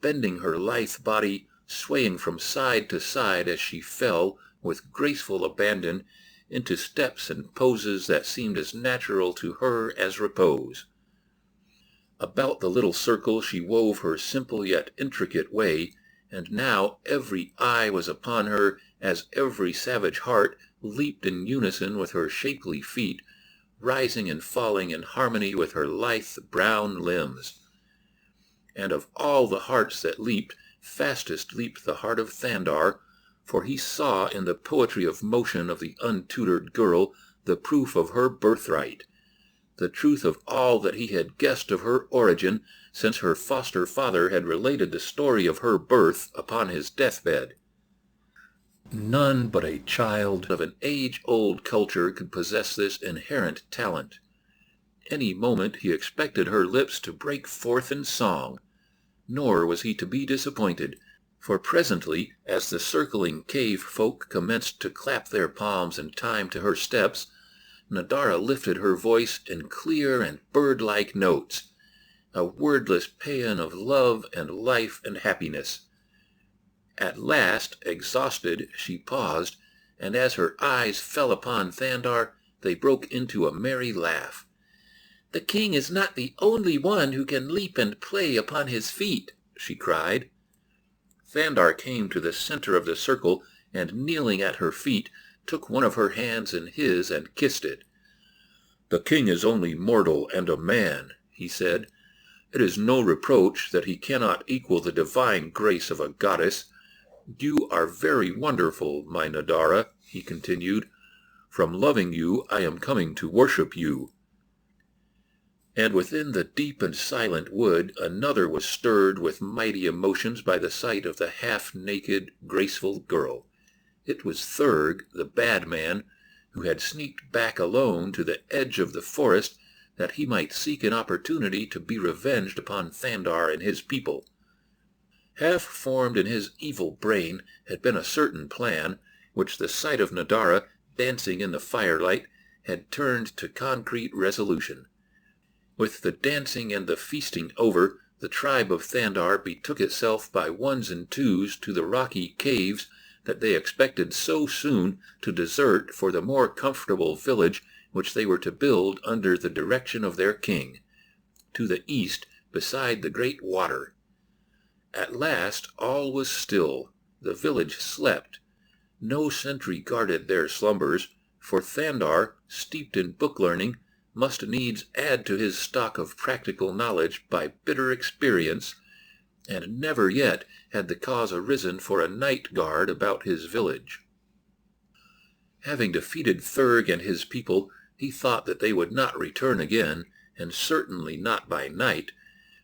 bending her lithe body, swaying from side to side as she fell, with graceful abandon, into steps and poses that seemed as natural to her as repose. About the little circle she wove her simple yet intricate way, and now every eye was upon her as every savage heart leaped in unison with her shapely feet, rising and falling in harmony with her lithe brown limbs. And of all the hearts that leaped, fastest leaped the heart of Thandar, for he saw in the poetry of motion of the untutored girl the proof of her birthright, the truth of all that he had guessed of her origin since her foster father had related the story of her birth upon his deathbed. None but a child of an age-old culture could possess this inherent talent. Any moment he expected her lips to break forth in song, nor was he to be disappointed, for presently, as the circling cave folk commenced to clap their palms in time to her steps, Nadara lifted her voice in clear and bird-like notes, a wordless paean of love and life and happiness. At last, exhausted, she paused, and as her eyes fell upon Thandar, they broke into a merry laugh. "The king is not the only one who can leap and play upon his feet," she cried. Thandar came to the center of the circle, and kneeling at her feet, took one of her hands in his and kissed it. "The king is only mortal and a man," he said. "It is no reproach that he cannot equal the divine grace of a goddess. You are very wonderful, my Nadara," he continued. "From loving you I am coming to worship you." And within the deep and silent wood another was stirred with mighty emotions by the sight of the half-naked, graceful girl. It was Thurg, the bad man, who had sneaked back alone to the edge of the forest that he might seek an opportunity to be revenged upon Thandar and his people. Half formed in his evil brain had been a certain plan, which the sight of Nadara dancing in the firelight had turned to concrete resolution. With the dancing and the feasting over, the tribe of Thandar betook itself by ones and twos to the rocky caves that they expected so soon to desert for the more comfortable village which they were to build under the direction of their king, to the east beside the great water. At last all was still. The village slept. No sentry guarded their slumbers, for Thandar, steeped in book-learning, must needs add to his stock of practical knowledge by bitter experience, and never yet had the cause arisen for a night guard about his village. Having defeated Thurg and his people, he thought that they would not return again, and certainly not by night,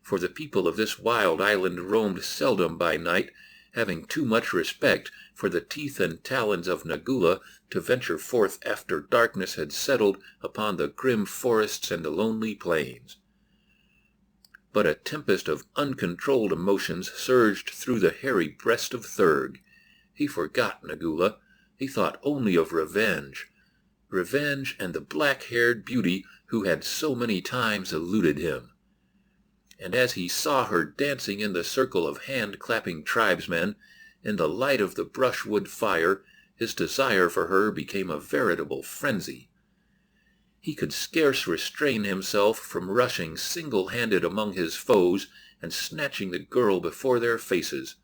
for the people of this wild island roamed seldom by night, having too much respect for the teeth and talons of Nagula to venture forth after darkness had settled upon the grim forests and the lonely plains. But a tempest of uncontrolled emotions surged through the hairy breast of Thurg. He forgot Nagula. He thought only of revenge. Revenge and the black-haired beauty who had so many times eluded him. And as he saw her dancing in the circle of hand-clapping tribesmen, in the light of the brushwood fire, his desire for her became a veritable frenzy. He could scarce restrain himself from rushing single-handed among his foes and snatching the girl before their faces.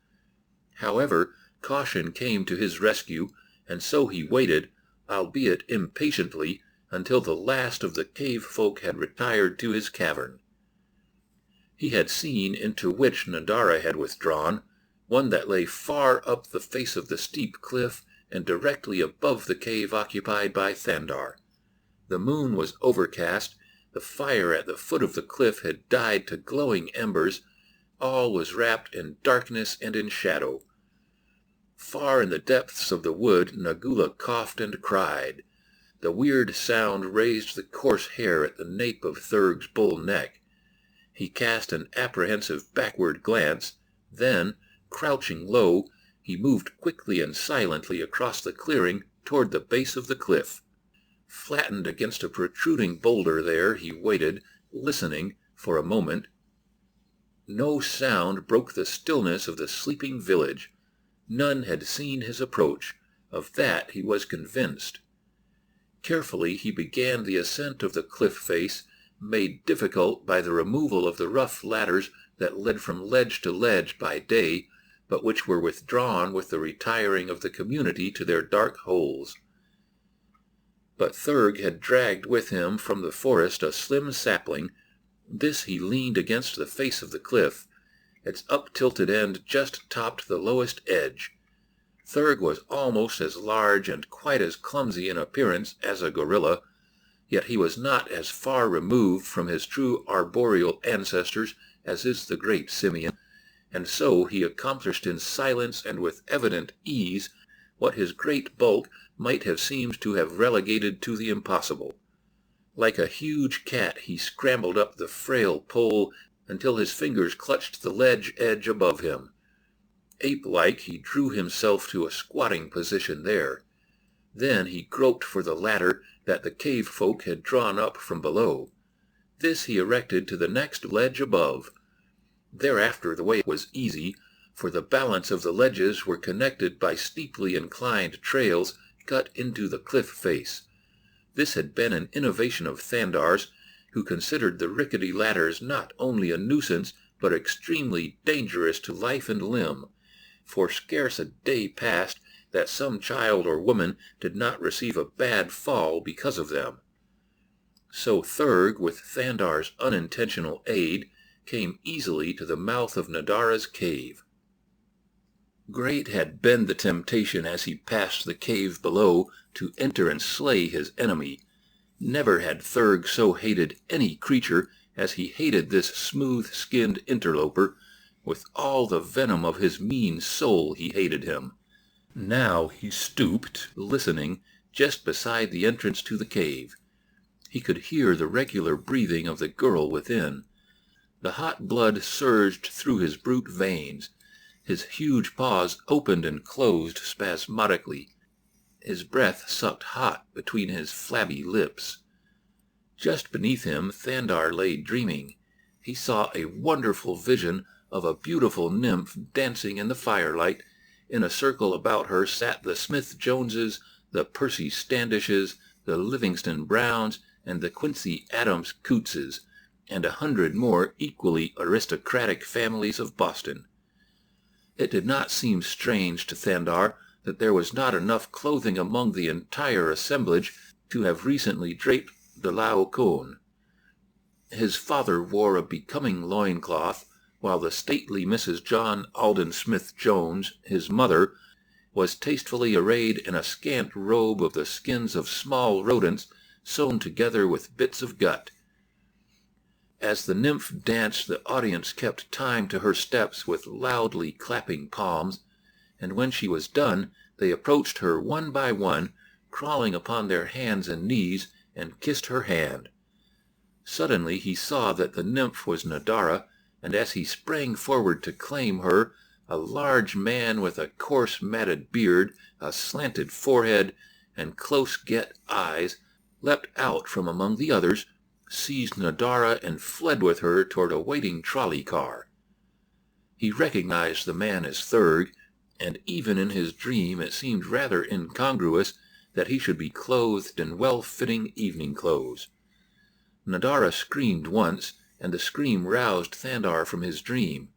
However, caution came to his rescue, and so he waited, albeit impatiently, until the last of the cave folk had retired to his cavern. He had seen into which Nadara had withdrawn, one that lay far up the face of the steep cliff and directly above the cave occupied by Thandar. The moon was overcast, the fire at the foot of the cliff had died to glowing embers, all was wrapped in darkness and in shadow. Far in the depths of the wood Nagula coughed and cried. The weird sound raised the coarse hair at the nape of Thurg's bull neck. He cast an apprehensive backward glance, then, crouching low, he moved quickly and silently across the clearing toward the base of the cliff. Flattened against a protruding boulder there, he waited, listening, for a moment. No sound broke the stillness of the sleeping village. None had seen his approach. Of that he was convinced. Carefully he began the ascent of the cliff face, made difficult by the removal of the rough ladders that led from ledge to ledge by day, but which were withdrawn with the retiring of the community to their dark holes. But Thurg had dragged with him from the forest a slim sapling. This he leaned against the face of the cliff. Its up-tilted end just topped the lowest edge. Thurg was almost as large and quite as clumsy in appearance as a gorilla, yet he was not as far removed from his true arboreal ancestors as is the great simian, and so he accomplished in silence and with evident ease what his great bulk might have seemed to have relegated to the impossible. Like a huge cat he scrambled up the frail pole until his fingers clutched the ledge edge above him. Ape-like he drew himself to a squatting position there. Then he groped for the ladder that the cave folk had drawn up from below. This he erected to the next ledge above. Thereafter the way was easy, for the balance of the ledges were connected by steeply inclined trails cut into the cliff face. This had been an innovation of Thandar's, who considered the rickety ladders not only a nuisance, but extremely dangerous to life and limb. For scarce a day passed that some child or woman did not receive a bad fall because of them. So Thurg, with Thandar's unintentional aid, came easily to the mouth of Nadara's cave. Great had been the temptation as he passed the cave below to enter and slay his enemy. Never had Thurg so hated any creature as he hated this smooth-skinned interloper. With all the venom of his mean soul he hated him. Now he stooped, listening, just beside the entrance to the cave. He could hear the regular breathing of the girl within. The hot blood surged through his brute veins. His huge paws opened and closed spasmodically. His breath sucked hot between his flabby lips. Just beneath him Thandar lay dreaming. He saw a wonderful vision of a beautiful nymph dancing in the firelight. In a circle about her sat the Smith-Joneses, the Percy Standishes, the Livingston Browns, and the Quincy Adams Coateses, and 100 more equally aristocratic families of Boston. It did not seem strange to Thandar that there was not enough clothing among the entire assemblage to have recently draped the Laocoon. His father wore a becoming loincloth, while the stately Mrs. John Alden Smith-Jones, his mother, was tastefully arrayed in a scant robe of the skins of small rodents sewn together with bits of gut. As the nymph danced, the audience kept time to her steps with loudly clapping palms, and when she was done, they approached her one by one, crawling upon their hands and knees, and kissed her hand. Suddenly he saw that the nymph was Nadara, and as he sprang forward to claim her, a large man with a coarse matted beard, a slanted forehead, and close-set eyes leapt out from among the others, seized Nadara, and fled with her toward a waiting trolley car. He recognized the man as Thurg, and even in his dream it seemed rather incongruous that he should be clothed in well-fitting evening clothes. Nadara screamed once, and the scream roused Thandar from his dream.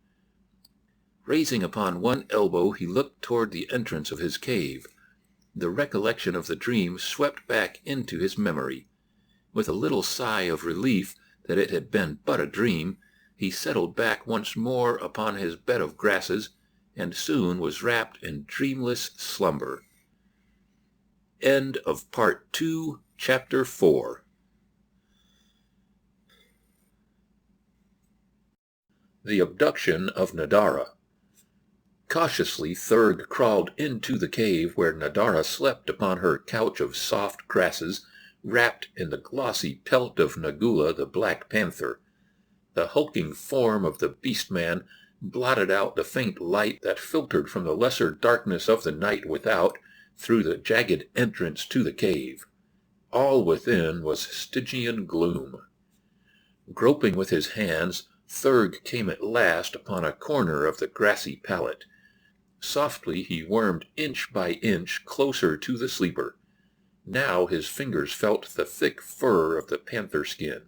Raising upon one elbow, he looked toward the entrance of his cave. The recollection of the dream swept back into his memory. With a little sigh of relief that it had been but a dream, he settled back once more upon his bed of grasses, and soon was wrapped in dreamless slumber. End of Part 2, Chapter 4. The Abduction of Nadara. Cautiously Thurg crawled into the cave where Nadara slept upon her couch of soft grasses, wrapped in the glossy pelt of Nagula the Black Panther. The hulking form of the beast-man blotted out the faint light that filtered from the lesser darkness of the night without through the jagged entrance to the cave. All within was Stygian gloom. Groping with his hands, Thurg came at last upon a corner of the grassy pallet. Softly he wormed inch by inch closer to the sleeper. Now his fingers felt the thick fur of the panther skin.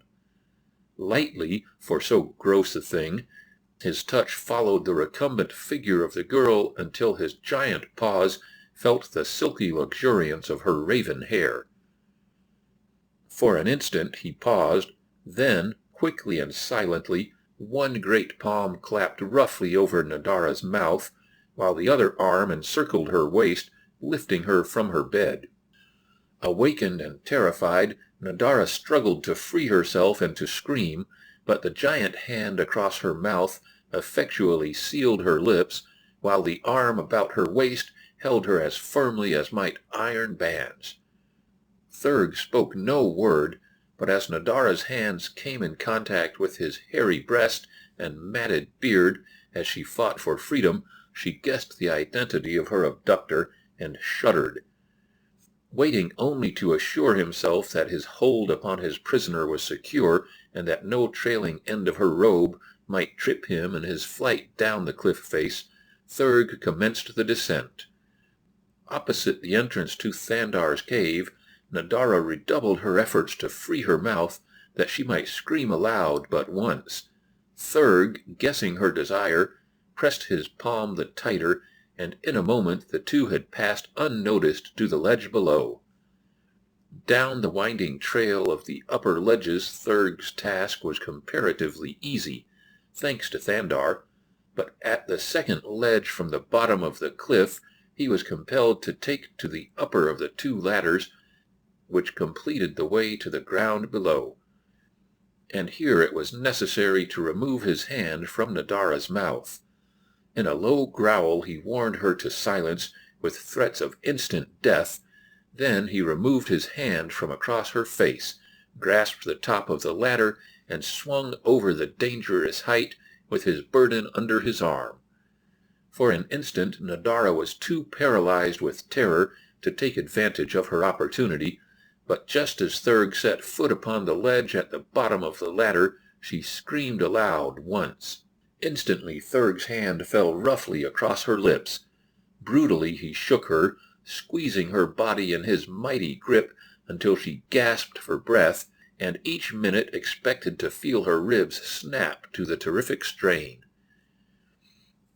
Lightly, for so gross a thing, his touch followed the recumbent figure of the girl until his giant paws felt the silky luxuriance of her raven hair. For an instant he paused, then, quickly and silently, one great palm clapped roughly over Nadara's mouth, while the other arm encircled her waist, lifting her from her bed. Awakened and terrified, Nadara struggled to free herself and to scream, but the giant hand across her mouth effectually sealed her lips, while the arm about her waist held her as firmly as might iron bands. Thurg spoke no word, but as Nadara's hands came in contact with his hairy breast and matted beard as she fought for freedom, she guessed the identity of her abductor and shuddered. Waiting only to assure himself that his hold upon his prisoner was secure and that no trailing end of her robe might trip him in his flight down the cliff face, Thurg commenced the descent. Opposite the entrance to Thandar's cave, Nadara redoubled her efforts to free her mouth, that she might scream aloud but once. Thurg, guessing her desire, pressed his palm the tighter, and in a moment the two had passed unnoticed to the ledge below. Down the winding trail of the upper ledges, Thurg's task was comparatively easy, thanks to Thandar, but at the second ledge from the bottom of the cliff he was compelled to take to the upper of the two ladders which completed the way to the ground below. And here it was necessary to remove his hand from Nadara's mouth. In a low growl he warned her to silence, with threats of instant death. Then he removed his hand from across her face, grasped the top of the ladder, and swung over the dangerous height with his burden under his arm. For an instant Nadara was too paralyzed with terror to take advantage of her opportunity, but just as Thurg set foot upon the ledge at the bottom of the ladder, she screamed aloud once. Instantly Thurg's hand fell roughly across her lips. Brutally he shook her, squeezing her body in his mighty grip until she gasped for breath, and each minute expected to feel her ribs snap to the terrific strain.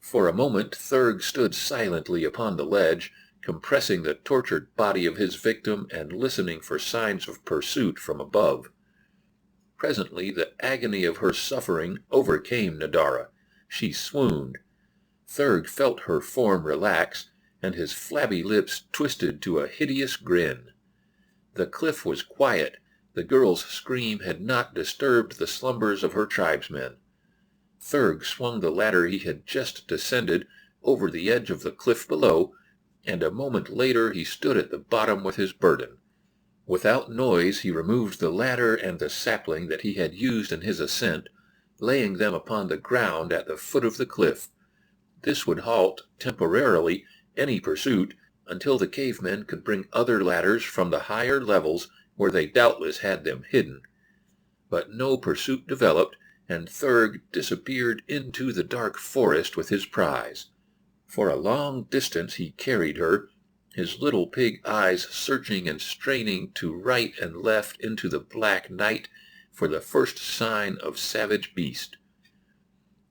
For a moment Thurg stood silently upon the ledge, compressing the tortured body of his victim and listening for signs of pursuit from above. Presently the agony of her suffering overcame Nadara. She swooned. Thurg felt her form relax, and his flabby lips twisted to a hideous grin. The cliff was quiet. The girl's scream had not disturbed the slumbers of her tribesmen. Thurg swung the ladder he had just descended over the edge of the cliff below, and a moment later he stood at the bottom with his burden. Without noise he removed the ladder and the sapling that he had used in his ascent, laying them upon the ground at the foot of the cliff. This would halt, temporarily, any pursuit until the cavemen could bring other ladders from the higher levels where they doubtless had them hidden. But no pursuit developed, and Thurg disappeared into the dark forest with his prize. For a long distance he carried her, his little pig eyes searching and straining to right and left into the black night for the first sign of savage beast.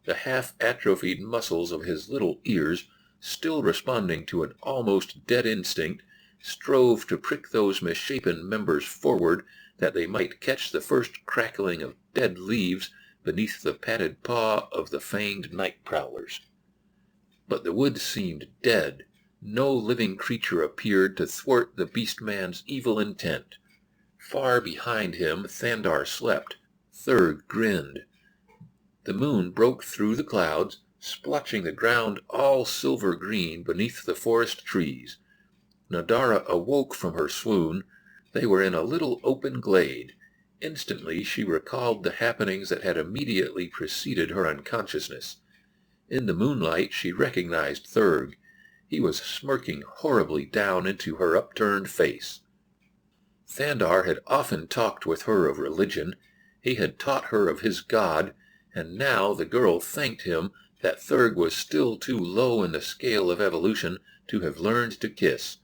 The half-atrophied muscles of his little ears, still responding to an almost dead instinct, strove to prick those misshapen members forward that they might catch the first crackling of dead leaves beneath the padded paw of the fanged night prowlers. But the wood seemed dead. No living creature appeared to thwart the beast-man's evil intent. Far behind him Thandar slept. Thurg grinned. The moon broke through the clouds, splotching the ground all silver green beneath the forest trees. Nadara awoke from her swoon. They were in a little open glade. Instantly she recalled the happenings that had immediately preceded her unconsciousness. In the moonlight she recognized Thurg. He was smirking horribly down into her upturned face. Thandar had often talked with her of religion. He had taught her of his god, and now the girl thanked him that Thurg was still too low in the scale of evolution to have learned to kiss.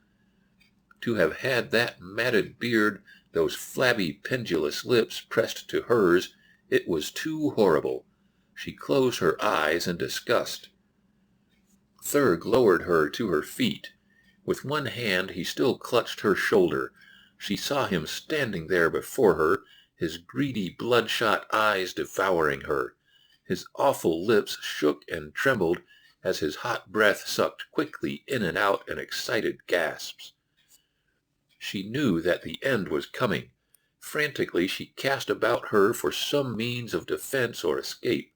To have had that matted beard, those flabby pendulous lips pressed to hers, it was too horrible. She closed her eyes in disgust. Thurg lowered her to her feet. With one hand he still clutched her shoulder. She saw him standing there before her, his greedy bloodshot eyes devouring her. His awful lips shook and trembled as his hot breath sucked quickly in and out in excited gasps. She knew that the end was coming. Frantically she cast about her for some means of defense or escape.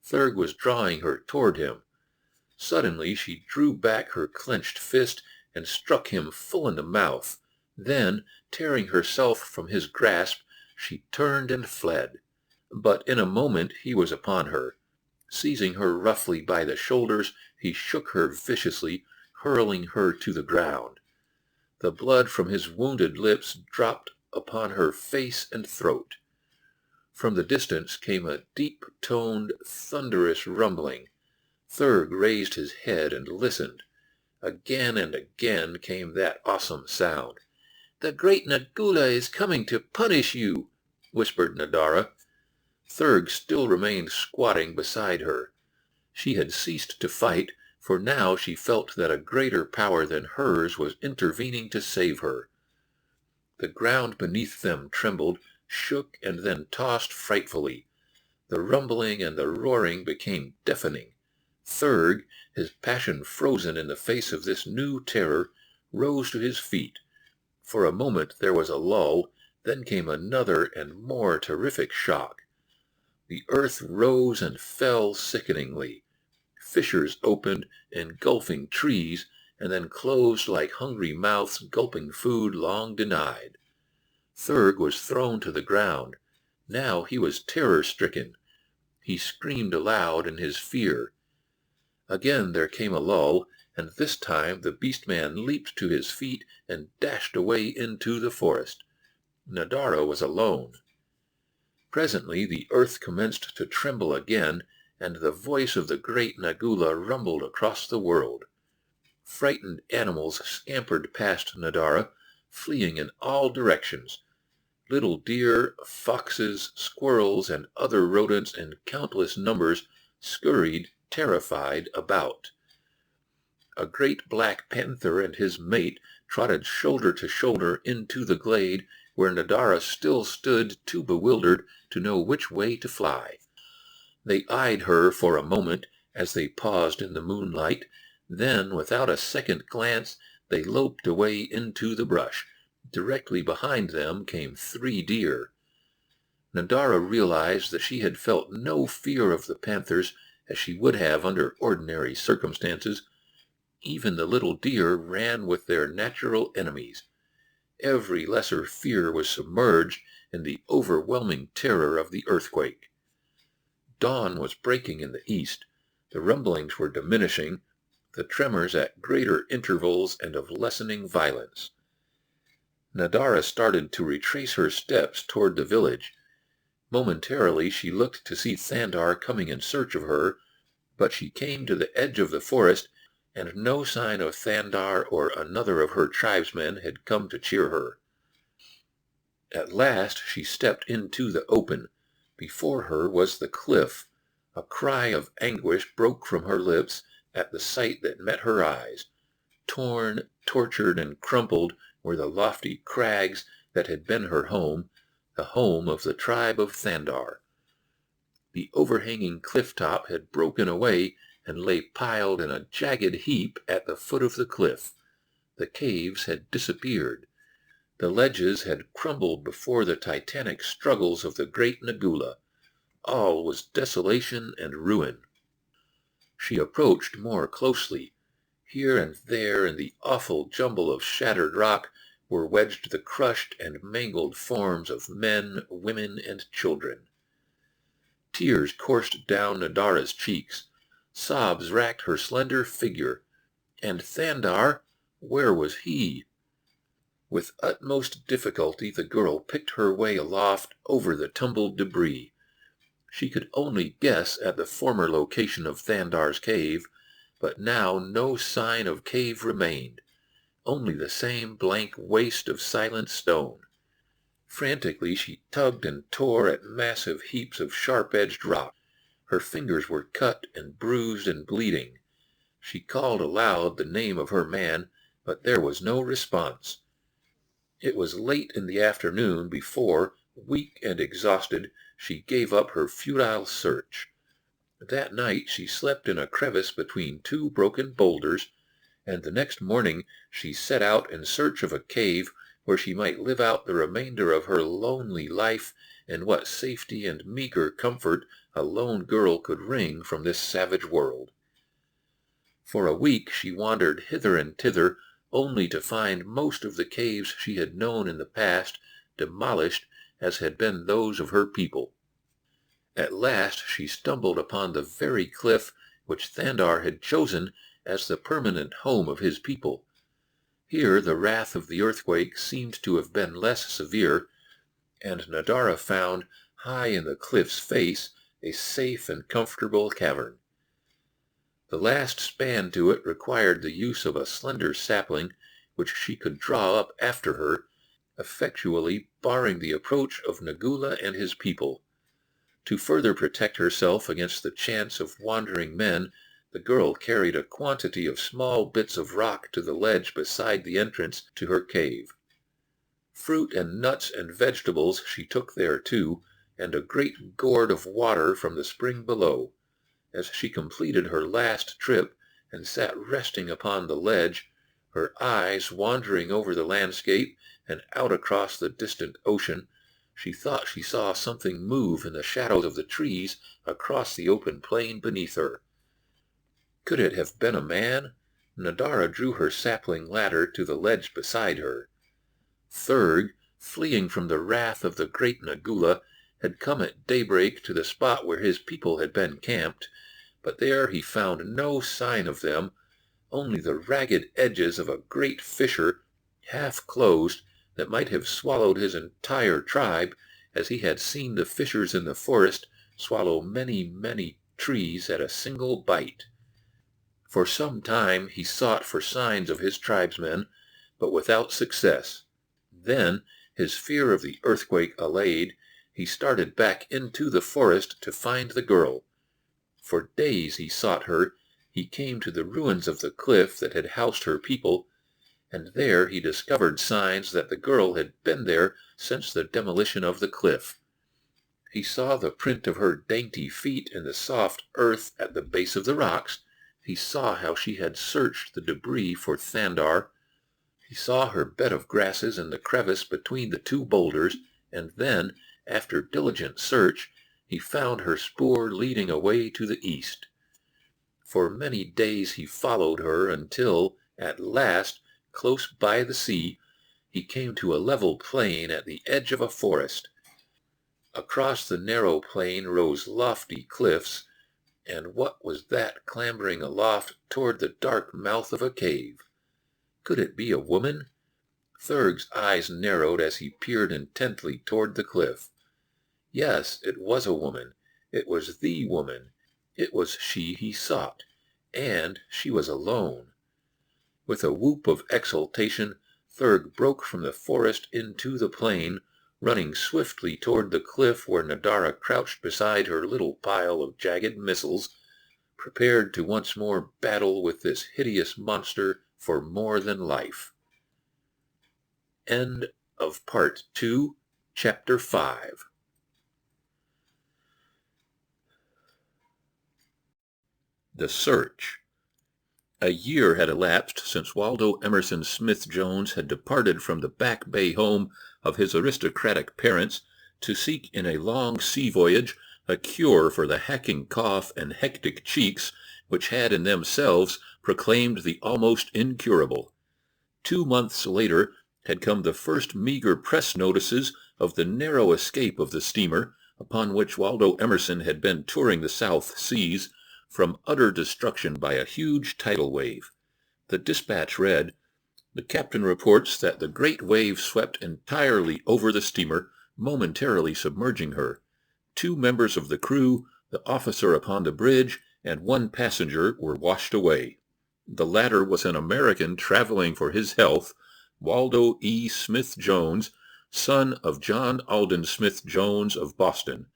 Thurg was drawing her toward him. Suddenly she drew back her clenched fist and struck him full in the mouth. Then, tearing herself from his grasp, she turned and fled. But in a moment he was upon her. Seizing her roughly by the shoulders, he shook her viciously, hurling her to the ground. The blood from his wounded lips dropped upon her face and throat. From the distance came a deep-toned, thunderous rumbling. Thurg raised his head and listened. Again and again came that awesome sound. "The great Nagula is coming to punish you," whispered Nadara. Thurg still remained squatting beside her. She had ceased to fight, for now she felt that a greater power than hers was intervening to save her. The ground beneath them trembled, shook, and then tossed frightfully. The rumbling and the roaring became deafening. Thurg, his passion frozen in the face of this new terror, rose to his feet. For a moment there was a lull, then came another and more terrific shock. The earth rose and fell sickeningly. Fissures opened, engulfing trees, and then closed like hungry mouths gulping food long denied. Thurg was thrown to the ground. Now he was terror-stricken. He screamed aloud in his fear. Again there came a lull, and this time the beast-man leaped to his feet and dashed away into the forest. Nadara was alone. Presently the earth commenced to tremble again, and the voice of the great Nagula rumbled across the world. Frightened animals scampered past Nadara, fleeing in all directions. Little deer, foxes, squirrels, and other rodents in countless numbers scurried, terrified, about. A great black panther and his mate trotted shoulder to shoulder into the glade, where Nadara still stood too bewildered to know which way to fly. They eyed her for a moment as they paused in the moonlight, then, without a second glance, they loped away into the brush. Directly behind them came 3 deer. Nadara realized that she had felt no fear of the panthers as she would have under ordinary circumstances. Even the little deer ran with their natural enemies. Every lesser fear was submerged in the overwhelming terror of the earthquake. Dawn was breaking in the east. The rumblings were diminishing, the tremors at greater intervals and of lessening violence. Nadara started to retrace her steps toward the village. Momentarily she looked to see Thandar coming in search of her, but she came to the edge of the forest, and no sign of Thandar or another of her tribesmen had come to cheer her. At last she stepped into the open. Before her was the cliff. A cry of anguish broke from her lips at the sight that met her eyes. Torn, tortured, and crumpled were the lofty crags that had been her home, the home of the tribe of Thandar. The overhanging cliff top had broken away and lay piled in a jagged heap at the foot of the cliff. The caves had disappeared. The ledges had crumbled before the titanic struggles of the great Nagula. All was desolation and ruin. She approached more closely. Here and there in the awful jumble of shattered rock were wedged the crushed and mangled forms of men, women, and children. Tears coursed down Nadara's cheeks. Sobs racked her slender figure. And Thandar, where was he? With utmost difficulty the girl picked her way aloft over the tumbled debris. She could only guess at the former location of Thandar's cave, but now no sign of cave remained, only the same blank waste of silent stone. Frantically she tugged and tore at massive heaps of sharp-edged rock. Her fingers were cut and bruised and bleeding. She called aloud the name of her man, but there was no response. It was late in the afternoon before, weak and exhausted, she gave up her futile search. That night she slept in a crevice between 2 broken boulders, and the next morning she set out in search of a cave where she might live out the remainder of her lonely life in what safety and meager comfort a lone girl could wring from this savage world. For a week she wandered hither and thither, only to find most of the caves she had known in the past demolished as had been those of her people. At last she stumbled upon the very cliff which Thandar had chosen as the permanent home of his people. Here the wrath of the earthquake seemed to have been less severe, and Nadara found, high in the cliff's face, a safe and comfortable cavern. The last span to it required the use of a slender sapling, which she could draw up after her, effectually barring the approach of Nagula and his people. To further protect herself against the chance of wandering men, the girl carried a quantity of small bits of rock to the ledge beside the entrance to her cave. Fruit and nuts and vegetables she took there too, and a great gourd of water from the spring below. As she completed her last trip and sat resting upon the ledge, her eyes wandering over the landscape and out across the distant ocean, she thought she saw something move in the shadows of the trees across the open plain beneath her. Could it have been a man? Nadara drew her sapling ladder to the ledge beside her. Thurg, fleeing from the wrath of the great Nagula, had come at daybreak to the spot where his people had been camped, but there he found no sign of them, only the ragged edges of a great fissure, half closed, that might have swallowed his entire tribe, as he had seen the fissures in the forest swallow many, many trees at a single bite. For some time he sought for signs of his tribesmen, but without success. Then, his fear of the earthquake allayed, he started back into the forest to find the girl. For days he sought her. He came to the ruins of the cliff that had housed her people, and there he discovered signs that the girl had been there since the demolition of the cliff. He saw the print of her dainty feet in the soft earth at the base of the rocks. He saw how she had searched the debris for Thandar. He saw her bed of grasses in the crevice between the two boulders, and then, after diligent search, he found her spoor leading away to the east. For many days he followed her until, at last, close by the sea, he came to a level plain at the edge of a forest. Across the narrow plain rose lofty cliffs, and what was that clambering aloft toward the dark mouth of a cave? Could it be a woman? Thurg's eyes narrowed as he peered intently toward the cliff. Yes, it was a woman. It was the woman. It was she he sought, and she was alone. With a whoop of exultation, Thurg broke from the forest into the plain, running swiftly toward the cliff where Nadara crouched beside her little pile of jagged missiles, prepared to once more battle with this hideous monster for more than life. End of Part 2, Chapter 5. The Search. A year had elapsed since Waldo Emerson Smith-Jones had departed from the Back Bay home of his aristocratic parents to seek in a long sea voyage a cure for the hacking cough and hectic cheeks which had in themselves proclaimed the almost incurable. 2 months later had come the first meager press notices of the narrow escape of the steamer upon which Waldo Emerson had been touring the South Seas from utter destruction by a huge tidal wave. The dispatch read, "The captain reports that the great wave swept entirely over the steamer, momentarily submerging her. 2 members of the crew, the officer upon the bridge, and 1 passenger were washed away. The latter was an American traveling for his health, Waldo E. Smith-Jones, son of John Alden Smith-Jones of Boston.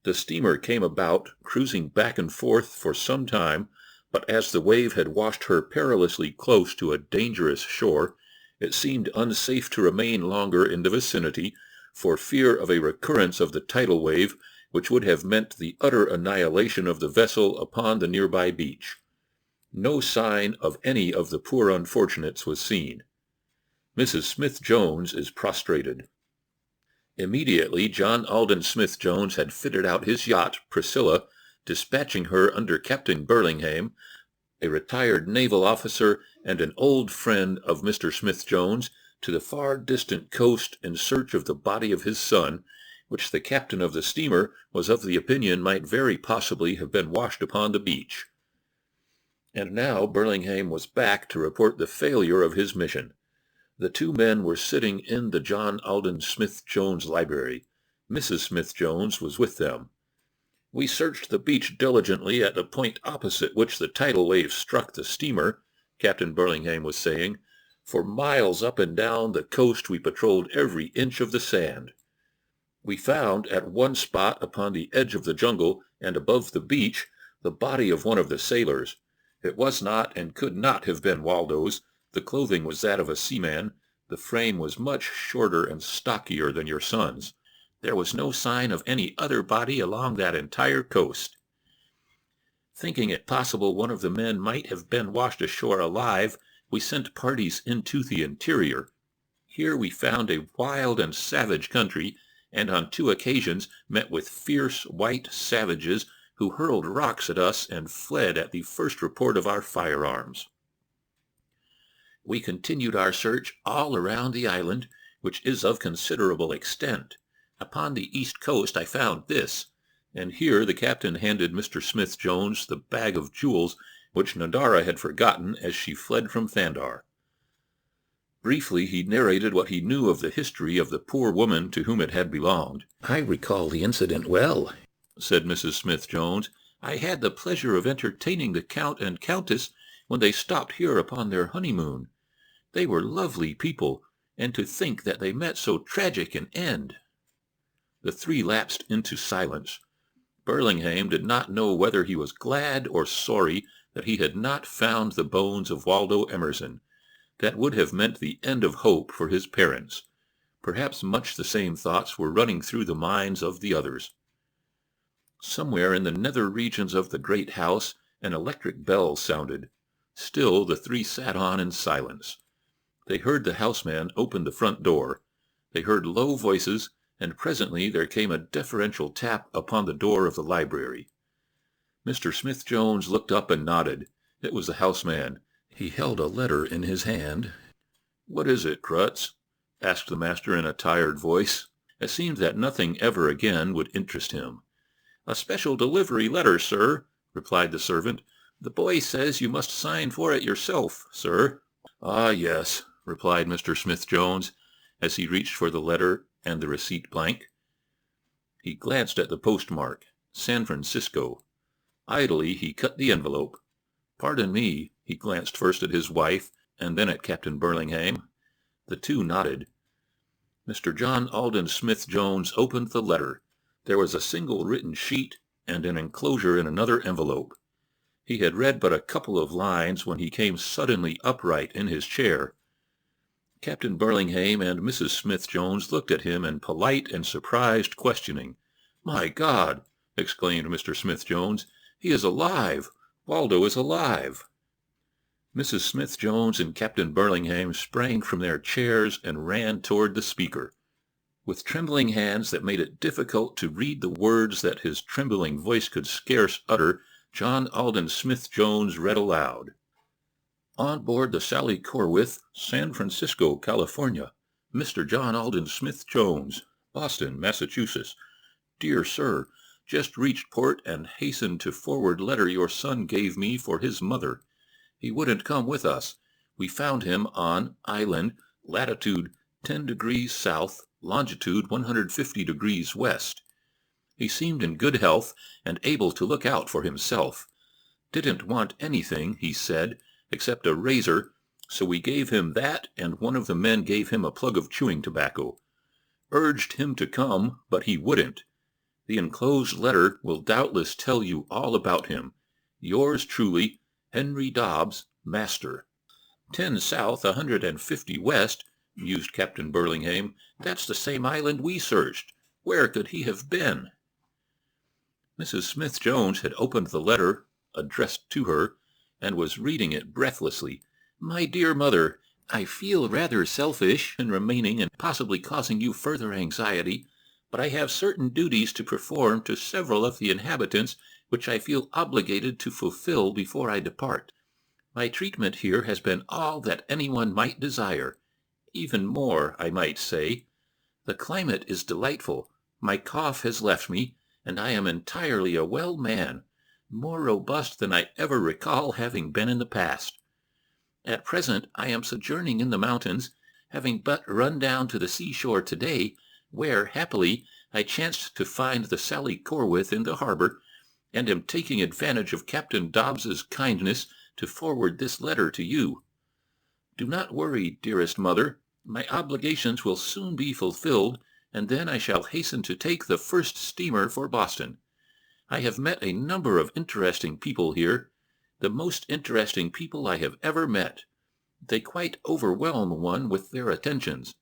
The steamer came about, cruising back and forth for some time, but as the wave had washed her perilously close to a dangerous shore, it seemed unsafe to remain longer in the vicinity, for fear of a recurrence of the tidal wave, which would have meant the utter annihilation of the vessel upon the nearby beach. No sign of any of the poor unfortunates was seen. Mrs. Smith-Jones is prostrated." Immediately John Alden Smith-Jones had fitted out his yacht, Priscilla, dispatching her under Captain Burlingham, a retired naval officer and an old friend of Mr. Smith-Jones, to the far distant coast in search of the body of his son, which the captain of the steamer was of the opinion might very possibly have been washed upon the beach. And now Burlingham was back to report the failure of his mission. The 2 men were sitting in the John Alden Smith-Jones library. Mrs. Smith-Jones was with them. "We searched the beach diligently at the point opposite which the tidal wave struck the steamer," Captain Burlingham was saying. "For miles up and down the coast we patrolled every inch of the sand. We found at one spot upon the edge of the jungle and above the beach the body of one of the sailors. It was not and could not have been Waldo's. The clothing was that of a seaman, The frame was much shorter and stockier than your son's. There was no sign of any other body along that entire coast. Thinking it possible one of the men might have been washed ashore alive, we sent parties into the interior. Here we found a wild and savage country, and on 2 occasions met with fierce white savages who hurled rocks at us and fled at the first report of our firearms. We continued our search all around the island, which is of considerable extent. Upon the east coast I found this, and here the captain handed Mr. Smith-Jones the bag of jewels which Nadara had forgotten as she fled from Thandar. Briefly he narrated what he knew of the history of the poor woman to whom it had belonged. "I recall the incident well," said Mrs. Smith-Jones. "I had the pleasure of entertaining the Count and Countess when they stopped here upon their honeymoon. They were lovely people, and to think that they met so tragic an end." The 3 lapsed into silence. Burlingham did not know whether he was glad or sorry that he had not found the bones of Waldo Emerson. That would have meant the end of hope for his parents. Perhaps much the same thoughts were running through the minds of the others. Somewhere in the nether regions of the great house an electric bell sounded. Still the 3 sat on in silence. They heard the houseman open the front door. They heard low voices, and presently there came a deferential tap upon the door of the library. Mr. Smith-Jones looked up and nodded. It was the houseman. He held a letter in his hand. "What is it, Crutz?" asked the master in a tired voice. It seemed that nothing ever again would interest him. "A special delivery letter, sir," replied the servant. "The boy says you must sign for it yourself, sir." "Ah, yes," replied Mr. Smith-Jones, as he reached for the letter and the receipt blank. He glanced at the postmark, San Francisco. Idly he cut the envelope. "Pardon me," he glanced first at his wife and then at Captain Burlingham. The 2 nodded. Mr. John Alden Smith-Jones opened the letter. There was a single written sheet and an enclosure in another envelope. He had read but a couple of lines when he came suddenly upright in his chair. Captain Burlingham and Mrs. Smith-Jones looked at him in polite and surprised questioning. "My God!" exclaimed Mr. Smith-Jones. "He is alive! Waldo is alive!" Mrs. Smith-Jones and Captain Burlingham sprang from their chairs and ran toward the speaker. With trembling hands that made it difficult to read the words that his trembling voice could scarce utter, John Alden Smith-Jones read aloud. "On board the Sally Corwith, San Francisco, California, Mr. John Alden Smith-Jones, Boston, Massachusetts. Dear Sir, just reached port and hastened to forward letter your son gave me for his mother. He wouldn't come with us. We found him on island, latitude 10 degrees south, longitude 150 degrees west. He seemed in good health and able to look out for himself. Didn't want anything, he said, except a razor, so we gave him that, and one of the men gave him a plug of chewing tobacco. Urged him to come, but he wouldn't. The enclosed letter will doubtless tell you all about him. Yours truly, Henry Dobbs, Master." 10 south, 150 west, mused Captain Burlingham. "That's the same island we searched. Where could he have been?" Mrs. Smith-Jones had opened the letter addressed to her, and was reading it breathlessly. "My dear mother, I feel rather selfish in remaining and possibly causing you further anxiety, but I have certain duties to perform to several of the inhabitants which I feel obligated to fulfill before I depart. My treatment here has been all that anyone might desire, even more, I might say. The climate is delightful, my cough has left me, and I am entirely a well man, more robust than I ever recall having been in the past. At present I am sojourning in the mountains, having but run down to the seashore today, where, happily, I chanced to find the Sally Corwith in the harbor, and am taking advantage of Captain Dobbs's kindness to forward this letter to you. Do not worry, dearest mother. My obligations will soon be fulfilled, and then I shall hasten to take the first steamer for Boston. I have met a number of interesting people here, the most interesting people I have ever met. They quite overwhelm one with their attentions.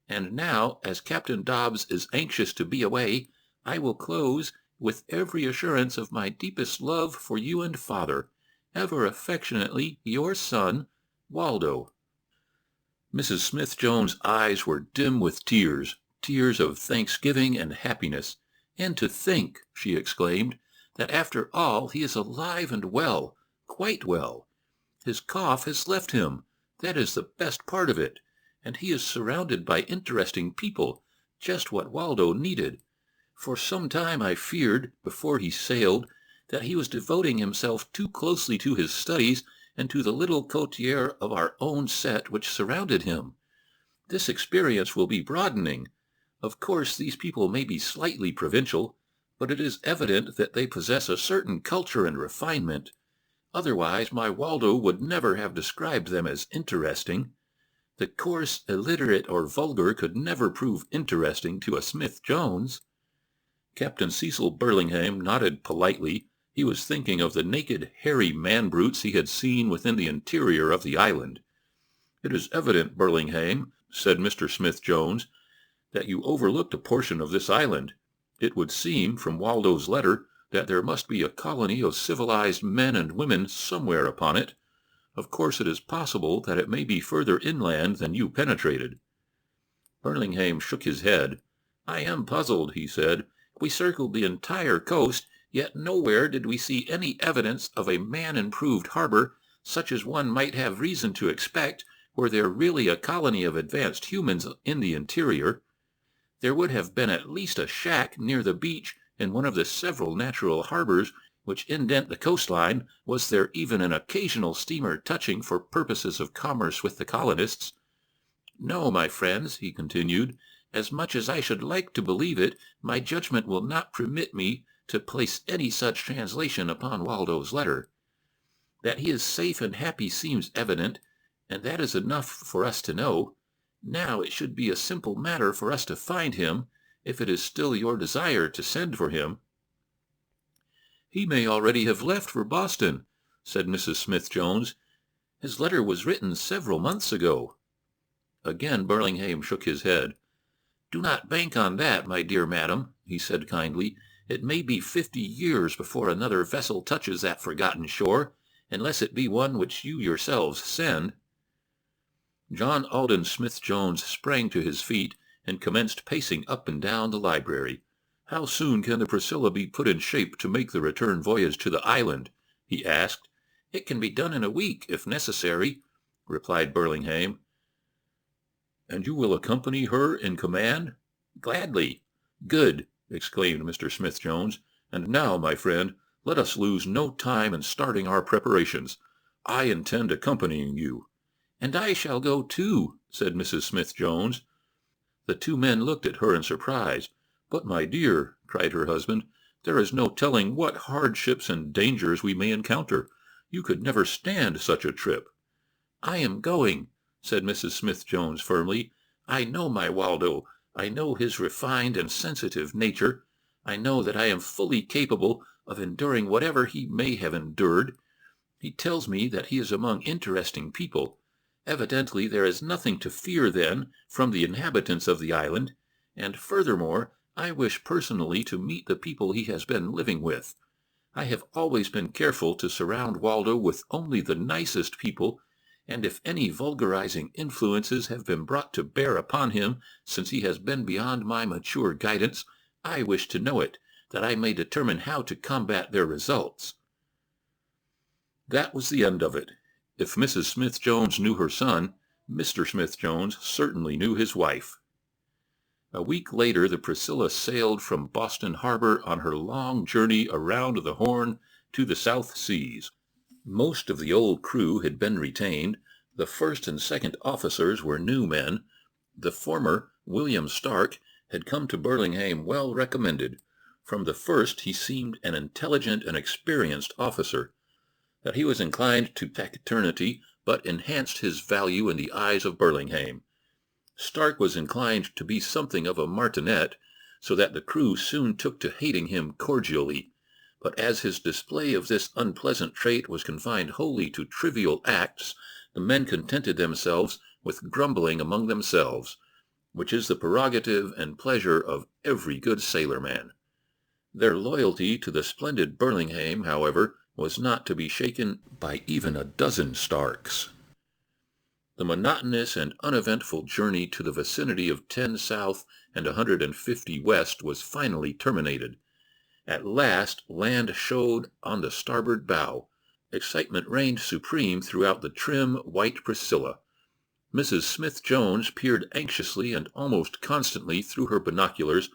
And now, as Captain Dobbs is anxious to be away, I will close with every assurance of my deepest love for you and father. Ever affectionately, your son, Waldo. Mrs. Smith-Jones' eyes were dim with tears, tears of thanksgiving and happiness. And to think, she exclaimed, that after all he is alive and well, quite well. His cough has left him. That is the best part of it. And he is surrounded by interesting people, just what Waldo needed. For some time I feared, before he sailed, that he was devoting himself too closely to his studies and to the little coterie of our own set which surrounded him. This experience will be broadening. Of course, these people may be slightly provincial, but it is evident that they possess a certain culture and refinement. Otherwise, my Waldo would never have described them as interesting. The coarse, illiterate, or vulgar could never prove interesting to a Smith-Jones. Captain Cecil Burlingham nodded politely. He was thinking of the naked, hairy man-brutes he had seen within the interior of the island. "It is evident, Burlingham," said Mr. Smith-Jones, "that you overlooked a portion of this island. It would seem, from Waldo's letter, that there must be a colony of civilized men and women somewhere upon it. Of course it is possible that it may be further inland than you penetrated." Burlingham shook his head. "I am puzzled," he said. "We circled the entire coast, yet nowhere did we see any evidence of a man-improved harbor, such as one might have reason to expect were there really a colony of advanced humans in the interior. There would have been at least a shack near the beach in one of the several natural harbors which indent the coastline. Was there even an occasional steamer touching for purposes of commerce with the colonists? No, my friends," he continued, "as much as I should like to believe it, my judgment will not permit me to place any such translation upon Waldo's letter. That he is safe and happy seems evident, and that is enough for us to know. Now it should be a simple matter for us to find him, if it is still your desire to send for him." "He may already have left for Boston," said Mrs. Smith-Jones. "His letter was written several months ago." Again Burlingham shook his head. "Do not bank on that, my dear madam," he said kindly. "It may be 50 years before another vessel touches that forgotten shore, unless it be one which you yourselves send." John Alden Smith-Jones sprang to his feet and commenced pacing up and down the library. "How soon can the Priscilla be put in shape to make the return voyage to the island?" he asked. "It can be done in a week, if necessary," replied Burlingham. "And you will accompany her in command?" "Gladly." "Good!" exclaimed Mr. Smith-Jones. "And now, my friend, let us lose no time in starting our preparations. I intend accompanying you." "And I shall go too," said Mrs. Smith-Jones. The two men looked at her in surprise. "But, my dear," cried her husband, "there is no telling what hardships and dangers we may encounter. You could never stand such a trip." "I am going," said Mrs. Smith-Jones firmly. "I know my Waldo. I know his refined and sensitive nature. I know that I am fully capable of enduring whatever he may have endured. He tells me that he is among interesting people. Evidently there is nothing to fear then from the inhabitants of the island, and furthermore, I wish personally to meet the people he has been living with. I have always been careful to surround Waldo with only the nicest people, and if any vulgarizing influences have been brought to bear upon him since he has been beyond my mature guidance, I wish to know it, that I may determine how to combat their results." That was the end of it. If Mrs. Smith-Jones knew her son, Mr. Smith-Jones certainly knew his wife. A week later the Priscilla sailed from Boston Harbor on her long journey around the Horn to the South Seas. Most of the old crew had been retained. The first and second officers were new men. The former, William Stark, had come to Burlingham well recommended. From the first he seemed an intelligent and experienced officer. That he was inclined to taciturnity, but enhanced his value in the eyes of Burlingham. Stark was inclined to be something of a martinet, so that the crew soon took to hating him cordially. But as his display of this unpleasant trait was confined wholly to trivial acts, The men contented themselves with grumbling among themselves, which is the prerogative and pleasure of every good sailorman. Their loyalty to the splendid Burlingham, however, was not to be shaken by even a dozen Starks. The monotonous and uneventful journey to the vicinity of 10 south and 150 west was finally terminated. At last land showed on the starboard bow. Excitement reigned supreme throughout the trim, white Priscilla. Mrs. Smith-Jones peered anxiously and almost constantly through her binoculars,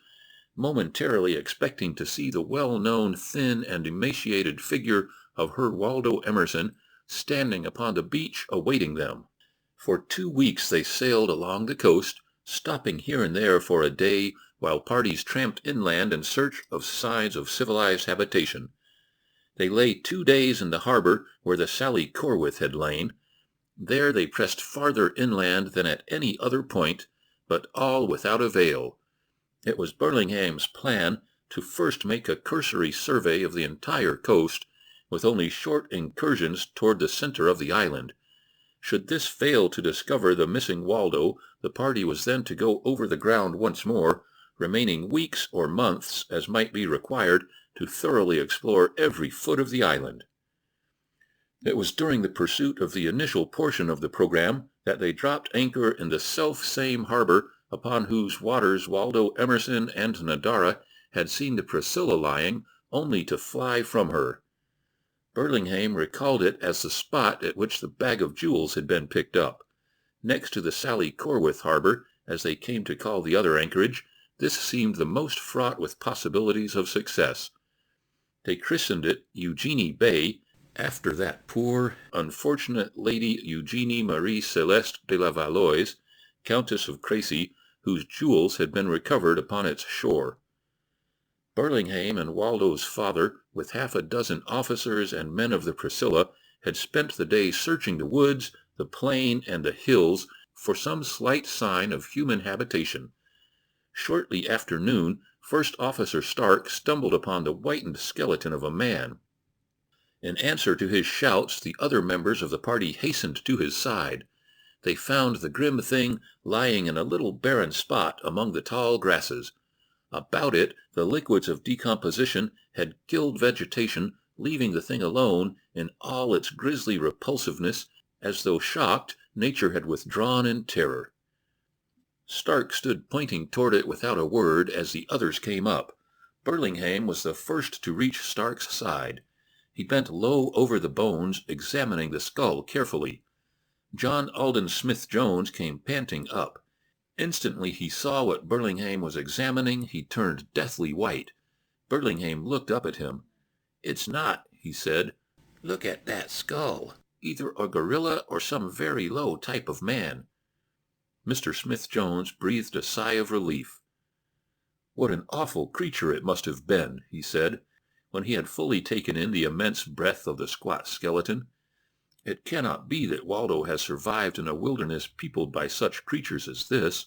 momentarily expecting to see the well-known thin and emaciated figure of her Waldo Emerson standing upon the beach awaiting them. For 2 weeks they sailed along the coast, stopping here and there for a day while parties tramped inland in search of signs of civilized habitation. They lay 2 days in the harbor where the Sally Corwith had lain. There they pressed farther inland than at any other point, but all without avail. It was Burlingham's plan to first make a cursory survey of the entire coast, with only short incursions toward the center of the island. Should this fail to discover the missing Waldo, the party was then to go over the ground once more, remaining weeks or months as might be required to thoroughly explore every foot of the island. It was during the pursuit of the initial portion of the program that they dropped anchor in the self-same harbor upon whose waters Waldo Emerson and Nadara had seen the Priscilla lying, only to fly from her. Burlingham recalled it as the spot at which the bag of jewels had been picked up. Next to the Sally Corwith harbor, as they came to call the other anchorage, this seemed the most fraught with possibilities of success. They christened it Eugenie Bay, after that poor, unfortunate Lady Eugenie Marie Celeste de la Valois, Countess of Crecy, whose jewels had been recovered upon its shore. Burlingham and Waldo's father, with half a dozen officers and men of the Priscilla, had spent the day searching the woods, the plain, and the hills for some slight sign of human habitation. Shortly after noon, First Officer Stark stumbled upon the whitened skeleton of a man. In answer to his shouts, the other members of the party hastened to his side. They found the grim thing lying in a little barren spot among the tall grasses. About it, the liquids of decomposition had killed vegetation, leaving the thing alone in all its grisly repulsiveness, as though shocked, nature had withdrawn in terror. Stark stood pointing toward it without a word as the others came up. Burlingham was the first to reach Stark's side. He bent low over the bones, examining the skull carefully. John Alden Smith-Jones came panting up. Instantly he saw what Burlingham was examining. He turned deathly white. Burlingham looked up at him. "It's not," he said. "Look at that skull. Either a gorilla or some very low type of man." Mr. Smith-Jones breathed a sigh of relief. "What an awful creature it must have been," he said, when he had fully taken in the immense breadth of the squat skeleton. "It cannot be that Waldo has survived in a wilderness peopled by such creatures as this.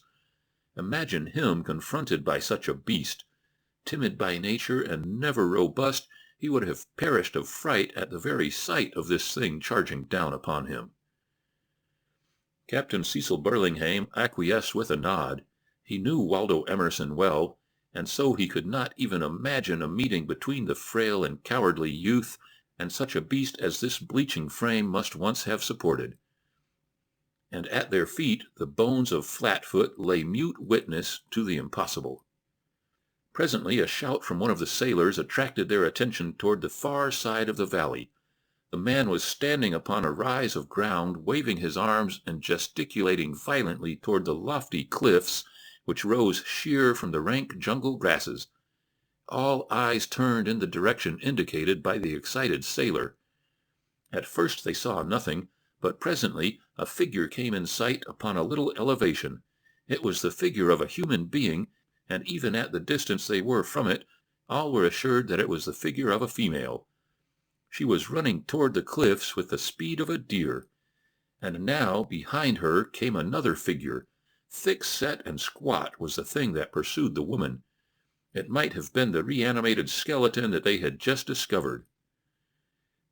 Imagine him confronted by such a beast. Timid by nature and never robust, he would have perished of fright at the very sight of this thing charging down upon him." Captain Cecil Burlingham acquiesced with a nod. He knew Waldo Emerson well, and so he could not even imagine a meeting between the frail and cowardly youth and such a beast as this bleaching frame must once have supported. And at their feet the bones of Flatfoot lay mute witness to the impossible. Presently a shout from one of the sailors attracted their attention toward the far side of the valley. The man was standing upon a rise of ground, waving his arms and gesticulating violently toward the lofty cliffs which rose sheer from the rank jungle grasses. All eyes turned in the direction indicated by the excited sailor. At first they saw nothing, but presently a figure came in sight upon a little elevation. It was the figure of a human being, and even at the distance they were from it, all were assured that it was the figure of a female. She was running toward the cliffs with the speed of a deer. And now, behind her, came another figure. Thick-set and squat was the thing that pursued the woman. It might have been the reanimated skeleton that they had just discovered.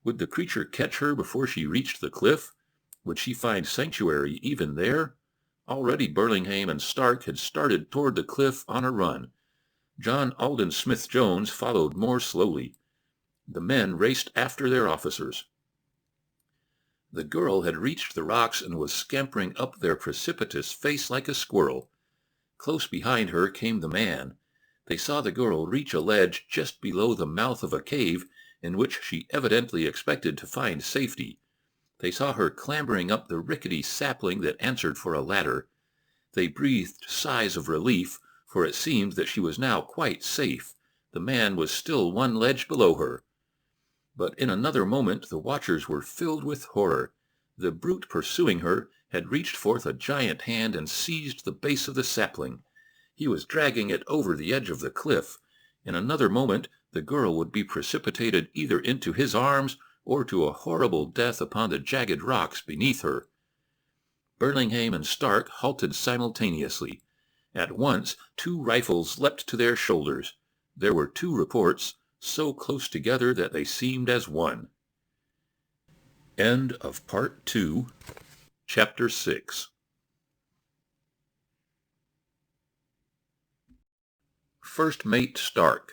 Would the creature catch her before she reached the cliff? Would she find sanctuary even there? Already Burlingham and Stark had started toward the cliff on a run. John Alden Smith-Jones followed more slowly. The men raced after their officers. The girl had reached the rocks and was scampering up their precipitous face like a squirrel. Close behind her came the man. They saw the girl reach a ledge just below the mouth of a cave in which she evidently expected to find safety. They saw her clambering up the rickety sapling that answered for a ladder. They breathed sighs of relief, for it seemed that she was now quite safe. The man was still one ledge below her. But in another moment the watchers were filled with horror. The brute pursuing her had reached forth a giant hand and seized the base of the sapling. He was dragging it over the edge of the cliff. In another moment the girl would be precipitated either into his arms or to a horrible death upon the jagged rocks beneath her. Burlingham and Stark halted simultaneously. At once 2 rifles leapt to their shoulders. There were 2 reports, so close together that they seemed as one. End of Part 2, Chapter 6. First Mate Stark.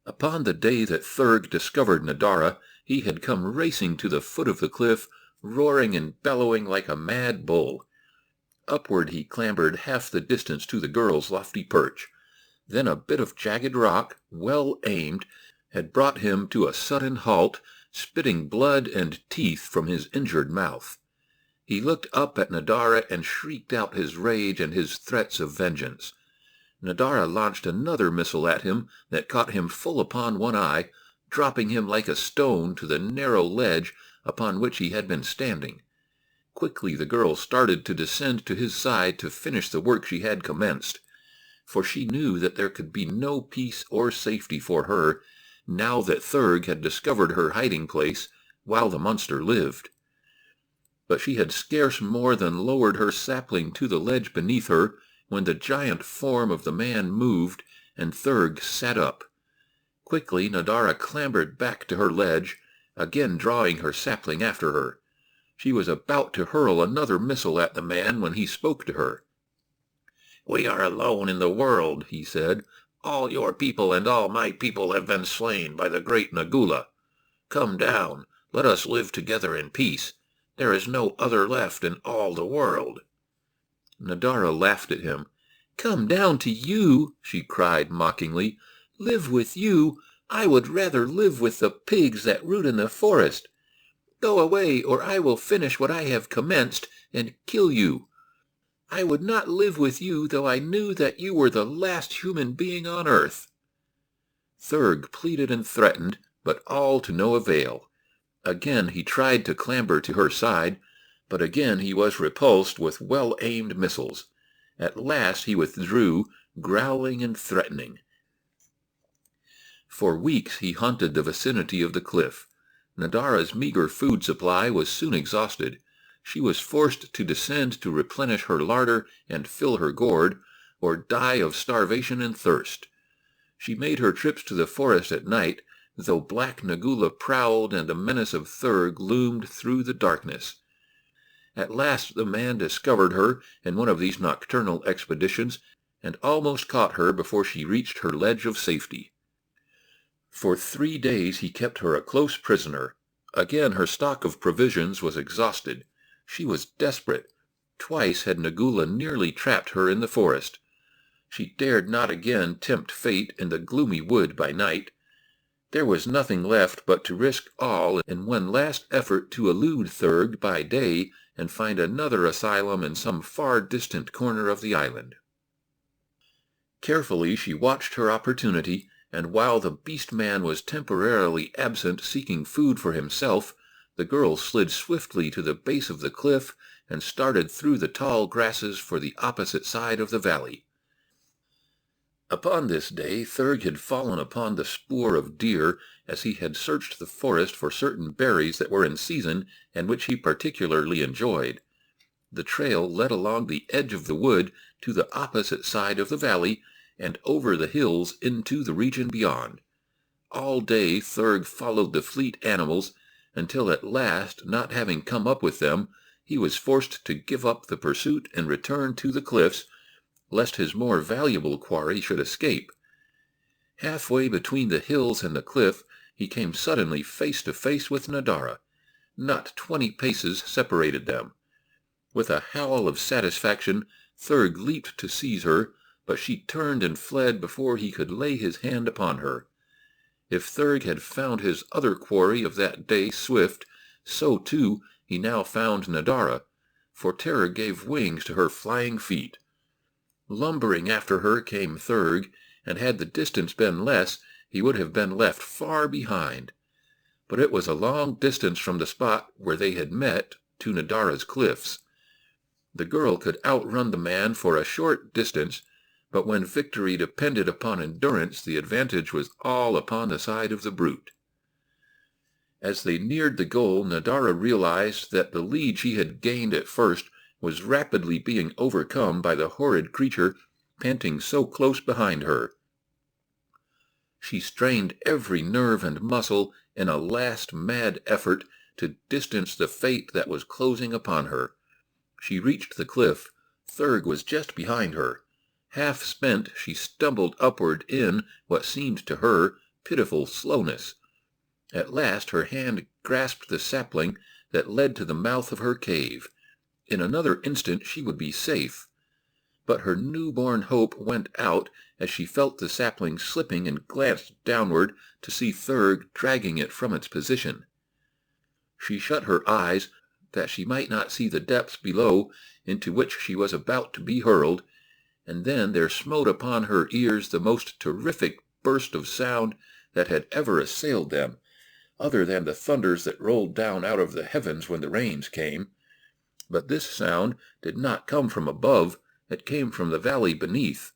Upon the day that Thurg discovered Nadara, he had come racing to the foot of the cliff, roaring and bellowing like a mad bull. Upward he clambered half the distance to the girl's lofty perch. Then a bit of jagged rock, well aimed, had brought him to a sudden halt, spitting blood and teeth from his injured mouth. He looked up at Nadara and shrieked out his rage and his threats of vengeance. Nadara launched another missile at him that caught him full upon one eye, dropping him like a stone to the narrow ledge upon which he had been standing. Quickly the girl started to descend to his side to finish the work she had commenced, for she knew that there could be no peace or safety for her, now that Thurg had discovered her hiding place, while the monster lived. But she had scarce more than lowered her sapling to the ledge beneath her, when the giant form of the man moved, and Thurg sat up. Quickly Nadara clambered back to her ledge, again drawing her sapling after her. She was about to hurl another missile at the man when he spoke to her. "We are alone in the world," he said. "All your people and all my people have been slain by the great Nagula. Come down, let us live together in peace. There is no other left in all the world." Nadara laughed at him. "Come down to you," she cried mockingly. "Live with you? I would rather live with the pigs that root in the forest. Go away, or I will finish what I have commenced and kill you. I would not live with you, though I knew that you were the last human being on earth." Thurg pleaded and threatened, but all to no avail. Again he tried to clamber to her side, but again he was repulsed with well-aimed missiles. At last he withdrew, growling and threatening. For weeks he haunted the vicinity of the cliff. Nadara's meager food supply was soon exhausted. She was forced to descend to replenish her larder and fill her gourd, or die of starvation and thirst. She made her trips to the forest at night, though black Nagula prowled and the menace of Thurg loomed through the darkness. At last the man discovered her in one of these nocturnal expeditions, and almost caught her before she reached her ledge of safety. For 3 days he kept her a close prisoner. Again her stock of provisions was exhausted. She was desperate. Twice had Nagula nearly trapped her in the forest. She dared not again tempt fate in the gloomy wood by night. There was nothing left but to risk all in one last effort to elude Thurg by day and find another asylum in some far distant corner of the island. Carefully she watched her opportunity, and while the beast-man was temporarily absent seeking food for himself, the girl slid swiftly to the base of the cliff and started through the tall grasses for the opposite side of the valley. Upon this day Thurg had fallen upon the spoor of deer as he had searched the forest for certain berries that were in season and which he particularly enjoyed. The trail led along the edge of the wood to the opposite side of the valley and over the hills into the region beyond. All day Thurg followed the fleet animals, until at last, not having come up with them, he was forced to give up the pursuit and return to the cliffs, lest his more valuable quarry should escape. Halfway between the hills and the cliff, he came suddenly face to face with Nadara. Not 20 paces separated them. With a howl of satisfaction, Thurg leaped to seize her, but she turned and fled before he could lay his hand upon her. If Thurg had found his other quarry of that day swift, so too he now found Nadara, for terror gave wings to her flying feet. Lumbering after her came Thurg, and had the distance been less, he would have been left far behind. But it was a long distance from the spot where they had met to Nadara's cliffs. The girl could outrun the man for a short distance, but when victory depended upon endurance, the advantage was all upon the side of the brute. As they neared the goal, Nadara realized that the lead she had gained at first was rapidly being overcome by the horrid creature panting so close behind her. She strained every nerve and muscle in a last mad effort to distance the fate that was closing upon her. She reached the cliff. Thurg was just behind her. Half spent, she stumbled upward in what seemed to her pitiful slowness. At last her hand grasped the sapling that led to the mouth of her cave. In another instant she would be safe. But her newborn hope went out as she felt the sapling slipping and glanced downward to see Thurg dragging it from its position. She shut her eyes that she might not see the depths below into which she was about to be hurled, and then there smote upon her ears the most terrific burst of sound that had ever assailed them, other than the thunders that rolled down out of the heavens when the rains came. But this sound did not come from above, it came from the valley beneath.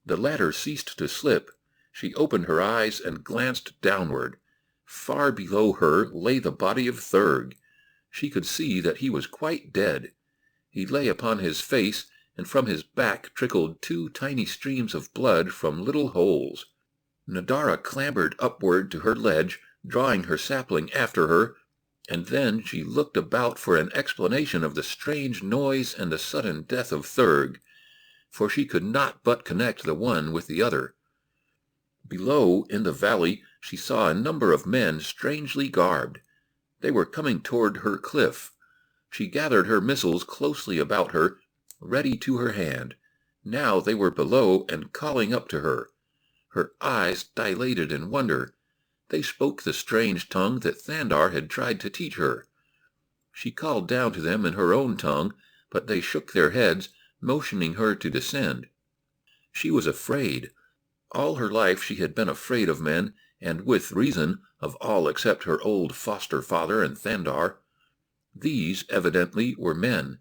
The ladder ceased to slip. She opened her eyes and glanced downward. Far below her lay the body of Thurg. She could see that he was quite dead. He lay upon his face, and from his back trickled 2 tiny streams of blood from little holes. Nadara clambered upward to her ledge, drawing her sapling after her, and then she looked about for an explanation of the strange noise and the sudden death of Thurg, for she could not but connect the one with the other. Below, in the valley, she saw a number of men strangely garbed. They were coming toward her cliff. She gathered her missiles closely about her, ready to her hand. Now they were below and calling up to her. Her eyes dilated in wonder. They spoke the strange tongue that Thandar had tried to teach her. She called down to them in her own tongue, but they shook their heads, motioning her to descend. She was afraid. All her life she had been afraid of men, and with reason, of all except her old foster father and Thandar. These, evidently, were men.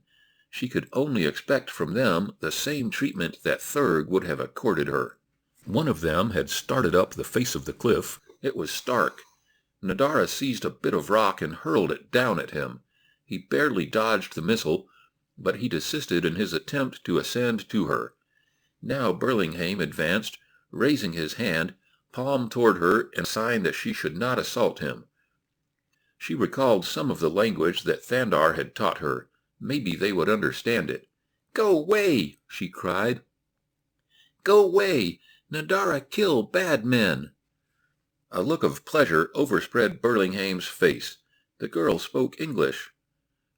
She could only expect from them the same treatment that Thurg would have accorded her. One of them had started up the face of the cliff. It was Stark. Nadara seized a bit of rock and hurled it down at him. He barely dodged the missile, but he desisted in his attempt to ascend to her. Now Burlinghame advanced, raising his hand, palm toward her in sign that she should not assault him. She recalled some of the language that Thandar had taught her. Maybe they would understand it. "Go away!" she cried. "Go away! Nadara kill bad men!" A look of pleasure overspread Burlinghame's face. The girl spoke English.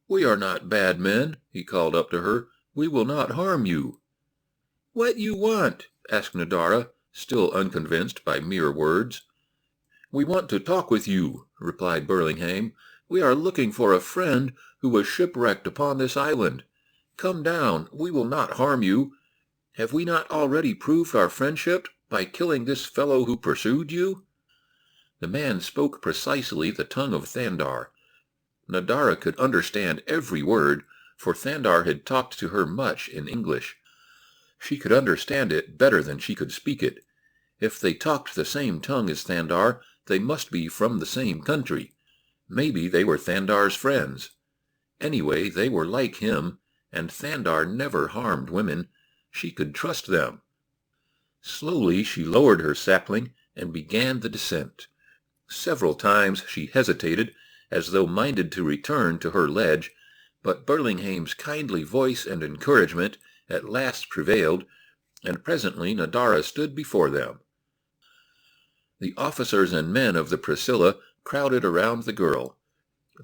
"We are not bad men," he called up to her. "We will not harm you." "What you want?" asked Nadara, still unconvinced by mere words. "We want to talk with you," replied Burlinghame. "We are looking for a friend who was shipwrecked upon this island. Come down, we will not harm you. Have we not already proved our friendship by killing this fellow who pursued you?" The man spoke precisely the tongue of Thandar. Nadara could understand every word, for Thandar had talked to her much in English. She could understand it better than she could speak it. If they talked the same tongue as Thandar, they must be from the same country. Maybe they were Thandar's friends. Anyway, they were like him, and Thandar never harmed women. She could trust them. Slowly she lowered her sapling and began the descent. Several times she hesitated, as though minded to return to her ledge, But Burlingham's kindly voice and encouragement at last prevailed, and presently Nadara stood before them. The officers and men of the Priscilla crowded around the girl.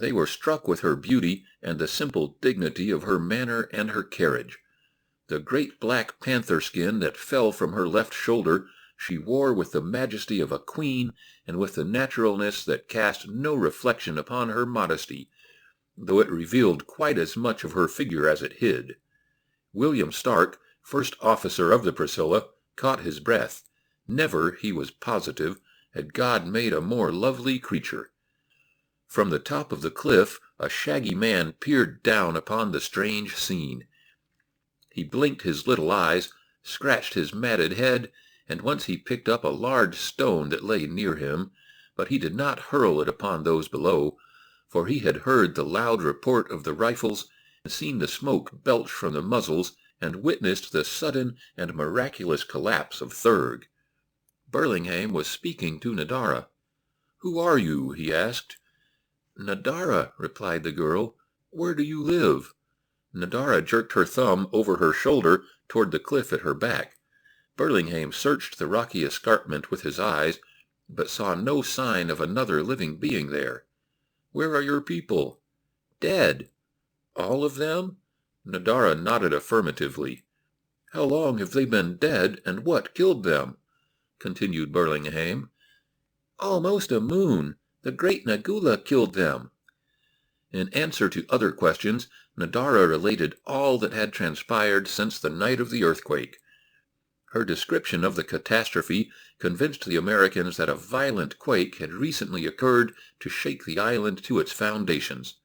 They were struck with her beauty and the simple dignity of her manner and her carriage. The great black panther skin that fell from her left shoulder she wore with the majesty of a queen and with the naturalness that cast no reflection upon her modesty, though it revealed quite as much of her figure as it hid. William Stark, first officer of the Priscilla, caught his breath. Never, he was positive, had God made a more lovely creature. From the top of the cliff a shaggy man peered down upon the strange scene. He blinked his little eyes, scratched his matted head, and once he picked up a large stone that lay near him, but he did not hurl it upon those below, for he had heard the loud report of the rifles, and seen the smoke belch from the muzzles, and witnessed the sudden and miraculous collapse of Thurg. Burlingham was speaking to Nadara. "Who are you?" he asked. "Nadara," replied the girl. "Where do you live?" Nadara jerked her thumb over her shoulder toward the cliff at her back. Burlingham searched the rocky escarpment with his eyes, but saw no sign of another living being there. "Where are your people?" "Dead." "All of them?" Nadara nodded affirmatively. "How long have they been dead, and what killed them?" continued Burlingham. "Almost a moon. The great Nagula killed them." In answer to other questions, Nadara related all that had transpired since the night of the earthquake. Her description of the catastrophe convinced the Americans that a violent quake had recently occurred to shake the island to its foundations.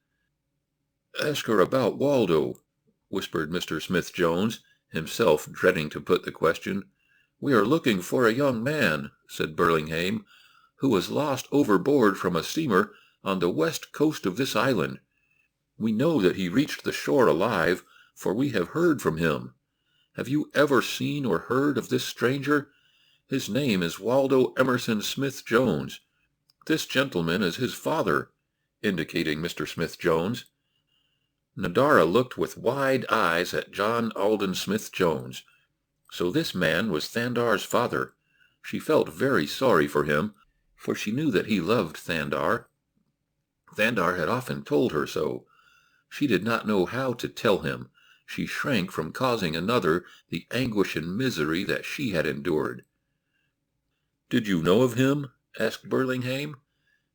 "Ask her about Waldo," whispered Mr. Smith-Jones, himself dreading to put the question. "We are looking for a young man," said Burlingham, "who was lost overboard from a steamer on the west coast of this island. We know that he reached the shore alive, for we have heard from him. Have you ever seen or heard of this stranger? His name is Waldo Emerson Smith-Jones. This gentleman is his father," indicating Mr. Smith-Jones. Nadara looked with wide eyes at John Alden Smith-Jones. So this man was Thandar's father. She felt very sorry for him, for she knew that he loved Thandar. Thandar had often told her so. She did not know how to tell him. She shrank from causing another the anguish and misery that she had endured. "Did you know of him?" asked Burlingham.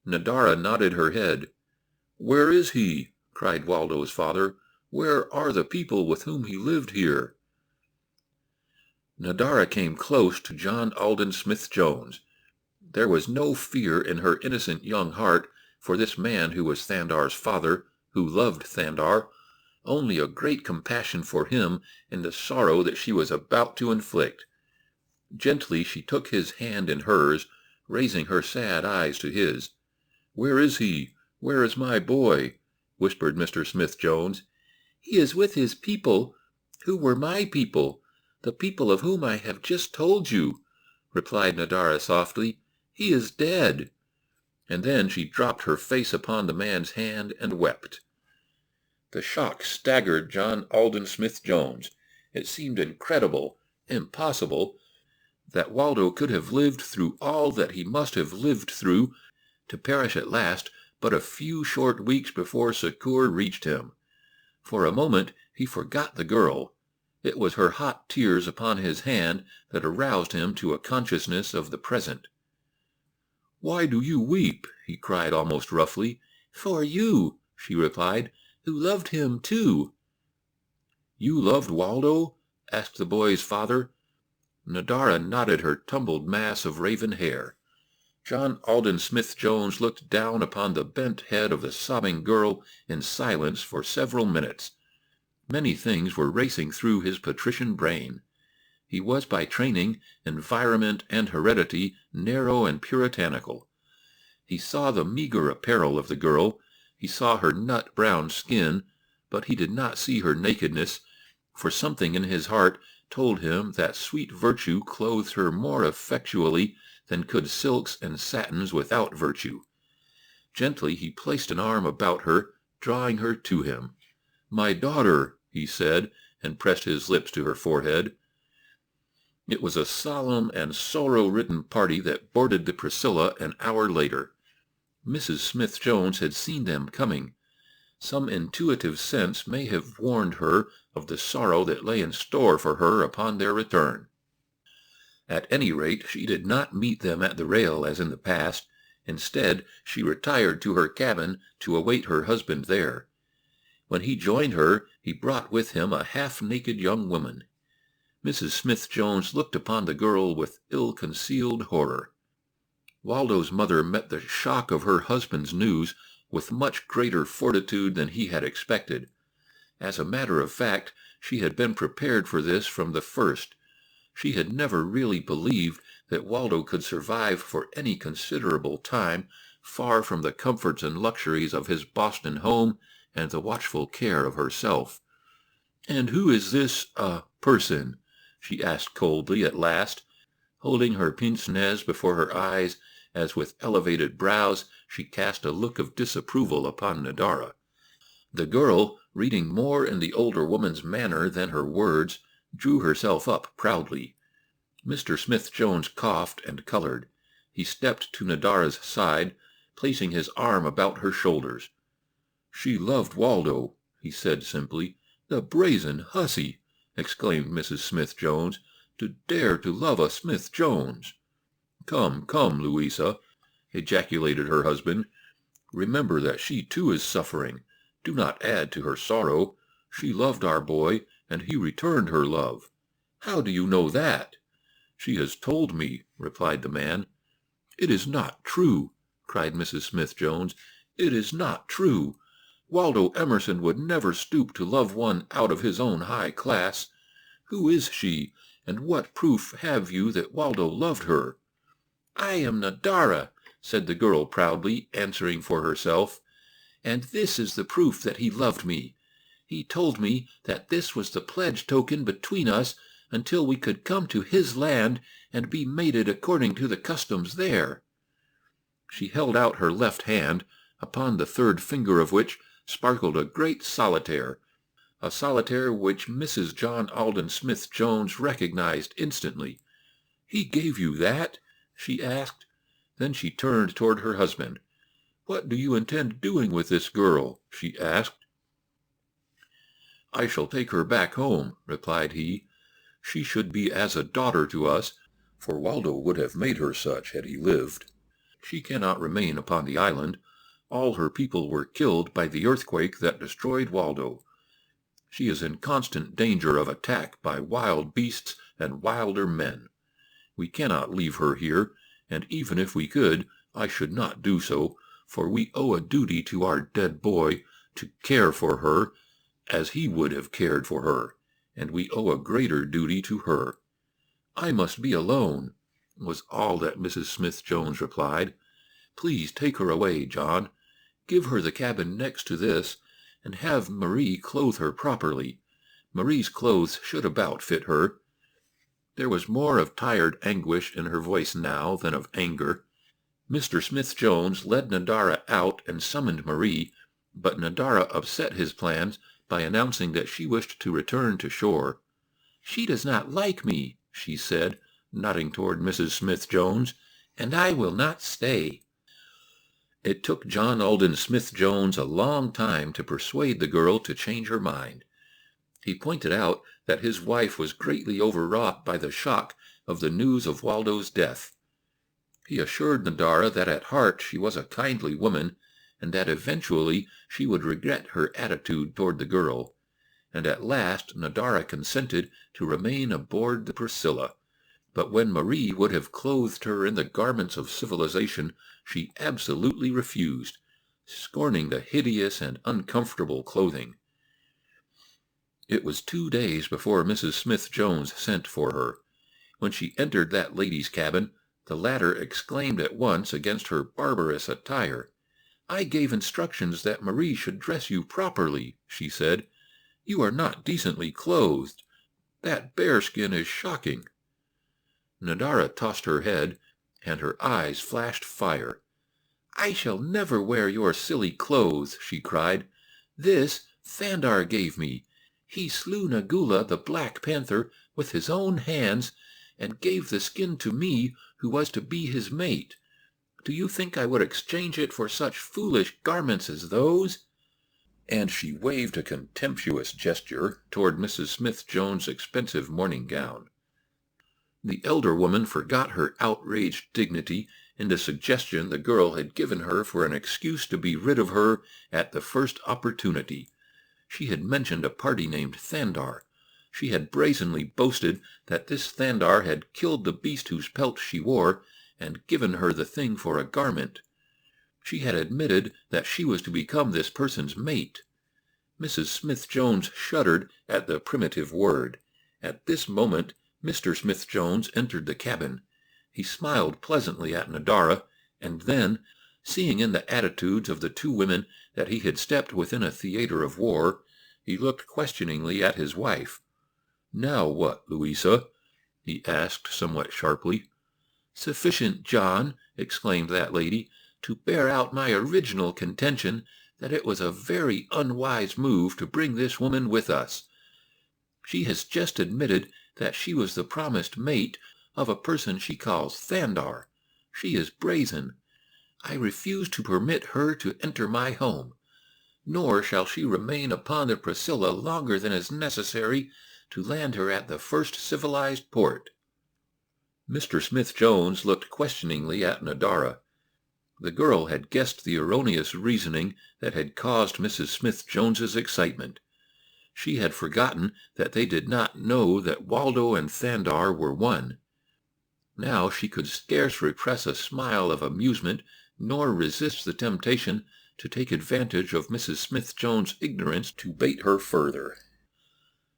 Nadara nodded her head. "Where is he?" cried Waldo's father. "Where are the people with whom he lived here?" Nadara came close to John Alden Smith-Jones. There was no fear in her innocent young heart for this man who was Thandar's father, who loved Thandar, only a great compassion for him in the sorrow that she was about to inflict. Gently she took his hand in hers, raising her sad eyes to his. "Where is he? Where is my boy?" whispered Mr. Smith-Jones. "He is with his people, who were my people, the people of whom I have just told you," replied Nadara softly. "He is dead." And then she dropped her face upon the man's hand and wept. The shock staggered John Alden Smith-Jones. It seemed incredible, impossible, that Waldo could have lived through all that he must have lived through, to perish at last but a few short weeks before succor reached him. For a moment he forgot the girl. It was her hot tears upon his hand that aroused him to a consciousness of the present. "Why do you weep?" he cried almost roughly. "For you," she replied, "who loved him too." "You loved Waldo?" asked the boy's father. Nadara nodded her tumbled mass of raven hair. John Alden Smith-Jones looked down upon the bent head of the sobbing girl in silence for several minutes. Many things were racing through his patrician brain. He was by training, environment, and heredity narrow and puritanical. He saw the meager apparel of the girl, he saw her nut-brown skin, but he did not see her nakedness, for something in his heart told him that sweet virtue clothed her more effectually than could silks and satins without virtue. Gently he placed an arm about her, drawing her to him. "My daughter," he said, and pressed his lips to her forehead. It was a solemn and sorrow-ridden party that boarded the Priscilla an hour later. Mrs. Smith-Jones had seen them coming. Some intuitive sense may have warned her of the sorrow that lay in store for her upon their return. At any rate, she did not meet them at the rail as in the past. Instead, she retired to her cabin to await her husband there. When he joined her, he brought with him a half-naked young woman. Mrs. Smith-Jones looked upon the girl with ill-concealed horror. Waldo's mother met the shock of her husband's news with much greater fortitude than he had expected. As a matter of fact, she had been prepared for this from the first. She had never really believed that Waldo could survive for any considerable time far from the comforts and luxuries of his Boston home and the watchful care of herself. "And who is this, person?" she asked coldly at last, holding her pince-nez before her eyes as with elevated brows she cast a look of disapproval upon Nadara. The girl, reading more in the older woman's manner than her words, drew herself up proudly. Mr. Smith-Jones coughed and colored. He stepped to Nadara's side, placing his arm about her shoulders. "She loved Waldo," he said simply. "The brazen hussy!" exclaimed Mrs. Smith-Jones. "To dare to love a Smith-Jones!" "Come, come, Louisa," ejaculated her husband. "Remember that she too is suffering. Do not add to her sorrow. She loved our boy, and he returned her love." "How do you know that?" "She has told me," replied the man. "It is not true," cried Mrs. Smith-Jones. "It is not true. Waldo Emerson would never stoop to love one out of his own high class. Who is she, and what proof have you that Waldo loved her?" "I am Nadara," said the girl proudly, answering for herself, "and this is the proof that he loved me. He told me that this was the pledge token between us until we could come to his land and be mated according to the customs there." She held out her left hand, upon the third finger of which sparkled a great solitaire, a solitaire which Mrs. John Alden Smith-Jones recognized instantly. "He gave you that?" she asked. Then she turned toward her husband. "What do you intend doing with this girl?" she asked. "I shall take her back home," replied he. "She should be as a daughter to us, for Waldo would have made her such had he lived. She cannot remain upon the island. All her people were killed by the earthquake that destroyed Waldo. She is in constant danger of attack by wild beasts and wilder men. We cannot leave her here, and even if we could, I should not do so, for we owe a duty to our dead boy to care for her as he would have cared for her, and we owe a greater duty to her." "I must be alone," was all that Mrs. Smith-Jones replied. "Please take her away, John. Give her the cabin next to this, and have Marie clothe her properly. Marie's clothes should about fit her." There was more of tired anguish in her voice now than of anger. Mr. Smith-Jones led Nadara out and summoned Marie, but Nadara upset his plans by announcing that she wished to return to shore. "She does not like me," she said, nodding toward Mrs. Smith-Jones, "and I will not stay." It took John Alden Smith-Jones a long time to persuade the girl to change her mind. He pointed out that his wife was greatly overwrought by the shock of the news of Waldo's death. He assured Nadara that at heart she was a kindly woman, and that eventually she would regret her attitude toward the girl. And at last Nadara consented to remain aboard the Priscilla. But when Marie would have clothed her in the garments of civilization, she absolutely refused, scorning the hideous and uncomfortable clothing. It was 2 days before Mrs. Smith-Jones sent for her. When she entered that lady's cabin, the latter exclaimed at once against her barbarous attire. "I gave instructions that Marie should dress you properly," she said. "You are not decently clothed. That bearskin is shocking." Nadara tossed her head, and her eyes flashed fire. "I shall never wear your silly clothes," she cried. "This, Thandar gave me. He slew Nagula the Black Panther with his own hands, and gave the skin to me who was to be his mate. Do you think I would exchange it for such foolish garments as those?" And she waved a contemptuous gesture toward Mrs. Smith-Jones' expensive morning gown. The elder woman forgot her outraged dignity in the suggestion the girl had given her for an excuse to be rid of her at the first opportunity. She had mentioned a party named Thandar. She had brazenly boasted that this Thandar had killed the beast whose pelt she wore, and given her the thing for a garment. She had admitted that she was to become this person's mate. Mrs. Smith-Jones shuddered at the primitive word. At this moment Mr. Smith-Jones entered the cabin. He smiled pleasantly at Nadara, and then, seeing in the attitudes of the two women that he had stepped within a theater of war, he looked questioningly at his wife. "Now what, Louisa?" he asked somewhat sharply. "Sufficient, John," exclaimed that lady, "to bear out my original contention that it was a very unwise move to bring this woman with us. She has just admitted that she was the promised mate of a person she calls Thandar. She is brazen. I refuse to permit her to enter my home, nor shall she remain upon the Priscilla longer than is necessary to land her at the first civilized port." Mr. Smith-Jones looked questioningly at Nadara. The girl had guessed the erroneous reasoning that had caused Mrs. Smith-Jones's excitement. She had forgotten that they did not know that Waldo and Thandar were one. Now she could scarce repress a smile of amusement, nor resist the temptation to take advantage of Mrs. Smith-Jones' ignorance to bait her further.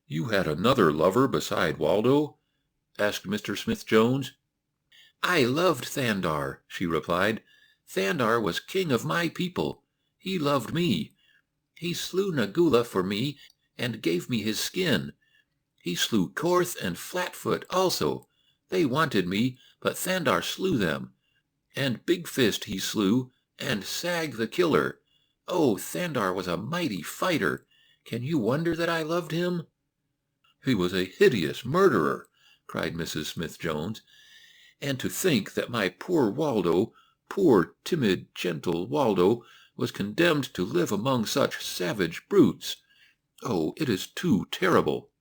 "You had another lover beside Waldo?" asked Mr. Smith-Jones. "I loved Thandar," she replied. "Thandar was king of my people. He loved me. He slew Nagula for me and gave me his skin. He slew Korth and Flatfoot also. They wanted me, but Thandar slew them. And Big Fist he slew, and Sag the Killer. Oh, Thandar was a mighty fighter. Can you wonder that I loved him?" "He was a hideous murderer," cried Mrs. Smith-Jones. "And to think that my poor Waldo, poor, timid, gentle Waldo, was condemned to live among such savage brutes. Oh, it is too terrible."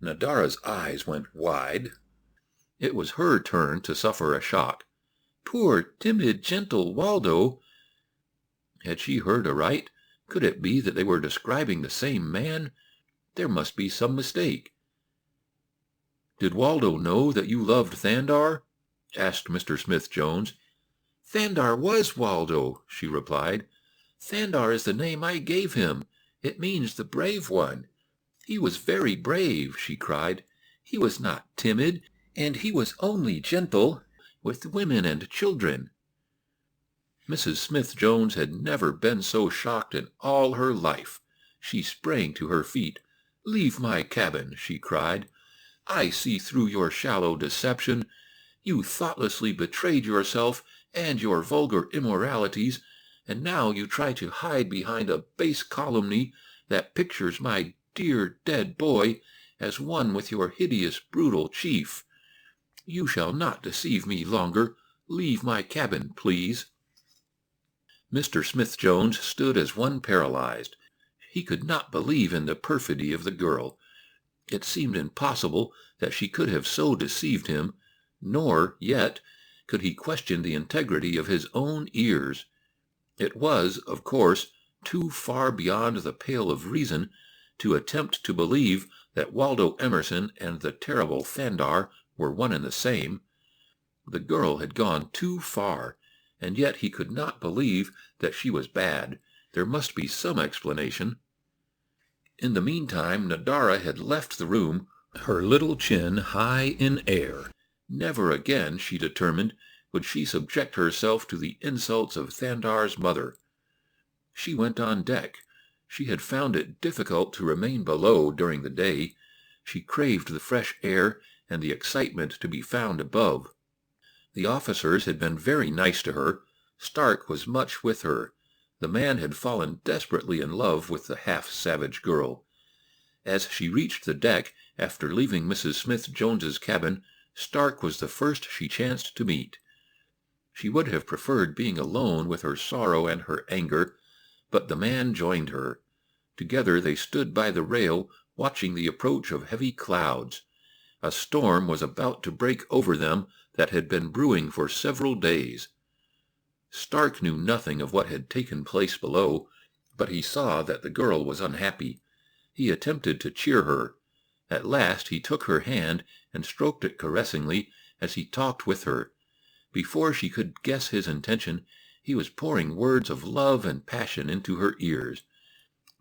Nadara's eyes went wide. It was her turn to suffer a shock. Poor, timid, gentle Waldo! Had she heard aright? Could it be that they were describing the same man? There must be some mistake. "Did Waldo know that you loved Thandar?" asked Mr. Smith-Jones. "Thandar was Waldo," she replied. "Thandar is the name I gave him. It means the brave one. He was very brave," she cried. "He was not timid, and he was only gentle with women and children." Mrs. Smith-Jones had never been so shocked in all her life. She sprang to her feet. "Leave my cabin," she cried. "I see through your shallow deception. You thoughtlessly betrayed yourself and your vulgar immoralities, and now you try to hide behind a base calumny that pictures my dear dead boy as one with your hideous brutal chief. You shall not deceive me longer. Leave my cabin, please." Mr. Smith-Jones stood as one paralyzed. He could not believe in the perfidy of the girl. It seemed impossible that she could have so deceived him, nor, yet, could he question the integrity of his own ears. It was, of course, too far beyond the pale of reason to attempt to believe that Waldo Emerson and the terrible Thandar were one and the same. The girl had gone too far, and yet he could not believe that she was bad. There must be some explanation. In the meantime, Nadara had left the room, her little chin high in air. Never again, she determined, would she subject herself to the insults of Thandar's mother. She went on deck. She had found it difficult to remain below during the day. She craved the fresh air and the excitement to be found above. The officers had been very nice to her. Stark was much with her. The man had fallen desperately in love with the half-savage girl. As she reached the deck after leaving Mrs. Smith-Jones's cabin, Stark was the first she chanced to meet. She would have preferred being alone with her sorrow and her anger, but the man joined her. Together they stood by the rail, watching the approach of heavy clouds. A storm was about to break over them that had been brewing for several days. Stark knew nothing of what had taken place below, but he saw that the girl was unhappy. He attempted to cheer her. At last he took her hand and stroked it caressingly as he talked with her. Before she could guess his intention, he was pouring words of love and passion into her ears.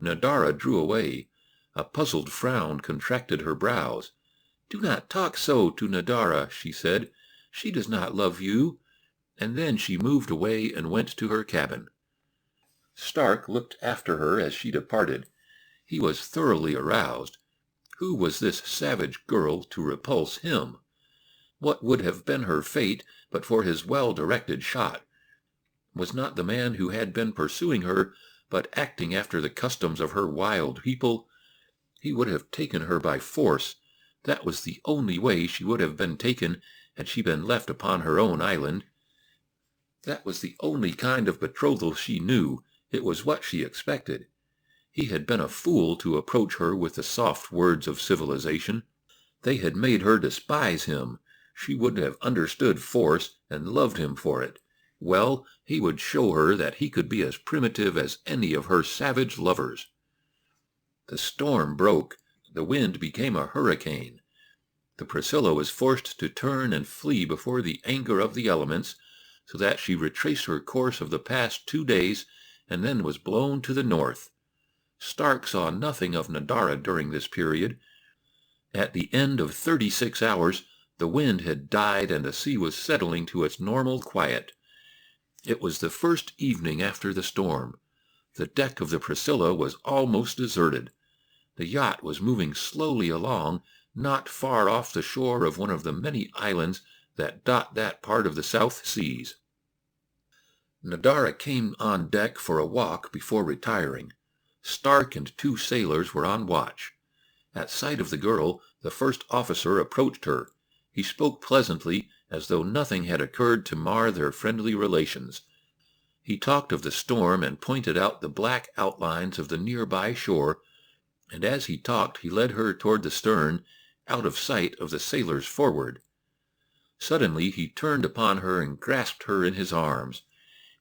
Nadara drew away. A puzzled frown contracted her brows. "Do not talk so to Nadara," she said. "She does not love you." And then she moved away and went to her cabin. Stark looked after her as she departed. He was thoroughly aroused. Who was this savage girl to repulse him? What would have been her fate but for his well-directed shot? Was not the man who had been pursuing her but acting after the customs of her wild people? He would have taken her by force. That was the only way she would have been taken had she been left upon her own island. That was the only kind of betrothal she knew. It was what she expected. He had been a fool to approach her with the soft words of civilization. They had made her despise him. She would have understood force and loved him for it. Well, he would show her that he could be as primitive as any of her savage lovers. The storm broke. The wind became a hurricane. The Priscilla was forced to turn and flee before the anger of the elements, so that she retraced her course of the past 2 days and then was blown to the north. Stark saw nothing of Nadara during this period. At the end of 36 hours, the wind had died and the sea was settling to its normal quiet. It was the first evening after the storm. The deck of the Priscilla was almost deserted. The yacht was moving slowly along, not far off the shore of one of the many islands that dot that part of the South Seas. Nadara came on deck for a walk before retiring. Stark and 2 sailors were on watch. At sight of the girl, the first officer approached her. He spoke pleasantly, as though nothing had occurred to mar their friendly relations. He talked of the storm and pointed out the black outlines of the nearby shore, and as he talked he led her toward the stern, out of sight of the sailors forward. Suddenly he turned upon her and grasped her in his arms.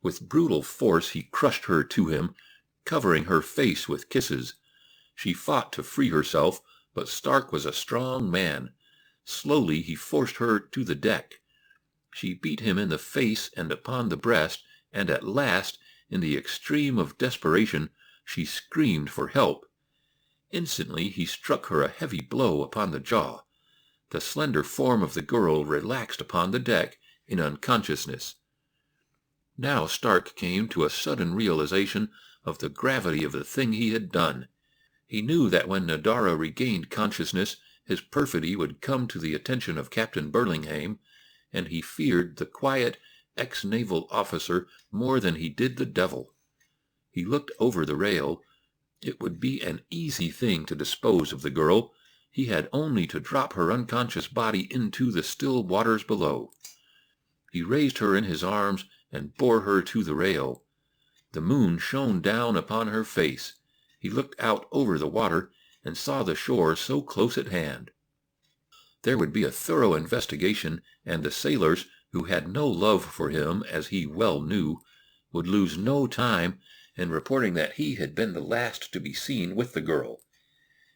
With brutal force he crushed her to him, covering her face with kisses. She fought to free herself, but Stark was a strong man. Slowly he forced her to the deck. She beat him in the face and upon the breast, and at last, in the extreme of desperation, she screamed for help. Instantly he struck her a heavy blow upon the jaw. The slender form of the girl relaxed upon the deck in unconsciousness. Now Stark came to a sudden realization of the gravity of the thing he had done. He knew that when Nadara regained consciousness, his perfidy would come to the attention of Captain Burlingham, and he feared the quiet ex-naval officer more than he did the devil. He looked over the rail. It would be an easy thing to dispose of the girl. He had only to drop her unconscious body into the still waters below. He raised her in his arms and bore her to the rail. The moon shone down upon her face. He looked out over the water and saw the shore so close at hand. There would be a thorough investigation, and the sailors, who had no love for him, as he well knew, would lose no time in reporting that he had been the last to be seen with the girl.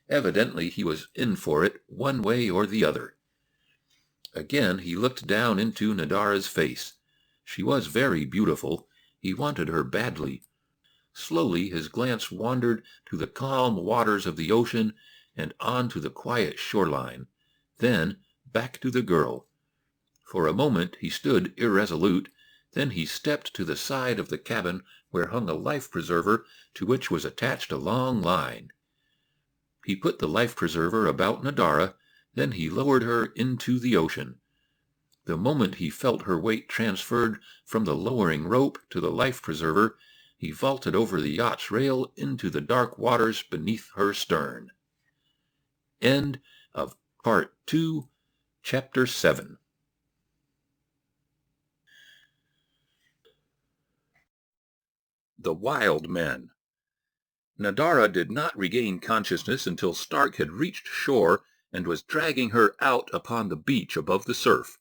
Evidently he was in for it, one way or the other. Again he looked down into Nadara's face. She was very beautiful. He wanted her badly. Slowly his glance wandered to the calm waters of the ocean and on to the quiet shoreline. Then back to the girl. For a moment he stood irresolute. Then he stepped to the side of the cabin where hung a life-preserver to which was attached a long line. He put the life-preserver about Nadara. Then he lowered her into the ocean. The moment he felt her weight transferred from the lowering rope to the life-preserver, he vaulted over the yacht's rail into the dark waters beneath her stern. End of Part 2, Chapter 7. The Wild Men. Nadara did not regain consciousness until Stark had reached shore and was dragging her out upon the beach above the surf.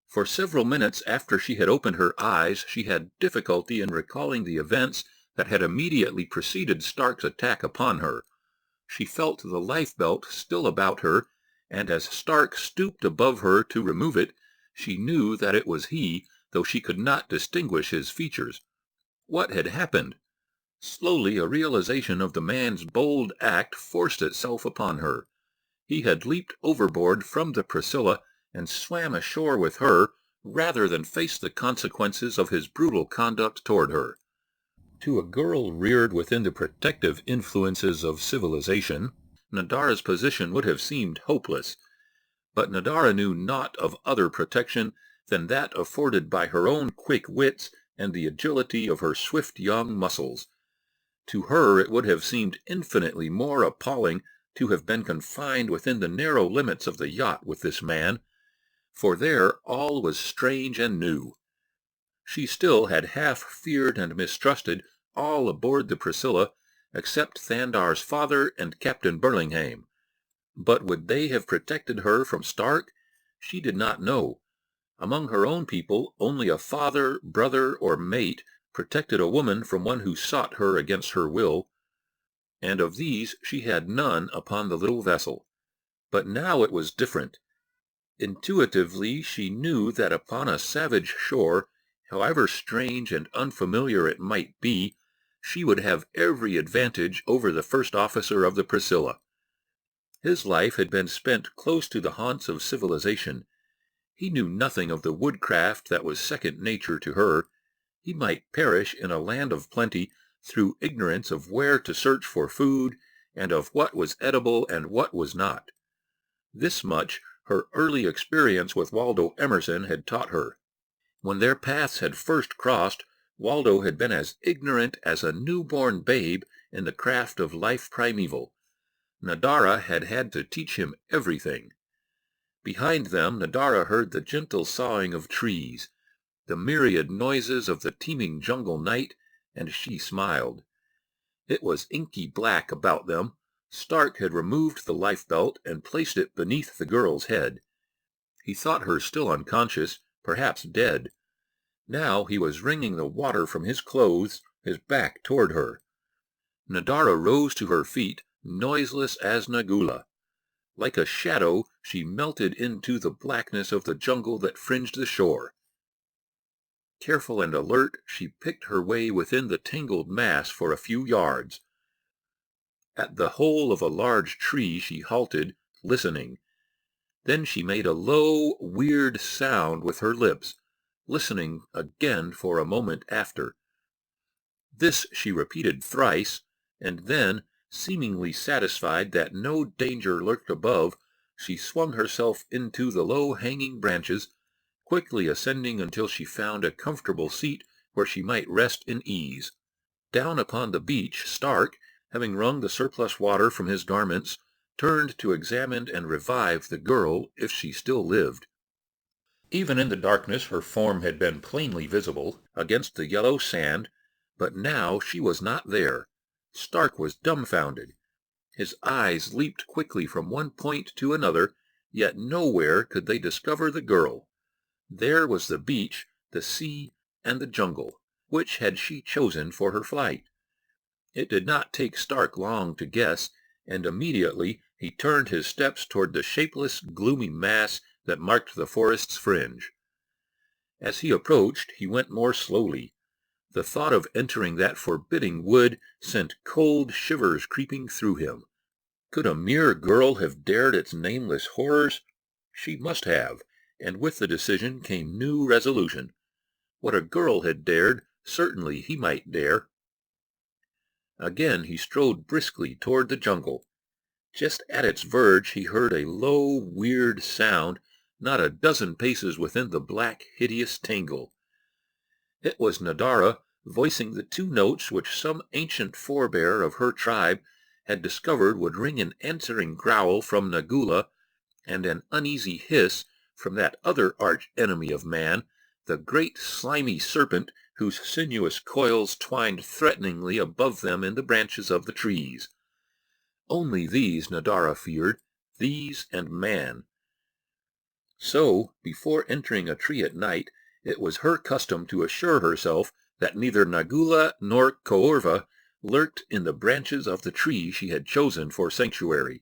For several minutes after she had opened her eyes, she had difficulty in recalling the events that had immediately preceded Stark's attack upon her. She felt the lifebelt still about her, and as Stark stooped above her to remove it, she knew that it was he, though she could not distinguish his features. What had happened? Slowly a realization of the man's bold act forced itself upon her. He had leaped overboard from the Priscilla and swam ashore with her, rather than face the consequences of his brutal conduct toward her. To a girl reared within the protective influences of civilization, Nadara's position would have seemed hopeless. But Nadara knew naught of other protection than that afforded by her own quick wits and the agility of her swift young muscles. To her it would have seemed infinitely more appalling to have been confined within the narrow limits of the yacht with this man, for there all was strange and new. She still had half feared and mistrusted all aboard the Priscilla, except Thandar's father and Captain Burlingham. But would they have protected her from Stark? She did not know. Among her own people, only a father, brother, or mate protected a woman from one who sought her against her will, and of these she had none upon the little vessel. But now it was different. Intuitively she knew that upon a savage shore, however strange and unfamiliar it might be, she would have every advantage over the first officer of the Priscilla. His life had been spent close to the haunts of civilization. He knew nothing of the woodcraft that was second nature to her. He might perish in a land of plenty through ignorance of where to search for food, and of what was edible and what was not. This much her early experience with Waldo Emerson had taught her. When their paths had first crossed, Waldo had been as ignorant as a newborn babe in the craft of life primeval. Nadara had had to teach him everything. Behind them Nadara heard the gentle sawing of trees, the myriad noises of the teeming jungle night, and she smiled. It was inky black about them. Stark had removed the lifebelt and placed it beneath the girl's head. He thought her still unconscious, perhaps dead. Now he was wringing the water from his clothes, his back toward her. Nadara rose to her feet, noiseless as Nagula. Like a shadow, she melted into the blackness of the jungle that fringed the shore. Careful and alert, she picked her way within the tangled mass for a few yards. At the hole of a large tree she halted, listening. Then she made a low, weird sound with her lips, listening again for a moment after. This she repeated thrice, and then, seemingly satisfied that no danger lurked above, she swung herself into the low-hanging branches, quickly ascending until she found a comfortable seat where she might rest in ease. Down upon the beach, Stark, having wrung the surplus water from his garments, turned to examine and revive the girl if she still lived. Even in the darkness her form had been plainly visible against the yellow sand, but now she was not there. Stark was dumbfounded. His eyes leaped quickly from one point to another, yet nowhere could they discover the girl. There was the beach, the sea, and the jungle. Which had she chosen for her flight? It did not take Stark long to guess, and immediately he turned his steps toward the shapeless, gloomy mass that marked the forest's fringe. As he approached, he went more slowly. The thought of entering that forbidding wood sent cold shivers creeping through him. Could a mere girl have dared its nameless horrors? She must have, and with the decision came new resolution. What a girl had dared, certainly he might dare. Again he strode briskly toward the jungle. Just at its verge he heard a low, weird sound, not a dozen paces within the black, hideous tangle. It was Nadara, voicing the two notes which some ancient forebear of her tribe had discovered would ring an answering growl from Nagula and an uneasy hiss from that other arch-enemy of man, the great slimy serpent whose sinuous coils twined threateningly above them in the branches of the trees. Only these Nadara feared, these and man. So, before entering a tree at night, it was her custom to assure herself that neither Nagula nor Koorva lurked in the branches of the tree she had chosen for sanctuary.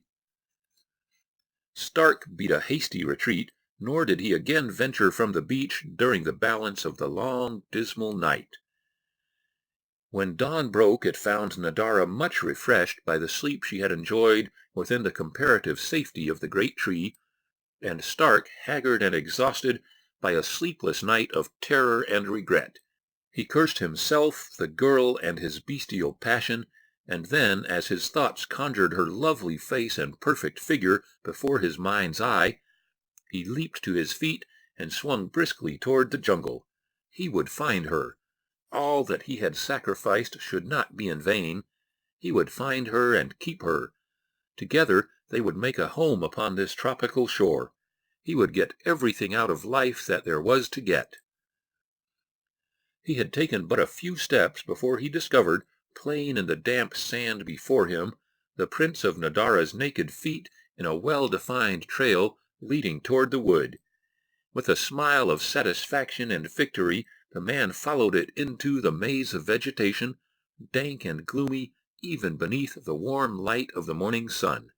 Stark beat a hasty retreat, nor did he again venture from the beach during the balance of the long, dismal night. When dawn broke, it found Nadara much refreshed by the sleep she had enjoyed within the comparative safety of the great tree, and Stark haggard and exhausted by a sleepless night of terror and regret. He cursed himself, the girl, and his bestial passion, and then, as his thoughts conjured her lovely face and perfect figure before his mind's eye, he leaped to his feet and swung briskly toward the jungle. He would find her. All that he had sacrificed should not be in vain. He would find her and keep her. Together they would make a home upon this tropical shore. He would get everything out of life that there was to get. He had taken but a few steps before he discovered, plain in the damp sand before him, the prints of Nadara's naked feet in a well-defined trail leading toward the wood. With a smile of satisfaction and victory, the man followed it into the maze of vegetation, dank and gloomy even beneath the warm light of the morning sun.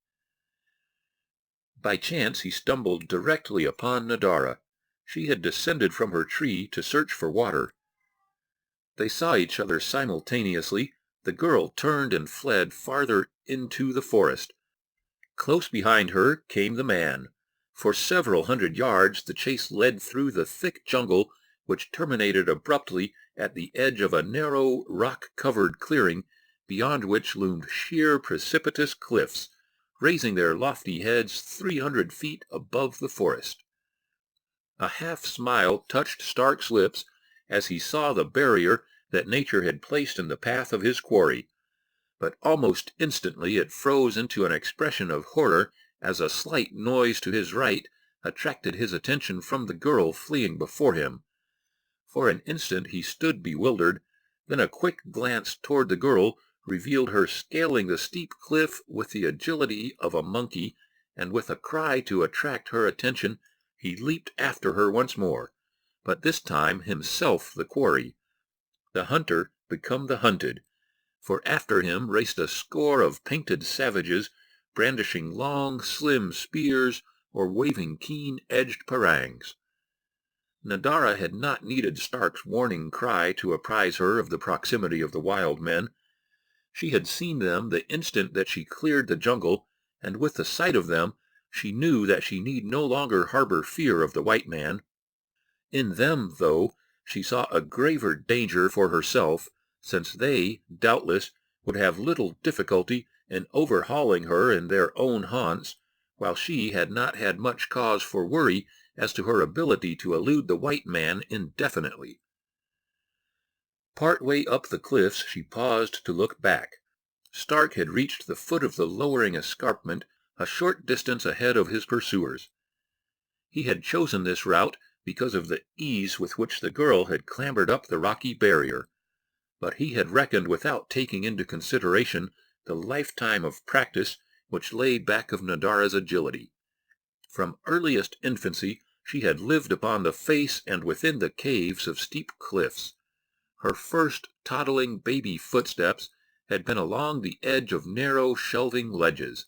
By chance he stumbled directly upon Nadara. She had descended from her tree to search for water. They saw each other simultaneously. The girl turned and fled farther into the forest. Close behind her came the man. For several hundred yards the chase led through the thick jungle, which terminated abruptly at the edge of a narrow, rock-covered clearing, beyond which loomed sheer, precipitous cliffs, raising their lofty heads 300 feet above the forest. A half-smile touched Stark's lips as he saw the barrier that nature had placed in the path of his quarry, but almost instantly it froze into an expression of horror as a slight noise to his right attracted his attention from the girl fleeing before him. For an instant he stood bewildered, then a quick glance toward the girl revealed her scaling the steep cliff with the agility of a monkey, and with a cry to attract her attention, he leaped after her once more, but this time himself the quarry, the hunter become the hunted, for after him raced a score of painted savages, brandishing long, slim spears or waving keen-edged parangs. Nadara had not needed Stark's warning cry to apprise her of the proximity of the wild men. She had seen them the instant that she cleared the jungle, and with the sight of them she knew that she need no longer harbor fear of the white man. In them, though, she saw a graver danger for herself, since they, doubtless, would have little difficulty in overhauling her in their own haunts, while she had not had much cause for worry as to her ability to elude the white man indefinitely. Part way up the cliffs she paused to look back. Stark had reached the foot of the lowering escarpment a short distance ahead of his pursuers. He had chosen this route because of the ease with which the girl had clambered up the rocky barrier, but he had reckoned without taking into consideration the lifetime of practice which lay back of Nadara's agility. From earliest infancy she had lived upon the face and within the caves of steep cliffs. Her first toddling baby footsteps had been along the edge of narrow shelving ledges.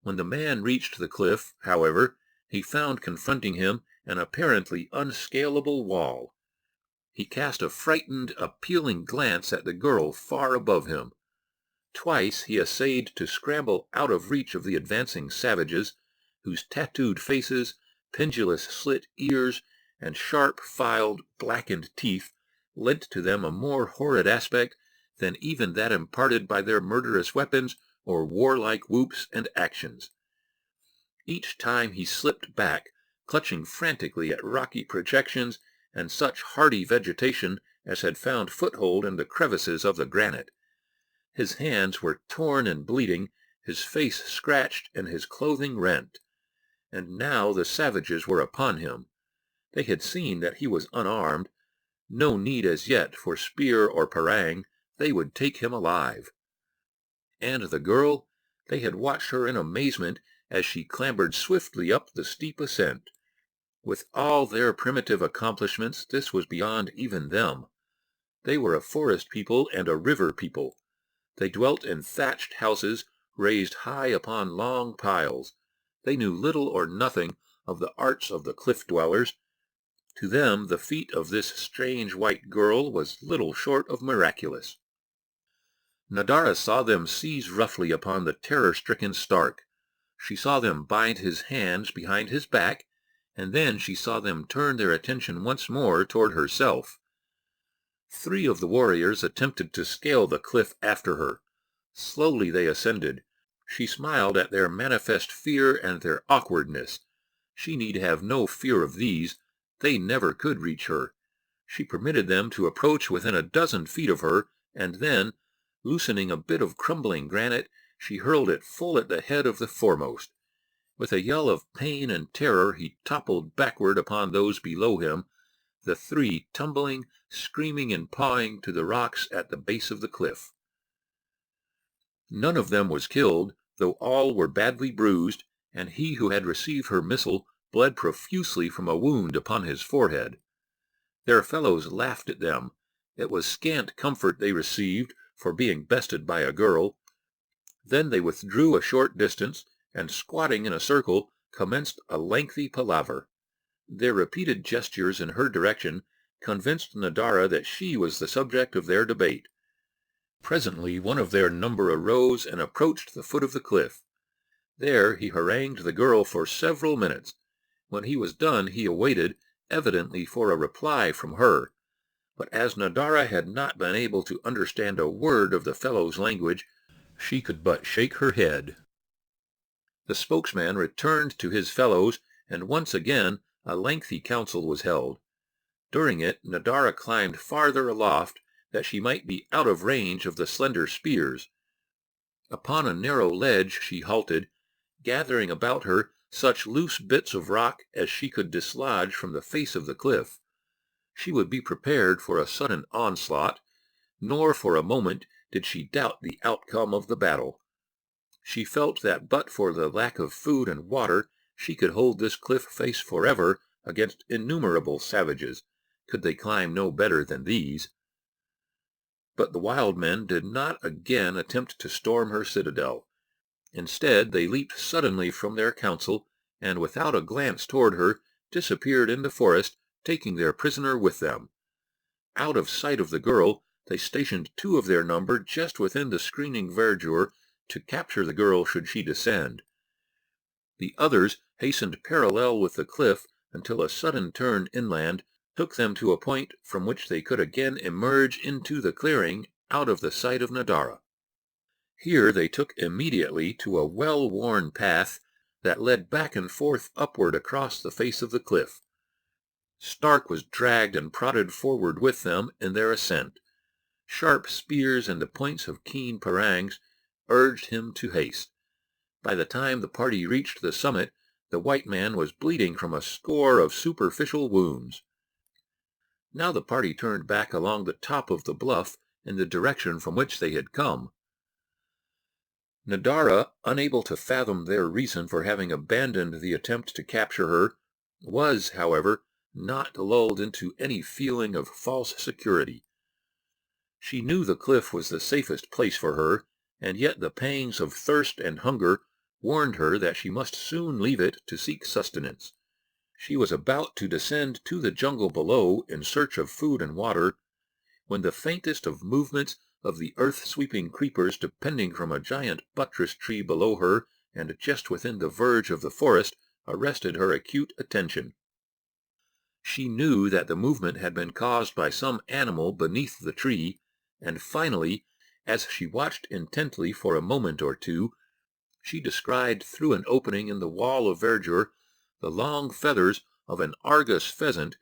When the man reached the cliff, however, he found confronting him an apparently unscalable wall. He cast a frightened, appealing glance at the girl far above him. Twice he essayed to scramble out of reach of the advancing savages, whose tattooed faces, pendulous slit ears, and sharp-filed, blackened teeth lent to them a more horrid aspect than even that imparted by their murderous weapons or warlike whoops and actions. Each time he slipped back, clutching frantically at rocky projections and such hardy vegetation as had found foothold in the crevices of the granite. His hands were torn and bleeding, his face scratched, and his clothing rent. And now the savages were upon him. They had seen that he was unarmed. No need as yet for spear or parang. They would take him alive. And the girl? They had watched her in amazement as she clambered swiftly up the steep ascent. With all their primitive accomplishments, this was beyond even them. They were a forest people and a river people. They dwelt in thatched houses raised high upon long piles. They knew little or nothing of the arts of the cliff-dwellers. To them the feat of this strange white girl was little short of miraculous. Nadara saw them seize roughly upon the terror-stricken Stark. She saw them bind his hands behind his back, and then she saw them turn their attention once more toward herself. 3 of the warriors attempted to scale the cliff after her. Slowly they ascended. She smiled at their manifest fear and their awkwardness. She need have no fear of these. They never could reach her. She permitted them to approach within a dozen feet of her, and then, loosening a bit of crumbling granite, she hurled it full at the head of the foremost. With a yell of pain and terror he toppled backward upon those below him, the 3 tumbling, screaming and pawing to the rocks at the base of the cliff. None of them was killed, though all were badly bruised, and he who had received her missile bled profusely from a wound upon his forehead. Their fellows laughed at them. It was scant comfort they received for being bested by a girl. Then they withdrew a short distance, and squatting in a circle, commenced a lengthy palaver. Their repeated gestures in her direction convinced Nadara that she was the subject of their debate. Presently one of their number arose and approached the foot of the cliff. There he harangued the girl for several minutes. When he was done he awaited, evidently for a reply from her. But as Nadara had not been able to understand a word of the fellow's language, she could but shake her head. The spokesman returned to his fellows, and once again a lengthy council was held. During it Nadara climbed farther aloft, that she might be out of range of the slender spears. Upon a narrow ledge she halted, gathering about her such loose bits of rock as she could dislodge from the face of the cliff. She would be prepared for a sudden onslaught, nor for a moment did she doubt the outcome of the battle. She felt that but for the lack of food and water she could hold this cliff face forever against innumerable savages, could they climb no better than these. But the wild men did not again attempt to storm her citadel. Instead, they leaped suddenly from their council, and without a glance toward her, disappeared in the forest, taking their prisoner with them. Out of sight of the girl, they stationed 2 of their number just within the screening verdure to capture the girl should she descend. The others hastened parallel with the cliff until a sudden turn inland took them to a point from which they could again emerge into the clearing out of the sight of Nadara. Here they took immediately to a well-worn path that led back and forth upward across the face of the cliff. Stark was dragged and prodded forward with them in their ascent. Sharp spears and the points of keen parangs urged him to haste. By the time the party reached the summit, the white man was bleeding from a score of superficial wounds. Now the party turned back along the top of the bluff in the direction from which they had come. Nadara, unable to fathom their reason for having abandoned the attempt to capture her, was, however, not lulled into any feeling of false security. She knew the cliff was the safest place for her, and yet the pangs of thirst and hunger warned her that she must soon leave it to seek sustenance. She was about to descend to the jungle below in search of food and water, when the faintest of movements of the earth-sweeping creepers depending from a giant buttress tree below her and just within the verge of the forest arrested her acute attention. She knew that the movement had been caused by some animal beneath the tree, and finally, as she watched intently for a moment or two, she descried through an opening in the wall of verdure the long feathers of an Argus pheasant,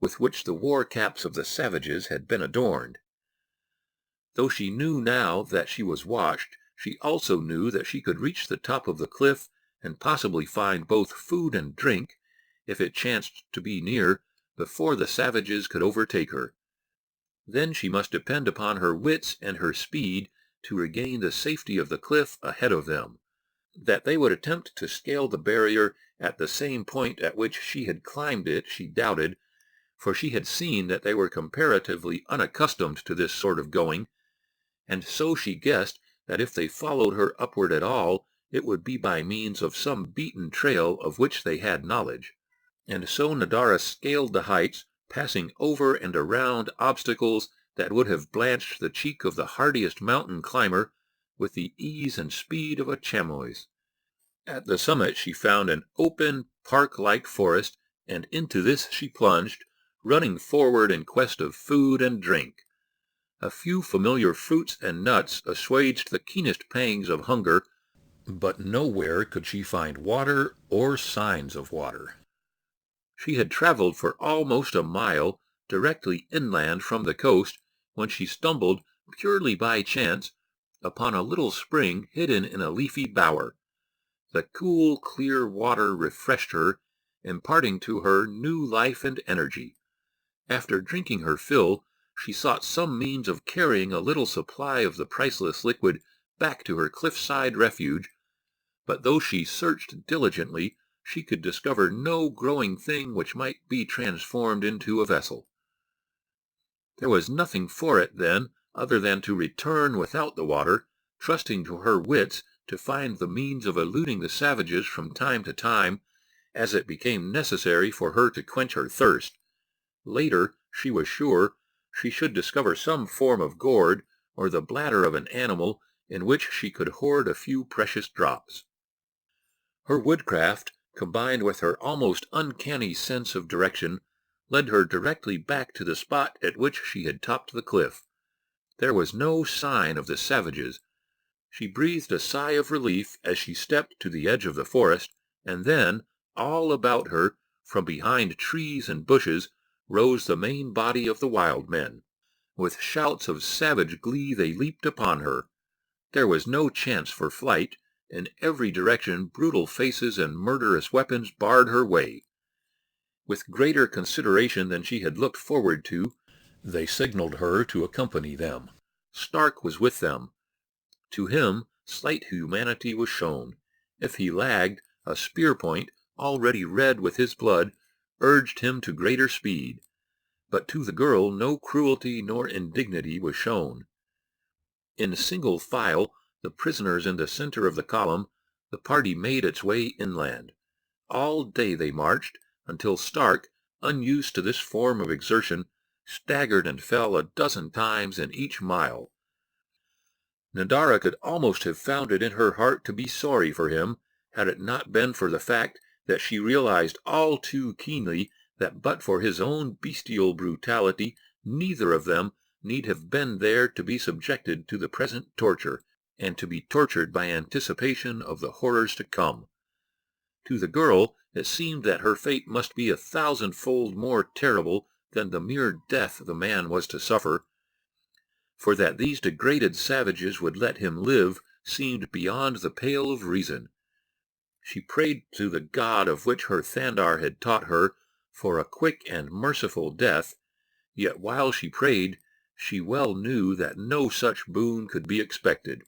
with which the war caps of the savages had been adorned. Though she knew now that she was watched, she also knew that she could reach the top of the cliff and possibly find both food and drink, if it chanced to be near, before the savages could overtake her. Then she must depend upon her wits and her speed to regain the safety of the cliff ahead of them. That they would attempt to scale the barrier at the same point at which she had climbed it she doubted, for she had seen that they were comparatively unaccustomed to this sort of going, and so she guessed that if they followed her upward at all, it would be by means of some beaten trail of which they had knowledge. And so Nadara scaled the heights, passing over and around obstacles that would have blanched the cheek of the hardiest mountain climber with the ease and speed of a chamois. At the summit she found an open, park-like forest, and into this she plunged, running forward in quest of food and drink. A few familiar fruits and nuts assuaged the keenest pangs of hunger, but nowhere could she find water or signs of water. She had traveled for almost a mile directly inland from the coast when she stumbled, purely by chance, upon a little spring hidden in a leafy bower. The cool, clear water refreshed her, imparting to her new life and energy. After drinking her fill, she sought some means of carrying a little supply of the priceless liquid back to her cliffside refuge, but though she searched diligently, she could discover no growing thing which might be transformed into a vessel. There was nothing for it, then, other than to return without the water, trusting to her wits to find the means of eluding the savages from time to time, as it became necessary for her to quench her thirst. Later, she was sure, she should discover some form of gourd, or the bladder of an animal, in which she could hoard a few precious drops. Her woodcraft, combined with her almost uncanny sense of direction, led her directly back to the spot at which she had topped the cliff. There was no sign of the savages. She breathed a sigh of relief as she stepped to the edge of the forest, and then, all about her, from behind trees and bushes, rose the main body of the wild men. With shouts of savage glee they leaped upon her. There was no chance for flight. In every direction brutal faces and murderous weapons barred her way. With greater consideration than she had looked forward to, they signaled her to accompany them. Stark was with them. To him slight humanity was shown. If he lagged, a spear point, already red with his blood, urged him to greater speed. But to the girl no cruelty nor indignity was shown. In single file, the prisoners in the center of the column, the party made its way inland. All day they marched, until Stark, unused to this form of exertion, staggered and fell a dozen times in each mile. Nadara could almost have found it in her heart to be sorry for him, had it not been for the fact that she realized all too keenly that but for his own bestial brutality, neither of them need have been there to be subjected to the present torture, and to be tortured by anticipation of the horrors to come. To the girl, it seemed that her fate must be 1,000-fold more terrible than the mere death the man was to suffer, for that these degraded savages would let him live seemed beyond the pale of reason. She prayed to the God of which her Thandar had taught her for a quick and merciful death, yet while she prayed, she well knew that no such boon could be expected.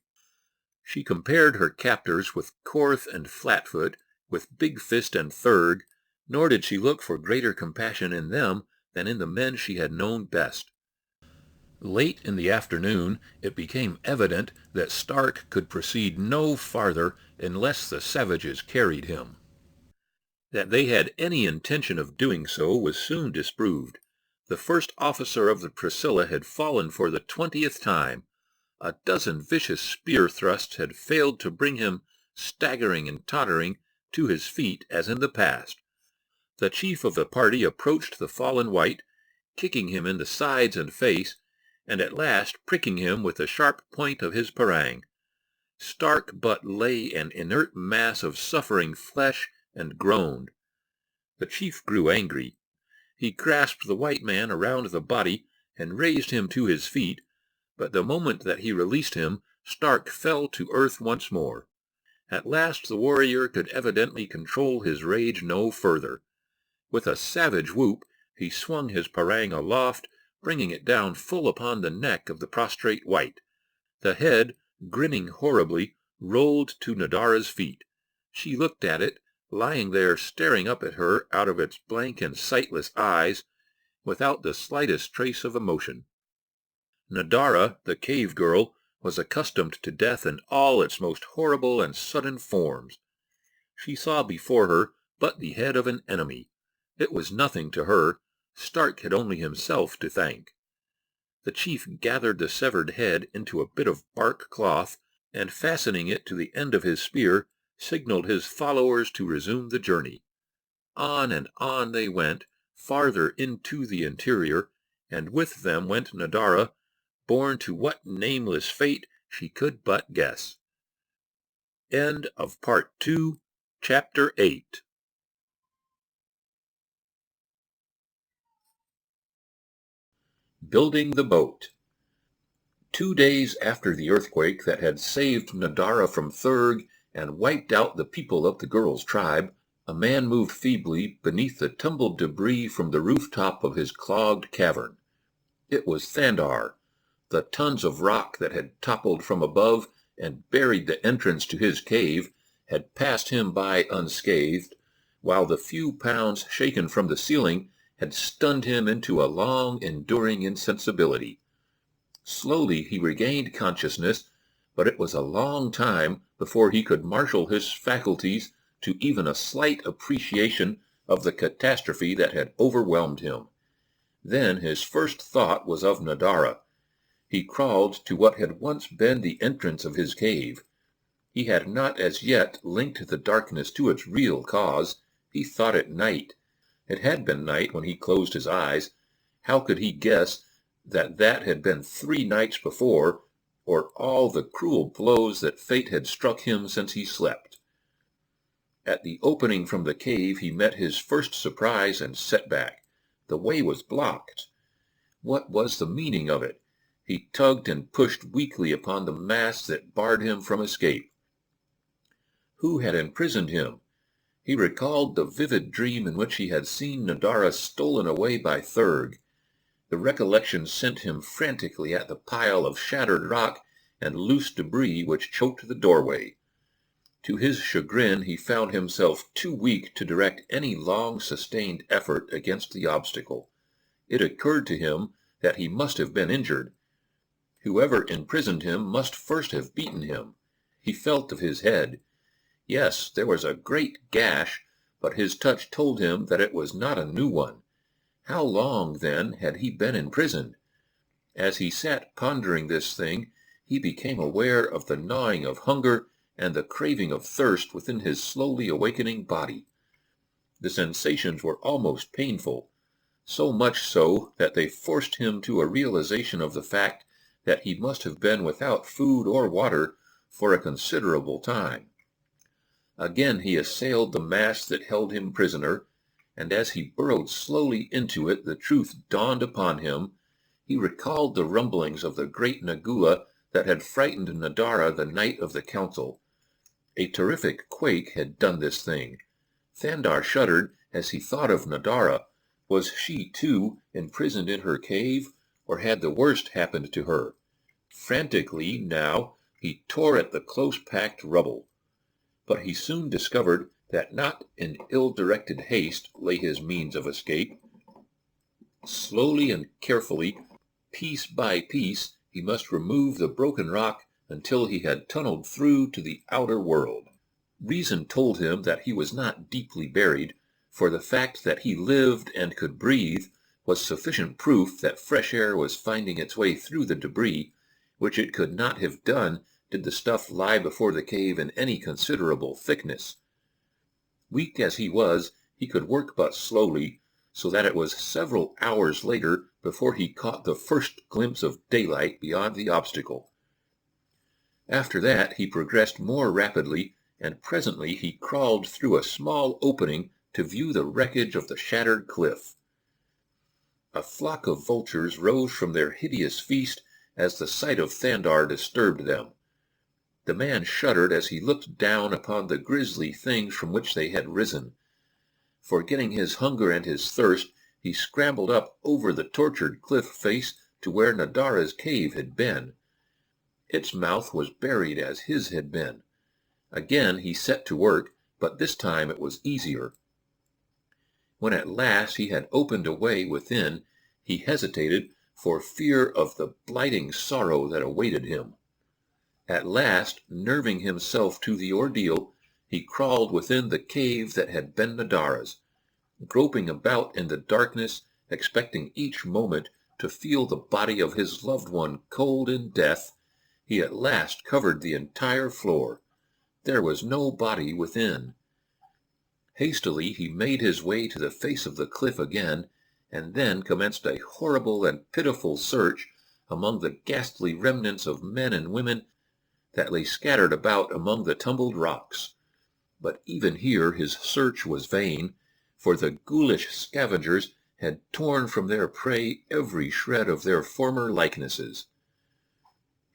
She compared her captors with Korth and Flatfoot, with Big Fist and Thurg, nor did she look for greater compassion in them than in the men she had known best. Late in the afternoon, it became evident that Stark could proceed no farther unless the savages carried him. That they had any intention of doing so was soon disproved. The first officer of the Priscilla had fallen for the 20th time. A dozen vicious spear thrusts had failed to bring him, staggering and tottering, to his feet as in the past. The chief of the party approached the fallen wight, kicking him in the sides and face, and at last pricking him with the sharp point of his parang. Stark but lay an inert mass of suffering flesh and groaned. The chief grew angry. He grasped the white man around the body and raised him to his feet, but the moment that he released him, Stark fell to earth once more. At last the warrior could evidently control his rage no further. With a savage whoop, he swung his parang aloft, bringing it down full upon the neck of the prostrate wight. The head, grinning horribly, rolled to Nadara's feet. She looked at it, lying there staring up at her out of its blank and sightless eyes, without the slightest trace of emotion. Nadara, the cave girl, was accustomed to death in all its most horrible and sudden forms. She saw before her but the head of an enemy. It was nothing to her. Stark had only himself to thank. The chief gathered the severed head into a bit of bark cloth, and fastening it to the end of his spear, signaled his followers to resume the journey. On and on they went, farther into the interior, and with them went Nadara, born to what nameless fate she could but guess. End of Part 2, Chapter 8. Building the boat. 2 days after the earthquake that had saved Nadara from Thurg and wiped out the people of the girl's tribe, a man moved feebly beneath the tumbled debris from the rooftop of his clogged cavern. It was Thandar. The tons of rock that had toppled from above and buried the entrance to his cave had passed him by unscathed, while the few pounds shaken from the ceiling had stunned him into a long, enduring insensibility. Slowly he regained consciousness, but it was a long time before he could marshal his faculties to even a slight appreciation of the catastrophe that had overwhelmed him. Then his first thought was of Nadara. He crawled to what had once been the entrance of his cave. He had not as yet linked the darkness to its real cause. He thought it night. It had been night when he closed his eyes. How could he guess that that had been 3 nights before, or all the cruel blows that fate had struck him since he slept? At the opening from the cave he met his first surprise and setback. The way was blocked. What was the meaning of it? He tugged and pushed weakly upon the mass that barred him from escape. Who had imprisoned him? He recalled the vivid dream in which he had seen Nadara stolen away by Thurg. The recollection sent him frantically at the pile of shattered rock and loose debris which choked the doorway. To his chagrin, he found himself too weak to direct any long-sustained effort against the obstacle. It occurred to him that he must have been injured. Whoever imprisoned him must first have beaten him. He felt of his head. Yes, there was a great gash, but his touch told him that it was not a new one. How long, then, had he been imprisoned? As he sat pondering this thing, he became aware of the gnawing of hunger and the craving of thirst within his slowly awakening body. The sensations were almost painful, so much so that they forced him to a realization of the fact that he must have been without food or water for a considerable time. Again he assailed the mass that held him prisoner, and as he burrowed slowly into it, the truth dawned upon him. He recalled the rumblings of the great Nagula that had frightened Nadara the night of the council. A terrific quake had done this thing. Thandar shuddered as he thought of Nadara. Was she, too, imprisoned in her cave, or had the worst happened to her? Frantically, now, he tore at the close-packed rubble. But he soon discovered that not in ill-directed haste lay his means of escape. Slowly and carefully, piece by piece, he must remove the broken rock until he had tunneled through to the outer world. Reason told him that he was not deeply buried, for the fact that he lived and could breathe was sufficient proof that fresh air was finding its way through the debris, which it could not have done did the stuff lie before the cave in any considerable thickness. Weak as he was, he could work but slowly, so that it was several hours later before he caught the first glimpse of daylight beyond the obstacle. After that he progressed more rapidly, and presently he crawled through a small opening to view the wreckage of the shattered cliff. A flock of vultures rose from their hideous feast as the sight of Thandar disturbed them. The man shuddered as he looked down upon the grisly things from which they had risen. Forgetting his hunger and his thirst, he scrambled up over the tortured cliff face to where Nadara's cave had been. Its mouth was buried as his had been. Again he set to work, but this time it was easier. When at last he had opened a way within, he hesitated for fear of the blighting sorrow that awaited him. At last, nerving himself to the ordeal, he crawled within the cave that had been Nadara's. Groping about in the darkness, expecting each moment to feel the body of his loved one cold in death, he at last covered the entire floor. There was no body within. Hastily he made his way to the face of the cliff again, and then commenced a horrible and pitiful search among the ghastly remnants of men and women that lay scattered about among the tumbled rocks. But even here his search was vain, for the ghoulish scavengers had torn from their prey every shred of their former likenesses.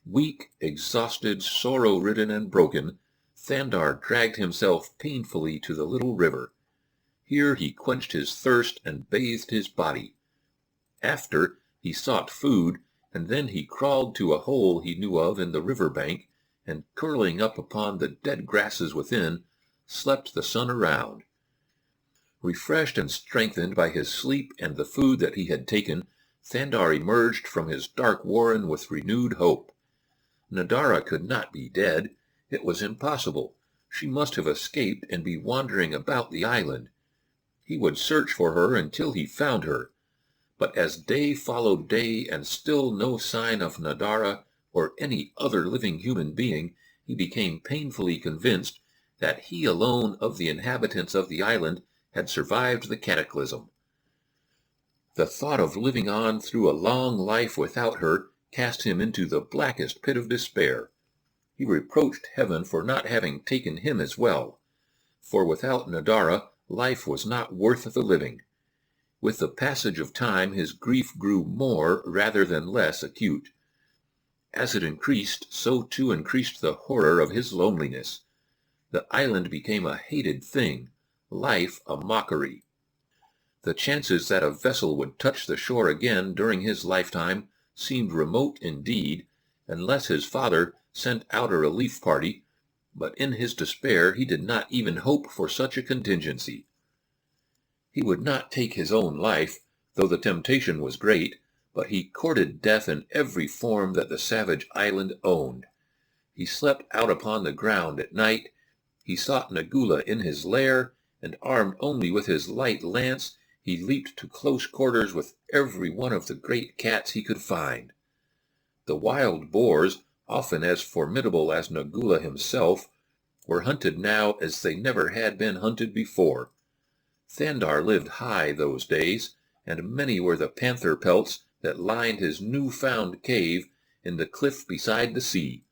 Weak, exhausted, sorrow-ridden, and broken, Thandar dragged himself painfully to the little river. Here he quenched his thirst and bathed his body. After, he sought food, and then he crawled to a hole he knew of in the river bank, and curling up upon the dead grasses within, slept the sun around. Refreshed and strengthened by his sleep and the food that he had taken, Thandar emerged from his dark warren with renewed hope. Nadara could not be dead. It was impossible. She must have escaped and be wandering about the island. He would search for her until he found her. But as day followed day and still no sign of Nadara or any other living human being, he became painfully convinced that he alone of the inhabitants of the island had survived the cataclysm. The thought of living on through a long life without her cast him into the blackest pit of despair. He reproached heaven for not having taken him as well, for without Nadara life was not worth the living. With the passage of time his grief grew more rather than less acute. As it increased, so too increased the horror of his loneliness. The island became a hated thing, life a mockery. The chances that a vessel would touch the shore again during his lifetime seemed remote indeed, unless his father sent out a relief party, but in his despair he did not even hope for such a contingency. He would not take his own life, though the temptation was great, but he courted death in every form that the savage island owned. He slept out upon the ground at night. He sought Nagula in his lair, and armed only with his light lance, he leaped to close quarters with every one of the great cats he could find. The wild boars, often as formidable as Nagula himself, were hunted now as they never had been hunted before. Thandar lived high those days, and many were the panther pelts that lined his new-found cave in the cliff beside the sea.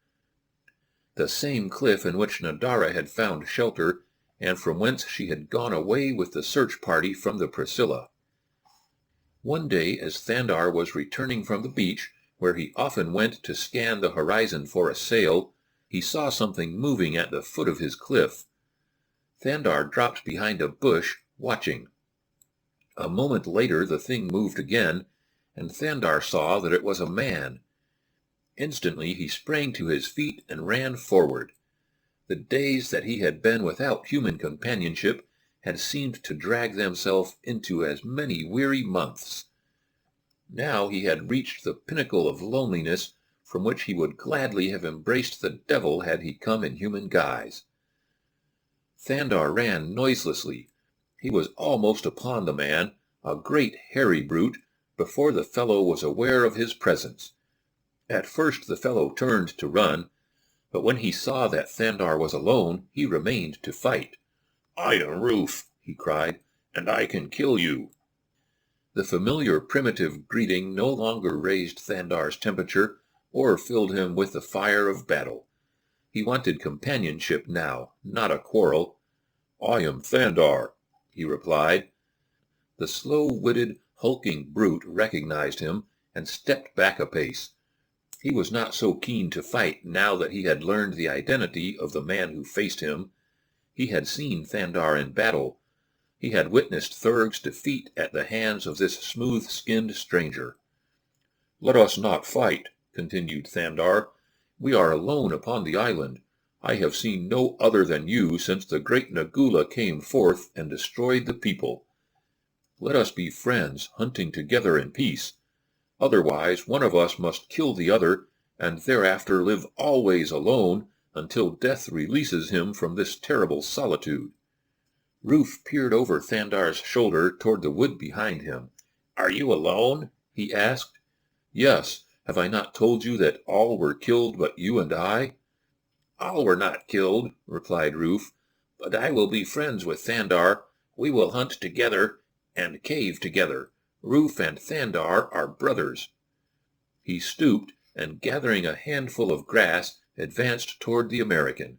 The same cliff in which Nadara had found shelter, and from whence she had gone away with the search party from the Priscilla. One day, as Thandar was returning from the beach, where he often went to scan the horizon for a sail, he saw something moving at the foot of his cliff. Thandar dropped behind a bush, watching. A moment later the thing moved again, and Thandar saw that it was a man. Instantly he sprang to his feet and ran forward. The days that he had been without human companionship had seemed to drag themselves into as many weary months. Now he had reached the pinnacle of loneliness from which he would gladly have embraced the devil had he come in human guise. Thandar ran noiselessly. He was almost upon the man, a great hairy brute, before the fellow was aware of his presence. At first the fellow turned to run, but when he saw that Thandar was alone, he remained to fight. "I am Roof," he cried, "and I can kill you." The familiar primitive greeting no longer raised Thandar's temperature or filled him with the fire of battle. He wanted companionship now, not a quarrel. "I am Thandar," he replied. The slow-witted, hulking brute recognized him and stepped back a pace. He was not so keen to fight now that he had learned the identity of the man who faced him. He had seen Thandar in battle. He had witnessed Thurg's defeat at the hands of this smooth-skinned stranger. "Let us not fight," continued Thandar. "We are alone upon the island. I have seen no other than you since the great Nagula came forth and destroyed the people. Let us be friends, hunting together in peace. Otherwise, one of us must kill the other, and thereafter live always alone until death releases him from this terrible solitude." Ruth peered over Thandar's shoulder toward the wood behind him. "Are you alone?" he asked. "Yes. Have I not told you that all were killed but you and I?" "All were not killed," replied Ruth, "but I will be friends with Thandar. We will hunt together and cave together. Ruth and Thandar are brothers." He stooped, and gathering a handful of grass, advanced toward the American.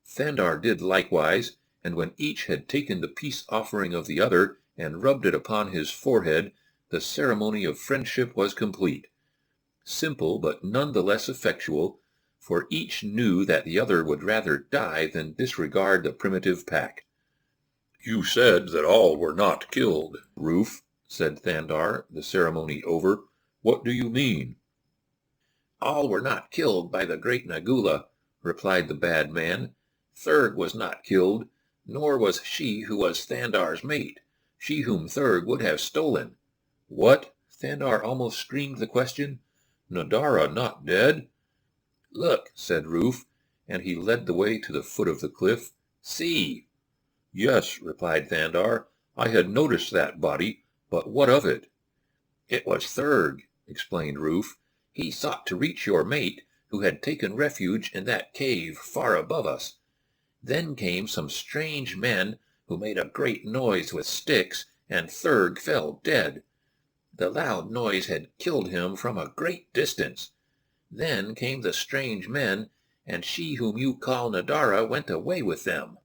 Thandar did likewise, and when each had taken the peace offering of the other and rubbed it upon his forehead, the ceremony of friendship was complete. Simple, but none the less effectual, for each knew that the other would rather die than disregard the primitive pack. "You said that all were not killed, Ruth," said Thandar, the ceremony over. "What do you mean?" "All were not killed by the great Nagula," replied the bad man. "Thurg was not killed, nor was she who was Thandar's mate, she whom Thurg would have stolen." "What?" Thandar almost screamed the question. "Nadara not dead?" "Look," said Ruth, and he led the way to the foot of the cliff. "See!" "Yes," replied Thandar, "I had noticed that body, but what of it?" "It was Thurg," explained Ruth. "He sought to reach your mate, who had taken refuge in that cave far above us. Then came some strange men who made a great noise with sticks, and Thurg fell dead. The loud noise had killed him from a great distance. Then came the strange men, and she whom you call Nadara went away with them."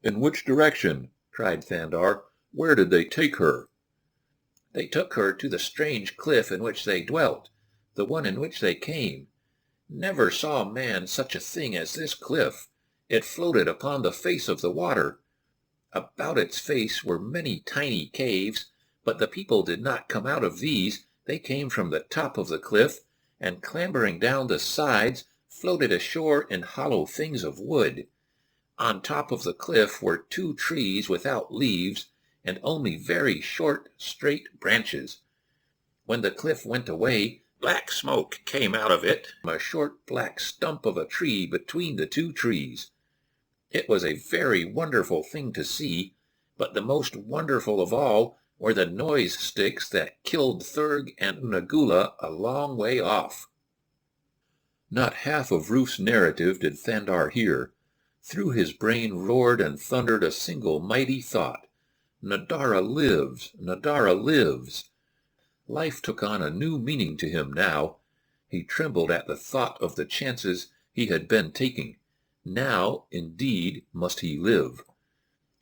"In which direction?" cried Thandar. "Where did they take her?" "They took her to the strange cliff in which they dwelt, the one in which they came. Never saw man such a thing as this cliff. It floated upon the face of the water. About its face were many tiny caves, but the people did not come out of these. They came from the top of the cliff, and clambering down the sides, floated ashore in hollow things of wood. On top of the cliff were 2 trees without leaves, and only very short, straight branches. When the cliff went away, black smoke came out of it, a short black stump of a tree between the 2 trees. It was a very wonderful thing to see, but the most wonderful of all were the noise sticks that killed Thurg and Nagula a long way off." Not half of Ruth's narrative did Thandar hear. Through his brain roared and thundered a single mighty thought. "Nadara lives! Nadara lives!" Life took on a new meaning to him now. He trembled at the thought of the chances he had been taking. Now, indeed, must he live.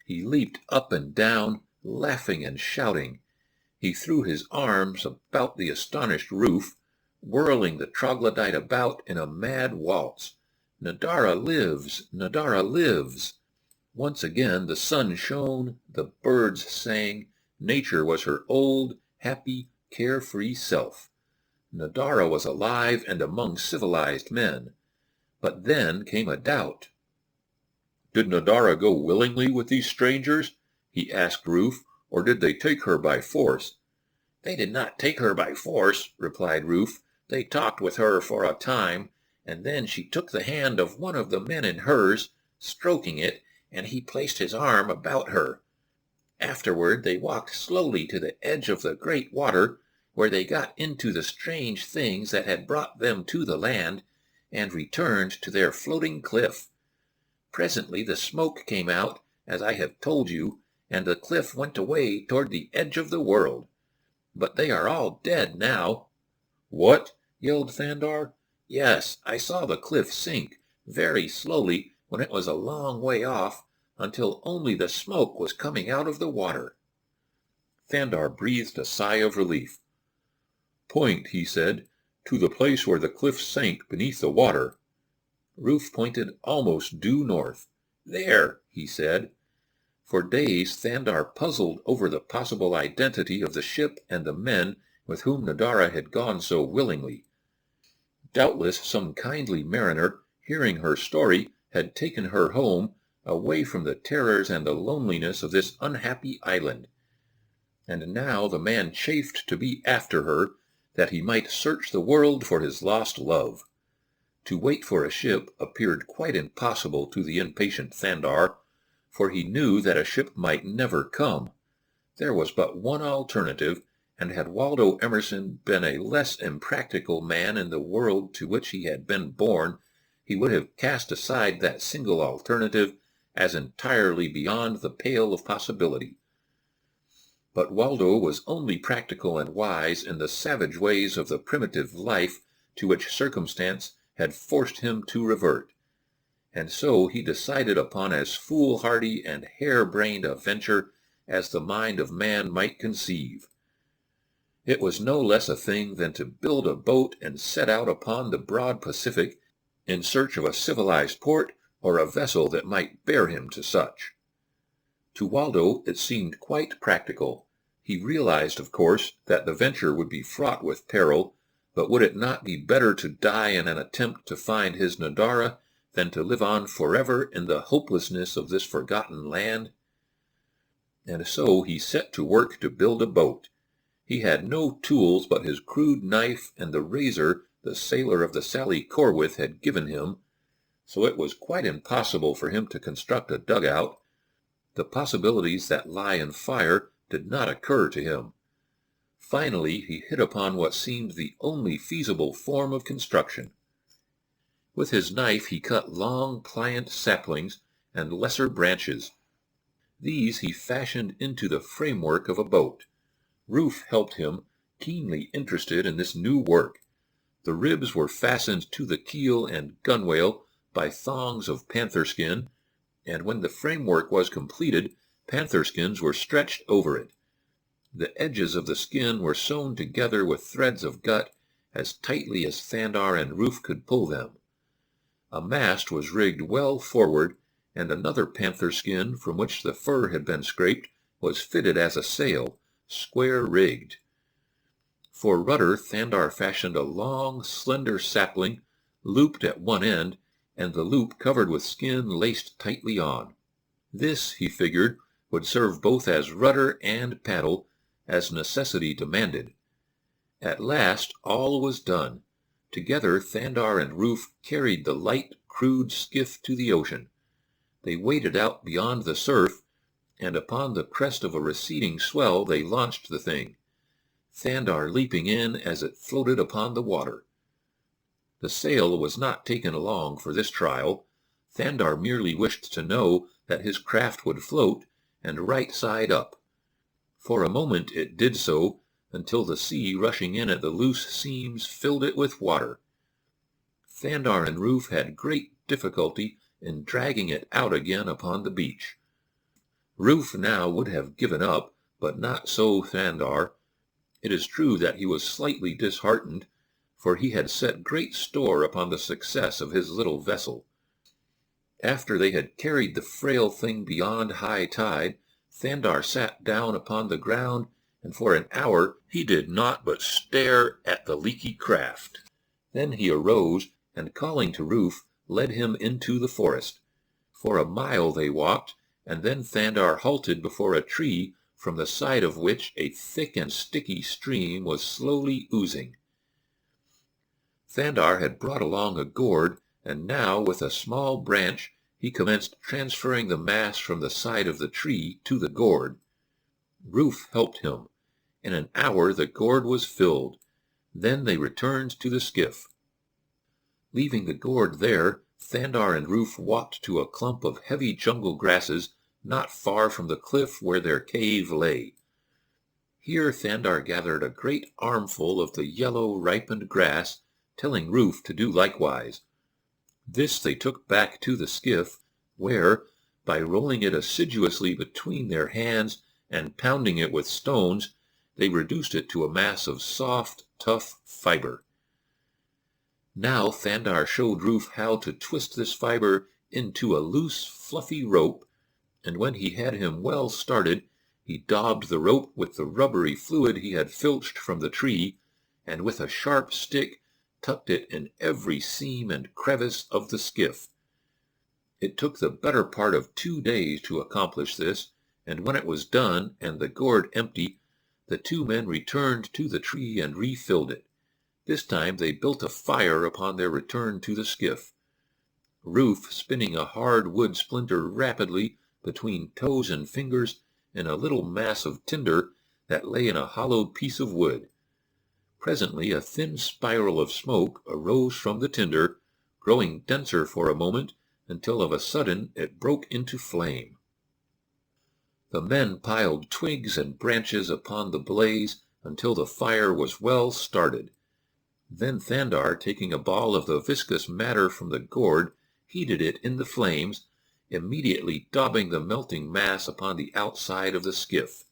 He leaped up and down, laughing and shouting. He threw his arms about the astonished Ruth, whirling the troglodyte about in a mad waltz. "Nadara lives! Nadara lives!" Once again the sun shone, the birds sang, nature was her old, happy, carefree self. Nadara was alive and among civilized men. But then came a doubt. "Did Nadara go willingly with these strangers?" he asked Ruth, "or did they take her by force?" "They did not take her by force," replied Ruth. "They talked with her for a time, and then she took the hand of one of the men in hers, stroking it, and he placed his arm about her. Afterward they walked slowly to the edge of the great water, where they got into the strange things that had brought them to the land, and returned to their floating cliff. Presently the smoke came out, as I have told you, and the cliff went away toward the edge of the world. But they are all dead now." "What?" yelled Thandar. "Yes, I saw the cliff sink, very slowly, when it was a long way off, until only the smoke was coming out of the water." Thandar breathed a sigh of relief. "Point," he said, "to the place where the cliff sank beneath the water." Ruth pointed almost due north. "There," he said. For days Thandar puzzled over the possible identity of the ship and the men with whom Nadara had gone so willingly. Doubtless some kindly mariner, hearing her story, had taken her home, away from the terrors and the loneliness of this unhappy island. And now the man chafed to be after her, that he might search the world for his lost love. To wait for a ship appeared quite impossible to the impatient Thandar, for he knew that a ship might never come. There was but one alternative, and had Waldo Emerson been a less impractical man in the world to which he had been born, he would have cast aside that single alternative as entirely beyond the pale of possibility. But Waldo was only practical and wise in the savage ways of the primitive life to which circumstance had forced him to revert, and so he decided upon as foolhardy and hare-brained a venture as the mind of man might conceive. It was no less a thing than to build a boat and set out upon the broad Pacific in search of a civilized port or a vessel that might bear him to such. To Waldo it seemed quite practical. He realized, of course, that the venture would be fraught with peril, but would it not be better to die in an attempt to find his Nadara than to live on forever in the hopelessness of this forgotten land? And so he set to work to build a boat. He had no tools but his crude knife and the razor the sailor of the Sally Corwith had given him, so it was quite impossible for him to construct a dugout. The possibilities that lie in fire did not occur to him. Finally, he hit upon what seemed the only feasible form of construction. With his knife he cut long, pliant saplings and lesser branches. These he fashioned into the framework of a boat. Ruth helped him, keenly interested in this new work. The ribs were fastened to the keel and gunwale by thongs of panther skin, and when the framework was completed, panther skins were stretched over it. The edges of the skin were sewn together with threads of gut as tightly as Thandar and Ruth could pull them. A mast was rigged well forward, and another panther skin, from which the fur had been scraped, was fitted as a sail, square-rigged. For rudder, Thandar fashioned a long, slender sapling, looped at one end, and the loop covered with skin laced tightly on. This, he figured, would serve both as rudder and paddle, as necessity demanded. At last all was done. Together Thandar and Ruth carried the light, crude skiff to the ocean. They waded out beyond the surf, and upon the crest of a receding swell they launched the thing, Thandar leaping in as it floated upon the water. The sail was not taken along for this trial. Thandar merely wished to know that his craft would float, and right side up. For a moment it did so, until the sea rushing in at the loose seams filled it with water. Thandar and Ruth had great difficulty in dragging it out again upon the beach. Ruth now would have given up, but not so Thandar. It is true that he was slightly disheartened, for he had set great store upon the success of his little vessel. After they had carried the frail thing beyond high tide, Thandar sat down upon the ground, and for an hour he did naught but stare at the leaky craft. Then he arose, and calling to Ruth, led him into the forest. For a mile they walked, and then Thandar halted before a tree from the side of which a thick and sticky stream was slowly oozing. Thandar had brought along a gourd, and now with a small branch he commenced transferring the mass from the side of the tree to the gourd. Ruth helped him. In an hour the gourd was filled. Then they returned to the skiff. Leaving the gourd there, Thandar and Ruth walked to a clump of heavy jungle grasses not far from the cliff where their cave lay. Here Thandar gathered a great armful of the yellow ripened grass, telling Ruth to do likewise. This they took back to the skiff, where, by rolling it assiduously between their hands and pounding it with stones, they reduced it to a mass of soft, tough fiber. Now Thandar showed Ruth how to twist this fiber into a loose, fluffy rope, and when he had him well started, he daubed the rope with the rubbery fluid he had filched from the tree, and with a sharp stick tucked it in every seam and crevice of the skiff. It took the better part of 2 days to accomplish this, and when it was done and the gourd empty, the two men returned to the tree and refilled it. This time they built a fire upon their return to the skiff, Ruth spinning a hard wood splinter rapidly between toes and fingers in a little mass of tinder that lay in a hollowed piece of wood. Presently a thin spiral of smoke arose from the tinder, growing denser for a moment, until of a sudden it broke into flame. The men piled twigs and branches upon the blaze until the fire was well started. Then Thandar, taking a ball of the viscous matter from the gourd, heated it in the flames, immediately daubing the melting mass upon the outside of the skiff.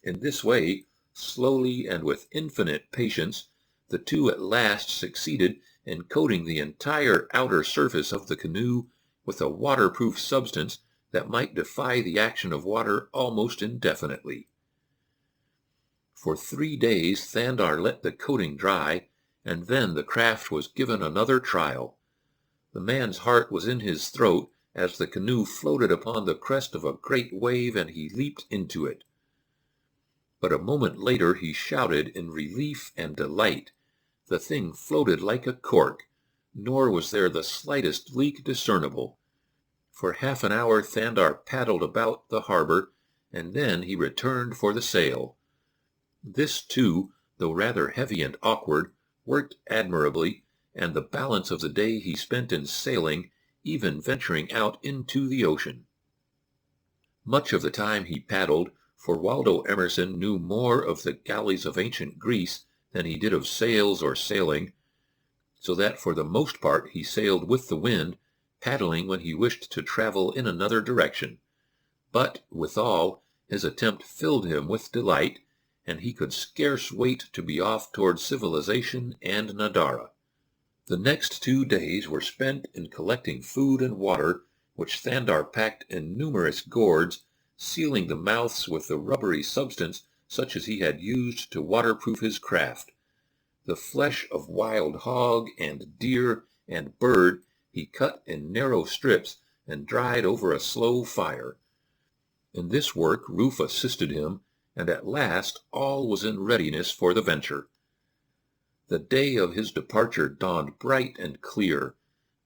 In this way, slowly and with infinite patience, the two at last succeeded in coating the entire outer surface of the canoe with a waterproof substance that might defy the action of water almost indefinitely. For 3 days Thandar let the coating dry, and then the craft was given another trial. The man's heart was in his throat as the canoe floated upon the crest of a great wave and he leaped into it. But a moment later he shouted in relief and delight. The thing floated like a cork, nor was there the slightest leak discernible. For half an hour Thandar paddled about the harbor, and then he returned for the sail. This, too, though rather heavy and awkward, worked admirably, and the balance of the day he spent in sailing, even venturing out into the ocean. Much of the time he paddled, for Waldo Emerson knew more of the galleys of ancient Greece than he did of sails or sailing, so that for the most part he sailed with the wind, paddling when he wished to travel in another direction. But, withal, his attempt filled him with delight, and he could scarce wait to be off toward civilization and Nadara. The next 2 days were spent in collecting food and water, which Thandar packed in numerous gourds, sealing the mouths with the rubbery substance such as he had used to waterproof his craft. The flesh of wild hog and deer and bird he cut in narrow strips and dried over a slow fire. In this work Ruth assisted him, and at last all was in readiness for the venture. The day of his departure dawned bright and clear.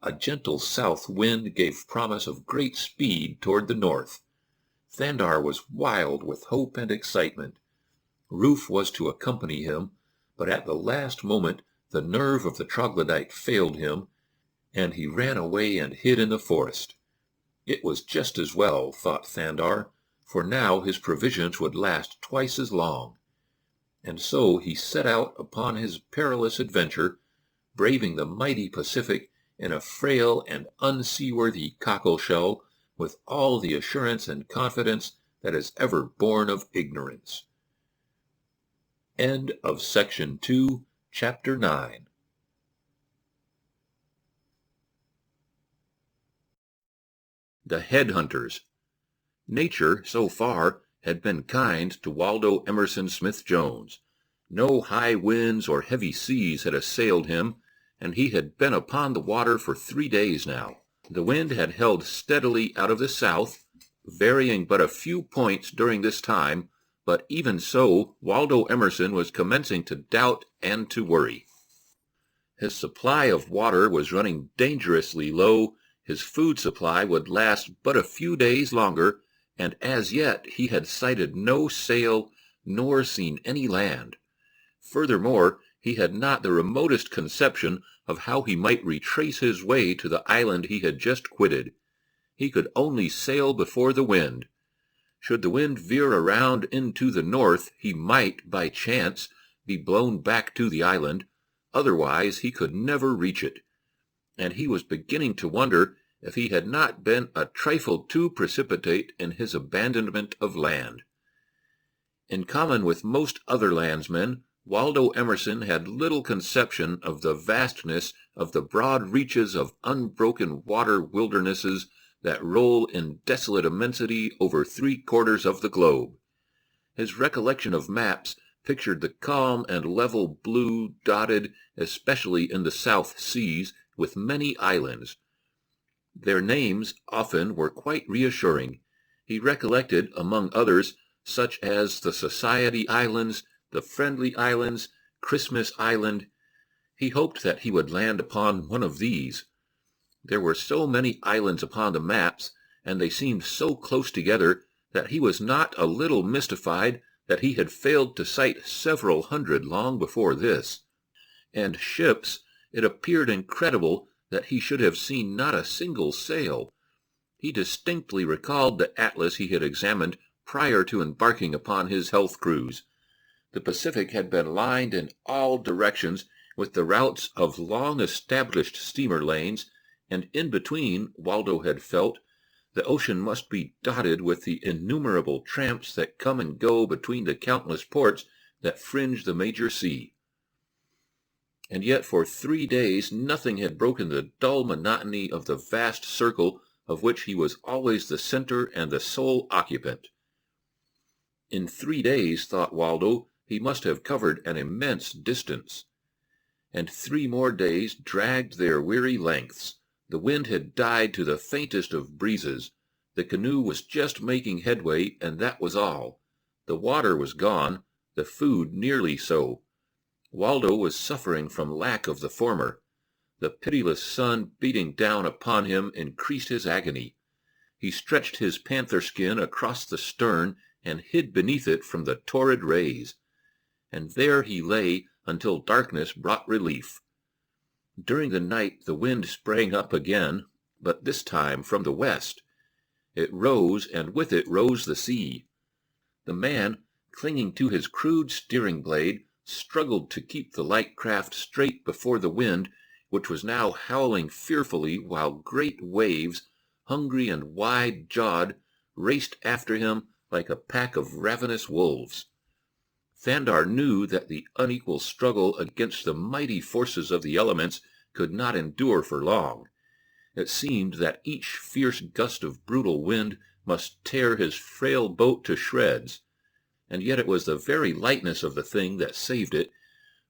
A gentle south wind gave promise of great speed toward the north. Thandar was wild with hope and excitement. Ruth was to accompany him, but at the last moment the nerve of the troglodyte failed him, and he ran away and hid in the forest. It was just as well, thought Thandar, for now his provisions would last twice as long. And so he set out upon his perilous adventure, braving the mighty Pacific in a frail and unseaworthy cockleshell, with all the assurance and confidence that is ever born of ignorance. End of Section 2, Chapter 9. The Headhunters. Nature, so far, had been kind to Waldo Emerson Smith-Jones. No high winds or heavy seas had assailed him, and he had been upon the water for 3 days now. The wind had held steadily out of the south, varying but a few points during this time, but even so, Waldo Emerson was commencing to doubt and to worry. His supply of water was running dangerously low, his food supply would last but a few days longer, and as yet he had sighted no sail nor seen any land. Furthermore, he had not the remotest conception of how he might retrace his way to the island he had just quitted. He could only sail before the wind. Should the wind veer around into the north, he might, by chance, be blown back to the island. Otherwise he could never reach it. And he was beginning to wonder if he had not been a trifle too precipitate in his abandonment of land. In common with most other landsmen, Waldo Emerson had little conception of the vastness of the broad reaches of unbroken water wildernesses that roll in desolate immensity over 3/4 of the globe. His recollection of maps pictured the calm and level blue dotted, especially in the South Seas, with many islands. Their names often were quite reassuring. He recollected, among others, such as the Society Islands, the Friendly Islands, Christmas Island. He hoped that he would land upon one of these. There were so many islands upon the maps, and they seemed so close together, that he was not a little mystified that he had failed to sight several hundred long before this. And ships, it appeared incredible that he should have seen not a single sail. He distinctly recalled the atlas he had examined prior to embarking upon his health cruise. The Pacific had been lined in all directions with the routes of long-established steamer lanes, and in between, Waldo had felt, the ocean must be dotted with the innumerable tramps that come and go between the countless ports that fringe the major sea. And yet for 3 days nothing had broken the dull monotony of the vast circle of which he was always the center and the sole occupant. In 3 days, thought Waldo, he must have covered an immense distance. And 3 more days dragged their weary lengths. The wind had died to the faintest of breezes. The canoe was just making headway, and that was all. The water was gone, the food nearly so. Waldo was suffering from lack of the former. The pitiless sun beating down upon him increased his agony. He stretched his panther skin across the stern and hid beneath it from the torrid rays. And there he lay until darkness brought relief. During the night the wind sprang up again, but this time from the west. It rose, and with it rose the sea. The man, clinging to his crude steering blade, struggled to keep the light craft straight before the wind, which was now howling fearfully, while great waves, hungry and wide-jawed, raced after him like a pack of ravenous wolves. Thandar knew that the unequal struggle against the mighty forces of the elements could not endure for long. It seemed that each fierce gust of brutal wind must tear his frail boat to shreds. And yet it was the very lightness of the thing that saved it,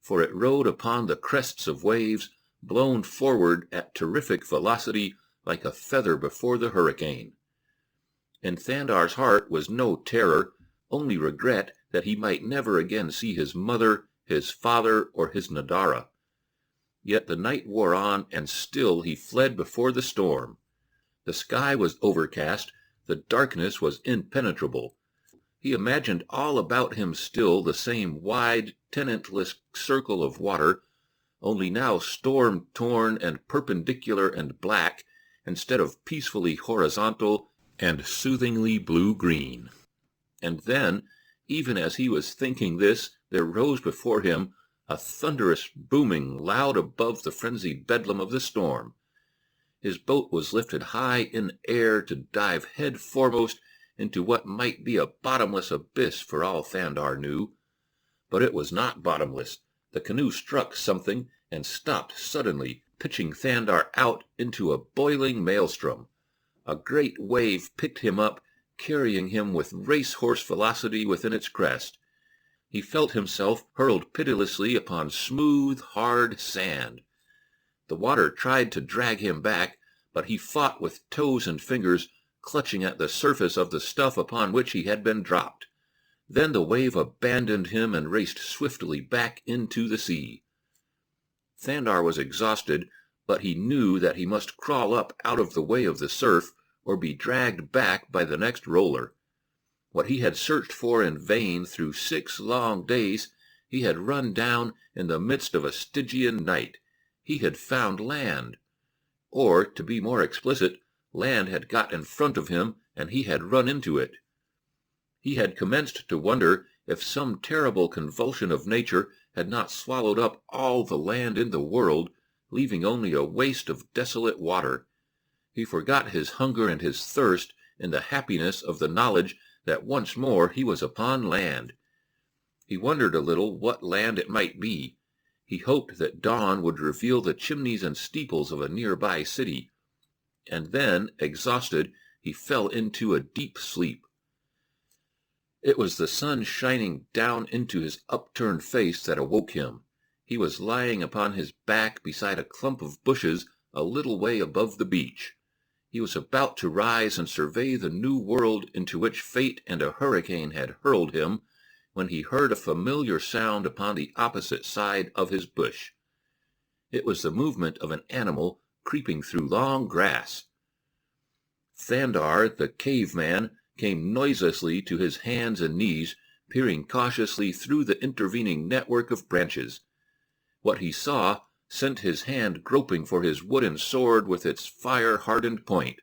for it rode upon the crests of waves, blown forward at terrific velocity like a feather before the hurricane. In Thandar's heart was no terror, only regret that he might never again see his mother, his father, or his Nadara. Yet the night wore on, and still he fled before the storm. The sky was overcast, the darkness was impenetrable. He imagined all about him still the same wide, tenantless circle of water, only now storm-torn and perpendicular and black, instead of peacefully horizontal and soothingly blue-green. And then, even as he was thinking this, there rose before him a thunderous booming loud above the frenzied bedlam of the storm. His boat was lifted high in air to dive head foremost into what might be a bottomless abyss for all Thandar knew. But it was not bottomless. The canoe struck something and stopped suddenly, pitching Thandar out into a boiling maelstrom. A great wave picked him up, carrying him with racehorse velocity within its crest. He felt himself hurled pitilessly upon smooth, hard sand. The water tried to drag him back, but he fought with toes and fingers, clutching at the surface of the stuff upon which he had been dropped. Then the wave abandoned him and raced swiftly back into the sea. Thandar was exhausted, but he knew that he must crawl up out of the way of the surf, or be dragged back by the next roller. What he had searched for in vain through 6 long days, he had run down in the midst of a Stygian night. He had found land. Or, to be more explicit, land had got in front of him, and he had run into it. He had commenced to wonder if some terrible convulsion of nature had not swallowed up all the land in the world, leaving only a waste of desolate water. He forgot his hunger and his thirst in the happiness of the knowledge that once more he was upon land. He wondered a little what land it might be. He hoped that dawn would reveal the chimneys and steeples of a nearby city. And then, exhausted, he fell into a deep sleep. It was the sun shining down into his upturned face that awoke him. He was lying upon his back beside a clump of bushes a little way above the beach. He was about to rise and survey the new world into which fate and a hurricane had hurled him, when he heard a familiar sound upon the opposite side of his bush. It was the movement of an animal creeping through long grass. Thandar, the caveman, came noiselessly to his hands and knees, peering cautiously through the intervening network of branches. What he saw sent his hand groping for his wooden sword with its fire-hardened point.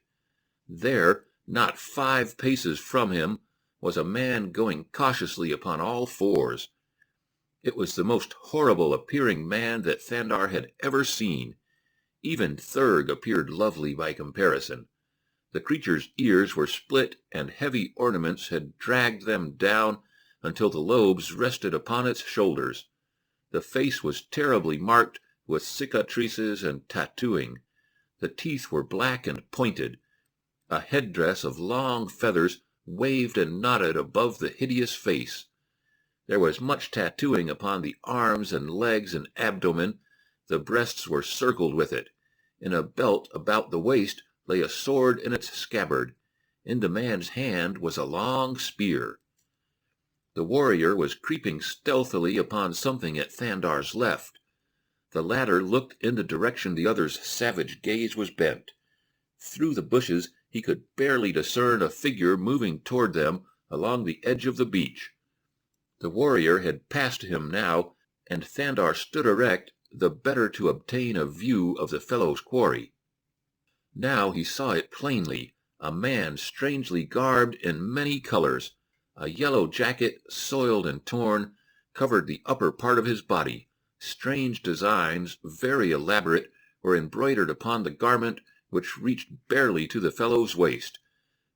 There, not 5 paces from him, was a man going cautiously upon all fours. It was the most horrible-appearing man that Thandar had ever seen. Even Thurg appeared lovely by comparison. The creature's ears were split, and heavy ornaments had dragged them down until the lobes rested upon its shoulders. The face was terribly marked with cicatrices and tattooing. The teeth were black and pointed. A headdress of long feathers waved and nodded above the hideous face. There was much tattooing upon the arms and legs and abdomen. The breasts were circled with it. In a belt about the waist lay a sword in its scabbard. In the man's hand was a long spear. The warrior was creeping stealthily upon something at Thandar's left. The latter looked in the direction the other's savage gaze was bent. Through the bushes he could barely discern a figure moving toward them along the edge of the beach. The warrior had passed him now, and Thandar stood erect, the better to obtain a view of the fellow's quarry. Now he saw it plainly, a man strangely garbed in many colors. A yellow jacket, soiled and torn, covered the upper part of his body. Strange designs, very elaborate, were embroidered upon the garment, which reached barely to the fellow's waist.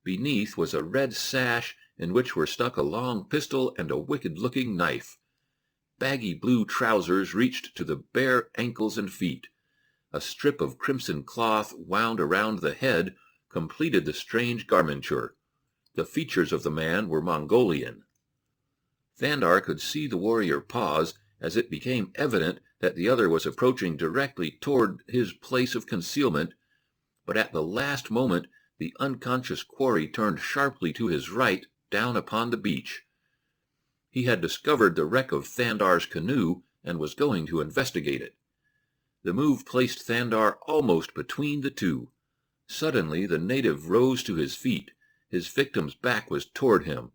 Beneath was a red sash in which were stuck a long pistol and a wicked-looking knife. Baggy blue trousers reached to the bare ankles and feet. A strip of crimson cloth wound around the head completed the strange garmenture. The features of the man were Mongolian. Thandar could see the warrior pause, as it became evident that the other was approaching directly toward his place of concealment, but at the last moment the unconscious quarry turned sharply to his right down upon the beach. He had discovered the wreck of Thandar's canoe and was going to investigate it. The move placed Thandar almost between the two. Suddenly the native rose to his feet. His victim's back was toward him.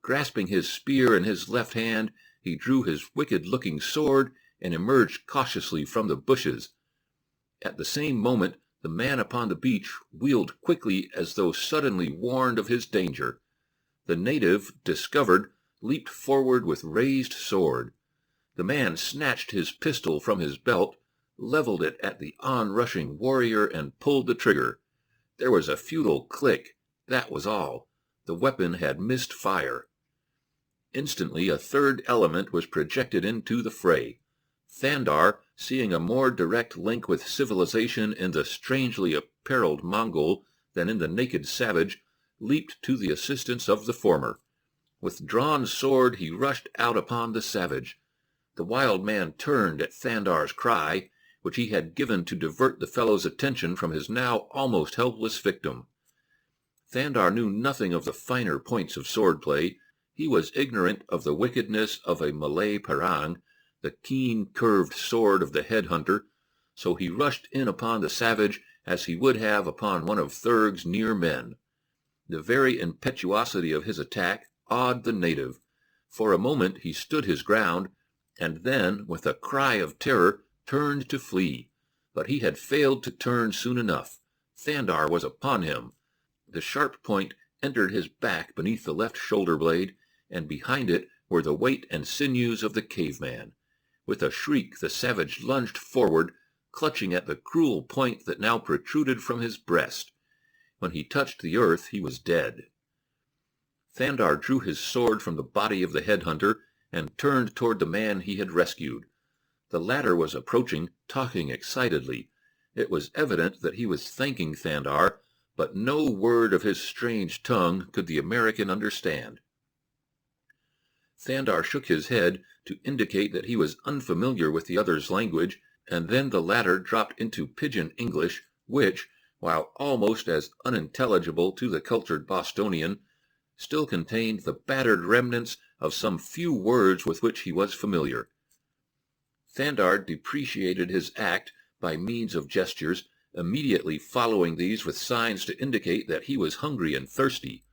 Grasping his spear in his left hand, he drew his wicked-looking sword and emerged cautiously from the bushes. At the same moment, the man upon the beach wheeled quickly as though suddenly warned of his danger. The native, discovered, leaped forward with raised sword. The man snatched his pistol from his belt, leveled it at the onrushing warrior, and pulled the trigger. There was a futile click. That was all. The weapon had missed fire. Instantly a third element was projected into the fray. Thandar, seeing a more direct link with civilization in the strangely apparelled Mongol than in the naked savage, leaped to the assistance of the former. With drawn sword he rushed out upon the savage. The wild man turned at Thandar's cry, which he had given to divert the fellow's attention from his now almost helpless victim. Thandar knew nothing of the finer points of swordplay. He was ignorant of the wickedness of a Malay parang, the keen curved sword of the head-hunter, so he rushed in upon the savage as he would have upon one of Thurg's near men. The very impetuosity of his attack awed the native. For a moment he stood his ground, and then, with a cry of terror, turned to flee. But he had failed to turn soon enough. Thandar was upon him. The sharp point entered his back beneath the left shoulder blade, and behind it were the weight and sinews of the caveman. With a shriek the savage lunged forward, clutching at the cruel point that now protruded from his breast. When he touched the earth he was dead. Thandar drew his sword from the body of the headhunter, and turned toward the man he had rescued. The latter was approaching, talking excitedly. It was evident that he was thanking Thandar, but no word of his strange tongue could the American understand. Thandar shook his head to indicate that he was unfamiliar with the other's language, and then the latter dropped into pidgin English, which, while almost as unintelligible to the cultured Bostonian, still contained the battered remnants of some few words with which he was familiar. Thandar depreciated his act by means of gestures, immediately following these with signs to indicate that he was hungry and thirsty.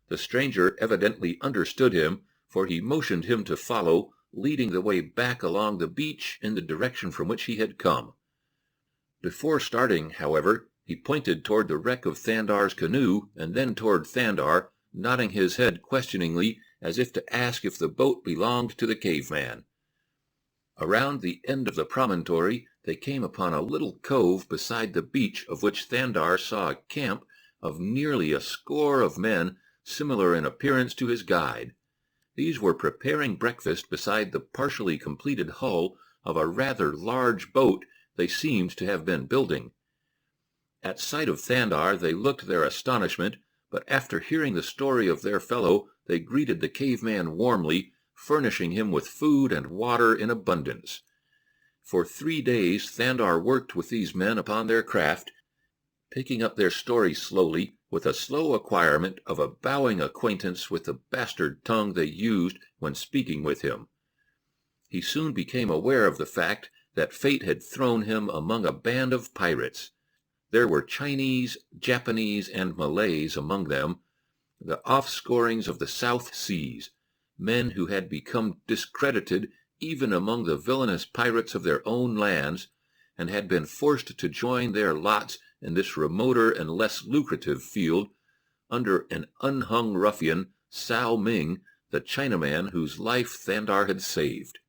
The stranger evidently understood him, for he motioned him to follow, leading the way back along the beach in the direction from which he had come. Before starting, however, he pointed toward the wreck of Thandar's canoe, and then toward Thandar, nodding his head questioningly as if to ask if the boat belonged to the caveman. Around the end of the promontory they came upon a little cove beside the beach, of which Thandar saw a camp of nearly a score of men, similar in appearance to his guide. These were preparing breakfast beside the partially completed hull of a rather large boat they seemed to have been building. At sight of Thandar they looked their astonishment, but after hearing the story of their fellow, they greeted the caveman warmly, furnishing him with food and water in abundance. For 3 days Thandar worked with these men upon their craft, picking up their story slowly, with a slow acquirement of a bowing acquaintance with the bastard tongue they used when speaking with him. He soon became aware of the fact that fate had thrown him among a band of pirates. There were Chinese, Japanese, and Malays among them, the offscourings of the South Seas, men who had become discredited even among the villainous pirates of their own lands, and had been forced to join their lots in this remoter and less lucrative field, under an unhung ruffian, Sao Ming, the Chinaman whose life Thandar had saved.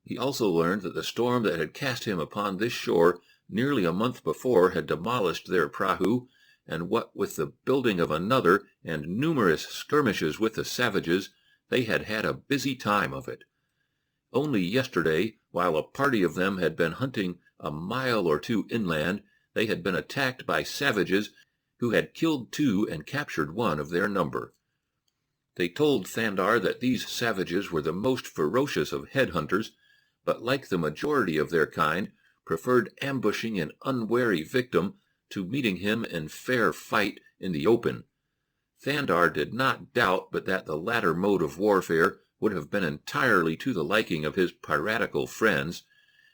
He also learned that the storm that had cast him upon this shore nearly a month before had demolished their prahu, and what with the building of another and numerous skirmishes with the savages, they had had a busy time of it. Only yesterday, while a party of them had been hunting a mile or two inland, they had been attacked by savages who had killed 2 and captured 1 of their number. They told Thandar that these savages were the most ferocious of headhunters, but like the majority of their kind, preferred ambushing an unwary victim to meeting him in fair fight in the open. Thandar did not doubt but that the latter mode of warfare would have been entirely to the liking of his piratical friends,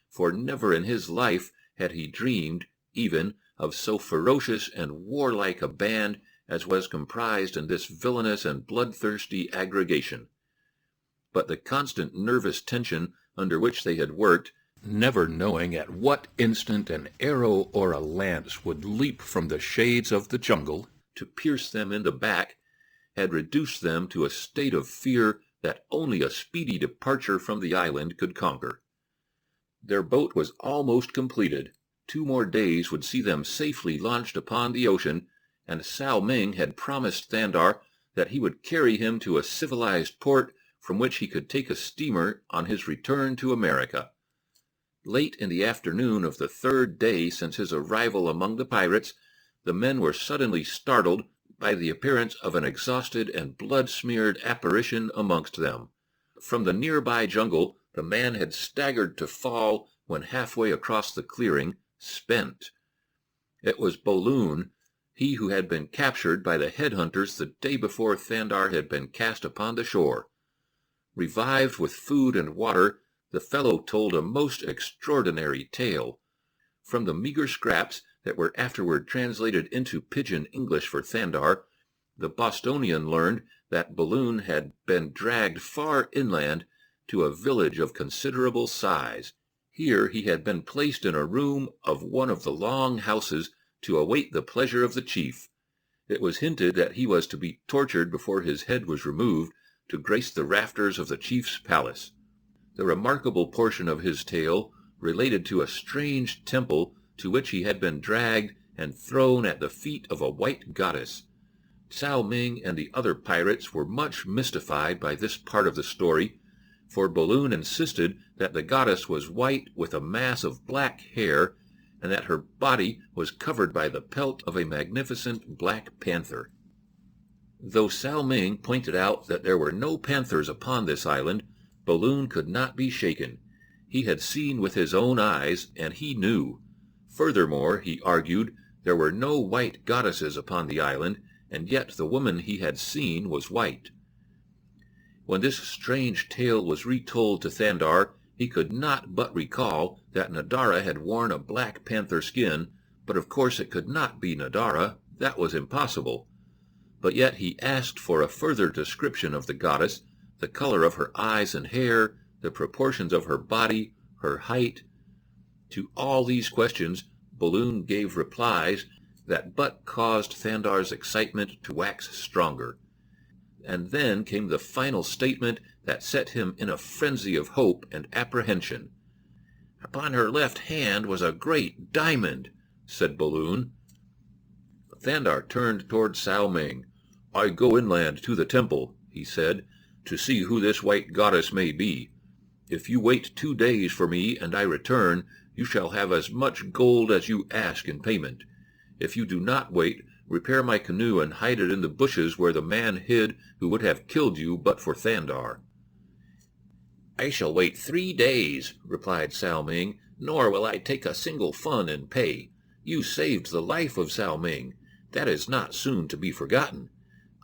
for never in his life had he dreamed, even, of so ferocious and warlike a band as was comprised in this villainous and bloodthirsty aggregation. But the constant nervous tension under which they had worked, never knowing at what instant an arrow or a lance would leap from the shades of the jungle to pierce them in the back, had reduced them to a state of fear that only a speedy departure from the island could conquer. Their boat was almost completed. 2 more days would see them safely launched upon the ocean, and Sao Ming had promised Thandar that he would carry him to a civilized port from which he could take a steamer on his return to America. Late in the afternoon of the 3rd day since his arrival among the pirates, the men were suddenly startled by the appearance of an exhausted and blood-smeared apparition amongst them. From the nearby jungle, the man had staggered to fall when halfway across the clearing, spent. It was Balloon, he who had been captured by the headhunters the day before Thandar had been cast upon the shore. Revived with food and water, the fellow told a most extraordinary tale. From the meager scraps that were afterward translated into pidgin English for Thandar, the Bostonian learned that Balloon had been dragged far inland to a village of considerable size. Here he had been placed in a room of one of the long houses to await the pleasure of the chief. It was hinted that he was to be tortured before his head was removed to grace the rafters of the chief's palace. The remarkable portion of his tale related to a strange temple to which he had been dragged and thrown at the feet of a white goddess. Sao Ming and the other pirates were much mystified by this part of the story, for Balloon insisted that the goddess was white with a mass of black hair, and that her body was covered by the pelt of a magnificent black panther. Though Sao Ming pointed out that there were no panthers upon this island, Balloon could not be shaken. He had seen with his own eyes, and he knew. Furthermore, he argued, there were no white goddesses upon the island, and yet the woman he had seen was white. When this strange tale was retold to Thandar, he could not but recall that Nadara had worn a black panther skin, but of course it could not be Nadara. That was impossible. But yet he asked for a further description of the goddess, the color of her eyes and hair, the proportions of her body, her height. To all these questions, Balloon gave replies that but caused Thandar's excitement to wax stronger. And then came the final statement that set him in a frenzy of hope and apprehension. "Upon her left hand was a great diamond," said Balloon. Thandar turned toward Sao Ming. "I go inland to the temple," he said, "to see who this white goddess may be. If you wait 2 days for me and I return, you shall have as much gold as you ask in payment. If you do not wait, repair my canoe and hide it in the bushes where the man hid who would have killed you but for Thandar." "I shall wait 3 days," replied Sao Ming, "nor will I take a single fun in pay. You saved the life of Sao Ming. That is not soon to be forgotten.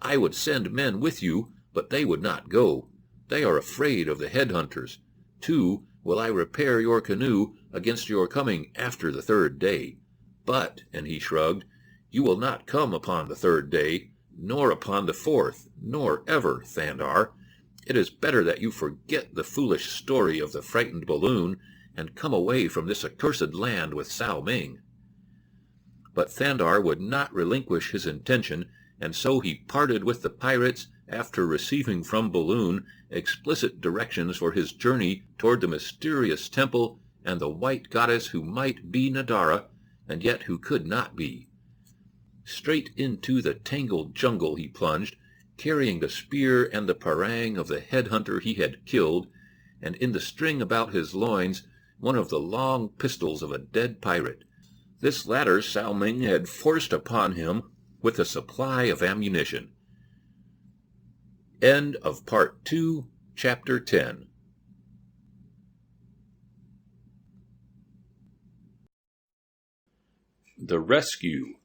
I would send men with you, but they would not go. They are afraid of the headhunters. 2, will I repair your canoe against your coming after the 3rd day. But," and he shrugged, "you will not come upon the 3rd day, nor upon the 4th, nor ever, Thandar. It is better that you forget the foolish story of the frightened balloon, and come away from this accursed land with Sao Ming." But Thandar would not relinquish his intention, and so he parted with the pirates after receiving from Balloon explicit directions for his journey toward the mysterious temple and the white goddess who might be Nadara, and yet who could not be. Straight into the tangled jungle he plunged, carrying the spear and the parang of the headhunter he had killed, and in the string about his loins one of the long pistols of a dead pirate. This latter Sao Ming had forced upon him with a supply of ammunition. End of Part 2, Chapter 10. The Rescue.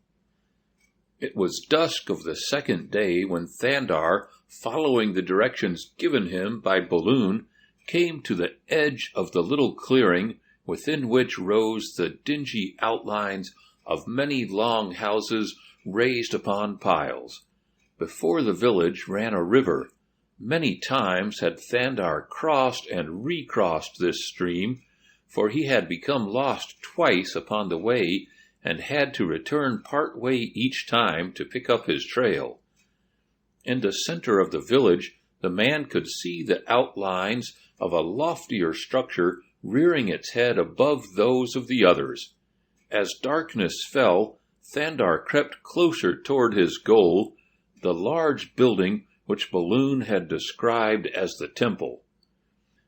It was dusk of the 2nd day when Thandar, following the directions given him by Balloon, came to the edge of the little clearing within which rose the dingy outlines of many long houses raised upon piles. Before the village ran a river. Many times had Thandar crossed and recrossed this stream, for he had become lost twice upon the way and had to return part way each time to pick up his trail. In the center of the village, the man could see the outlines of a loftier structure rearing its head above those of the others. As darkness fell, Thandar crept closer toward his goal, the large building which Balloon had described as the temple.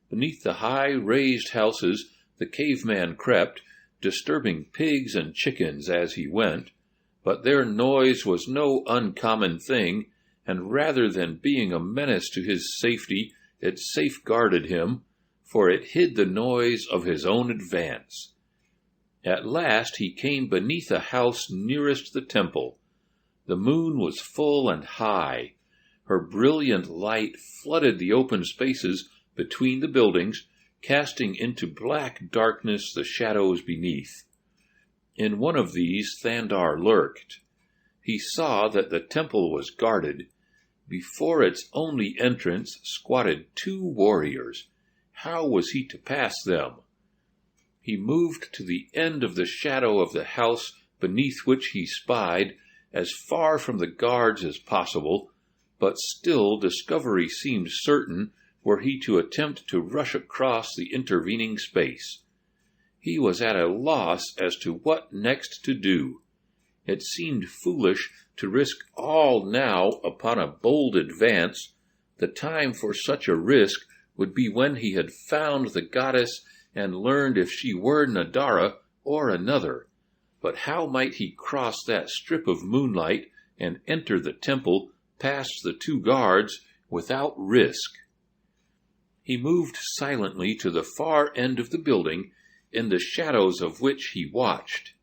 Beneath the high raised houses the caveman crept, disturbing pigs and chickens as he went, but their noise was no uncommon thing, and rather than being a menace to his safety, it safeguarded him, for it hid the noise of his own advance. At last he came beneath a house nearest the temple. The moon was full and high. Her brilliant light flooded the open spaces between the buildings, casting into black darkness the shadows beneath. In one of these Thandar lurked. He saw that the temple was guarded. Before its only entrance squatted 2 warriors. How was he to pass them? He moved to the end of the shadow of the house beneath which he spied, as far from the guards as possible, but still discovery seemed certain were he to attempt to rush across the intervening space. He was at a loss as to what next to do. It seemed foolish to risk all now upon a bold advance. The time for such a risk would be when he had found the goddess and learned if she were Nadara or another. But how might he cross that strip of moonlight and enter the temple past the 2 guards without risk? He moved silently to the far end of the building, in the shadows of which he watched.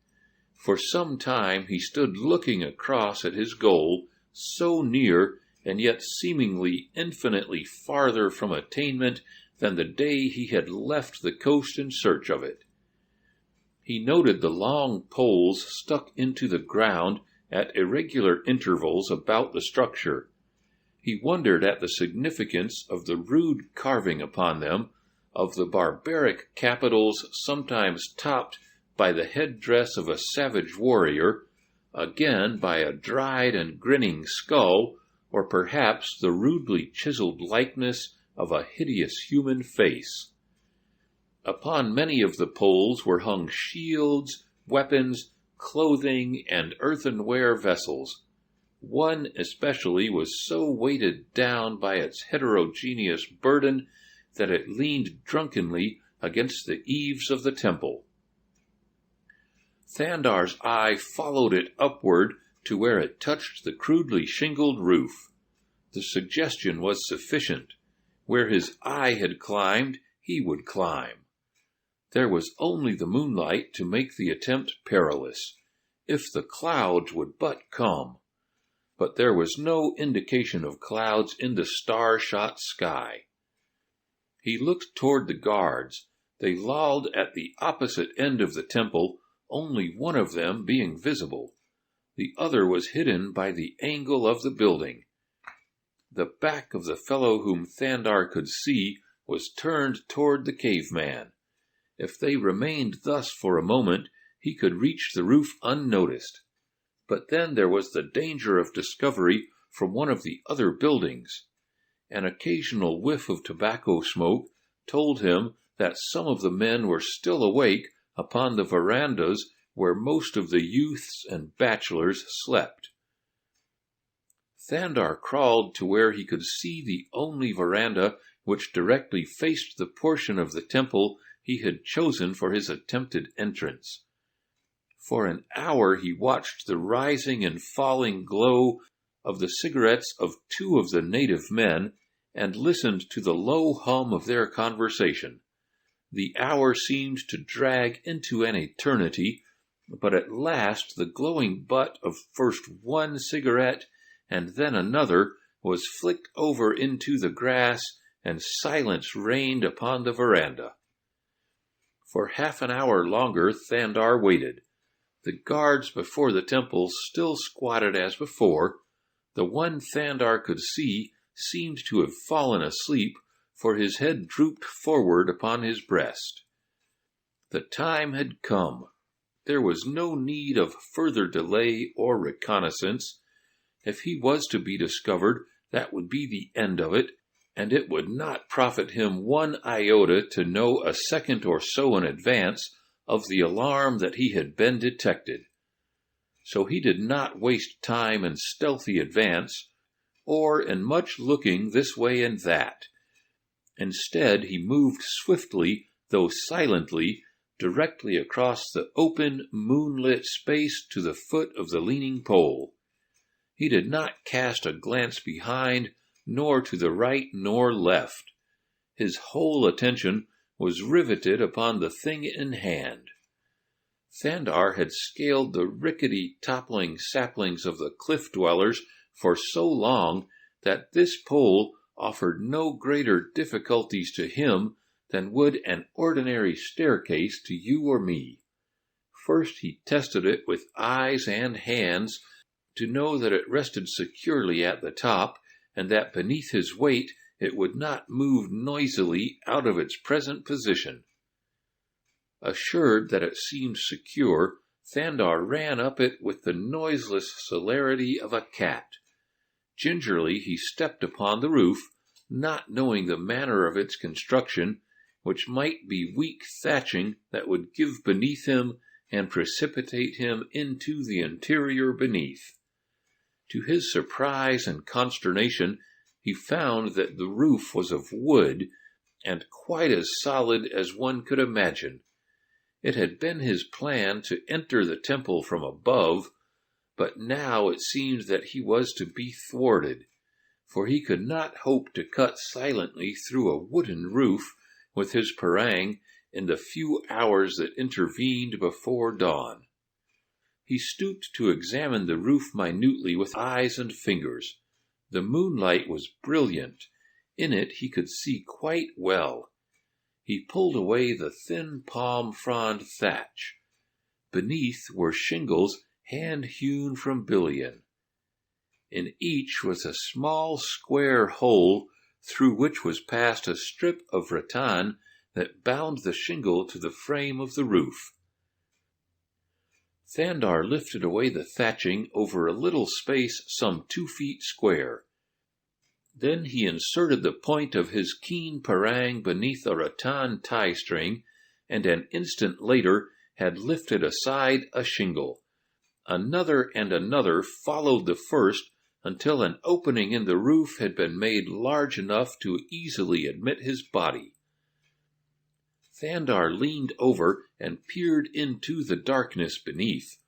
For some time he stood looking across at his goal, so near and yet seemingly infinitely farther from attainment than the day he had left the coast in search of it. He noted the long poles stuck into the ground at irregular intervals about the structure. He wondered at the significance of the rude carving upon them, of the barbaric capitals sometimes topped by the headdress of a savage warrior, again by a dried and grinning skull, or perhaps the rudely chiseled likeness of a hideous human face. Upon many of the poles were hung shields, weapons, clothing, and earthenware vessels. One especially was so weighted down by its heterogeneous burden that it leaned drunkenly against the eaves of the temple. Thandar's eye followed it upward to where it touched the crudely shingled roof. The suggestion was sufficient. Where his eye had climbed, he would climb. There was only the moonlight to make the attempt perilous, if the clouds would but come. But there was no indication of clouds in the star-shot sky. He looked toward the guards. They lolled at the opposite end of the temple, only one of them being visible. The other was hidden by the angle of the building. The back of the fellow whom Thandar could see was turned toward the caveman. If they remained thus for a moment, he could reach the roof unnoticed. But then there was the danger of discovery from one of the other buildings. An occasional whiff of tobacco smoke told him that some of the men were still awake upon the verandas where most of the youths and bachelors slept. Thandar crawled to where he could see the only veranda which directly faced the portion of the temple he had chosen for his attempted entrance. For an hour he watched the rising and falling glow of the cigarettes of 2 of the native men, and listened to the low hum of their conversation. The hour seemed to drag into an eternity, but at last the glowing butt of first one cigarette and then another was flicked over into the grass, and silence reigned upon the veranda. For half an hour longer Thandar waited. The guards before the temple still squatted as before. The one Thandar could see seemed to have fallen asleep, for his head drooped forward upon his breast. The time had come. There was no need of further delay or reconnaissance. If he was to be discovered, that would be the end of it, and it would not profit him 1 iota to know a second or so in advance of the alarm that he had been detected. So he did not waste time in stealthy advance, or in much looking this way and that. Instead, he moved swiftly, though silently, directly across the open, moonlit space to the foot of the leaning pole. He did not cast a glance behind, nor to the right nor left. His whole attention was riveted upon the thing in hand. Thandar had scaled the rickety, toppling saplings of the cliff-dwellers for so long that this pole offered no greater difficulties to him than would an ordinary staircase to you or me. First he tested it with eyes and hands to know that it rested securely at the top, and that beneath his weight it would not move noisily out of its present position. Assured that it seemed secure, Thandar ran up it with the noiseless celerity of a cat. Gingerly he stepped upon the roof, not knowing the manner of its construction, which might be weak thatching that would give beneath him and precipitate him into the interior beneath. To his surprise and consternation, he found that the roof was of wood, and quite as solid as one could imagine. It had been his plan to enter the temple from above, but now it seemed that he was to be thwarted, for he could not hope to cut silently through a wooden roof with his parang in the few hours that intervened before dawn. He stooped to examine the roof minutely with eyes and fingers. The moonlight was brilliant. In it he could see quite well. He pulled away the thin palm frond thatch. Beneath were shingles hand-hewn from billion. In each was a small square hole through which was passed a strip of rattan that bound the shingle to the frame of the roof. Thandar lifted away the thatching over a little space some 2 feet square. Then he inserted the point of his keen parang beneath a rattan tie-string, and an instant later had lifted aside a shingle. Another and another followed the first until an opening in the roof had been made large enough to easily admit his body. Thandar leaned over and peered into the darkness beneath.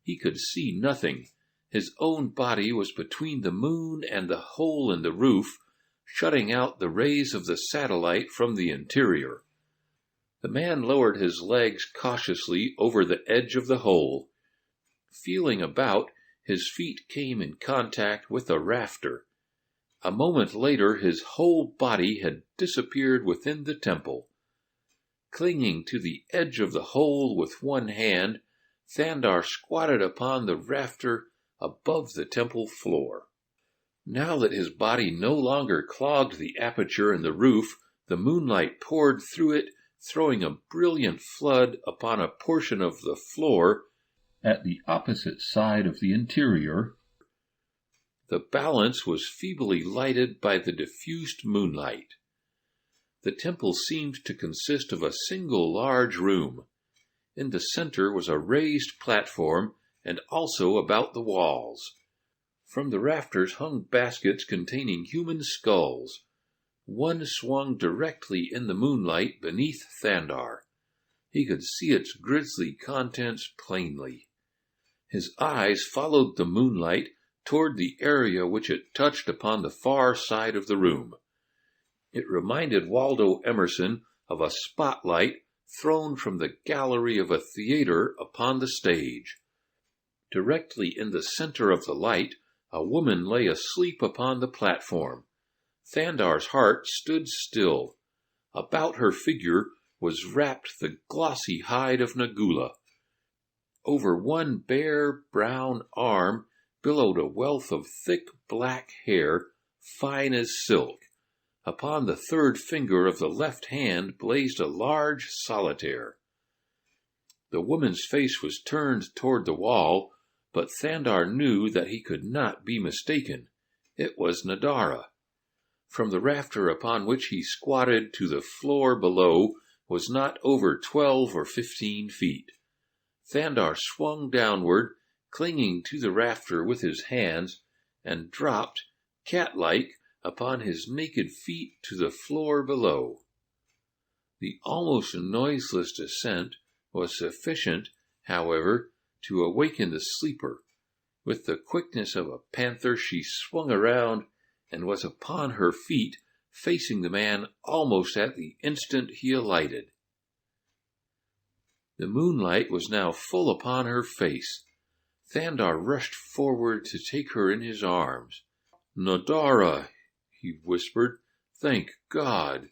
He could see nothing. His own body was between the moon and the hole in the roof, shutting out the rays of the satellite from the interior. The man lowered his legs cautiously over the edge of the hole. Feeling about, his feet came in contact with a rafter. A moment later his whole body had disappeared within the temple. Clinging to the edge of the hole with one hand, Thandar squatted upon the rafter above the temple floor. Now that his body no longer clogged the aperture in the roof, the moonlight poured through it, throwing a brilliant flood upon a portion of the floor at the opposite side of the interior. The balance was feebly lighted by the diffused moonlight. The temple seemed to consist of a single large room. In the center was a raised platform, and also about the walls. From the rafters hung baskets containing human skulls. One swung directly in the moonlight beneath Thandar. He could see its grisly contents plainly. His eyes followed the moonlight toward the area which it touched upon the far side of the room. It reminded Waldo Emerson of a spotlight thrown from the gallery of a theater upon the stage. Directly in the center of the light, a woman lay asleep upon the platform. Thandar's heart stood still. About her figure was wrapped the glossy hide of Nagula. Over one bare brown arm billowed a wealth of thick black hair, fine as silk. Upon the third finger of the left hand blazed a large solitaire. The woman's face was turned toward the wall, but Thandar knew that he could not be mistaken. It was Nadara. From the rafter upon which he squatted to the floor below was not over 12 or 15 feet. Thandar swung downward, clinging to the rafter with his hands, and dropped, cat-like, upon his naked feet to the floor below. The almost noiseless descent was sufficient, however, to awaken the sleeper. With the quickness of a panther, she swung around and was upon her feet, facing the man almost at the instant he alighted. The moonlight was now full upon her face. Thandar rushed forward to take her in his arms. "Nadara," he whispered, "thank God."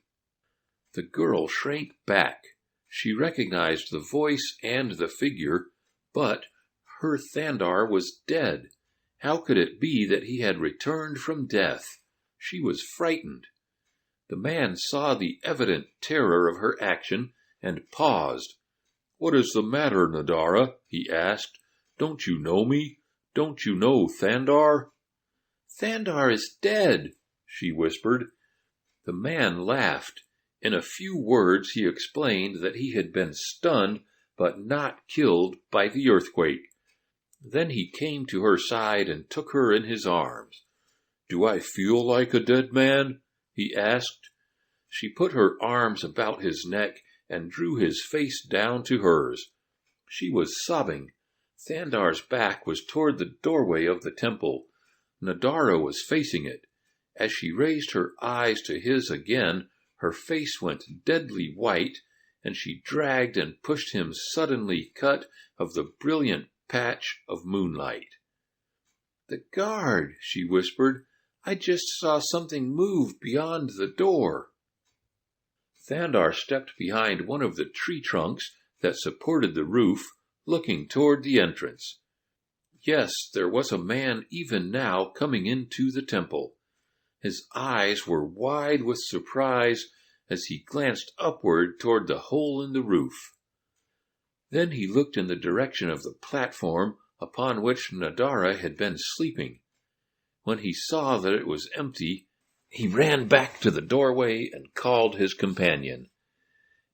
The girl shrank back. She recognized the voice and the figure, but her Thandar was dead. How could it be that he had returned from death? She was frightened. The man saw the evident terror of her action and paused. "What is the matter, Nadara?" he asked. "Don't you know me? Don't you know Thandar?" "Thandar is dead," she whispered. The man laughed. In a few words he explained that he had been stunned but not killed by the earthquake. Then he came to her side and took her in his arms. "Do I feel like a dead man?" he asked. She put her arms about his neck and drew his face down to hers. She was sobbing. Thandar's back was toward the doorway of the temple. Nadara was facing it. As she raised her eyes to his again, her face went deadly white, and she dragged and pushed him suddenly cut of the brilliant patch of moonlight. "The guard," she whispered. "I just saw something move beyond the door." Thandar stepped behind one of the tree trunks that supported the roof, looking toward the entrance. Yes, there was a man even now coming into the temple. His eyes were wide with surprise as he glanced upward toward the hole in the roof. Then he looked in the direction of the platform upon which Nadara had been sleeping. When he saw that it was empty, he ran back to the doorway and called his companion.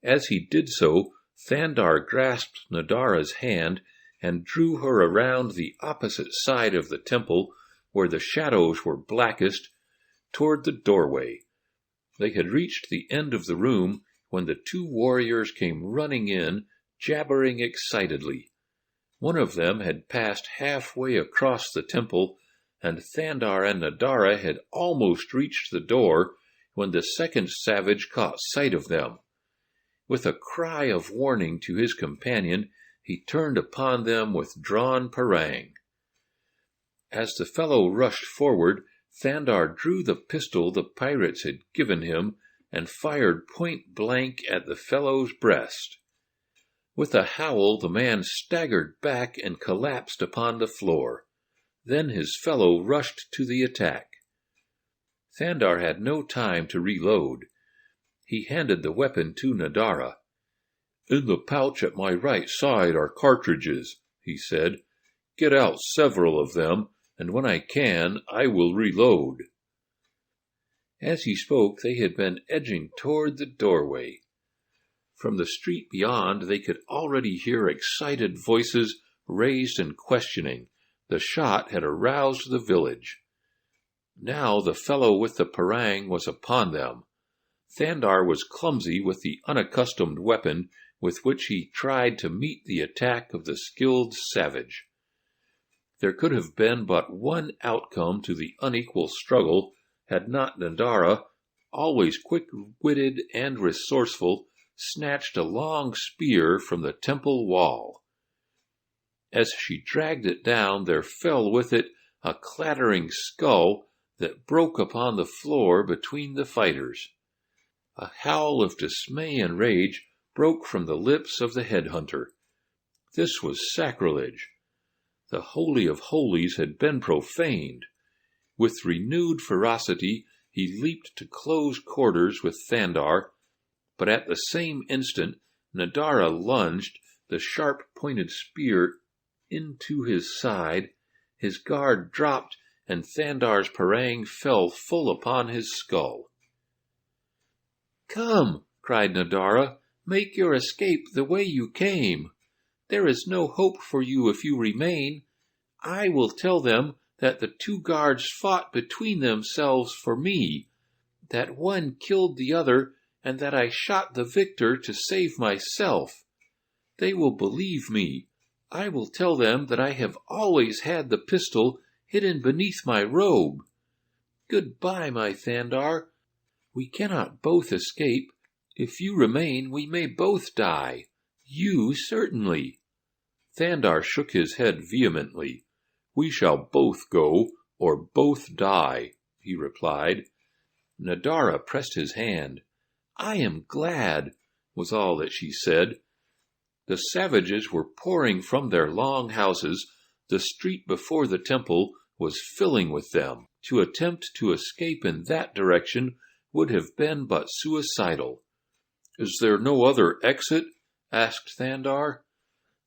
As he did so, Thandar grasped Nadara's hand and drew her around the opposite side of the temple, where the shadows were blackest, toward the doorway. They had reached the end of the room when the two warriors came running in, jabbering excitedly. One of them had passed halfway across the temple, and Thandar and Nadara had almost reached the door when the second savage caught sight of them. With a cry of warning to his companion, he turned upon them with drawn parang. As the fellow rushed forward, Thandar drew the pistol the pirates had given him and fired point blank at the fellow's breast. With a howl, the man staggered back and collapsed upon the floor. Then his fellow rushed to the attack. Thandar had no time to reload. He handed the weapon to Nadara. "In the pouch at my right side are cartridges," he said. "Get out several of them, and when I can, I will reload." As he spoke, they had been edging toward the doorway. From the street beyond, they could already hear excited voices raised in questioning. The shot had aroused the village. Now the fellow with the parang was upon them. Thandar was clumsy with the unaccustomed weapon with which he tried to meet the attack of the skilled savage. There could have been but one outcome to the unequal struggle had not Nadara, always quick-witted and resourceful, snatched a long spear from the temple wall. As she dragged it down, there fell with it a clattering skull that broke upon the floor between the fighters. A howl of dismay and rage broke from the lips of the headhunter. This was sacrilege. The Holy of Holies had been profaned. With renewed ferocity, he leaped to close quarters with Thandar, but at the same instant Nadara lunged the sharp-pointed spear into his side. His guard dropped, and Thandar's parang fell full upon his skull. "Come," cried Nadara, "make your escape the way you came. There is no hope for you if you remain. I will tell them that the two guards fought between themselves for me, that one killed the other, and that I shot the victor to save myself. They will believe me. I will tell them that I have always had the pistol hidden beneath my robe. Goodbye, my Thandar. We cannot both escape. If you remain, we may both die. You certainly." Thandar shook his head vehemently. "We shall both go, or both die," he replied. Nadara pressed his hand. "I am glad," was all that she said. The savages were pouring from their long houses. The street before the temple was filling with them. To attempt to escape in that direction would have been but suicidal. "Is there no other exit?" asked Thandar.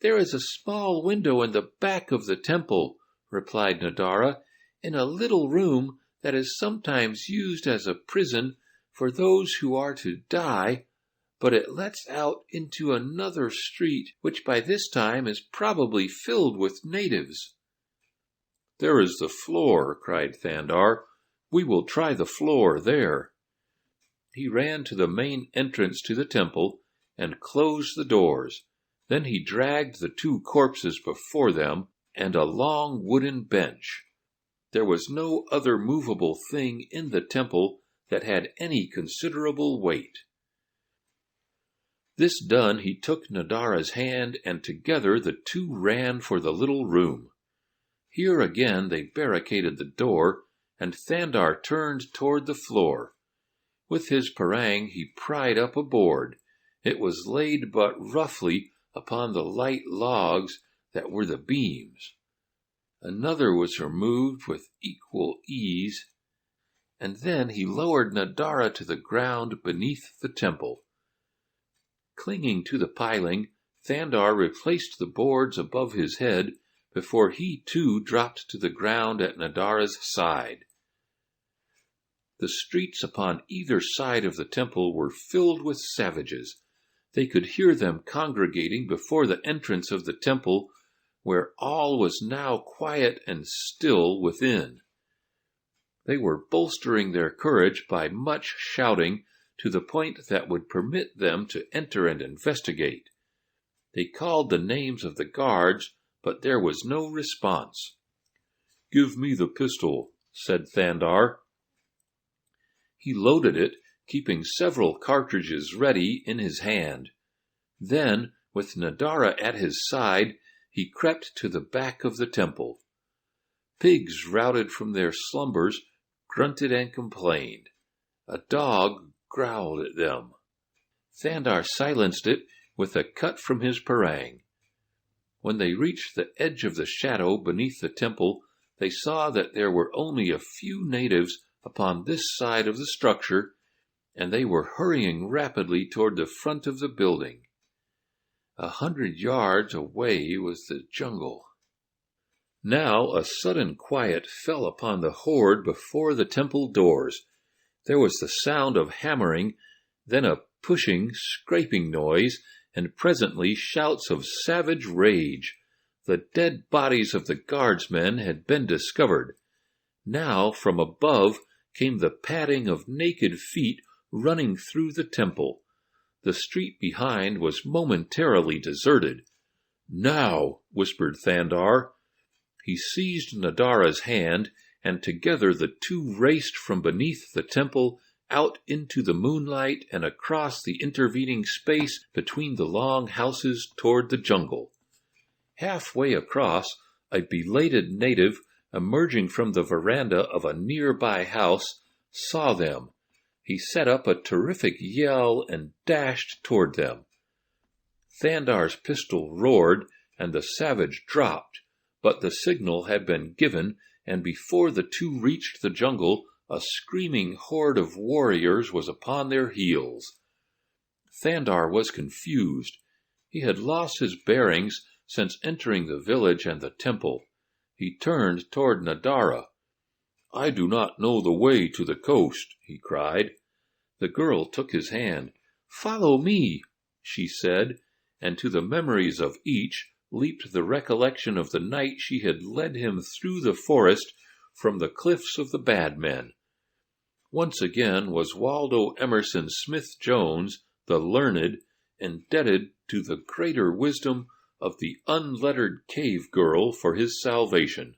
"There is a small window in the back of the temple," replied Nadara, "in a little room that is sometimes used as a prison for those who are to die, but it lets out into another street, which by this time is probably filled with natives." "There is the floor," cried Thandar. "We will try the floor there." He ran to the main entrance to the temple and closed the doors. Then he dragged the two corpses before them and a long wooden bench. There was no other movable thing in the temple that had any considerable weight. This done, he took Nadara's hand, and together the two ran for the little room. Here again they barricaded the door, and Thandar turned toward the floor. With his parang he pried up a board. It was laid but roughly upon the light logs that were the beams. Another was removed with equal ease, and then he lowered Nadara to the ground beneath the temple. Clinging to the piling, Thandar replaced the boards above his head before he too dropped to the ground at Nadara's side. The streets upon either side of the temple were filled with savages. They could hear them congregating before the entrance of the temple, where all was now quiet and still within. They were bolstering their courage by much shouting to the point that would permit them to enter and investigate. They called the names of the guards, but there was no response. "Give me the pistol," said Thandar. He loaded it, keeping several cartridges ready in his hand. Then, with Nadara at his side, he crept to the back of the temple. Pigs routed from their slumbers grunted and complained. A dog growled at them. Thandar silenced it with a cut from his parang. When they reached the edge of the shadow beneath the temple, they saw that there were only a few natives upon this side of the structure, and they were hurrying rapidly toward the front of the building. 100 yards away was the jungle. Now a sudden quiet fell upon the horde before the temple doors. There was the sound of hammering, then a pushing, scraping noise, and presently shouts of savage rage. The dead bodies of the guardsmen had been discovered. Now, from above, came the padding of naked feet running through the temple. The street behind was momentarily deserted. "Now," whispered Thandar. He seized Nadara's hand, and together the two raced from beneath the temple out into the moonlight and across the intervening space between the long houses toward the jungle. Halfway across, a belated native, emerging from the veranda of a nearby house, saw them. He set up a terrific yell and dashed toward them. Thandar's pistol roared, and the savage dropped, but the signal had been given, and before the two reached the jungle, a screaming horde of warriors was upon their heels. Thandar was confused. He had lost his bearings since entering the village and the temple. He turned toward Nadara. "I do not know the way to the coast," he cried. The girl took his hand. "Follow me," she said, and to the memories of each leaped the recollection of the night she had led him through the forest from the cliffs of the Bad Men. Once again was Waldo Emerson Smith-Jones, the learned, indebted to the greater wisdom of the unlettered cave girl for his salvation.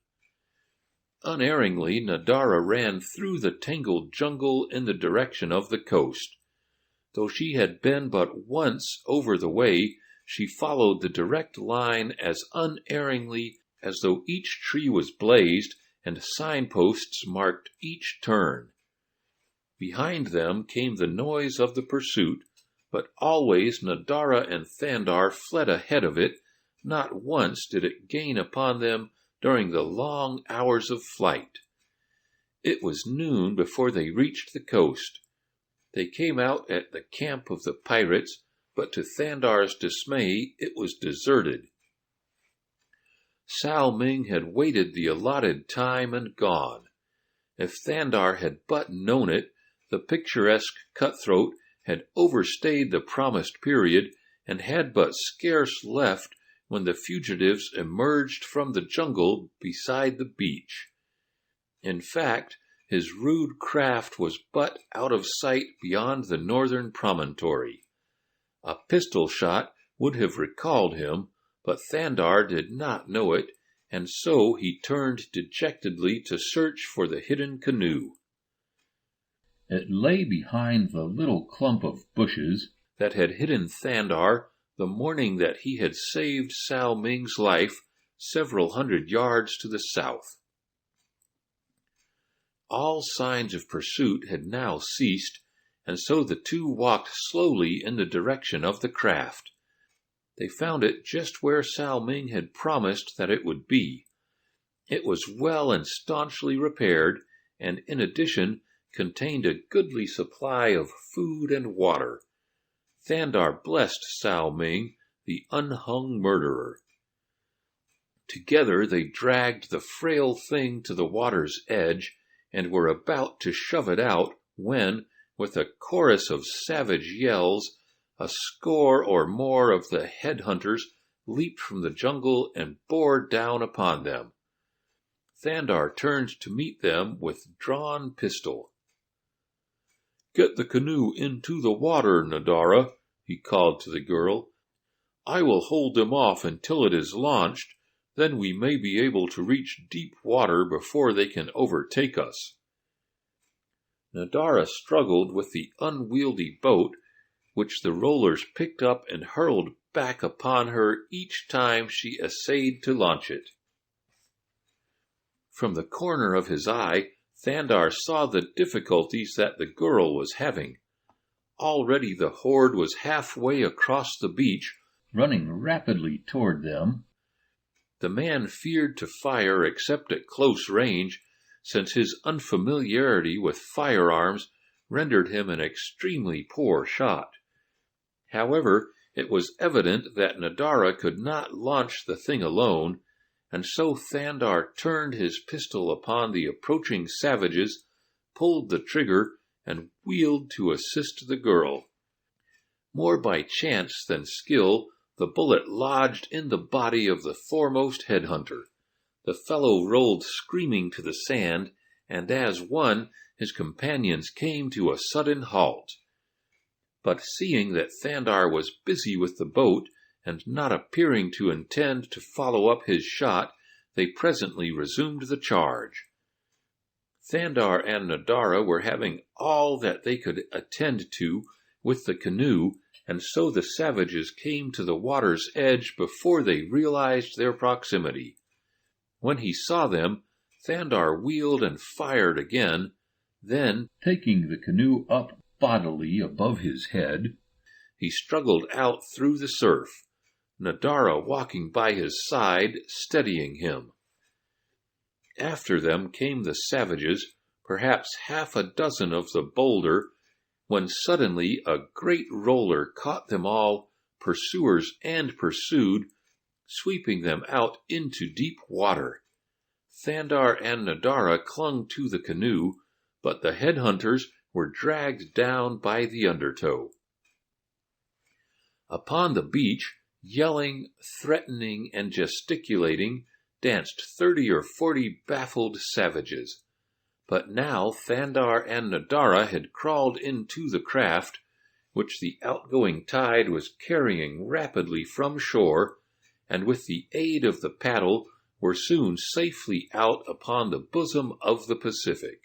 Unerringly, Nadara ran through the tangled jungle in the direction of the coast. Though she had been but once over the way, she followed the direct line as unerringly as though each tree was blazed and signposts marked each turn. Behind them came the noise of the pursuit, but always Nadara and Thandar fled ahead of it. Not once did it gain upon them during the long hours of flight. It was noon before they reached the coast. They came out at the camp of the pirates, but to Thandar's dismay it was deserted. Sao Ming had waited the allotted time and gone. If Thandar had but known it, the picturesque cutthroat had overstayed the promised period and had but scarce left when the fugitives emerged from the jungle beside the beach. In fact, his rude craft was but out of sight beyond the northern promontory. A pistol shot would have recalled him, but Thandar did not know it, and so he turned dejectedly to search for the hidden canoe. It lay behind the little clump of bushes that had hidden Thandar the morning that he had saved Sao Ming's life several hundred yards to the south. All signs of pursuit had now ceased, and so the two walked slowly in the direction of the craft. They found it just where Sao Ming had promised that it would be. It was well and staunchly repaired, and in addition contained a goodly supply of food and water. Thandar blessed Sao Ming, the unhung murderer. Together they dragged the frail thing to the water's edge, and were about to shove it out when, with a chorus of savage yells, a score or more of the headhunters leaped from the jungle and bore down upon them. Thandar turned to meet them with drawn pistol. "Get the canoe into the water, Nadara," he called to the girl. "I will hold them off until it is launched. Then we may be able to reach deep water before they can overtake us." Nadara struggled with the unwieldy boat, which the rollers picked up and hurled back upon her each time she essayed to launch it. From the corner of his eye, Thandar saw the difficulties that the girl was having. Already the horde was halfway across the beach, running rapidly toward them. The man feared to fire except at close range, since his unfamiliarity with firearms rendered him an extremely poor shot. However, it was evident that Nadara could not launch the thing alone, and so Thandar turned his pistol upon the approaching savages, pulled the trigger, and wheeled to assist the girl. More by chance than skill, the bullet lodged in the body of the foremost headhunter. The fellow rolled screaming to the sand, and as one, his companions came to a sudden halt. But seeing that Thandar was busy with the boat, and not appearing to intend to follow up his shot, they presently resumed the charge. Thandar and Nadara were having all that they could attend to with the canoe, and so the savages came to the water's edge before they realized their proximity. When he saw them, Thandar wheeled and fired again. Then, taking the canoe up bodily above his head, he struggled out through the surf, Nadara walking by his side, steadying him. After them came the savages, perhaps half a dozen of the bolder, when suddenly a great roller caught them all, pursuers and pursued, sweeping them out into deep water. Thandar and Nadara clung to the canoe, but the headhunters were dragged down by the undertow. Upon the beach, yelling, threatening, and gesticulating, danced 30 or 40 baffled savages. But now Thandar and Nadara had crawled into the craft, which the outgoing tide was carrying rapidly from shore, and with the aid of the paddle were soon safely out upon the bosom of the Pacific.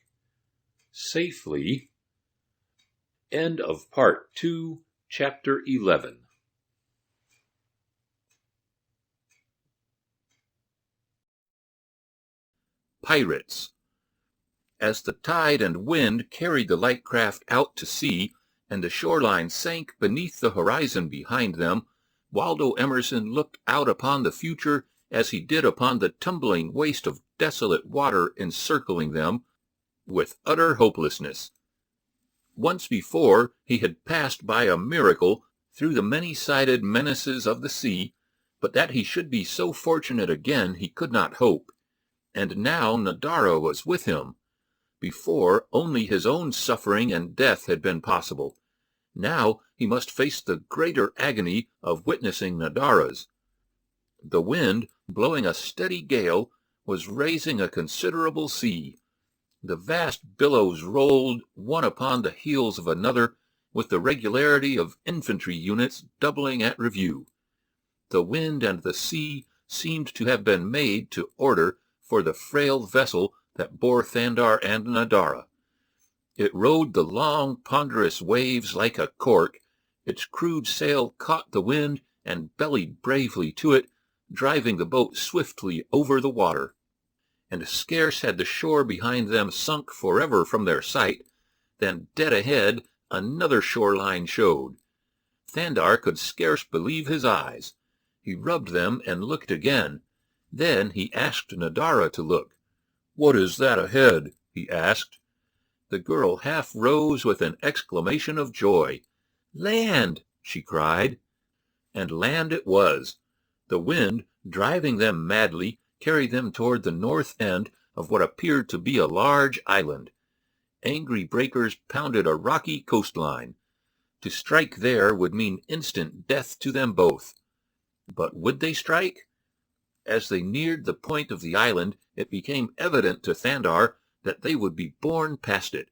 Safely. End of Part 2, Chapter 11. Pirates. As the tide and wind carried the light craft out to sea, and the shoreline sank beneath the horizon behind them, Waldo Emerson looked out upon the future as he did upon the tumbling waste of desolate water encircling them, with utter hopelessness. Once before he had passed by a miracle through the many-sided menaces of the sea, but that he should be so fortunate again he could not hope. And now Nadara was with him. Before, only his own suffering and death had been possible. Now he must face the greater agony of witnessing Nadara's. The wind, blowing a steady gale, was raising a considerable sea. The vast billows rolled one upon the heels of another with the regularity of infantry units doubling at review. The wind and the sea seemed to have been made to order for the frail vessel that bore Thandar and Nadara. It rode the long, ponderous waves like a cork. Its crude sail caught the wind and bellied bravely to it, driving the boat swiftly over the water. And scarce had the shore behind them sunk forever from their sight, than dead ahead another shoreline showed. Thandar could scarce believe his eyes. He rubbed them and looked again. Then he asked Nadara to look. "What is that ahead?" he asked. The girl half rose with an exclamation of joy. "Land!" she cried. And land it was. The wind, driving them madly, carried them toward the north end of what appeared to be a large island. Angry breakers pounded a rocky coastline. To strike there would mean instant death to them both. But would they strike? As they neared the point of the island, it became evident to Thandar that they would be borne past it.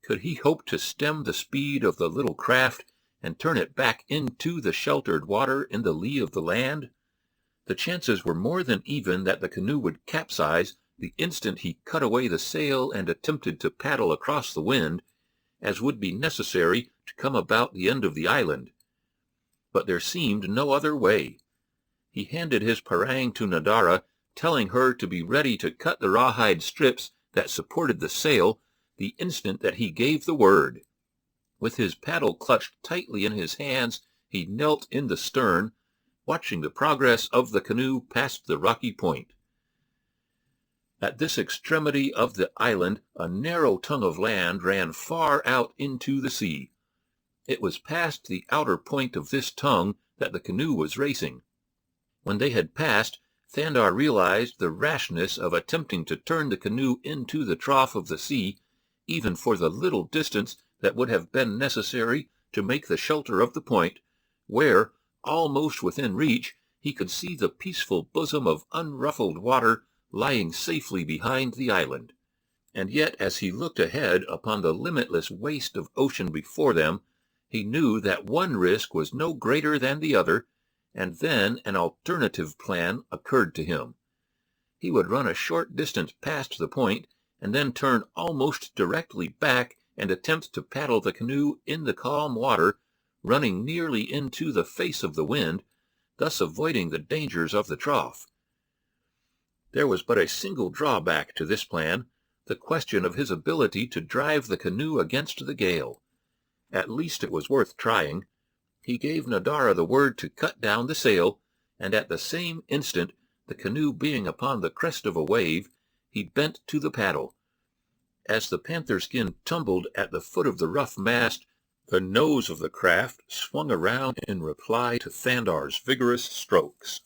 Could he hope to stem the speed of the little craft and turn it back into the sheltered water in the lee of the land? The chances were more than even that the canoe would capsize the instant he cut away the sail and attempted to paddle across the wind, as would be necessary to come about the end of the island. But there seemed no other way. He handed his parang to Nadara, telling her to be ready to cut the rawhide strips that supported the sail the instant that he gave the word. With his paddle clutched tightly in his hands, he knelt in the stern, watching the progress of the canoe past the rocky point. At this extremity of the island, a narrow tongue of land ran far out into the sea. It was past the outer point of this tongue that the canoe was racing. When they had passed, Thandar realized the rashness of attempting to turn the canoe into the trough of the sea, even for the little distance that would have been necessary to make the shelter of the point, where, almost within reach, he could see the peaceful bosom of unruffled water lying safely behind the island. And yet, as he looked ahead upon the limitless waste of ocean before them, he knew that one risk was no greater than the other, and then an alternative plan occurred to him. He would run a short distance past the point, and then turn almost directly back and attempt to paddle the canoe in the calm water, running nearly into the face of the wind, thus avoiding the dangers of the trough. There was but a single drawback to this plan, the question of his ability to drive the canoe against the gale. At least it was worth trying. He gave Nadara the word to cut down the sail, and at the same instant, the canoe being upon the crest of a wave, he bent to the paddle. As the panther skin tumbled at the foot of the rough mast, the nose of the craft swung around in reply to Thandar's vigorous strokes.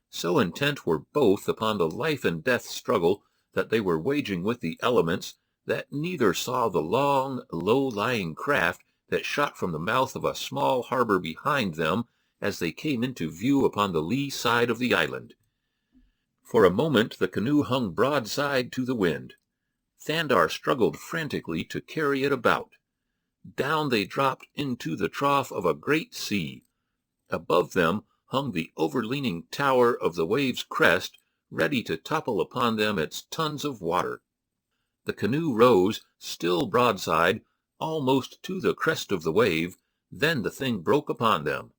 So intent were both upon the life-and-death struggle that they were waging with the elements that neither saw the long, low-lying craft that shot from the mouth of a small harbor behind them as they came into view upon the lee side of the island. For a moment the canoe hung broadside to the wind. Thandar struggled frantically to carry it about. Down they dropped into the trough of a great sea. Above them hung the overleaning tower of the wave's crest, ready to topple upon them its tons of water. The canoe rose, still broadside, almost to the crest of the wave, then the thing broke upon them.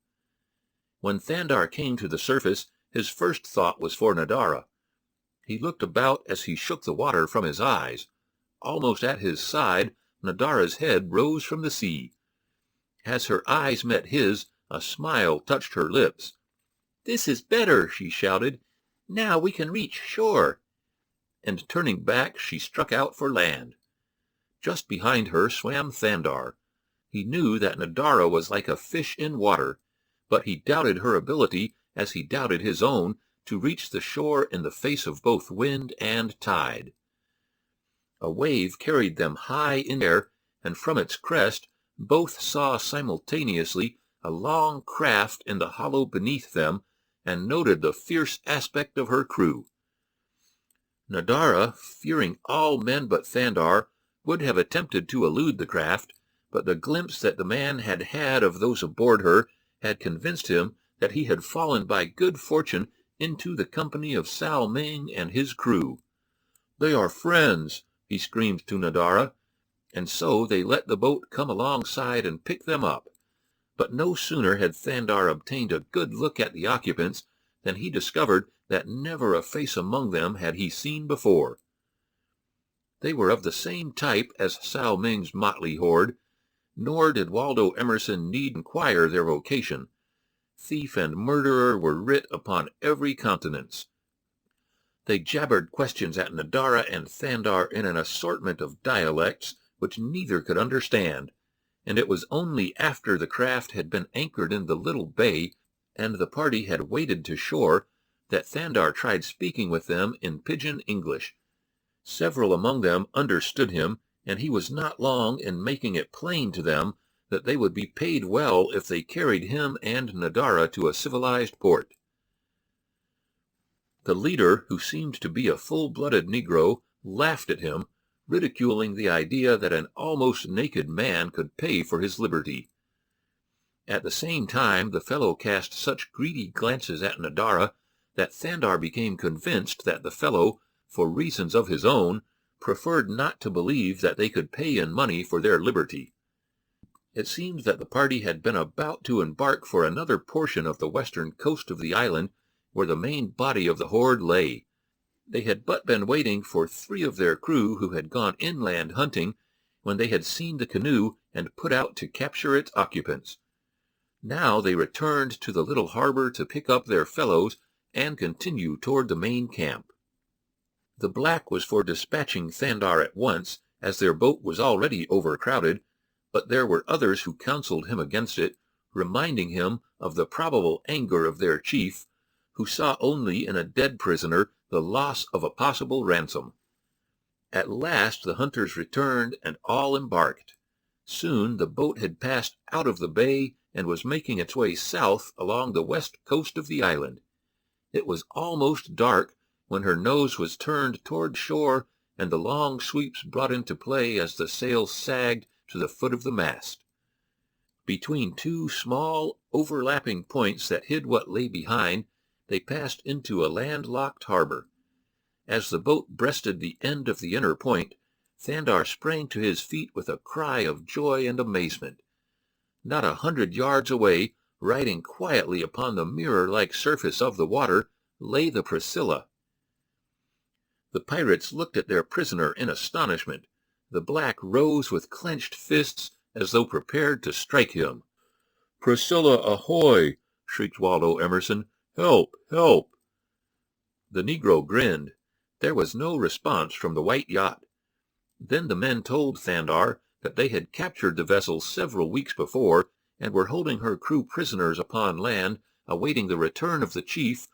When Thandar came to the surface, his first thought was for Nadara. He looked about as he shook the water from his eyes. Almost at his side, Nadara's head rose from the sea. As her eyes met his, a smile touched her lips. "This is better," she shouted. "Now we can reach shore." And turning back, she struck out for land. Just behind her swam Thandar. He knew that Nadara was like a fish in water, but he doubted her ability, as he doubted his own, to reach the shore in the face of both wind and tide. A wave carried them high in air, and from its crest both saw simultaneously a long craft in the hollow beneath them, and noted the fierce aspect of her crew. Nadara, fearing all men but Thandar, would have attempted to elude the craft, but the glimpse that the man had had of those aboard her had convinced him that he had fallen by good fortune into the company of Sao Ming and his crew. "They are friends," he screamed to Nadara, and so they let the boat come alongside and pick them up. But no sooner had Thandar obtained a good look at the occupants than he discovered that never a face among them had he seen before. They were of the same type as Sao Ming's motley horde, nor did Waldo Emerson need inquire their vocation. Thief and murderer were writ upon every countenance. They jabbered questions at Nadara and Thandar in an assortment of dialects which neither could understand, and it was only after the craft had been anchored in the little bay and the party had waded to shore that Thandar tried speaking with them in pidgin English. Several among them understood him, and he was not long in making it plain to them that they would be paid well if they carried him and Nadara to a civilized port. The leader, who seemed to be a full-blooded Negro, laughed at him, ridiculing the idea that an almost naked man could pay for his liberty. At the same time the fellow cast such greedy glances at Nadara that Thandar became convinced that the fellow, for reasons of his own, preferred not to believe that they could pay in money for their liberty. It seemed that the party had been about to embark for another portion of the western coast of the island where the main body of the horde lay. They had but been waiting for 3 of their crew who had gone inland hunting when they had seen the canoe and put out to capture its occupants. Now they returned to the little harbor to pick up their fellows and continue toward the main camp. The black was for dispatching Thandar at once, as their boat was already overcrowded, but there were others who counseled him against it, reminding him of the probable anger of their chief, who saw only in a dead prisoner the loss of a possible ransom. At last the hunters returned and all embarked. Soon the boat had passed out of the bay and was making its way south along the west coast of the island. It was almost dark when her nose was turned toward shore and the long sweeps brought into play as the sails sagged to the foot of the mast. Between 2 small, overlapping points that hid what lay behind, they passed into a landlocked harbor. As the boat breasted the end of the inner point, Thandar sprang to his feet with a cry of joy and amazement. Not 100 yards away, riding quietly upon the mirror-like surface of the water, lay the Priscilla. The pirates looked at their prisoner in astonishment. The black rose with clenched fists as though prepared to strike him. "Priscilla, ahoy!" shrieked Waldo Emerson. "Help! Help!" The Negro grinned. There was no response from the white yacht. Then the men told Thandar that they had captured the vessel several weeks before and were holding her crew prisoners upon land, awaiting the return of the chief,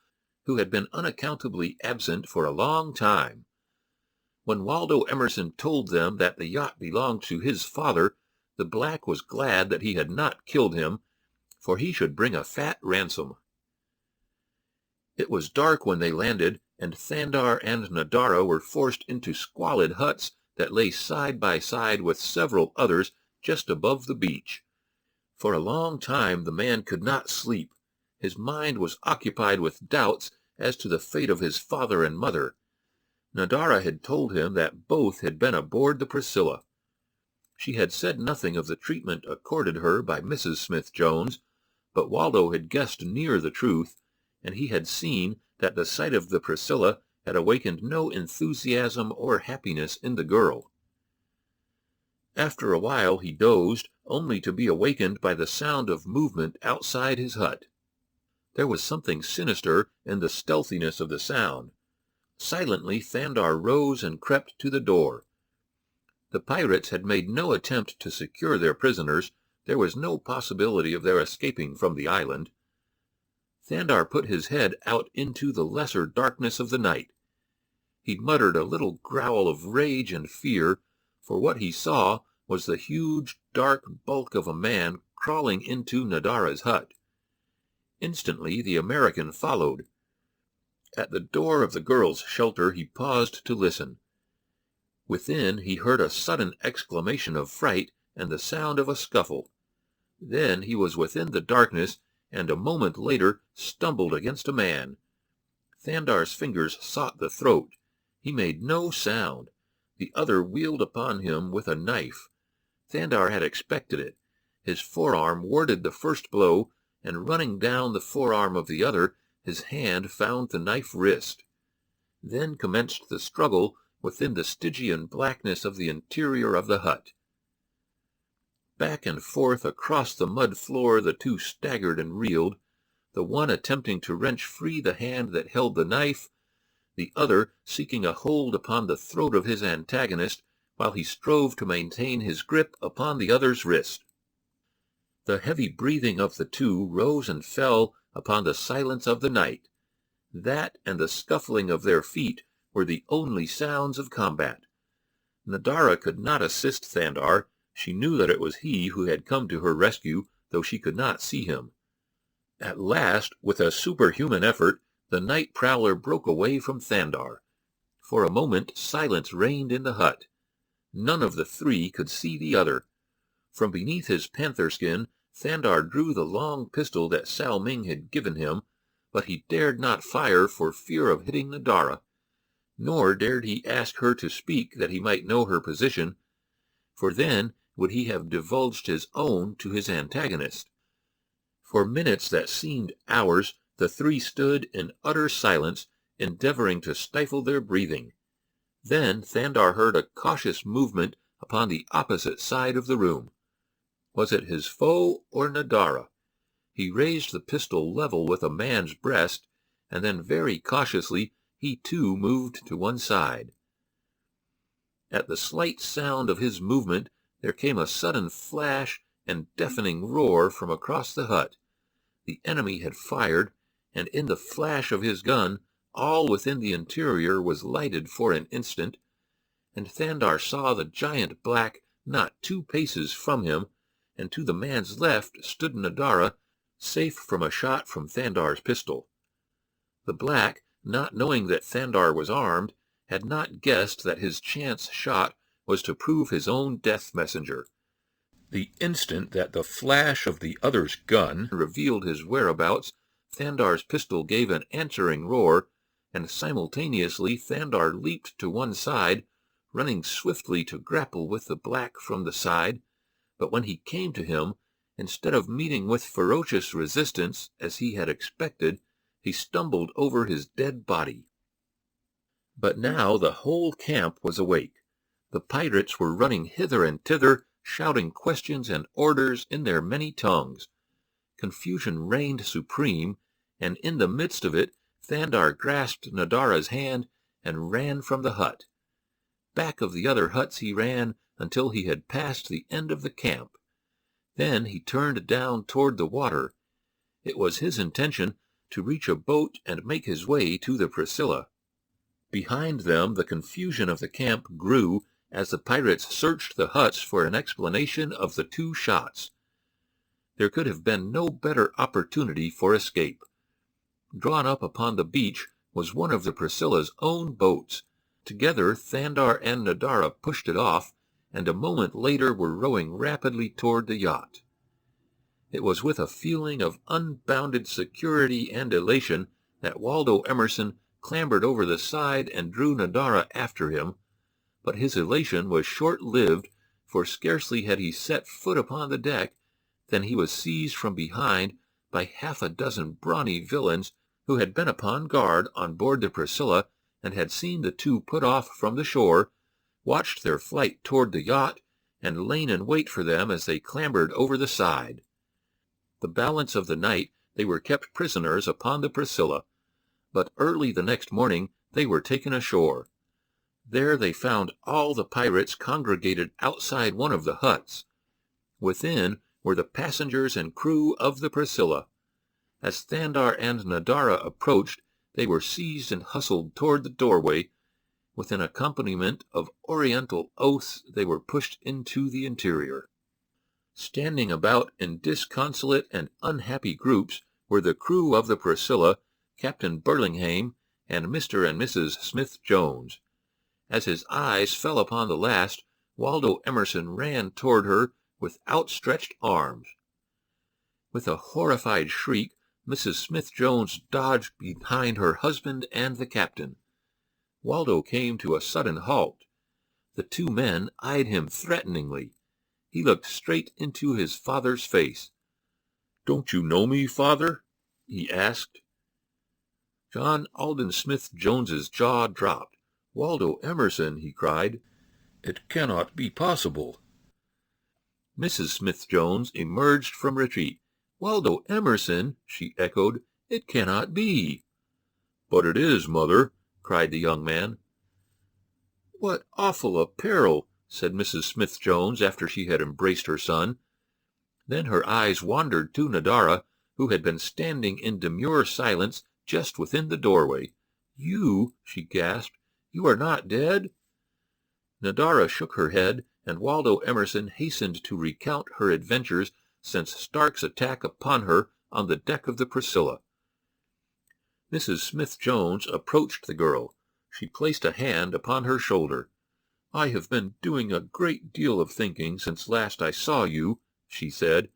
who had been unaccountably absent for a long time. When Waldo Emerson told them that the yacht belonged to his father, the black was glad that he had not killed him, for he should bring a fat ransom. It was dark when they landed, and Thandar and Nadara were forced into squalid huts that lay side by side with several others just above the beach. For a long time the man could not sleep. His mind was occupied with doubts as to the fate of his father and mother. Nadara had told him that both had been aboard the Priscilla. She had said nothing of the treatment accorded her by Mrs. Smith-Jones, but Waldo had guessed near the truth, and he had seen that the sight of the Priscilla had awakened no enthusiasm or happiness in the girl. After a while he dozed, only to be awakened by the sound of movement outside his hut. There was something sinister in the stealthiness of the sound. Silently Thandar rose and crept to the door. The pirates had made no attempt to secure their prisoners. There was no possibility of their escaping from the island. Thandar put his head out into the lesser darkness of the night. He muttered a little growl of rage and fear, for what he saw was the huge, dark bulk of a man crawling into Nadara's hut. Instantly the American followed. At the door of the girls' shelter he paused to listen. Within he heard a sudden exclamation of fright and the sound of a scuffle. Then he was within the darkness, and a moment later stumbled against a man. Thandar's fingers sought the throat. He made no sound. The other wheeled upon him with a knife. Thandar had expected it. His forearm warded the first blow, and running down the forearm of the other, his hand found the knife wrist. Then commenced the struggle within the Stygian blackness of the interior of the hut. Back and forth across the mud floor the two staggered and reeled, the one attempting to wrench free the hand that held the knife, the other seeking a hold upon the throat of his antagonist, while he strove to maintain his grip upon the other's wrist. The heavy breathing of the two rose and fell upon the silence of the night. That and the scuffling of their feet were the only sounds of combat. Nadara could not assist Thandar. She knew that it was he who had come to her rescue, though she could not see him. At last, with a superhuman effort, the night prowler broke away from Thandar. For a moment silence reigned in the hut. None of the three could see the other. From beneath his panther skin, Thandar drew the long pistol that Sao Ming had given him, but he dared not fire for fear of hitting Nadara. Nor dared he ask her to speak that he might know her position, for then would he have divulged his own to his antagonist. For minutes that seemed hours, the three stood in utter silence, endeavoring to stifle their breathing. Then Thandar heard a cautious movement upon the opposite side of the room. Was it his foe or Nadara? He raised the pistol level with a man's breast, and then very cautiously he too moved to one side. At the slight sound of his movement there came a sudden flash and deafening roar from across the hut. The enemy had fired, and in the flash of his gun all within the interior was lighted for an instant, and Thandar saw the giant black not 2 paces from him, and to the man's left stood Nadara, safe from a shot from Thandar's pistol. The black, not knowing that Thandar was armed, had not guessed that his chance shot was to prove his own death messenger. The instant that the flash of the other's gun revealed his whereabouts, Thandar's pistol gave an answering roar, and simultaneously Thandar leaped to one side, running swiftly to grapple with the black from the side. But when he came to him, instead of meeting with ferocious resistance, as he had expected, he stumbled over his dead body. But now the whole camp was awake. The pirates were running hither and thither, shouting questions and orders in their many tongues. Confusion reigned supreme, and in the midst of it Thandar grasped Nadara's hand and ran from the hut. Back of the other huts he ran until he had passed the end of the camp. Then he turned down toward the water. It was his intention to reach a boat and make his way to the Priscilla. Behind them the confusion of the camp grew as the pirates searched the huts for an explanation of the 2 shots. There could have been no better opportunity for escape. Drawn up upon the beach was one of the Priscilla's own boats. Together Thandar and Nadara pushed it off, and a moment later were rowing rapidly toward the yacht. It was with a feeling of unbounded security and elation that Waldo Emerson clambered over the side and drew Nadara after him, but his elation was short-lived, for scarcely had he set foot upon the deck than he was seized from behind by 6 brawny villains who had been upon guard on board the Priscilla and had seen the two put off from the shore, watched their flight toward the yacht, and lain in wait for them as they clambered over the side. The balance of the night they were kept prisoners upon the Priscilla, but early the next morning they were taken ashore. There they found all the pirates congregated outside one of the huts. Within were the passengers and crew of the Priscilla. As Thandar and Nadara approached, they were seized and hustled toward the doorway. With an accompaniment of oriental oaths, they were pushed into the interior. Standing about in disconsolate and unhappy groups were the crew of the Priscilla, Captain Burlinghame, and Mr. and Mrs. Smith-Jones. As his eyes fell upon the last, Waldo Emerson ran toward her with outstretched arms. With a horrified shriek, Mrs. Smith-Jones dodged behind her husband and the captain. Waldo came to a sudden halt. The two men eyed him threateningly. He looked straight into his father's face. "Don't you know me, father?" he asked. John Alden Smith-Jones's jaw dropped. "Waldo Emerson," he cried. "It cannot be possible." Mrs. Smith-Jones emerged from retreat. "Waldo Emerson," she echoed. "It cannot be." "But it is, mother," cried the young man. "What awful a peril," said Mrs. Smith-Jones after she had embraced her son. Then her eyes wandered to Nadara, who had been standing in demure silence just within the doorway. "You," she gasped, "you are not dead?" Nadara shook her head, and Waldo Emerson hastened to recount her adventures since Stark's attack upon her on the deck of the Priscilla. Mrs. Smith-Jones approached the girl. She placed a hand upon her shoulder. "I have been doing a great deal of thinking since last I saw you," she said,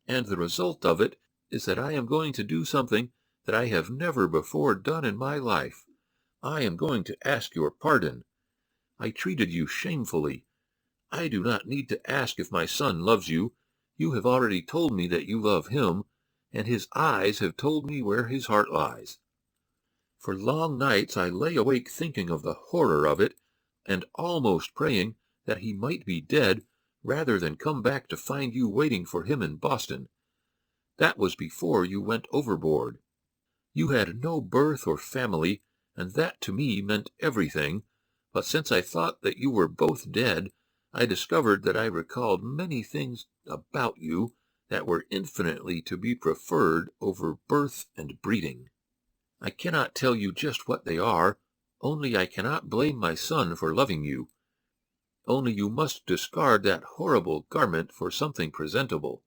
"and the result of it is that I am going to do something that I have never before done in my life. I am going to ask your pardon. I treated you shamefully. I do not need to ask if my son loves you. You have already told me that you love him, and his eyes have told me where his heart lies. For long nights I lay awake thinking of the horror of it, and almost praying that he might be dead rather than come back to find you waiting for him in Boston. That was before you went overboard. You had no birth or family, and that to me meant everything, but since I thought that you were both dead, I discovered that I recalled many things about you that were infinitely to be preferred over birth and breeding. I cannot tell you just what they are, only I cannot blame my son for loving you. Only you must discard that horrible garment for something presentable."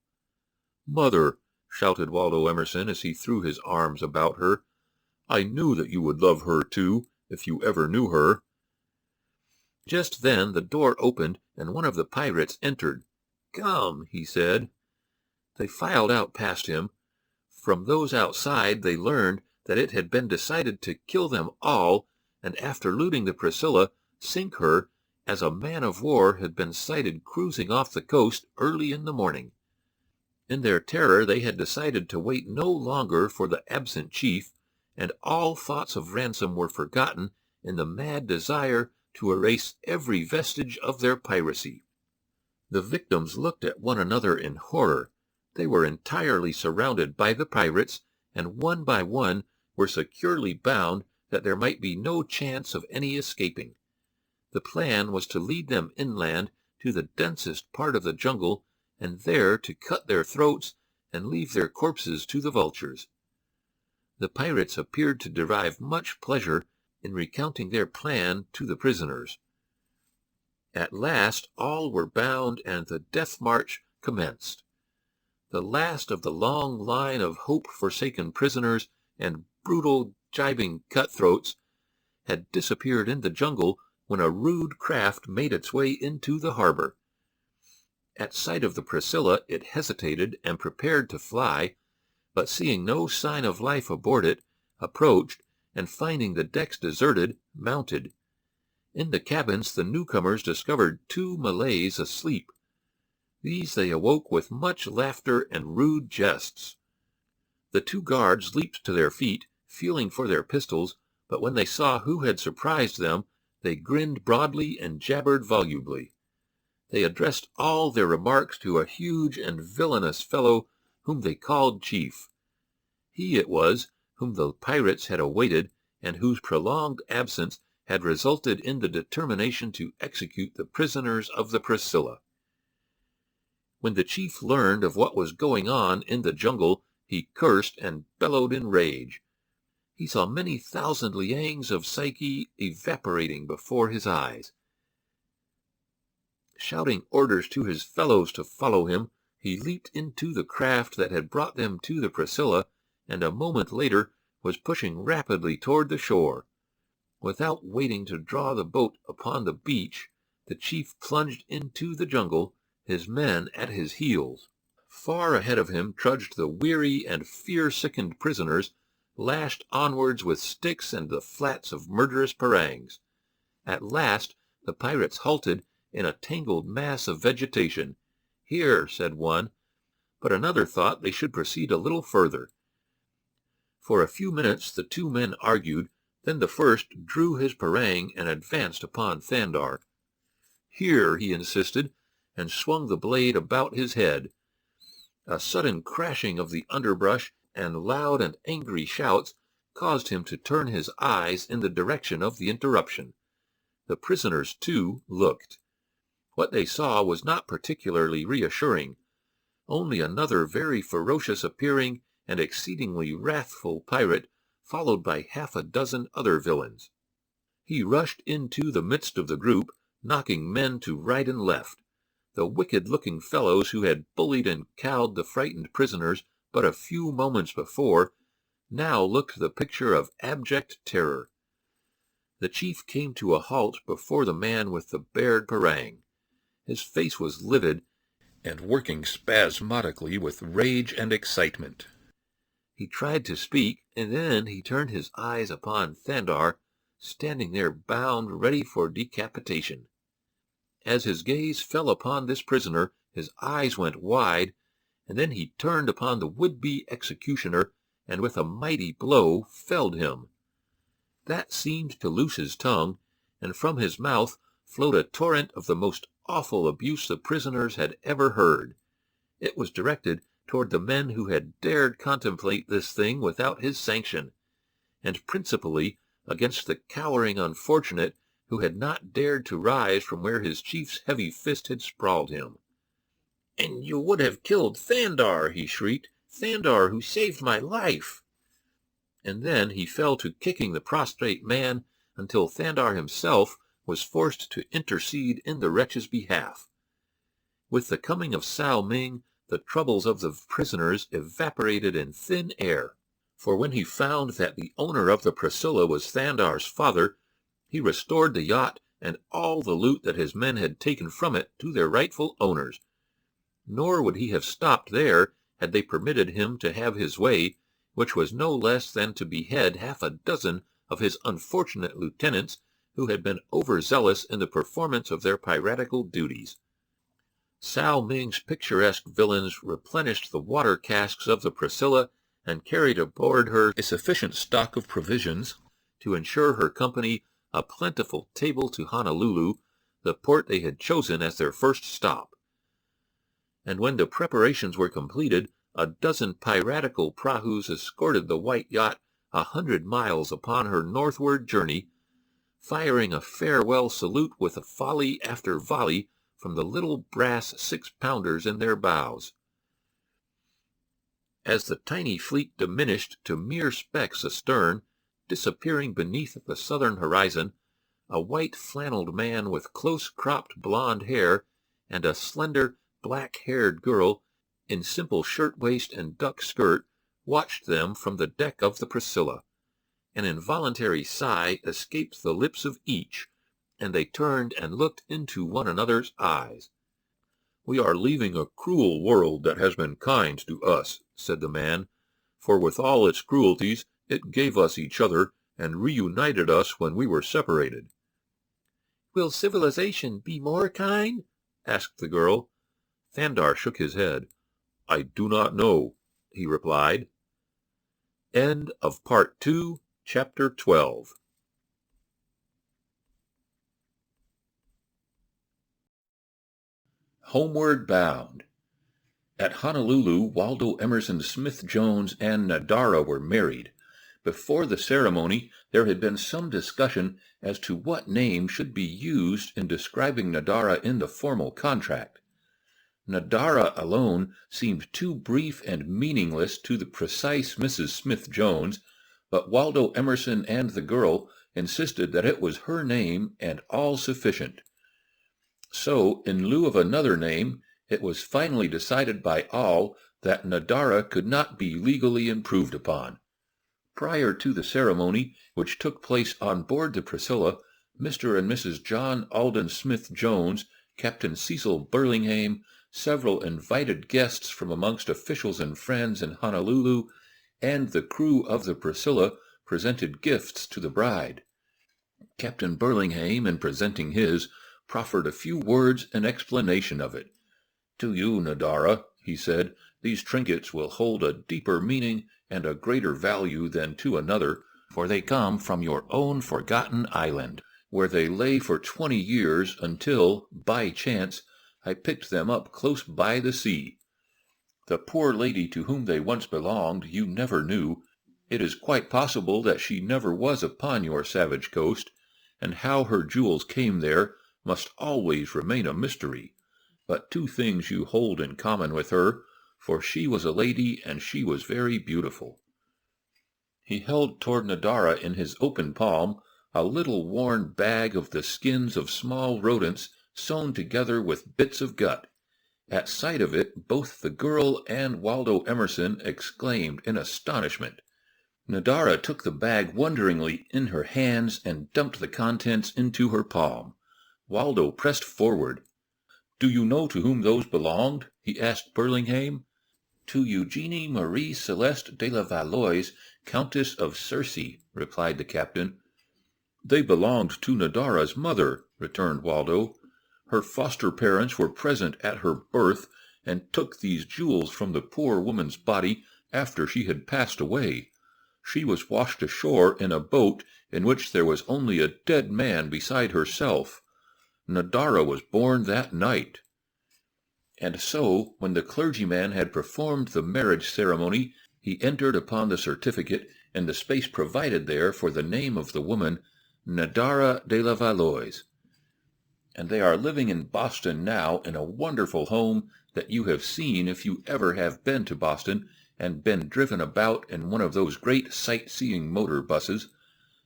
"Mother," shouted Waldo Emerson as he threw his arms about her, "I knew that you would love her too, if you ever knew her." Just then the door opened, and one of the pirates entered. "Come," he said. They filed out past him. From those outside they learned that it had been decided to kill them all, and after looting the Priscilla, sink her, as a man-of-war had been sighted cruising off the coast early in the morning. In their terror they had decided to wait no longer for the absent chief, and all thoughts of ransom were forgotten in the mad desire to erase every vestige of their piracy. The victims looked at one another in horror. They were entirely surrounded by the pirates, and one by one were securely bound that there might be no chance of any escaping. The plan was to lead them inland to the densest part of the jungle, and there to cut their throats and leave their corpses to the vultures. The pirates appeared to derive much pleasure in recounting their plan to the prisoners. At last all were bound, and the death march commenced. The last of the long line of hope-forsaken prisoners and brutal, gibing cutthroats had disappeared in the jungle when a rude craft made its way into the harbor. At sight of the Priscilla it hesitated and prepared to fly, but seeing no sign of life aboard it, approached, and finding the decks deserted, mounted. In the cabins the newcomers discovered 2 Malays asleep. These they awoke with much laughter and rude jests. The 2 guards leaped to their feet, feeling for their pistols, but when they saw who had surprised them, they grinned broadly and jabbered volubly. They addressed all their remarks to a huge and villainous fellow whom they called Chief. He it was whom the pirates had awaited, and whose prolonged absence had resulted in the determination to execute the prisoners of the Priscilla. When the chief learned of what was going on in the jungle, he cursed and bellowed in rage. He saw many thousand liangs of Psyche evaporating before his eyes. Shouting orders to his fellows to follow him, he leaped into the craft that had brought them to the Priscilla, and a moment later was pushing rapidly toward the shore. Without waiting to draw the boat upon the beach, the chief plunged into the jungle, his men at his heels. Far ahead of him trudged the weary and fear-sickened prisoners, lashed onwards with sticks and the flats of murderous parangs. At last the pirates halted in a tangled mass of vegetation. "Here," said one, but another thought they should proceed a little further. For a few minutes the two men argued, then the first drew his parang and advanced upon Thandar. "Here," he insisted, and swung the blade about his head. A sudden crashing of the underbrush and loud and angry shouts caused him to turn his eyes in the direction of the interruption. The prisoners, too, looked. What they saw was not particularly reassuring. Only another very ferocious-appearing and exceedingly wrathful pirate, followed by half a dozen other villains. He rushed into the midst of the group, knocking men to right and left. The wicked-looking fellows who had bullied and cowed the frightened prisoners but a few moments before now looked the picture of abject terror. The chief came to a halt before the man with the bared parang. His face was livid and working spasmodically with rage and excitement. He tried to speak, and then he turned his eyes upon Thandar, standing there bound ready for decapitation. As his gaze fell upon this prisoner, his eyes went wide, and then he turned upon the would-be executioner, and with a mighty blow felled him. That seemed to loose his tongue, and from his mouth flowed a torrent of the most awful abuse the prisoners had ever heard. It was directed toward the men who had dared contemplate this thing without his sanction, and principally against the cowering unfortunate who had not dared to rise from where his chief's heavy fist had sprawled him. "And you would have killed Thandar," he shrieked, "Thandar, who saved my life." And then he fell to kicking the prostrate man until Thandar himself was forced to intercede in the wretch's behalf. With the coming of Sao Ming, the troubles of the prisoners evaporated in thin air, for when he found that the owner of the Priscilla was Thandar's father, he restored the yacht and all the loot that his men had taken from it to their rightful owners. Nor would he have stopped there had they permitted him to have his way, which was no less than to behead half a dozen of his unfortunate lieutenants who had been overzealous in the performance of their piratical duties. Sao Ming's picturesque villains replenished the water casks of the Priscilla and carried aboard her a sufficient stock of provisions to ensure her company a plentiful table to Honolulu, the port they had chosen as their first stop. And when the preparations were completed, a dozen piratical prahus escorted the white yacht 100 miles upon her northward journey, firing a farewell salute with a volley after volley from the little brass 6-pounders in their bows. As the tiny fleet diminished to mere specks astern, disappearing beneath the southern horizon, a white-flanneled man with close-cropped blonde hair and a slender, black-haired girl in simple shirt-waist and duck skirt watched them from the deck of the Priscilla. An involuntary sigh escaped the lips of each, and they turned and looked into one another's eyes. "We are leaving a cruel world that has been kind to us," said the man, "for with all its cruelties it gave us each other and reunited us when we were separated." "Will civilization be more kind?" asked the girl. Thandar shook his head. "I do not know," he replied. End of Part 2, Chapter 12. Homeward Bound. At Honolulu, Waldo Emerson Smith-Jones and Nadara were married. Before the ceremony, there had been some discussion as to what name should be used in describing Nadara in the formal contract. Nadara alone seemed too brief and meaningless to the precise Mrs. Smith-Jones, but Waldo Emerson and the girl insisted that it was her name and all sufficient. So, in lieu of another name, it was finally decided by all that Nadara could not be legally improved upon. Prior to the ceremony, which took place on board the Priscilla, Mr. and Mrs. John Alden Smith-Jones, Captain Cecil Burlinghame, several invited guests from amongst officials and friends in Honolulu, and the crew of the Priscilla presented gifts to the bride. Captain Burlinghame, in presenting his, proffered a few words in explanation of it. "To you, Nadara," he said, "these trinkets will hold a deeper meaning and a greater value than to another, for they come from your own forgotten island, where they lay for 20 years until, by chance, I picked them up close by the sea. The poor lady to whom they once belonged you never knew. It is quite possible that she never was upon your savage coast, and how her jewels came there must always remain a mystery. But two things you hold in common with her, for she was a lady and she was very beautiful." He held toward Nadara in his open palm a little worn bag of the skins of small rodents sewn together with bits of gut. At sight of it, both the girl and Waldo Emerson exclaimed in astonishment. Nadara took the bag wonderingly in her hands and dumped the contents into her palm. Waldo pressed forward. "Do you know to whom those belonged?" he asked Burlinghame. "To Eugenie Marie Celeste de la Valois, Countess of Circe," replied the captain. "They belonged to Nadara's mother," returned Waldo. "Her foster parents were present at her birth, and took these jewels from the poor woman's body after she had passed away. She was washed ashore in a boat in which there was only a dead man beside herself. Nadara was born that night." And so, when the clergyman had performed the marriage ceremony, he entered upon the certificate and the space provided there for the name of the woman, Nadara de la Valois. And they are living in Boston now in a wonderful home that you have seen if you ever have been to Boston and been driven about in one of those great sightseeing motor buses,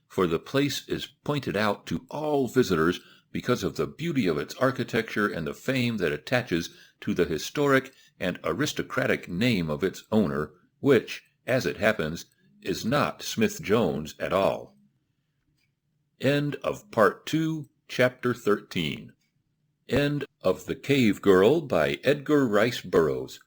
for the place is pointed out to all visitors because of the beauty of its architecture and the fame that attaches to the historic and aristocratic name of its owner, which, as it happens, is not Smith-Jones at all. End of Part 2, Chapter 13. End of The Cave Girl by Edgar Rice Burroughs.